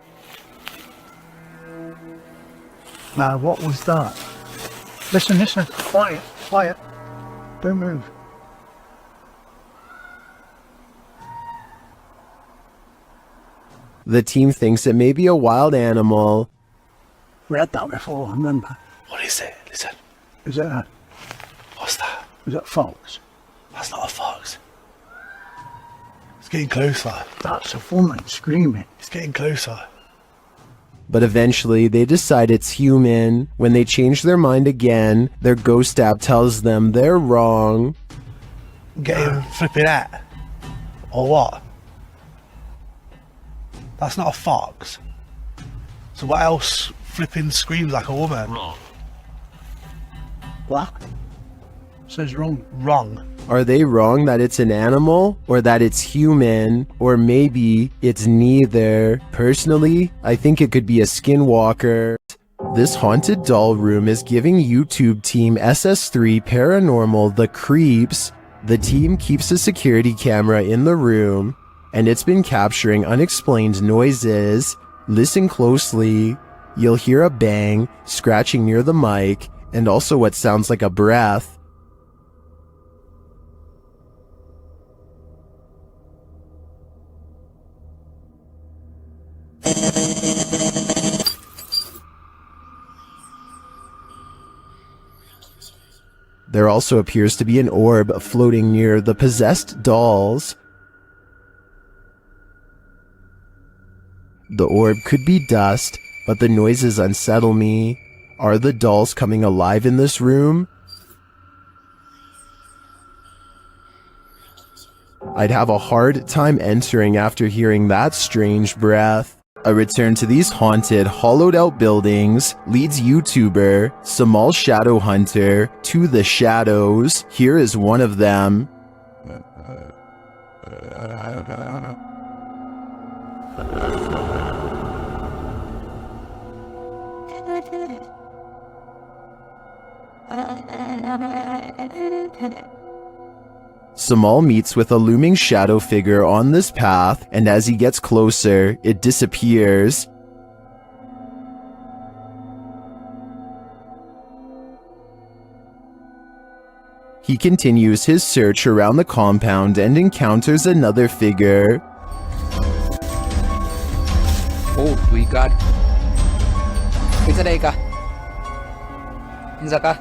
S21: Now, what was that? Listen, listen. Quiet, quiet. Don't move.
S1: The team thinks it may be a wild animal.
S21: We had that before, remember? What is it? Listen. Is that? What's that? Is that fox? That's not a fox. It's getting closer. That's a woman screaming. It's getting closer.
S1: But eventually they decide it's human. When they change their mind again, their ghost app tells them they're wrong.
S21: Getting flipping out. Or what? That's not a fox. So what else flipping screams like a woman? Wrong. What? Says wrong. Wrong.
S1: Are they wrong that it's an animal, or that it's human, or maybe it's neither? Personally, I think it could be a skinwalker. This haunted doll room is giving YouTube team SS3 Paranormal the creeps. The team keeps a security camera in the room, and it's been capturing unexplained noises. Listen closely. You'll hear a bang, scratching near the mic, and also what sounds like a breath. There also appears to be an orb floating near the possessed dolls. The orb could be dust, but the noises unsettle me. Are the dolls coming alive in this room? I'd have a hard time entering after hearing that strange breath. A return to these haunted, hollowed-out buildings leads YouTuber Samal Shadow Hunter to the shadows. Here is one of them. Samal meets with a looming shadow figure on this path, and as he gets closer, it disappears. He continues his search around the compound and encounters another figure.
S2: Oh, we got. Bisa deh kah? Bisa kah?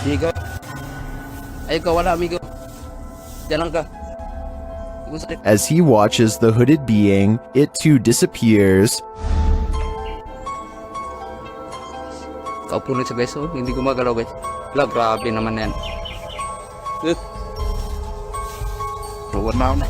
S2: Amigo. Ayo kawan amigo. Jalan kah?
S1: As he watches the hooded being, it too disappears.
S2: Kau pun sa guys, oh, hindi gumagalaw guys. Grabe naman yan. What mountain?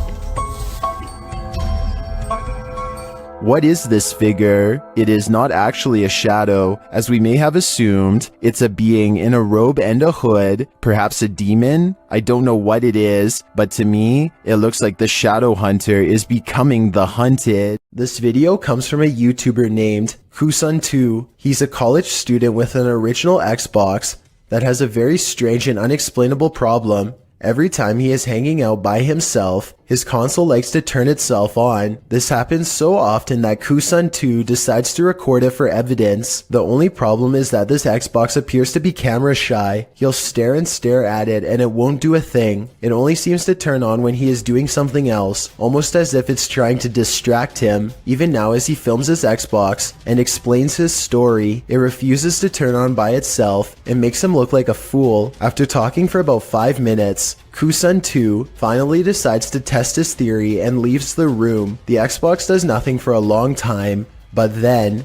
S1: What is this figure? It is not actually a shadow, as we may have assumed. It's a being in a robe and a hood, perhaps a demon? I don't know what it is, but to me, it looks like the shadow hunter is becoming the hunted. This video comes from a YouTuber named Kusun2. He's a college student with an original Xbox that has a very strange and unexplainable problem. Every time he is hanging out by himself, his console likes to turn itself on. This happens so often that Kusun2 decides to record it for evidence. The only problem is that this Xbox appears to be camera shy. He'll stare and stare at it and it won't do a thing. It only seems to turn on when he is doing something else, almost as if it's trying to distract him. Even now as he films his Xbox and explains his story, it refuses to turn on by itself and makes him look like a fool. After talking for about 5 minutes, Kusun2 finally decides to test his theory and leaves the room. The Xbox does nothing for a long time, but then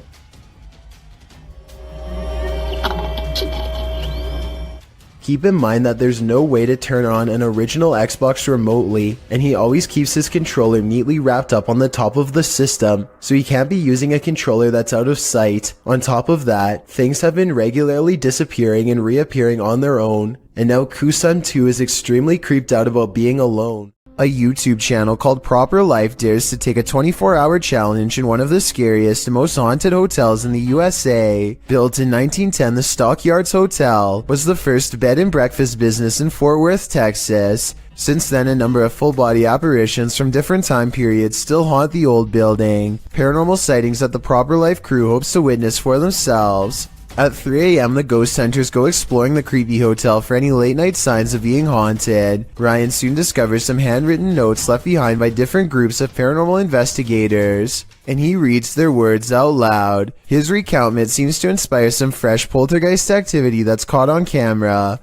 S1: keep in mind that there's no way to turn on an original Xbox remotely, and he always keeps his controller neatly wrapped up on the top of the system, so he can't be using a controller that's out of sight. On top of that, things have been regularly disappearing and reappearing on their own, and now Kusun2 is extremely creeped out about being alone. A YouTube channel called Proper Life dares to take a 24-hour challenge in one of the scariest and most haunted hotels in the USA. Built in 1910, the Stockyards Hotel was the first bed and breakfast business in Fort Worth, Texas. Since then, a number of full-body apparitions from different time periods still haunt the old building. Paranormal sightings that the Proper Life crew hopes to witness for themselves. At 3 a.m., the ghost hunters go exploring the creepy hotel for any late-night signs of being haunted. Ryan soon discovers some handwritten notes left behind by different groups of paranormal investigators, and he reads their words out loud. His recountment seems to inspire some fresh poltergeist activity that's caught on camera.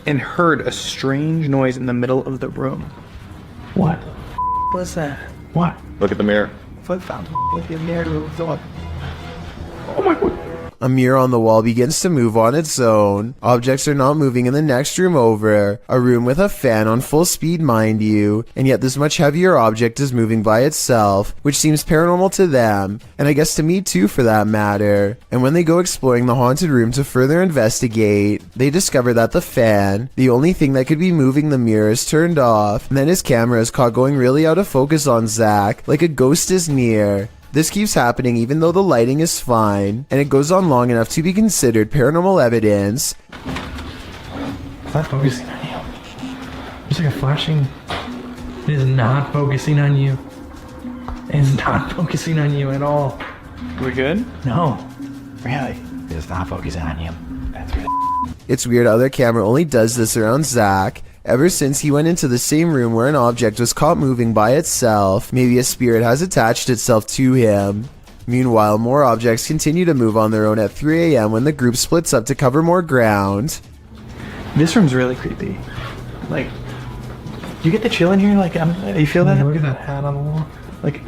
S6: And heard a strange noise in the middle of the room.
S21: What?
S6: What's that?
S21: What?
S17: Look at the mirror.
S6: Foot found with the mirror.
S21: Oh my god.
S1: A mirror on the wall begins to move on its own. Objects are not moving in the next room over, a room with a fan on full speed, mind you, and yet this much heavier object is moving by itself, which seems paranormal to them, and I guess to me too for that matter. And when they go exploring the haunted room to further investigate, they discover that the fan, the only thing that could be moving the mirror, is turned off, and then his camera is caught going really out of focus on Zach, like a ghost is near. This keeps happening even though the lighting is fine, and it goes on long enough to be considered paranormal evidence.
S14: It's not focusing on you. There's like a flashing. It is not focusing on you. It is not focusing on you at all.
S6: We good?
S14: No. Really. It is not focusing on you. That's really.
S1: It's weird how their camera only does this around Zach. Ever since he went into the same room where an object was caught moving by itself, maybe a spirit has attached itself to him. Meanwhile, more objects continue to move on their own at 3 a.m. when the group splits up to cover more ground.
S6: This room's really creepy. Like, you get the chill in here? Like, you feel that?
S14: Look at that hat on the wall.
S6: Like,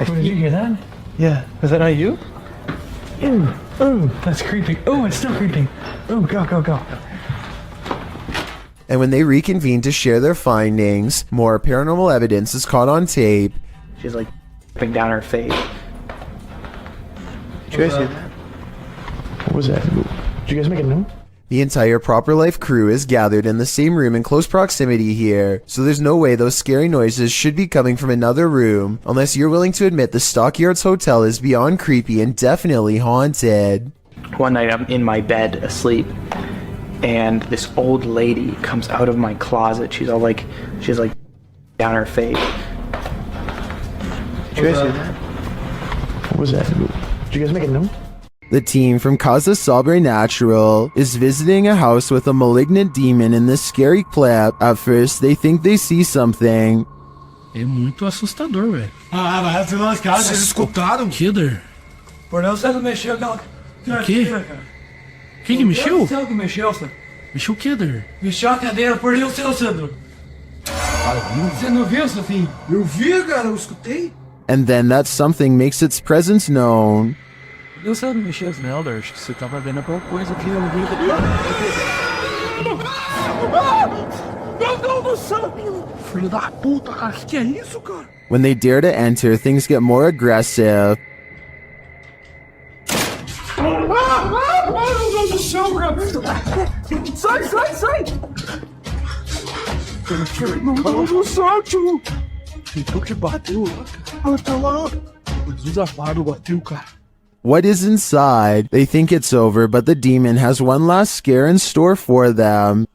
S14: Did you hear that?
S6: Yeah. Was that not you?
S14: Ooh, ooh, that's creepy. Oh, it's still creeping. Oh, go, go, go.
S1: And when they reconvene to share their findings, more paranormal evidence is caught on tape.
S6: She's like putting down her face. Did you guys see that?
S14: What was that? Did you guys make it known?
S1: The entire Proper Life crew is gathered in the same room in close proximity here, so there's no way those scary noises should be coming from another room, unless you're willing to admit the Stockyards Hotel is beyond creepy and definitely haunted.
S6: One night I'm in my bed asleep, and this old lady comes out of my closet. She's like down her face. Did you guys see that?
S14: What was that? Did you guys make it known?
S1: The team from Casa Sabre Natural is visiting a house with a malignant demon in this scary clip. At first, they think they see something.
S10: É muito assustador, velho.
S21: Ah, mas se nós caras, vocês escutaram?
S10: Killer.
S21: Por não, você não mexeu, não.
S10: O quê? Quem que mexeu?
S21: Você que mexeu, Sandro.
S10: Mexeu o quê, Der?
S21: Mexeu a cadeira, por o seu, Sandro. Você não viu, Sofim? Eu vi, cara, eu escutei.
S1: And then that something makes its presence known.
S10: Eu sei não mexeu as Elder, acho que você tava vendo alguma coisa aqui no vídeo.
S21: Meu Deus do céu! Filho da puta, cara, que é isso, cara?
S1: When they dare to enter, things get more aggressive.
S21: Meu Deus do céu, cara! Sai, sai, sai! Meu Deus do céu, tio! Então que bateu, cara. Tá lá. O desafado bateu, cara.
S1: What is inside? They think it's over, but the demon has one last scare in store for them.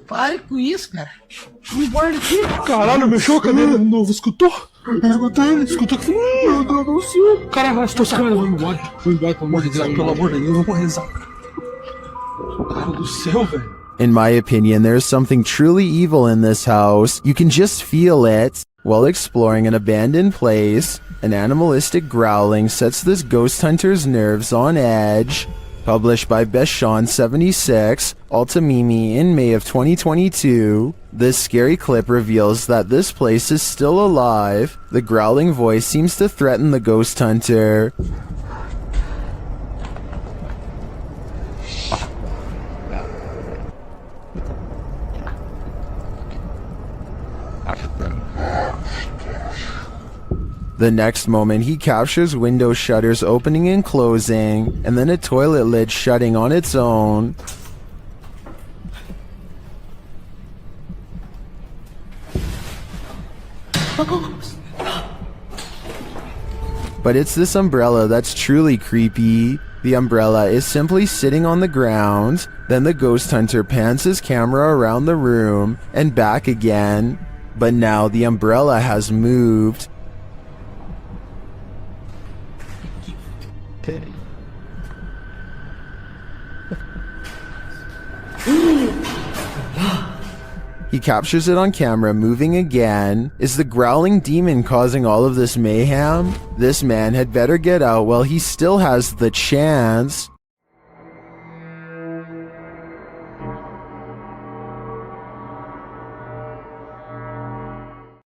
S21: Pare com isso, cara. Me guarda aqui. Caralho, mexeu a cadeira de novo. Escutou? Escutou? Escutou que... Meu Deus do céu. Caralho, estou sacando. Vou embora. Vou embora, pelo amor de Deus. Pelo amor de Deus, eu vou rezar. Cara do céu, velho.
S1: In my opinion, there is something truly evil in this house. You can just feel it. While exploring an abandoned place, an animalistic growling sets this ghost hunter's nerves on edge. Published by Beshon76, Altamimi in May of 2022, this scary clip reveals that this place is still alive. The growling voice seems to threaten the ghost hunter. The next moment, he captures window shutters opening and closing, and then a toilet lid shutting on its own. But it's this umbrella that's truly creepy. The umbrella is simply sitting on the ground. Then the ghost hunter pans his camera around the room and back again. But now the umbrella has moved. He captures it on camera moving again. Is the growling demon causing all of this mayhem? This man had better get out while he still has the chance.